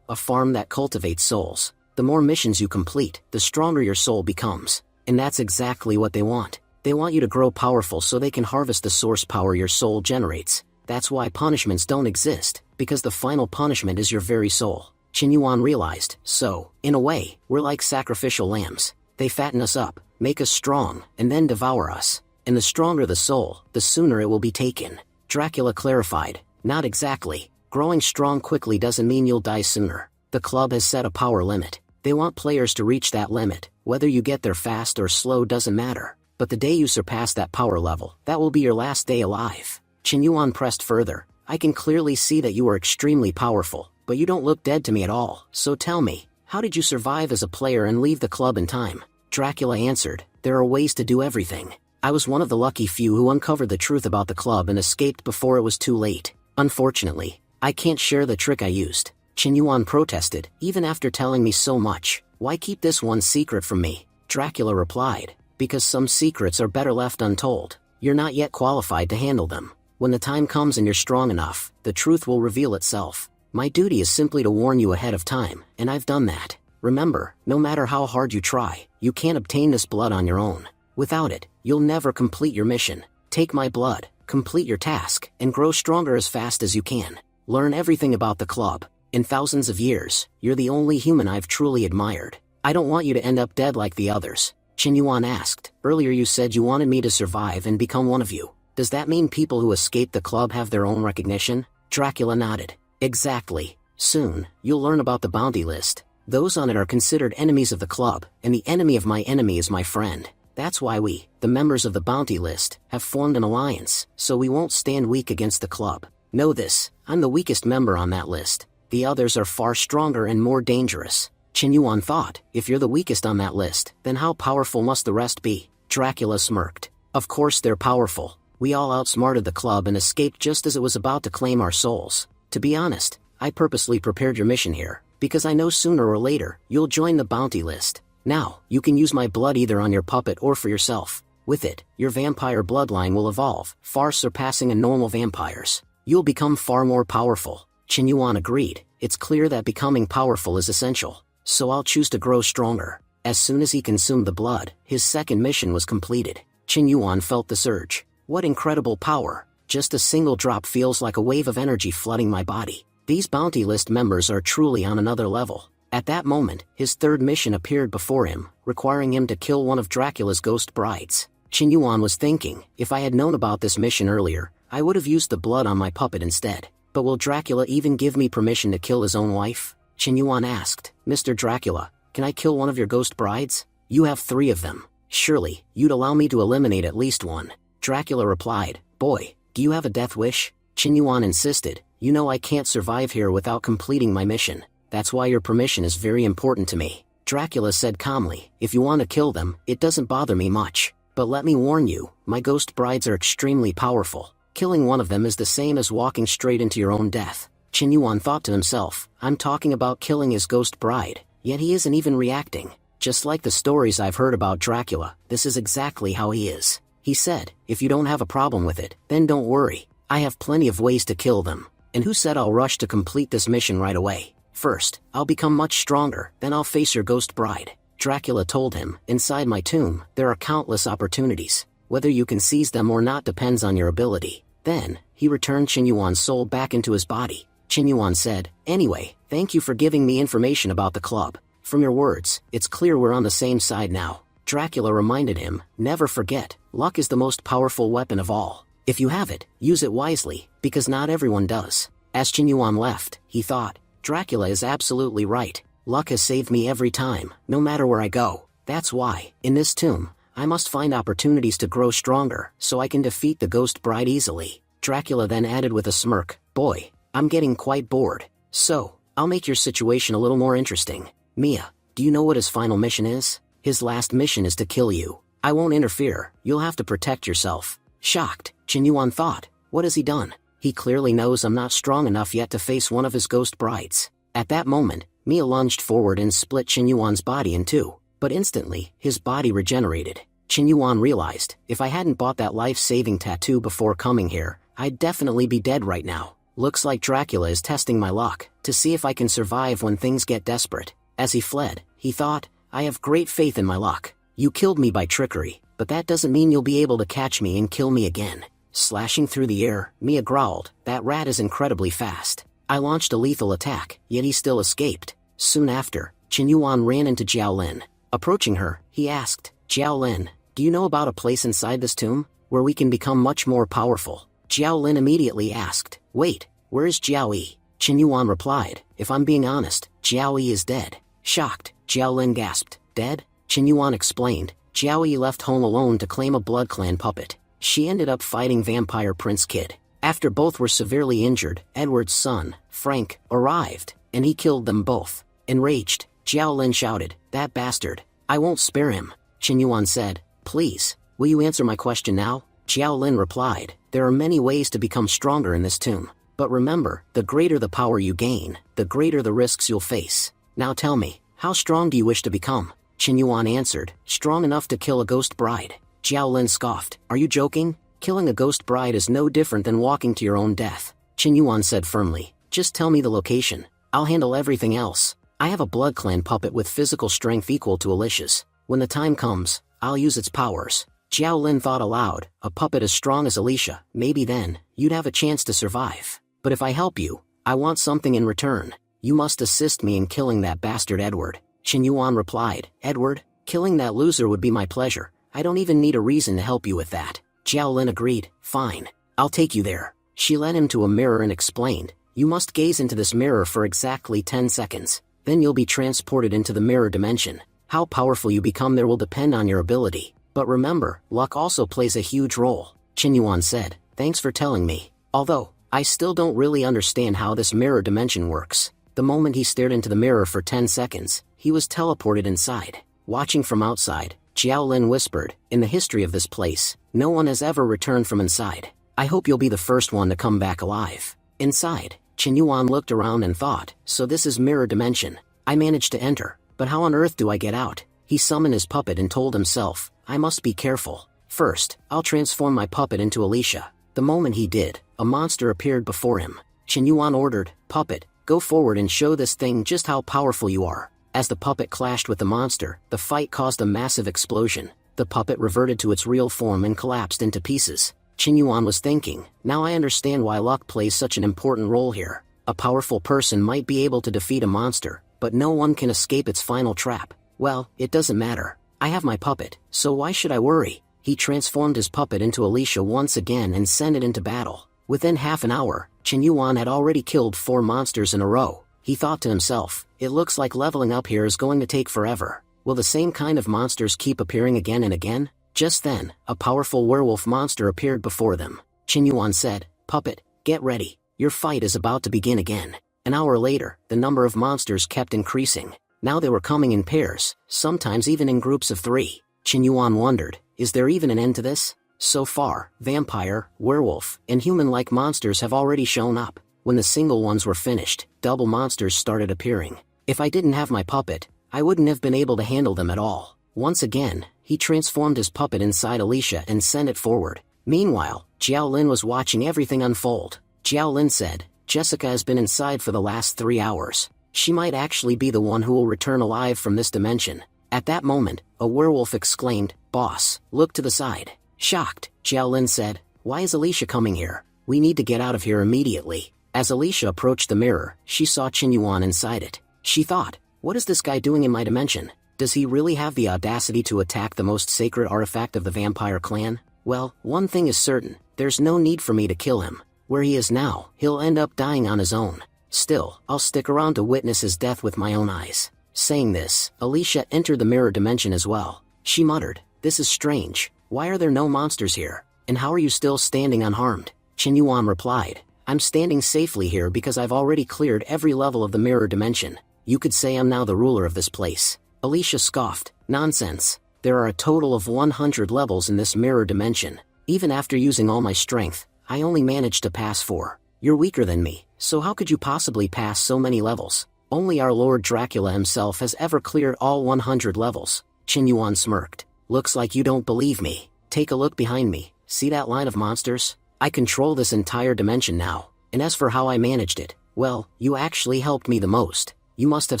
A: that cultivates souls. The more missions you complete, the stronger your soul becomes. And that's exactly what they want. They want you to grow powerful so they can harvest the source power your soul generates. That's why punishments don't exist, because the final punishment is your very soul. Chen Yuan realized, so, in a way, we're like sacrificial lambs. They fatten us up, make us strong, and then devour us. And the stronger the soul, the sooner it will be taken. Dracula clarified, not exactly. Growing strong quickly doesn't mean you'll die sooner. The club has set a power limit. They want players to reach that limit. Whether you get there fast or slow doesn't matter. But the day you surpass that power level, that will be your last day alive. Chen Yuan pressed further, I can clearly see that you are extremely powerful, but you don't look dead to me at all. So tell me, how did you survive as a player and leave the club in time? Dracula answered, there are ways to do everything. I was one of the lucky few who uncovered the truth about the club and escaped before it was too late. Unfortunately, I can't share the trick I used. Chen Yuan protested, even after telling me so much. Why keep this one secret from me? Dracula replied, because some secrets are better left untold. You're not yet qualified to handle them. When the time comes and you're strong enough, the truth will reveal itself. My duty is simply to warn you ahead of time, and I've done that. Remember, no matter how hard you try, you can't obtain this blood on your own. Without it, you'll never complete your mission. Take my blood, complete your task, and grow stronger as fast as you can. Learn everything about the club. In thousands of years, you're the only human I've truly admired. I don't want you to end up dead like the others. Chen Yuan asked, earlier you said you wanted me to survive and become one of you. Does that mean people who escape the club have their own recognition? Dracula nodded. Exactly. Soon, you'll learn about the bounty list. Those on it are considered enemies of the club, and the enemy of my enemy is my friend. That's why we, the members of the bounty list, have formed an alliance, so we won't stand weak against the club. Know this, I'm the weakest member on that list. The others are far stronger and more dangerous. Chen Yuan thought, if you're the weakest on that list, then how powerful must the rest be? Dracula smirked. Of course they're powerful. We all outsmarted the club and escaped just as it was about to claim our souls. To be honest, I purposely prepared your mission here, because I know sooner or later, you'll join the bounty list. Now, you can use my blood either on your puppet or for yourself. With it, your vampire bloodline will evolve, far surpassing a normal vampire's. You'll become far more powerful. Chen Yuan agreed. It's clear that becoming powerful is essential. So I'll choose to grow stronger. As soon as he consumed the blood, his second mission was completed. Chen Yuan felt the surge. What incredible power. Just a single drop feels like a wave of energy flooding my body. These bounty list members are truly on another level. At that moment, his third mission appeared before him, requiring him to kill one of Dracula's ghost brides. Chen Yuan was thinking, if I had known about this mission earlier, I would have used the blood on my puppet instead. But will Dracula even give me permission to kill his own wife? Chen Yuan asked, Mr. Dracula, can I kill one of your ghost brides? You have 3 of them. Surely, you'd allow me to eliminate at least one. Dracula replied, boy, do you have a death wish? Chen Yuan insisted, you know I can't survive here without completing my mission. That's why your permission is very important to me. Dracula said calmly, if you want to kill them, it doesn't bother me much. But let me warn you, my ghost brides are extremely powerful. Killing one of them is the same as walking straight into your own death. Chen Yuan thought to himself, I'm talking about killing his ghost bride, yet he isn't even reacting. Just like the stories I've heard about Dracula, this is exactly how he is. He said, if you don't have a problem with it, then don't worry. I have plenty of ways to kill them. And who said I'll rush to complete this mission right away? First, I'll become much stronger, then I'll face your ghost bride. Dracula told him, inside my tomb, there are countless opportunities. Whether you can seize them or not depends on your ability. Then, he returned Qin Yuan's soul back into his body. Qin Yuan said, anyway, thank you for giving me information about the club. From your words, it's clear we're on the same side now. Dracula reminded him, never forget, luck is the most powerful weapon of all. If you have it, use it wisely, because not everyone does. As Qin Yuan left, he thought, Dracula is absolutely right. Luck has saved me every time, no matter where I go. That's why, in this tomb, I must find opportunities to grow stronger, so I can defeat the ghost bride easily. Dracula then added with a smirk, boy, I'm getting quite bored. So, I'll make your situation a little more interesting. Mia, do you know what his final mission is? His last mission is to kill you. I won't interfere, you'll have to protect yourself. Shocked, Qin Yuan thought, what has he done? He clearly knows I'm not strong enough yet to face one of his ghost brides. At that moment, Mia lunged forward and split Qin Yuan's body in two, but instantly, his body regenerated. Qin Yuan realized, if I hadn't bought that life-saving tattoo before coming here, I'd definitely be dead right now. Looks like Dracula is testing my luck, to see if I can survive when things get desperate. As he fled, he thought, I have great faith in my luck. You killed me by trickery, but that doesn't mean you'll be able to catch me and kill me again. Slashing through the air, Mia growled, that rat is incredibly fast. I launched a lethal attack, yet he still escaped. Soon after, Qin Yuan ran into Jiao Lin. Approaching her, he asked, Jiao Lin, do you know about a place inside this tomb, where we can become much more powerful? Jiao Lin immediately asked, wait, where is Jiao Yi? Qin Yuan replied, if I'm being honest, Jiao Yi is dead. Shocked, Jiao Lin gasped, dead? Qin Yuan explained, Jiao Yi left home alone to claim a Blood Clan puppet. She ended up fighting Vampire Prince Kid. After both were severely injured, Edward's son, Frank, arrived, and he killed them both. Enraged, Jiao Lin shouted, that bastard, I won't spare him. Qin Yuan said, please, will you answer my question now? Jiao Lin replied, there are many ways to become stronger in this tomb. But remember, the greater the power you gain, the greater the risks you'll face. Now tell me, how strong do you wish to become? Qin Yuan answered, strong enough to kill a ghost bride. Jiao Lin scoffed, are you joking? Killing a ghost bride is no different than walking to your own death. Qin Yuan said firmly, just tell me the location. I'll handle everything else. I have a Blood Clan puppet with physical strength equal to Alicia's. When the time comes, I'll use its powers. Jiao Lin thought aloud, a puppet as strong as Alicia, maybe then, you'd have a chance to survive. But if I help you, I want something in return. You must assist me in killing that bastard Edward. Qin Yuan replied, Edward, killing that loser would be my pleasure. I don't even need a reason to help you with that. Jiao Lin agreed, fine, I'll take you there. She led him to a mirror and explained, you must gaze into this mirror for exactly 10 seconds. Then you'll be transported into the mirror dimension. How powerful you become there will depend on your ability. But remember, luck also plays a huge role. Qin Yuan said, thanks for telling me. Although, I still don't really understand how this mirror dimension works. The moment he stared into the mirror for 10 seconds, he was teleported inside. Watching from outside, Jiao Lin whispered, in the history of this place, no one has ever returned from inside. I hope you'll be the first one to come back alive. Inside, Qin Yuan looked around and thought, so this is mirror dimension. I managed to enter, but how on earth do I get out? He summoned his puppet and told himself, I must be careful. First, I'll transform my puppet into Alicia. The moment he did, a monster appeared before him. Qin Yuan ordered, puppet, go forward and show this thing just how powerful you are. As the puppet clashed with the monster, the fight caused a massive explosion. The puppet reverted to its real form and collapsed into pieces. Qin Yuan was thinking, now I understand why luck plays such an important role here. A powerful person might be able to defeat a monster, but no one can escape its final trap. Well, it doesn't matter. I have my puppet, so why should I worry? He transformed his puppet into Alicia once again and sent it into battle. Within half an hour, Qin Yuan had already killed 4 monsters in a row. He thought to himself, it looks like leveling up here is going to take forever. Will the same kind of monsters keep appearing again and again? Just then, a powerful werewolf monster appeared before them. Qin Yuan said, puppet, get ready. Your fight is about to begin again. An hour later, the number of monsters kept increasing. Now they were coming in pairs, sometimes even in groups of 3. Qin Yuan wondered, is there even an end to this? So far, vampire, werewolf, and human-like monsters have already shown up. When the single ones were finished, double monsters started appearing. If I didn't have my puppet, I wouldn't have been able to handle them at all. Once again, he transformed his puppet inside Alicia and sent it forward. Meanwhile, Jiao Lin was watching everything unfold. Jiao Lin said, Jessica has been inside for the last 3 hours. She might actually be the one who will return alive from this dimension. At that moment, a werewolf exclaimed, "Boss, look to the side." Shocked, Xiaolin said, "Why is Alicia coming here? We need to get out of here immediately." As Alicia approached the mirror, she saw Qin Yuan inside it. She thought, "What is this guy doing in my dimension? Does he really have the audacity to attack the most sacred artifact of the vampire clan? Well, one thing is certain, there's no need for me to kill him. Where he is now, he'll end up dying on his own. Still, I'll stick around to witness his death with my own eyes." Saying this, Alicia entered the mirror dimension as well. She muttered, "This is strange. Why are there no monsters here? And how are you still standing unharmed?" Qin Yuan replied, "I'm standing safely here because I've already cleared every level of the mirror dimension. You could say I'm now the ruler of this place." Alicia scoffed, "Nonsense. There are a total of 100 levels in this mirror dimension. Even after using all my strength, I only managed to pass 4. You're weaker than me, so how could you possibly pass so many levels? Only our Lord Dracula himself has ever cleared all 100 levels." Qin Yuan smirked. "Looks like you don't believe me. Take a look behind me. See that line of monsters? I control this entire dimension now, and as for how I managed it, well, you actually helped me the most. You must have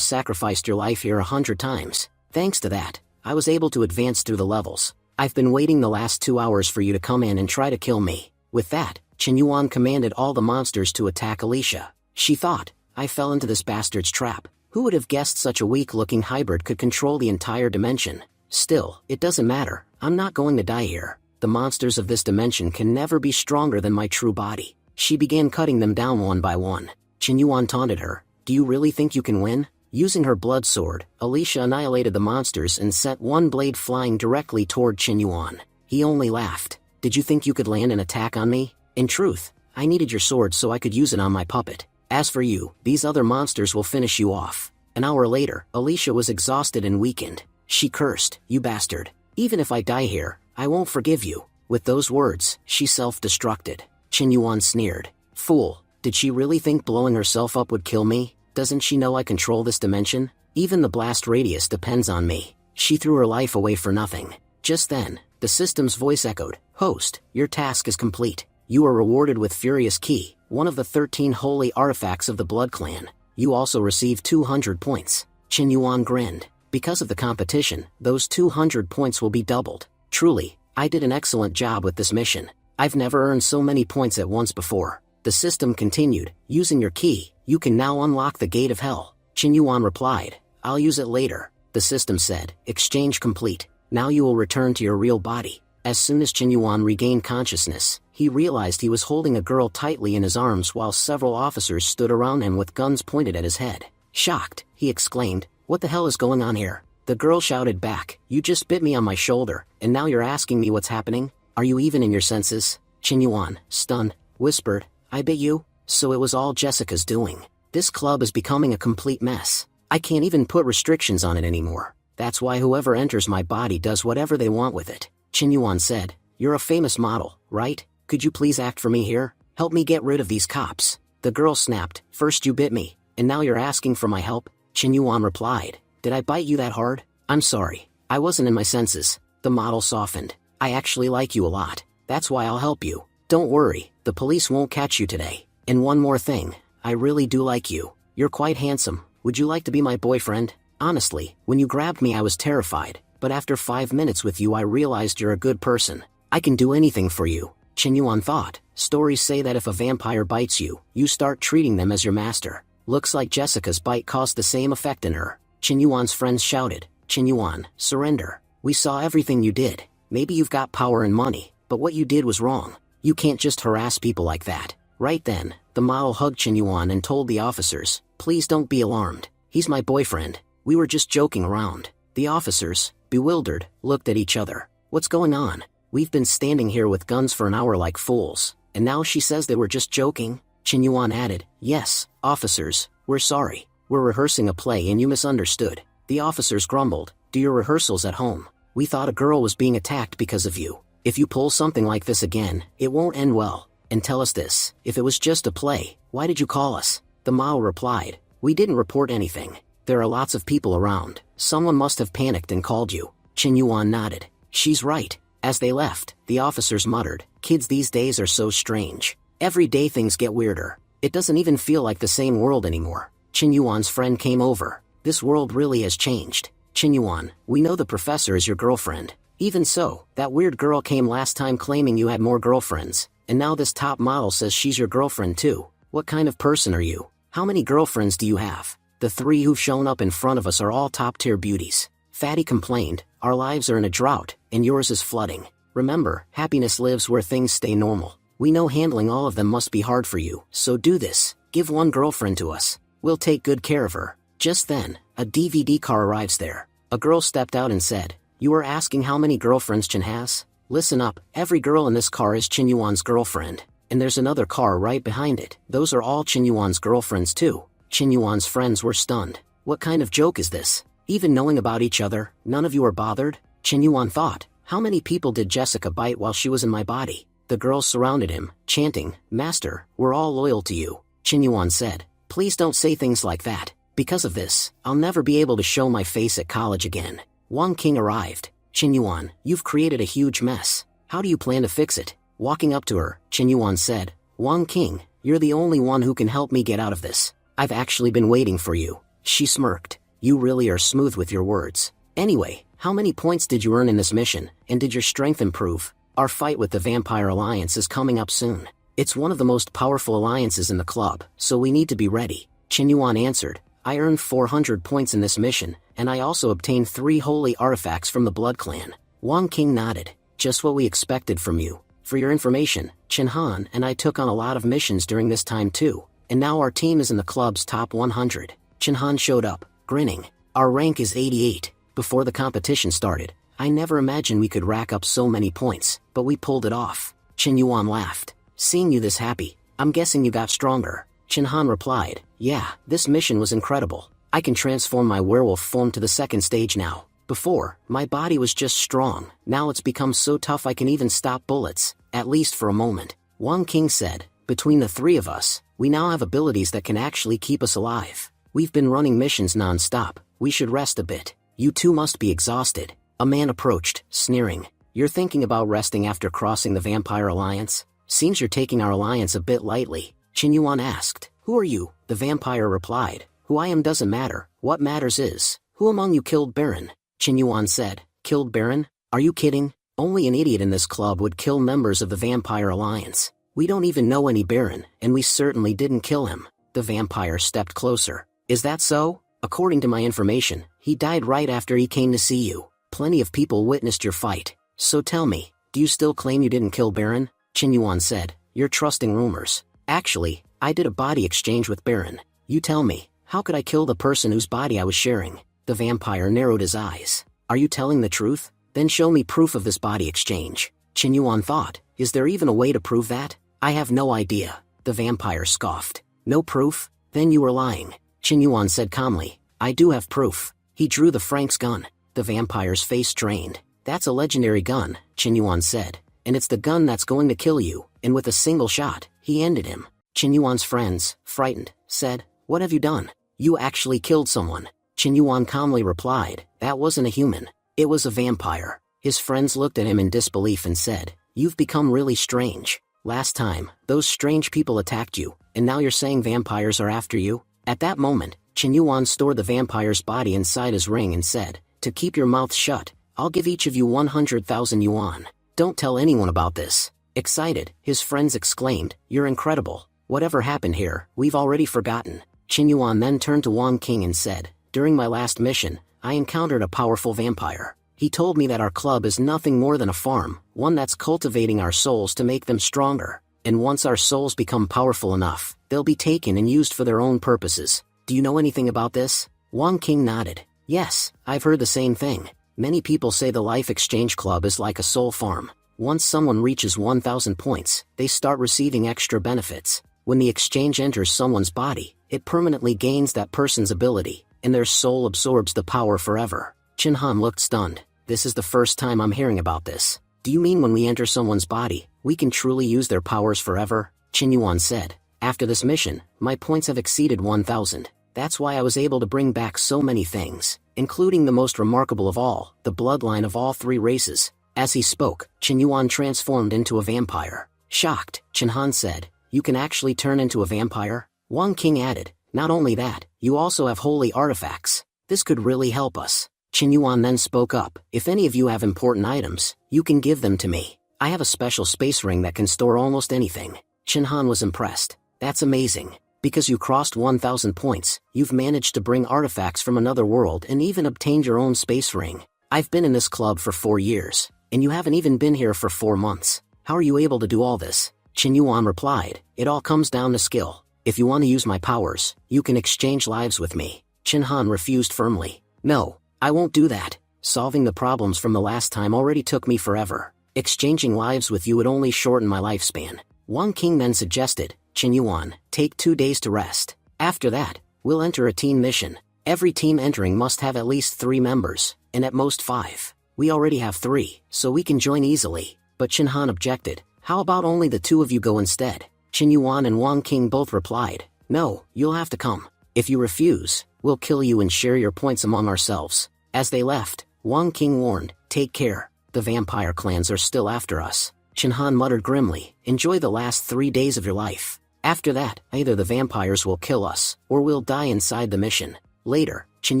A: sacrificed your life here 100 times. Thanks to that, I was able to advance through the levels. I've been waiting the last 2 hours for you to come in and try to kill me." With that, Qin Yuan commanded all the monsters to attack Alicia. She thought, "I fell into this bastard's trap. Who would have guessed such a weak-looking hybrid could control the entire dimension? Still, it doesn't matter. I'm not going to die here. The monsters of this dimension can never be stronger than my true body." She began cutting them down one by one. Qin Yuan taunted her, "Do you really think you can win?" Using her blood sword, Alicia annihilated the monsters and sent one blade flying directly toward Qin Yuan. He only laughed. "Did you think you could land an attack on me? In truth, I needed your sword so I could use it on my puppet. As for you, these other monsters will finish you off." An hour later, Alicia was exhausted and weakened. She cursed, "You bastard. Even if I die here, I won't forgive you." With those words, she self-destructed. Qin Yuan sneered, "Fool, did she really think blowing herself up would kill me? Doesn't she know I control this dimension? Even the blast radius depends on me." She threw her life away for nothing. Just then, the system's voice echoed, "Host, your task is complete. You are rewarded with Furious Key, one of the 13 holy artifacts of the Blood Clan. You also receive 200 points." Qin Yuan grinned. "Because of the competition, those 200 points will be doubled. Truly, I did an excellent job with this mission. I've never earned so many points at once before." The system continued, "Using your key, you can now unlock the Gate of Hell." Qin Yuan replied, "I'll use it later." The system said, "Exchange complete. Now you will return to your real body." As soon as Qin Yuan regained consciousness, he realized he was holding a girl tightly in his arms while several officers stood around him with guns pointed at his head. Shocked, he exclaimed, "What the hell is going on here?" The girl shouted back, "You just bit me on my shoulder, and now you're asking me what's happening? Are you even in your senses?" Qin Yuan, stunned, whispered, "I bit you? So it was all Jessica's doing. This club is becoming a complete mess. I can't even put restrictions on it anymore. That's why whoever enters my body does whatever they want with it." Qin Yuan said, "You're a famous model, right? Could you please act for me here? Help me get rid of these cops." The girl snapped, "First you bit me, and now you're asking for my help?" Qin Yuan replied, "Did I bite you that hard? I'm sorry. I wasn't in my senses." The model softened. "I actually like you a lot. That's why I'll help you. Don't worry, the police won't catch you today. And one more thing, I really do like you. You're quite handsome. Would you like to be my boyfriend? Honestly, when you grabbed me I was terrified, but after 5 minutes with you I realized you're a good person. I can do anything for you." Qin Yuan thought, stories say that if a vampire bites you, you start treating them as your master. Looks like Jessica's bite caused the same effect in her. Qin Yuan's friends shouted, "Qin Yuan, surrender. We saw everything you did. Maybe you've got power and money, but what you did was wrong. You can't just harass people like that." Right then, the model hugged Qin Yuan and told the officers, "Please don't be alarmed. He's my boyfriend. We were just joking around." The officers, bewildered, looked at each other. "What's going on? We've been standing here with guns for an hour like fools, and now she says they were just joking?" Qin Yuan added, "Yes, officers, we're sorry. We're rehearsing a play and you misunderstood." The officers grumbled, "Do your rehearsals at home. We thought a girl was being attacked because of you. If you pull something like this again, it won't end well. And tell us this, if it was just a play, why did you call us?" The model replied, "We didn't report anything. There are lots of people around. Someone must have panicked and called you." Qin Yuan nodded. "She's right." As they left, the officers muttered, "Kids these days are so strange. Every day things get weirder. It doesn't even feel like the same world anymore." Qin Yuan's friend came over. "This world really has changed. Qinyuan, we know the professor is your girlfriend. Even so, that weird girl came last time claiming you had more girlfriends, and now this top model says she's your girlfriend too. What kind of person are you? How many girlfriends do you have? The 3 who've shown up in front of us are all top-tier beauties. Fatty complained, our lives are in a drought, and yours is flooding. Remember, happiness lives where things stay normal. We know handling all of them must be hard for you, so do this. Give one girlfriend to us. We'll take good care of her. Just then, a DVD car arrives there. A girl stepped out and said, you are asking how many girlfriends Chin has? Listen up, every girl in this car is Qinyuan's girlfriend. And there's another car right behind it. Those are all Qinyuan's girlfriends too. Qinyuan's friends were stunned. What kind of joke is this? Even knowing about each other, none of you are bothered? Qinyuan thought, how many people did Jessica bite while she was in my body? The girls surrounded him, chanting, Master, we're all loyal to you. Qinyuan said, please don't say things like that. Because of this, I'll never be able to show my face at college again. Wang King arrived. Qinyuan, you've created a huge mess. How do you plan to fix it? Walking up to her, Qinyuan said, Wang King, you're the only one who can help me get out of this. I've actually been waiting for you. She smirked. You really are smooth with your words. Anyway, how many points did you earn in this mission, and did your strength improve? Our fight with the Vampire Alliance is coming up soon. It's one of the most powerful alliances in the club, so we need to be ready. Qinyuan answered, I earned 400 points in this mission, and I also obtained 3 holy artifacts from the Blood Clan. Wang King nodded. Just what we expected from you. For your information, Chen Han and I took on a lot of missions during this time too, and now our team is in the club's top 100. Chen Han showed up, grinning. Our rank is 88. Before the competition started, I never imagined we could rack up so many points, but we pulled it off. Qinyuan laughed. Seeing you this happy, I'm guessing you got stronger. Chen Han replied, yeah, this mission was incredible. I can transform my werewolf form to the 2nd stage now. Before, my body was just strong, now it's become so tough I can even stop bullets, at least for a moment. Wang King said, between the 3 of us, we now have abilities that can actually keep us alive. We've been running missions non-stop, we should rest a bit. You 2 must be exhausted. A man approached, sneering. You're thinking about resting after crossing the Vampire Alliance? Seems you're taking our alliance a bit lightly. Qinyuan asked, who are you? The vampire replied, who I am doesn't matter, what matters is, who among you killed Baron? Qinyuan said, killed Baron? Are you kidding? Only an idiot in this club would kill members of the Vampire Alliance. We don't even know any Baron, and we certainly didn't kill him. The vampire stepped closer. Is that so? According to my information, he died right after he came to see you. Plenty of people witnessed your fight. So tell me, do you still claim you didn't kill Baron? Qinyuan said, you're trusting rumors. Actually, I did a body exchange with Baron. You tell me, how could I kill the person whose body I was sharing? The vampire narrowed his eyes. Are you telling the truth? Then show me proof of this body exchange. Qinyuan thought, is there even a way to prove that? I have no idea. The vampire scoffed. No proof? Then you are lying. Qinyuan said calmly, I do have proof. He drew the Frank's gun. The vampire's face strained. That's a legendary gun, Qinyuan said. And it's the gun that's going to kill you, and with a single shot, he ended him. Qinyuan's friends, frightened, said, what have you done? You actually killed someone. Qinyuan calmly replied, that wasn't a human. It was a vampire. His friends looked at him in disbelief and said, you've become really strange. Last time, those strange people attacked you, and now you're saying vampires are after you? At that moment, Qinyuan stored the vampire's body inside his ring and said, to keep your mouth shut, I'll give each of you 100,000 yuan. Don't tell anyone about this. Excited, his friends exclaimed, you're incredible. Whatever happened here, we've already forgotten. Qinyuan then turned to Wang King and said, during my last mission, I encountered a powerful vampire. He told me that our club is nothing more than a farm, one that's cultivating our souls to make them stronger. And once our souls become powerful enough, they'll be taken and used for their own purposes. Do you know anything about this? Wang King nodded. Yes, I've heard the same thing. Many people say the Life Exchange Club is like a soul farm. Once someone reaches 1,000 points, they start receiving extra benefits. When the exchange enters someone's body, it permanently gains that person's ability, and their soul absorbs the power forever. Chen Han looked stunned. This is the first time I'm hearing about this. Do you mean when we enter someone's body, we can truly use their powers forever? Qinyuan said. After this mission, my points have exceeded 1,000. That's why I was able to bring back so many things, including the most remarkable of all, the bloodline of all 3 races. As he spoke, Qinyuan transformed into a vampire. Shocked, Chen Han said, you can actually turn into a vampire? Wang King added, not only that, you also have holy artifacts. This could really help us. Qin Yuan then spoke up, if any of you have important items, you can give them to me. I have a special space ring that can store almost anything. Qin Han was impressed. That's amazing. Because you crossed 1,000 points, you've managed to bring artifacts from another world and even obtained your own space ring. I've been in this club for 4 years, and you haven't even been here for 4 months. How are you able to do all this? Qin Yuan replied, it all comes down to skill. If you want to use my powers, you can exchange lives with me. Qin Han refused firmly. No, I won't do that. Solving the problems from the last time already took me forever. Exchanging lives with you would only shorten my lifespan. Wang King then suggested, Qin Yuan, take 2 days to rest. After that, we'll enter a team mission. Every team entering must have at least 3 members, and at most 5. We already have 3, so we can join easily. But Qin Han objected, how about only the 2 of you go instead? Qin Yuan and Wang King both replied, no, you'll have to come. If you refuse, we'll kill you and share your points among ourselves. As they left, Wang King warned, take care, the vampire clans are still after us. Qin Han muttered grimly, enjoy the last 3 days of your life. After that, either the vampires will kill us, or we'll die inside the mission. Later, Qin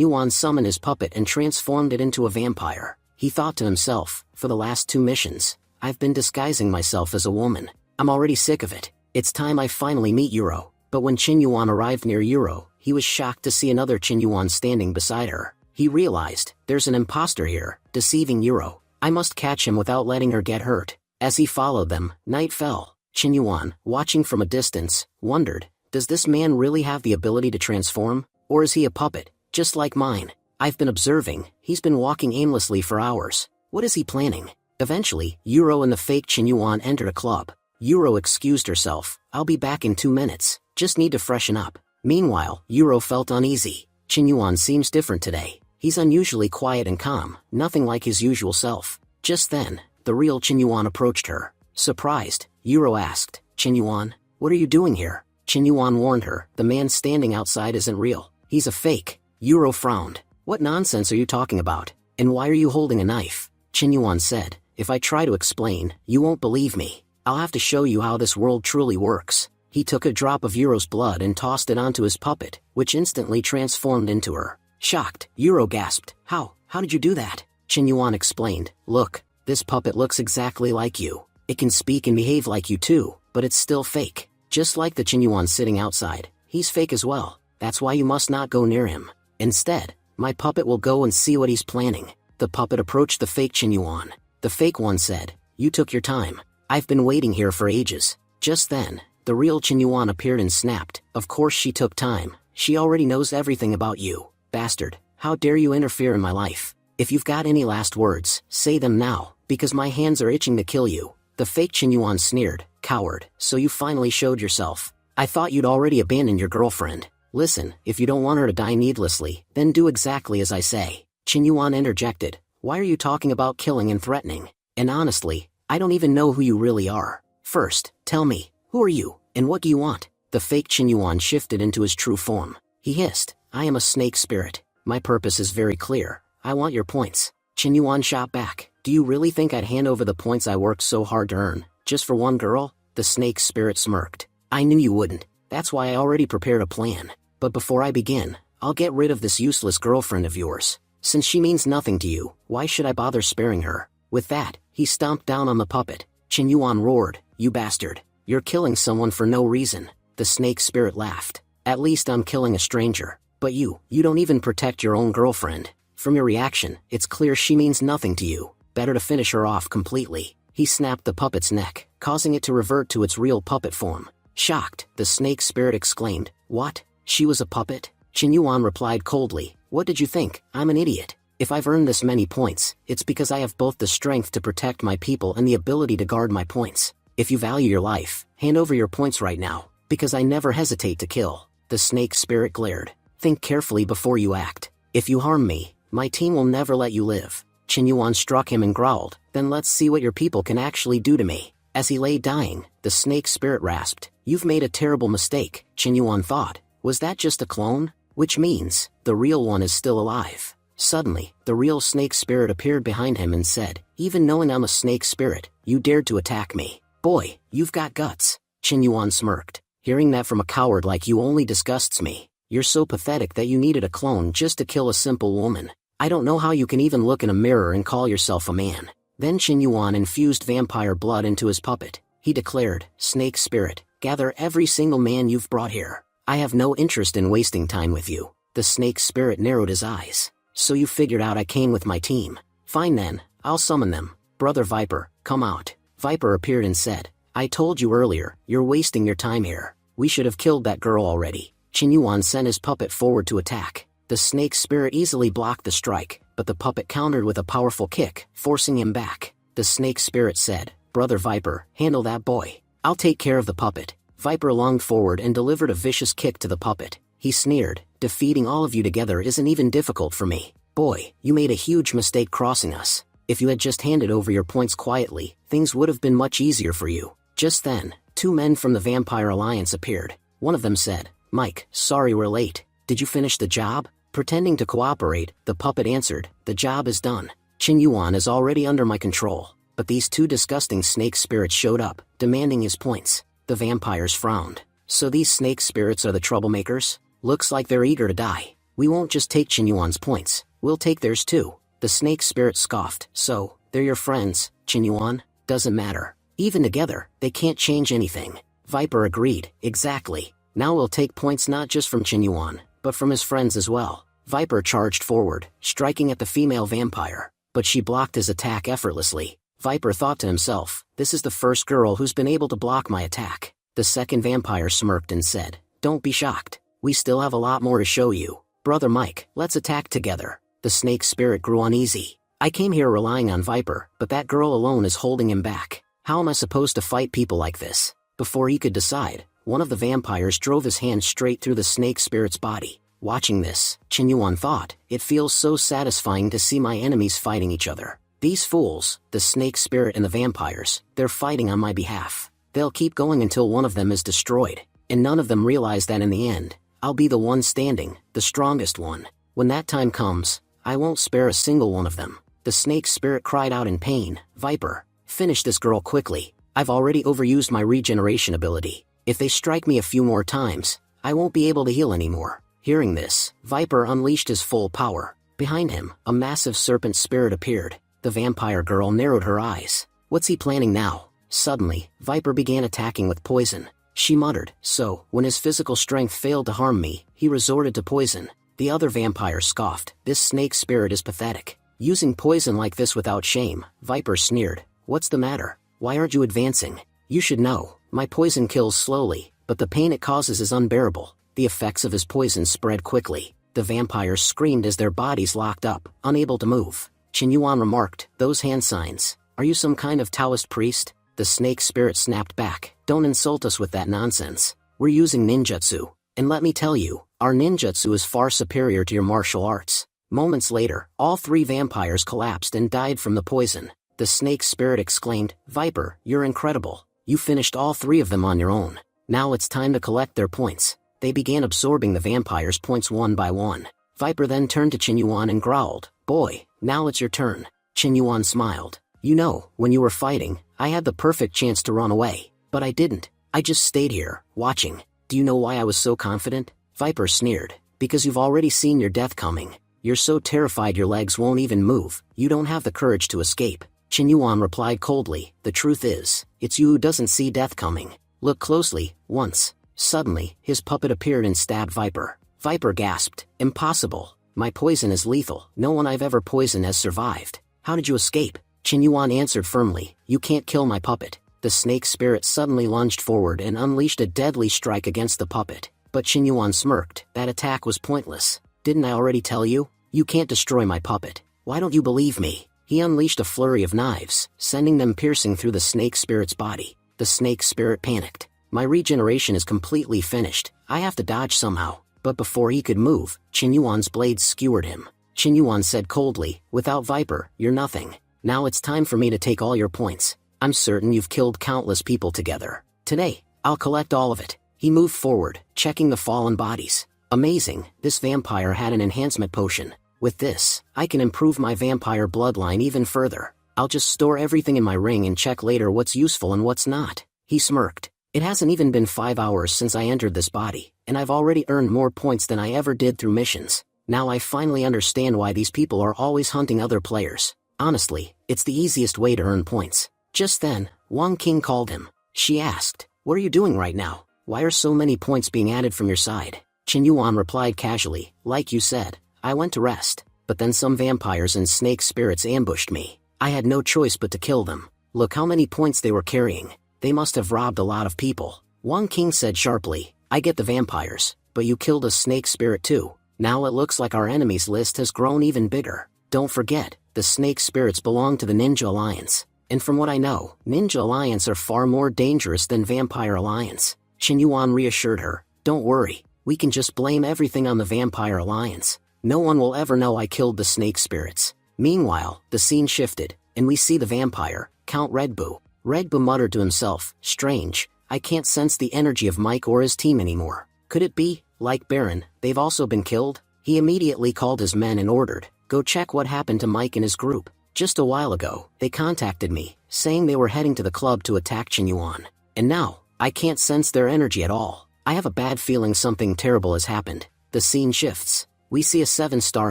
A: Yuan summoned his puppet and transformed it into a vampire. He thought to himself, for the last 2 missions, I've been disguising myself as a woman. I'm already sick of it. It's time I finally meet Yuro. But when Qin Yuan arrived near Yuro, he was shocked to see another Qin Yuan standing beside her. He realized, there's an imposter here, deceiving Yuro. I must catch him without letting her get hurt. As he followed them, night fell. Qin Yuan, watching from a distance, wondered, does this man really have the ability to transform? Or is he a puppet, just like mine? I've been observing, he's been walking aimlessly for hours. What is he planning? Eventually, Yuro and the fake Qin Yuan entered a club. Yuro excused herself, I'll be back in 2 minutes, just need to freshen up. Meanwhile, Yuro felt uneasy. Qin Yuan seems different today. He's unusually quiet and calm, nothing like his usual self. Just then, the real Qin Yuan approached her. Surprised, Yuro asked, Qin Yuan, what are you doing here? Qin Yuan warned her, the man standing outside isn't real. He's a fake. Yuro frowned. What nonsense are you talking about? And why are you holding a knife? Qin Yuan said, if I try to explain, you won't believe me. I'll have to show you how this world truly works. He took a drop of Yuro's blood and tossed it onto his puppet, which instantly transformed into her. Shocked, Yuro gasped, how did you do that? Qin Yuan explained, look, this puppet looks exactly like you. It can speak and behave like you too, but it's still fake. Just like the Qin Yuan sitting outside, he's fake as well. That's why you must not go near him. Instead, my puppet will go and see what he's planning. The puppet approached the fake Qin Yuan. The fake one said, you took your time. I've been waiting here for ages. Just then, the real Qin Yuan appeared and snapped, of course she took time. She already knows everything about you. Bastard, how dare you interfere in my life? If you've got any last words, say them now, because my hands are itching to kill you. The fake Qin Yuan sneered, coward, so you finally showed yourself. I thought you'd already abandoned your girlfriend. Listen, if you don't want her to die needlessly, then do exactly as I say. Qin Yuan interjected, why are you talking about killing and threatening? And honestly, I don't even know who you really are. First, tell me, who are you, and what do you want? The fake Qin Yuan shifted into his true form. He hissed, I am a snake spirit. My purpose is very clear. I want your points. Qin Yuan shot back, do you really think I'd hand over the points I worked so hard to earn, just for one girl? The snake spirit smirked. I knew you wouldn't. That's why I already prepared a plan. But before I begin, I'll get rid of this useless girlfriend of yours. Since she means nothing to you, why should I bother sparing her? With that, he stomped down on the puppet. Qin Yuan roared, you bastard. You're killing someone for no reason. The snake spirit laughed. At least I'm killing a stranger. But you don't even protect your own girlfriend. From your reaction, it's clear she means nothing to you. Better to finish her off completely. He snapped the puppet's neck, causing it to revert to its real puppet form. Shocked, the snake spirit exclaimed, what? She was a puppet? Qin Yuan replied coldly, what did you think? I'm an idiot. If I've earned this many points, it's because I have both the strength to protect my people and the ability to guard my points. If you value your life, hand over your points right now, because I never hesitate to kill. The snake spirit glared. Think carefully before you act. If you harm me, my team will never let you live. Qin Yuan struck him and growled, then let's see what your people can actually do to me. As he lay dying, the snake spirit rasped, you've made a terrible mistake, Qin Yuan thought. Was that just a clone? Which means, the real one is still alive. Suddenly, the real snake spirit appeared behind him and said, even knowing I'm a snake spirit, you dared to attack me. Boy, you've got guts. Qin Yuan smirked. Hearing that from a coward like you only disgusts me. You're so pathetic that you needed a clone just to kill a simple woman. I don't know how you can even look in a mirror and call yourself a man. Then Qin Yuan infused vampire blood into his puppet. He declared, Snake Spirit, gather every single man you've brought here. I have no interest in wasting time with you. The Snake Spirit narrowed his eyes. So you figured out I came with my team. Fine then, I'll summon them. Brother Viper, come out. Viper appeared and said, I told you earlier, you're wasting your time here. We should have killed that girl already. Qin Yuan sent his puppet forward to attack. The Snake Spirit easily blocked the strike, but the puppet countered with a powerful kick, forcing him back. The Snake Spirit said, Brother Viper, handle that boy. I'll take care of the puppet. Viper lunged forward and delivered a vicious kick to the puppet. He sneered, defeating all of you together isn't even difficult for me. Boy, you made a huge mistake crossing us. If you had just handed over your points quietly, things would have been much easier for you. Just then, two men from the Vampire Alliance appeared. One of them said, Mike, sorry we're late. Did you finish the job? Pretending to cooperate, the puppet answered, the job is done. Qin Yuan is already under my control. But these two disgusting snake spirits showed up, demanding his points. The vampires frowned. So these snake spirits are the troublemakers? Looks like they're eager to die. We won't just take Qin Yuan's points, we'll take theirs too. The snake spirit scoffed. So, they're your friends, Qin Yuan? Doesn't matter. Even together, they can't change anything. Viper agreed, exactly. Now we'll take points not just from Qin Yuan, but from his friends as well. Viper charged forward, striking at the female vampire. But she blocked his attack effortlessly. Viper thought to himself, this is the first girl who's been able to block my attack. The second vampire smirked and said, don't be shocked. We still have a lot more to show you. Brother Mike, let's attack together. The snake spirit grew uneasy. I came here relying on Viper, but that girl alone is holding him back. How am I supposed to fight people like this? Before he could decide, one of the vampires drove his hand straight through the snake spirit's body. Watching this, Qin Yuan thought, it feels so satisfying to see my enemies fighting each other. These fools, the snake spirit and the vampires, they're fighting on my behalf. They'll keep going until one of them is destroyed. And none of them realize that in the end, I'll be the one standing, the strongest one. When that time comes, I won't spare a single one of them. The snake spirit cried out in pain, Viper, finish this girl quickly. I've already overused my regeneration ability. If they strike me a few more times, I won't be able to heal anymore. Hearing this, Viper unleashed his full power. Behind him, a massive serpent spirit appeared. The vampire girl narrowed her eyes. What's he planning now? Suddenly, Viper began attacking with poison. She muttered, so, when his physical strength failed to harm me, he resorted to poison. The other vampire scoffed, this snake spirit is pathetic. Using poison like this without shame, Viper sneered, what's the matter? Why aren't you advancing? You should know, my poison kills slowly, but the pain it causes is unbearable. The effects of his poison spread quickly. The vampires screamed as their bodies locked up, unable to move. Qin Yuan remarked, those hand signs, are you some kind of Taoist priest? The snake spirit snapped back, don't insult us with that nonsense. We're using ninjutsu, and let me tell you, our ninjutsu is far superior to your martial arts. Moments later, all three vampires collapsed and died from the poison. The snake spirit exclaimed, Viper, you're incredible. You finished all three of them on your own. Now it's time to collect their points. They began absorbing the vampires' points one by one. Viper then turned to Qin Yuan and growled, boy, now it's your turn. Qin Yuan smiled. You know, when you were fighting, I had the perfect chance to run away. But I didn't. I just stayed here, watching. Do you know why I was so confident? Viper sneered. Because you've already seen your death coming. You're so terrified your legs won't even move, you don't have the courage to escape. Qin Yuan replied coldly, the truth is, it's you who doesn't see death coming. Look closely, once. Suddenly, his puppet appeared and stabbed Viper. Viper gasped, impossible. My poison is lethal. No one I've ever poisoned has survived. How did you escape? Qin Yuan answered firmly, you can't kill my puppet. The snake spirit suddenly lunged forward and unleashed a deadly strike against the puppet. But Qin Yuan smirked, that attack was pointless. Didn't I already tell you? You can't destroy my puppet. Why don't you believe me? He unleashed a flurry of knives, sending them piercing through the snake spirit's body. The snake spirit panicked. My regeneration is completely finished. I have to dodge somehow. But before he could move, Qin Yuan's blades skewered him. Qin Yuan said coldly, without Viper, you're nothing. Now it's time for me to take all your points. I'm certain you've killed countless people together. Today, I'll collect all of it. He moved forward, checking the fallen bodies. Amazing, this vampire had an enhancement potion. With this, I can improve my vampire bloodline even further. I'll just store everything in my ring and check later what's useful and what's not. He smirked. It hasn't even been 5 hours since I entered this body, and I've already earned more points than I ever did through missions. Now I finally understand why these people are always hunting other players. Honestly, it's the easiest way to earn points. Just then, Wang King called him. She asked, "What are you doing right now? Why are so many points being added from your side?" Chen Yuan replied casually, "Like you said, I went to rest, but then some vampires and snake spirits ambushed me. I had no choice but to kill them. Look how many points they were carrying. They must have robbed a lot of people." Wang King said sharply, "I get the vampires, but you killed a snake spirit too. Now it looks like our enemies list has grown even bigger. Don't forget, the snake spirits belong to the Ninja Alliance. And from what I know, Ninja Alliance are far more dangerous than Vampire Alliance." Chen Yuan reassured her, "Don't worry, we can just blame everything on the Vampire Alliance. No one will ever know I killed the snake spirits." Meanwhile, the scene shifted, and we see the vampire, Count Redbu. Redbu muttered to himself, "Strange, I can't sense the energy of Mike or his team anymore. Could it be, like Baron, they've also been killed?" He immediately called his men and ordered, "Go check what happened to Mike and his group. Just a while ago, they contacted me, saying they were heading to the club to attack Chen Yuan. And now, I can't sense their energy at all. I have a bad feeling something terrible has happened." The scene shifts. We see a 7-star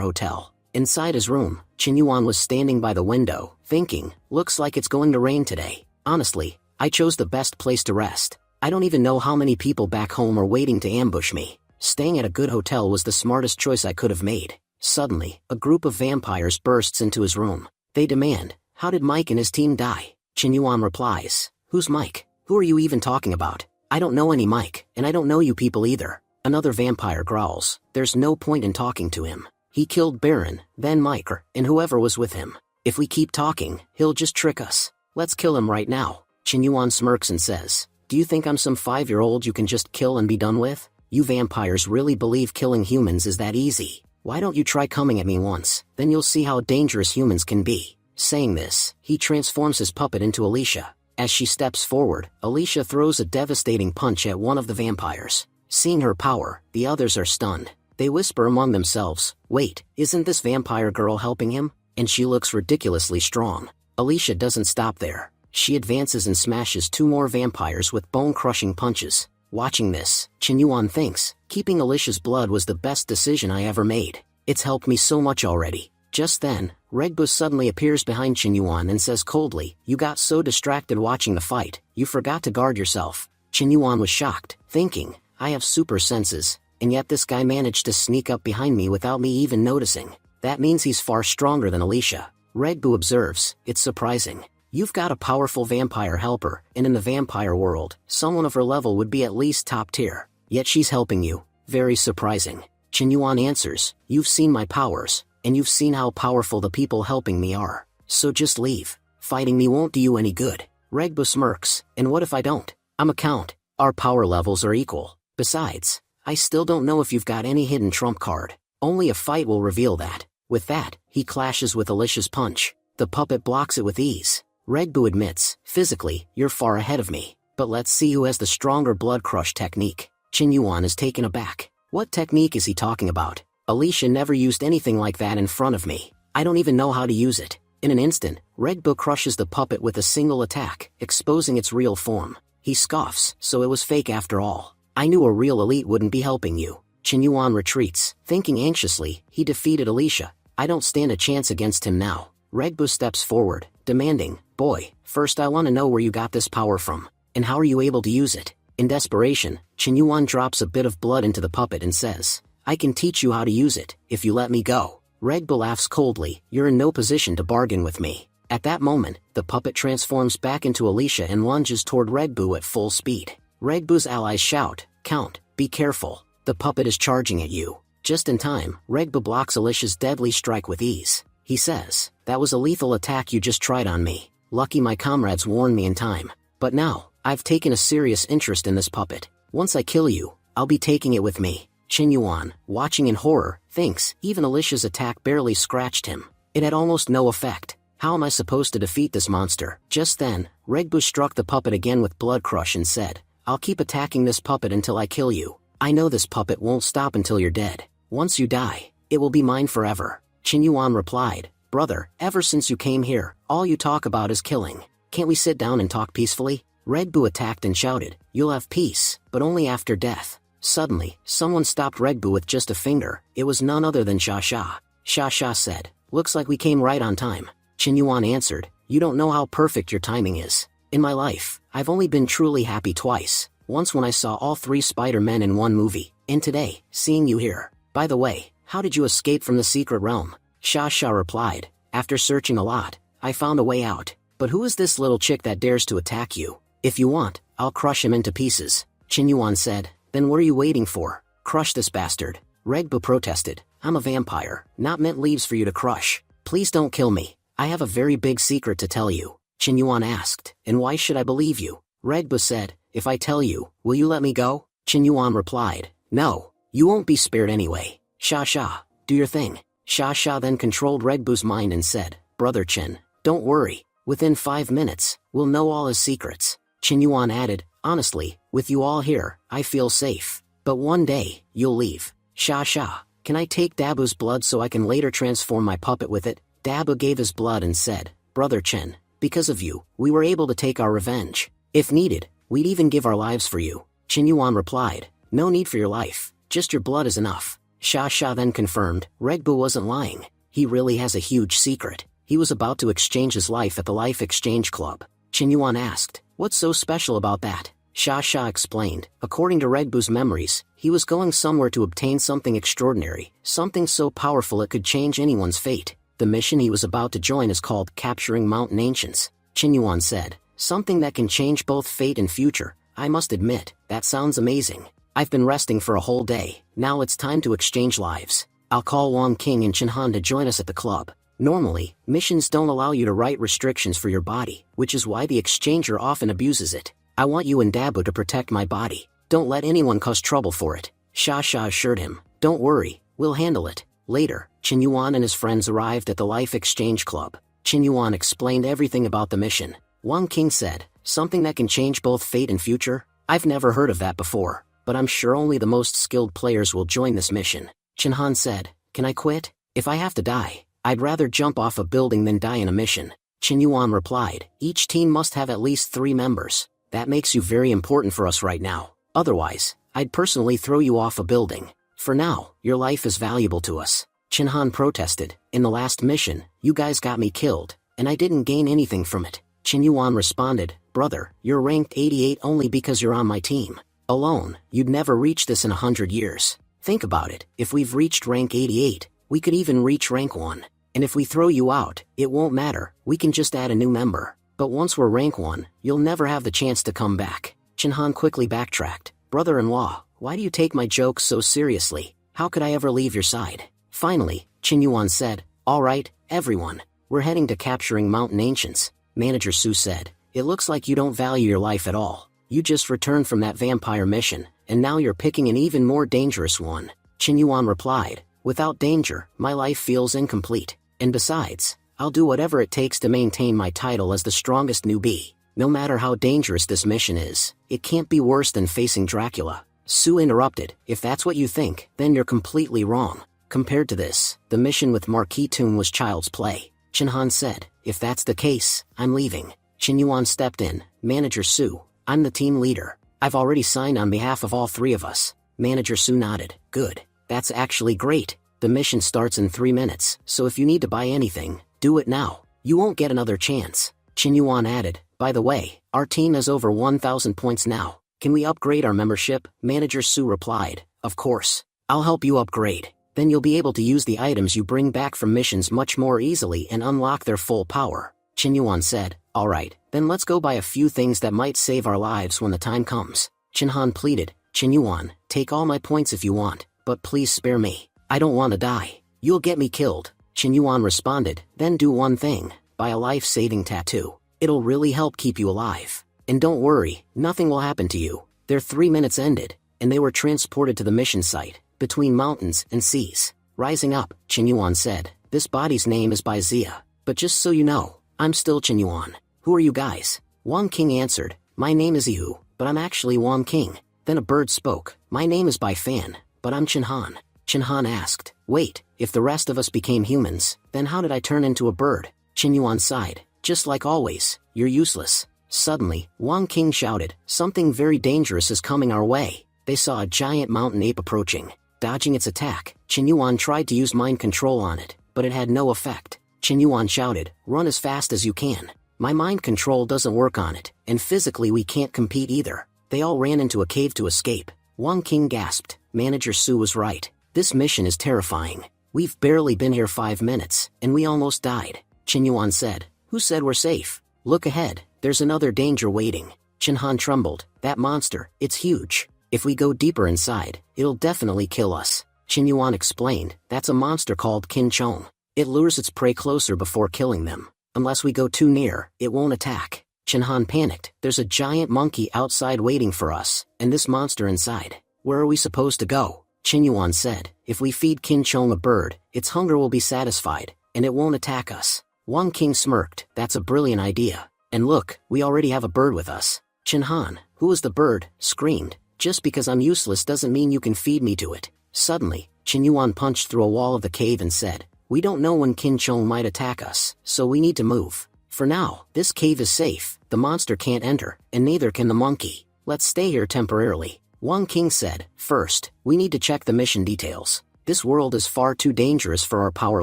A: hotel. Inside his room, Chen Yuan was standing by the window, thinking, "Looks like it's going to rain today. Honestly, I chose the best place to rest. I don't even know how many people back home are waiting to ambush me. Staying at a good hotel was the smartest choice I could have made." Suddenly, a group of vampires bursts into his room. They demand, "How did Mike and his team die?" Chen Yuan replies, "Who's Mike? Who are you even talking about? I don't know any Mike, and I don't know you people either." Another vampire growls, "There's no point in talking to him. He killed Baron, then Mike, and whoever was with him. If we keep talking, he'll just trick us. Let's kill him right now." Chen Yuan smirks and says, "Do you think I'm some 5-year-old you can just kill and be done with? You vampires really believe killing humans is that easy? Why don't you try coming at me once, then you'll see how dangerous humans can be." Saying this, he transforms his puppet into Alicia. As she steps forward, Alicia throws a devastating punch at one of the vampires. Seeing her power, the others are stunned. They whisper among themselves, "Wait, isn't this vampire girl helping him? And she looks ridiculously strong." Alicia doesn't stop there. She advances and smashes 2 more vampires with bone-crushing punches. Watching this, Chen Yuan thinks, keeping Alicia's blood was the best decision I ever made. It's helped me so much already. Just then, Redbu suddenly appears behind Chen Yuan and says coldly, "You got so distracted watching the fight, you forgot to guard yourself." Chen Yuan was shocked, thinking, "I have super senses, and yet this guy managed to sneak up behind me without me even noticing. That means he's far stronger than Alicia." Redbu observes, "It's surprising. You've got a powerful vampire helper, and in the vampire world, someone of her level would be at least top tier. Yet she's helping you. Very surprising." Chen Yuan answers, "You've seen my powers, and you've seen how powerful the people helping me are. So just leave. Fighting me won't do you any good." Redbu smirks, "And what if I don't? I'm a count. Our power levels are equal. Besides, I still don't know if you've got any hidden trump card. Only a fight will reveal that." With that, he clashes with Alicia's punch. The puppet blocks it with ease. Redbu admits, "Physically, you're far ahead of me. But let's see who has the stronger blood crush technique." Chen Yuan is taken aback. What technique is he talking about? Alicia never used anything like that in front of me. I don't even know how to use it. In an instant, Redbu crushes the puppet with a single attack, exposing its real form. He scoffs, "So it was fake after all. I knew a real elite wouldn't be helping you." Chen Yuan retreats, thinking anxiously, he defeated Alicia. I don't stand a chance against him now. Redbu steps forward, demanding, "Boy, first I want to know where you got this power from, and how are you able to use it?" In desperation, Chen Yuan drops a bit of blood into the puppet and says, "I can teach you how to use it, if you let me go." Redbu laughs coldly, "You're in no position to bargain with me." At that moment, the puppet transforms back into Alicia and lunges toward Redbu at full speed. Redbu's allies shout, "Count, be careful. The puppet is charging at you." Just in time, Redbu blocks Alicia's deadly strike with ease. He says, "That was a lethal attack you just tried on me. Lucky my comrades warned me in time. But now, I've taken a serious interest in this puppet. Once I kill you, I'll be taking it with me." Chen Yuan, watching in horror, thinks even Alicia's attack barely scratched him. It had almost no effect. How am I supposed to defeat this monster? Just then, Redbu struck the puppet again with blood crush and said, "I'll keep attacking this puppet until I kill you. I know this puppet won't stop until you're dead. Once you die, it will be mine forever." Chen Yuan replied, "Brother, ever since you came here, all you talk about is killing. Can't we sit down and talk peacefully?" Redbu attacked and shouted, "You'll have peace, but only after death." Suddenly, someone stopped Regbu with just a finger. It was none other than Sha Sha. Sha Sha said, "Looks like we came right on time." Chen Yuan answered, "You don't know how perfect your timing is. In my life, I've only been truly happy twice. Once when I saw all 3 Spider-Men in one movie, and today, seeing you here. By the way, how did you escape from the secret realm?" Sha Sha replied, "After searching a lot, I found a way out. But who is this little chick that dares to attack you? If you want, I'll crush him into pieces." Chen Yuan said, "Then what are you waiting for? Crush this bastard." Regbu protested, "I'm a vampire, not mint leaves for you to crush. Please don't kill me. I have a very big secret to tell you." Chen Yuan asked, "And why should I believe you?" Regbu said, "If I tell you, will you let me go?" Chen Yuan replied, "No, you won't be spared anyway. Sha Sha, do your thing." Sha Sha then controlled Regbu's mind and said, "Brother Chen, don't worry. Within 5 minutes, we'll know all his secrets." Chen Yuan added, "Honestly, with you all here, I feel safe. But one day, you'll leave. Sha Sha, can I take Dabu's blood so I can later transform my puppet with it?" Dabu gave his blood and said, "Brother Chen, because of you, we were able to take our revenge. If needed, we'd even give our lives for you." Chen Yuan replied, "No need for your life, just your blood is enough." Sha Sha then confirmed, Regbu wasn't lying. He really has a huge secret. He was about to exchange his life at the Life Exchange Club. Chen Yuan asked, "What's so special about that?" Sha Sha explained, according to Regbu's memories, he was going somewhere to obtain something extraordinary, something so powerful it could change anyone's fate. The mission he was about to join is called Capturing Mountain Ancients. Chen Yuan said, "Something that can change both fate and future. I must admit, that sounds amazing. I've been resting for a whole day, now it's time to exchange lives. I'll call Wang King and Chen Han to join us at the club." Normally, missions don't allow you to write restrictions for your body, which is why the exchanger often abuses it. "I want you and Dabu to protect my body. Don't let anyone cause trouble for it." Sha Sha assured him, "Don't worry, we'll handle it." Later, Chen Yuan and his friends arrived at the Life Exchange Club. Chen Yuan explained everything about the mission. Wang King said, "Something that can change both fate and future? I've never heard of that before, but I'm sure only the most skilled players will join this mission." Chen Han said, "Can I quit? If I have to die, I'd rather jump off a building than die in a mission." Chen Yuan replied, "Each team must have at least 3 members. That makes you very important for us right now. Otherwise, I'd personally throw you off a building. For now, your life is valuable to us." Chen Han protested, "In the last mission, you guys got me killed, and I didn't gain anything from it." Chen Yuan responded, "Brother, you're ranked 88 only because you're on my team. Alone, you'd never reach this in 100 years. Think about it, if we've reached rank 88, we could even reach rank 1. And if we throw you out, it won't matter, we can just add a new member. But once we're rank 1, you'll never have the chance to come back." Chen Han quickly backtracked, "Brother-in-law, why do you take my jokes so seriously? How could I ever leave your side?" Finally, Chen Yuan said, "All right, everyone, we're heading to Capturing Mountain Ancients." Manager Su said, "It looks like you don't value your life at all. You just returned from that vampire mission, and now you're picking an even more dangerous one." Chen Yuan replied, "Without danger, my life feels incomplete. And besides, I'll do whatever it takes to maintain my title as the strongest newbie. No matter how dangerous this mission is, it can't be worse than facing Dracula." Su interrupted, "If that's what you think, then you're completely wrong. Compared to this, the mission with Marquis Toon was child's play." Chen Han said, "If that's the case, I'm leaving." Chen Yuan stepped in, "Manager Su, I'm the team leader. I've already signed on behalf of all 3 of us." Manager Su nodded, "Good. That's actually great. The mission starts in 3 minutes, so if you need to buy anything, do it now. You won't get another chance." Chen Yuan added, "By the way, our team has over 1,000 points now. Can we upgrade our membership?" Manager Su replied, "Of course. I'll help you upgrade. Then you'll be able to use the items you bring back from missions much more easily and unlock their full power." Chen Yuan said, "Alright, then let's go buy a few things that might save our lives when the time comes." Chen Han pleaded, "Chen Yuan, take all my points if you want, but please spare me. I don't want to die. You'll get me killed." Chen Yuan responded, "Then do one thing, buy a life-saving tattoo. It'll really help keep you alive. And don't worry, nothing will happen to you." Their 3 minutes ended, and they were transported to the mission site, between mountains and seas. Rising up, Chen Yuan said, "This body's name is by Zia. But just so you know, I'm still Chen Yuan. Who are you guys?" Wang King answered, "My name is Ihu, but I'm actually Wang King." Then a bird spoke, "My name is Bai Fan, but I'm Chen Han." Chen Han asked, "Wait, if the rest of us became humans, then how did I turn into a bird?" Chen Yuan sighed, "Just like always, you're useless." Suddenly, Wang King shouted, "Something very dangerous is coming our way." they saw a giant mountain ape approaching. Dodging its attack, Chen Yuan tried to use mind control on it, but it had no effect. Chen Yuan shouted, "Run as fast as you can." "My mind control doesn't work on it, and physically we can't compete either." They all ran into a cave to escape. Wang King gasped. Manager Su was right. This mission is terrifying. We've barely been here 5 minutes, and we almost died. Chen Yuan said. Who said we're safe? Look ahead, there's another danger waiting. Chen Han trembled. That monster, it's huge. If we go deeper inside, it'll definitely kill us. Chen Yuan explained. That's a monster called Qin Chong. It lures its prey closer before killing them. Unless we go too near, it won't attack. Chen Han panicked. There's a giant monkey outside waiting for us, and this monster inside. Where are we supposed to go? Chen Yuan said. If we feed Qin Chong a bird, its hunger will be satisfied, and it won't attack us. Wang King smirked. That's a brilliant idea. And look, we already have a bird with us. Chen Han, who is the bird, screamed. Just because I'm useless doesn't mean you can feed me to it. Suddenly, Chen Yuan punched through a wall of the cave and said, we don't know when Qin Chong might attack us, so we need to move. For now, this cave is safe, the monster can't enter, and neither can the monkey. Let's stay here temporarily. Wang King said, first, we need to check the mission details. This world is far too dangerous for our power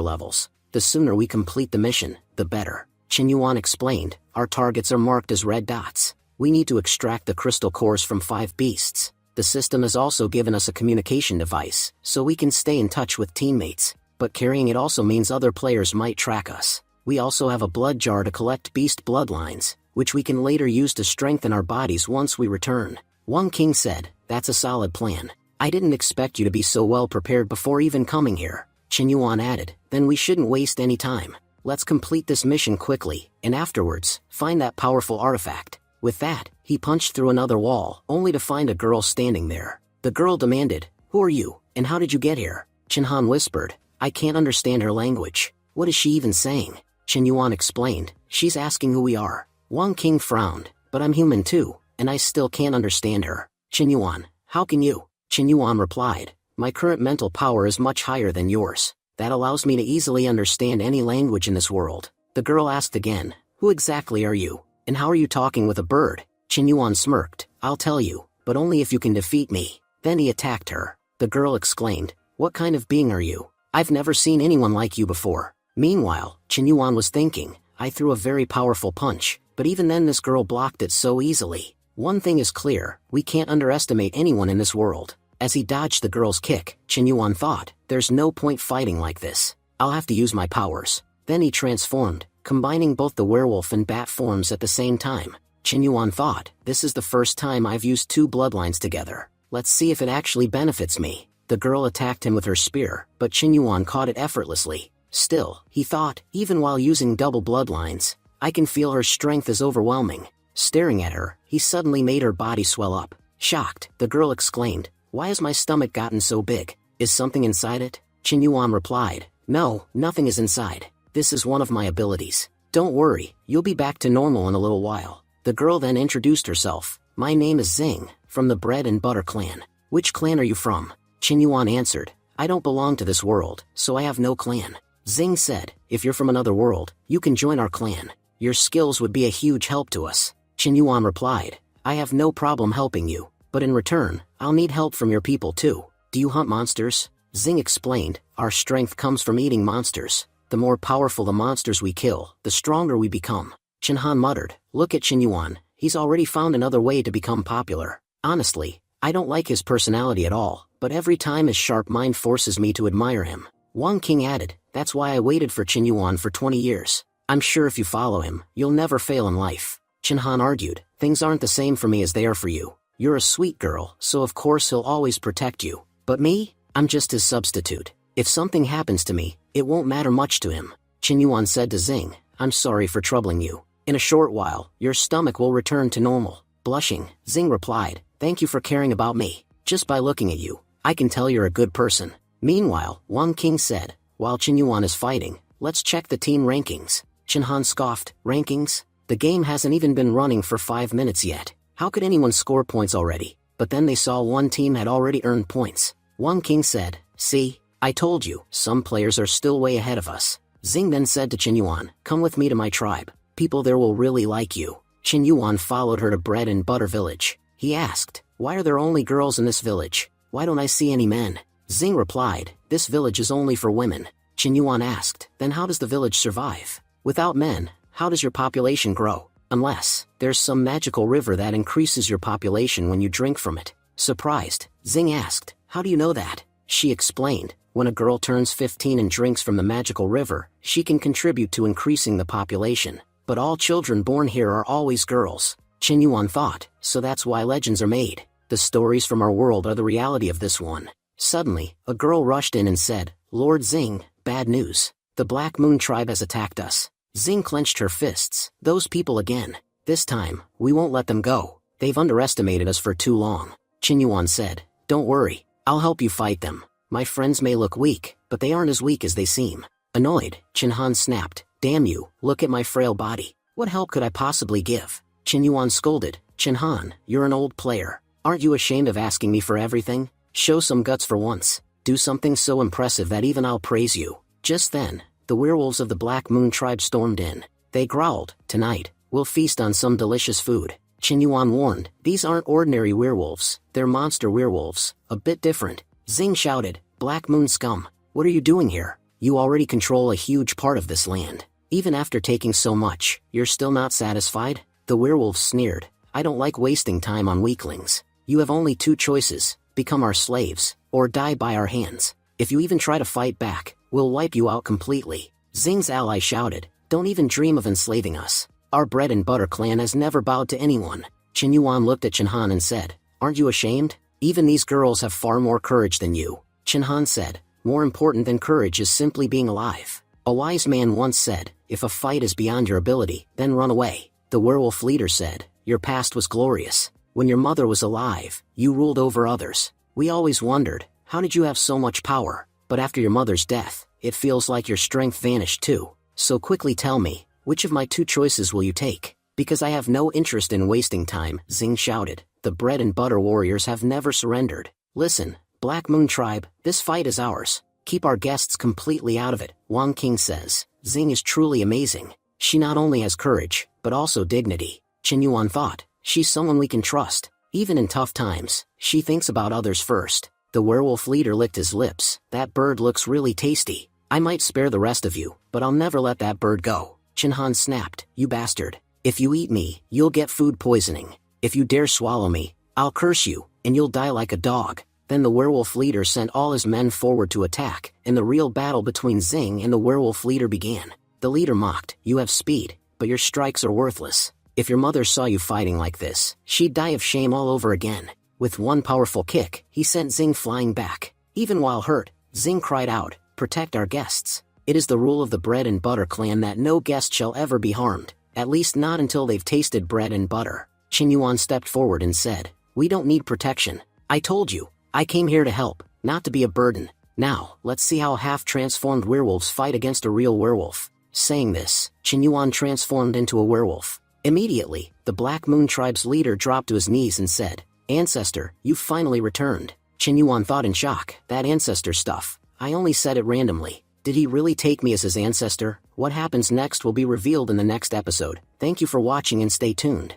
A: levels. The sooner we complete the mission, the better. Chen Yuan explained, our targets are marked as red dots. We need to extract the crystal cores from 5 beasts. The system has also given us a communication device, so we can stay in touch with teammates, but carrying it also means other players might track us. We also have a blood jar to collect beast bloodlines, which we can later use to strengthen our bodies once we return. Wang King said, that's a solid plan. I didn't expect you to be so well prepared before even coming here. Chen Yuan added, then we shouldn't waste any time. Let's complete this mission quickly, and afterwards, find that powerful artifact. With that, he punched through another wall, only to find a girl standing there. The girl demanded, who are you, and how did you get here? Chen Han whispered, I can't understand her language. What is she even saying? Chen Yuan explained, she's asking who we are. Wang King frowned, but I'm human too, and I still can't understand her. Chen Yuan, how can you? Chen Yuan replied, my current mental power is much higher than yours. That allows me to easily understand any language in this world. The girl asked again, who exactly are you? And how are you talking with a bird? Chen Yuan smirked, I'll tell you, but only if you can defeat me. Then he attacked her. The girl exclaimed, what kind of being are you? I've never seen anyone like you before. Meanwhile, Chen Yuan was thinking, I threw a very powerful punch, but even then this girl blocked it so easily. One thing is clear, we can't underestimate anyone in this world. As he dodged the girl's kick, Chen Yuan thought, there's no point fighting like this. I'll have to use my powers. Then he transformed, combining both the werewolf and bat forms at the same time. Chen Yuan thought, this is the first time I've used 2 bloodlines together. Let's see if it actually benefits me. The girl attacked him with her spear, but Chen Yuan caught it effortlessly. Still, he thought, even while using double bloodlines, I can feel her strength is overwhelming. Staring at her, he suddenly made her body swell up. Shocked, the girl exclaimed, why has my stomach gotten so big? Is something inside it? Chen Yuan replied, no, nothing is inside. This is one of my abilities. Don't worry, you'll be back to normal in a little while. The girl then introduced herself. My name is Xing, from the Bread and Butter clan. Which clan are you from? Chen Yuan answered, I don't belong to this world, so I have no clan. Xing said, if you're from another world, you can join our clan. Your skills would be a huge help to us. Chen Yuan replied, I have no problem helping you, but in return, I'll need help from your people too. Do you hunt monsters? Xing explained, our strength comes from eating monsters. The more powerful the monsters we kill, the stronger we become. Chen Han muttered, look at Chen Yuan, he's already found another way to become popular. Honestly, I don't like his personality at all, but every time his sharp mind forces me to admire him. Wang King added, that's why I waited for Chen Yuan for 20 years. I'm sure if you follow him, you'll never fail in life. Chen Han argued, things aren't the same for me as they are for you. You're a sweet girl, so of course he'll always protect you. But me? I'm just his substitute. If something happens to me, it won't matter much to him. Chen Yuan said to Xing, I'm sorry for troubling you. In a short while, your stomach will return to normal. Blushing, Xing replied, thank you for caring about me. Just by looking at you, I can tell you're a good person. Meanwhile, Wang King said, while Chen Yuan is fighting, let's check the team rankings. Chen Han scoffed, rankings? The game hasn't even been running for 5 minutes yet. How could anyone score points already? But then they saw one team had already earned points. Wang King said, see, I told you, some players are still way ahead of us. Xing then said to Chen Yuan, come with me to my tribe. People there will really like you. Chen Yuan followed her to Bread and Butter Village. He asked, Why are there only girls in this village? Why don't I see any men? Xing replied, this village is only for women. Qinyuan asked, then how does the village survive? Without men, how does your population grow? Unless there's some magical river that increases your population when you drink from it. Surprised, Xing asked, how do you know that? She explained, when a girl turns 15 and drinks from the magical river, she can contribute to increasing the population. But all children born here are always girls. Qinyuan thought, so that's why legends are made. The stories from our world are the reality of this one. Suddenly, a girl rushed in and said, Lord Xing, bad news. The Black Moon tribe has attacked us. Xing clenched her fists. Those people again. This time, we won't let them go. They've underestimated us for too long. Qinyuan said, don't worry, I'll help you fight them. My friends may look weak, but they aren't as weak as they seem. Annoyed, Qinhan snapped, damn you, look at my frail body. What help could I possibly give? Qinyuan scolded, Qinhan, you're an old player. Aren't you ashamed of asking me for everything? Show some guts for once. Do something so impressive that even I'll praise you. Just then, the werewolves of the Black Moon tribe stormed in. They growled, tonight, we'll feast on some delicious food. Qinyuan warned, these aren't ordinary werewolves, they're monster werewolves, a bit different. Xing shouted, Black Moon scum, what are you doing here? You already control a huge part of this land. Even after taking so much, you're still not satisfied? The werewolves sneered, I don't like wasting time on weaklings. You have only two choices, become our slaves, or die by our hands. If you even try to fight back, we'll wipe you out completely. Xing's ally shouted, don't even dream of enslaving us. Our bread and butter clan has never bowed to anyone. Qinyuan looked at Qinhan and said, aren't you ashamed? Even these girls have far more courage than you. Qinhan said, more important than courage is simply being alive. A wise man once said, if a fight is beyond your ability, then run away. The werewolf leader said, your past was glorious. When your mother was alive, you ruled over others. We always wondered, how did you have so much power? But after your mother's death, it feels like your strength vanished too. So quickly tell me, which of my two choices will you take? Because I have no interest in wasting time, Xing shouted. The bread and butter warriors have never surrendered. Listen, Black Moon tribe, this fight is ours. Keep our guests completely out of it, Wang King says. Xing is truly amazing. She not only has courage, but also dignity. Qinyuan thought, she's someone we can trust. Even in tough times, she thinks about others first. The werewolf leader licked his lips. That bird looks really tasty. I might spare the rest of you, but I'll never let that bird go. Qinhan snapped, you bastard. If you eat me, you'll get food poisoning. If you dare swallow me, I'll curse you, and you'll die like a dog. Then the werewolf leader sent all his men forward to attack, and the real battle between Xing and the werewolf leader began. The leader mocked, you have speed, but your strikes are worthless. If your mother saw you fighting like this, she'd die of shame all over again. With one powerful kick, he sent Xing flying back. Even while hurt, Xing cried out, protect our guests. It is the rule of the bread and butter clan that no guest shall ever be harmed, at least not until they've tasted bread and butter. Qinyuan stepped forward and said, we don't need protection. I told you, I came here to help, not to be a burden. Now, let's see how half-transformed werewolves fight against a real werewolf. Saying this, Qinyuan transformed into a werewolf. Immediately, the Black Moon tribe's leader dropped to his knees and said, Ancestor, you finally returned. Qinyuan thought in shock, that ancestor stuff. I only said it randomly. Did he really take me as his ancestor? What happens next will be revealed in the next episode. Thank you for watching and stay tuned.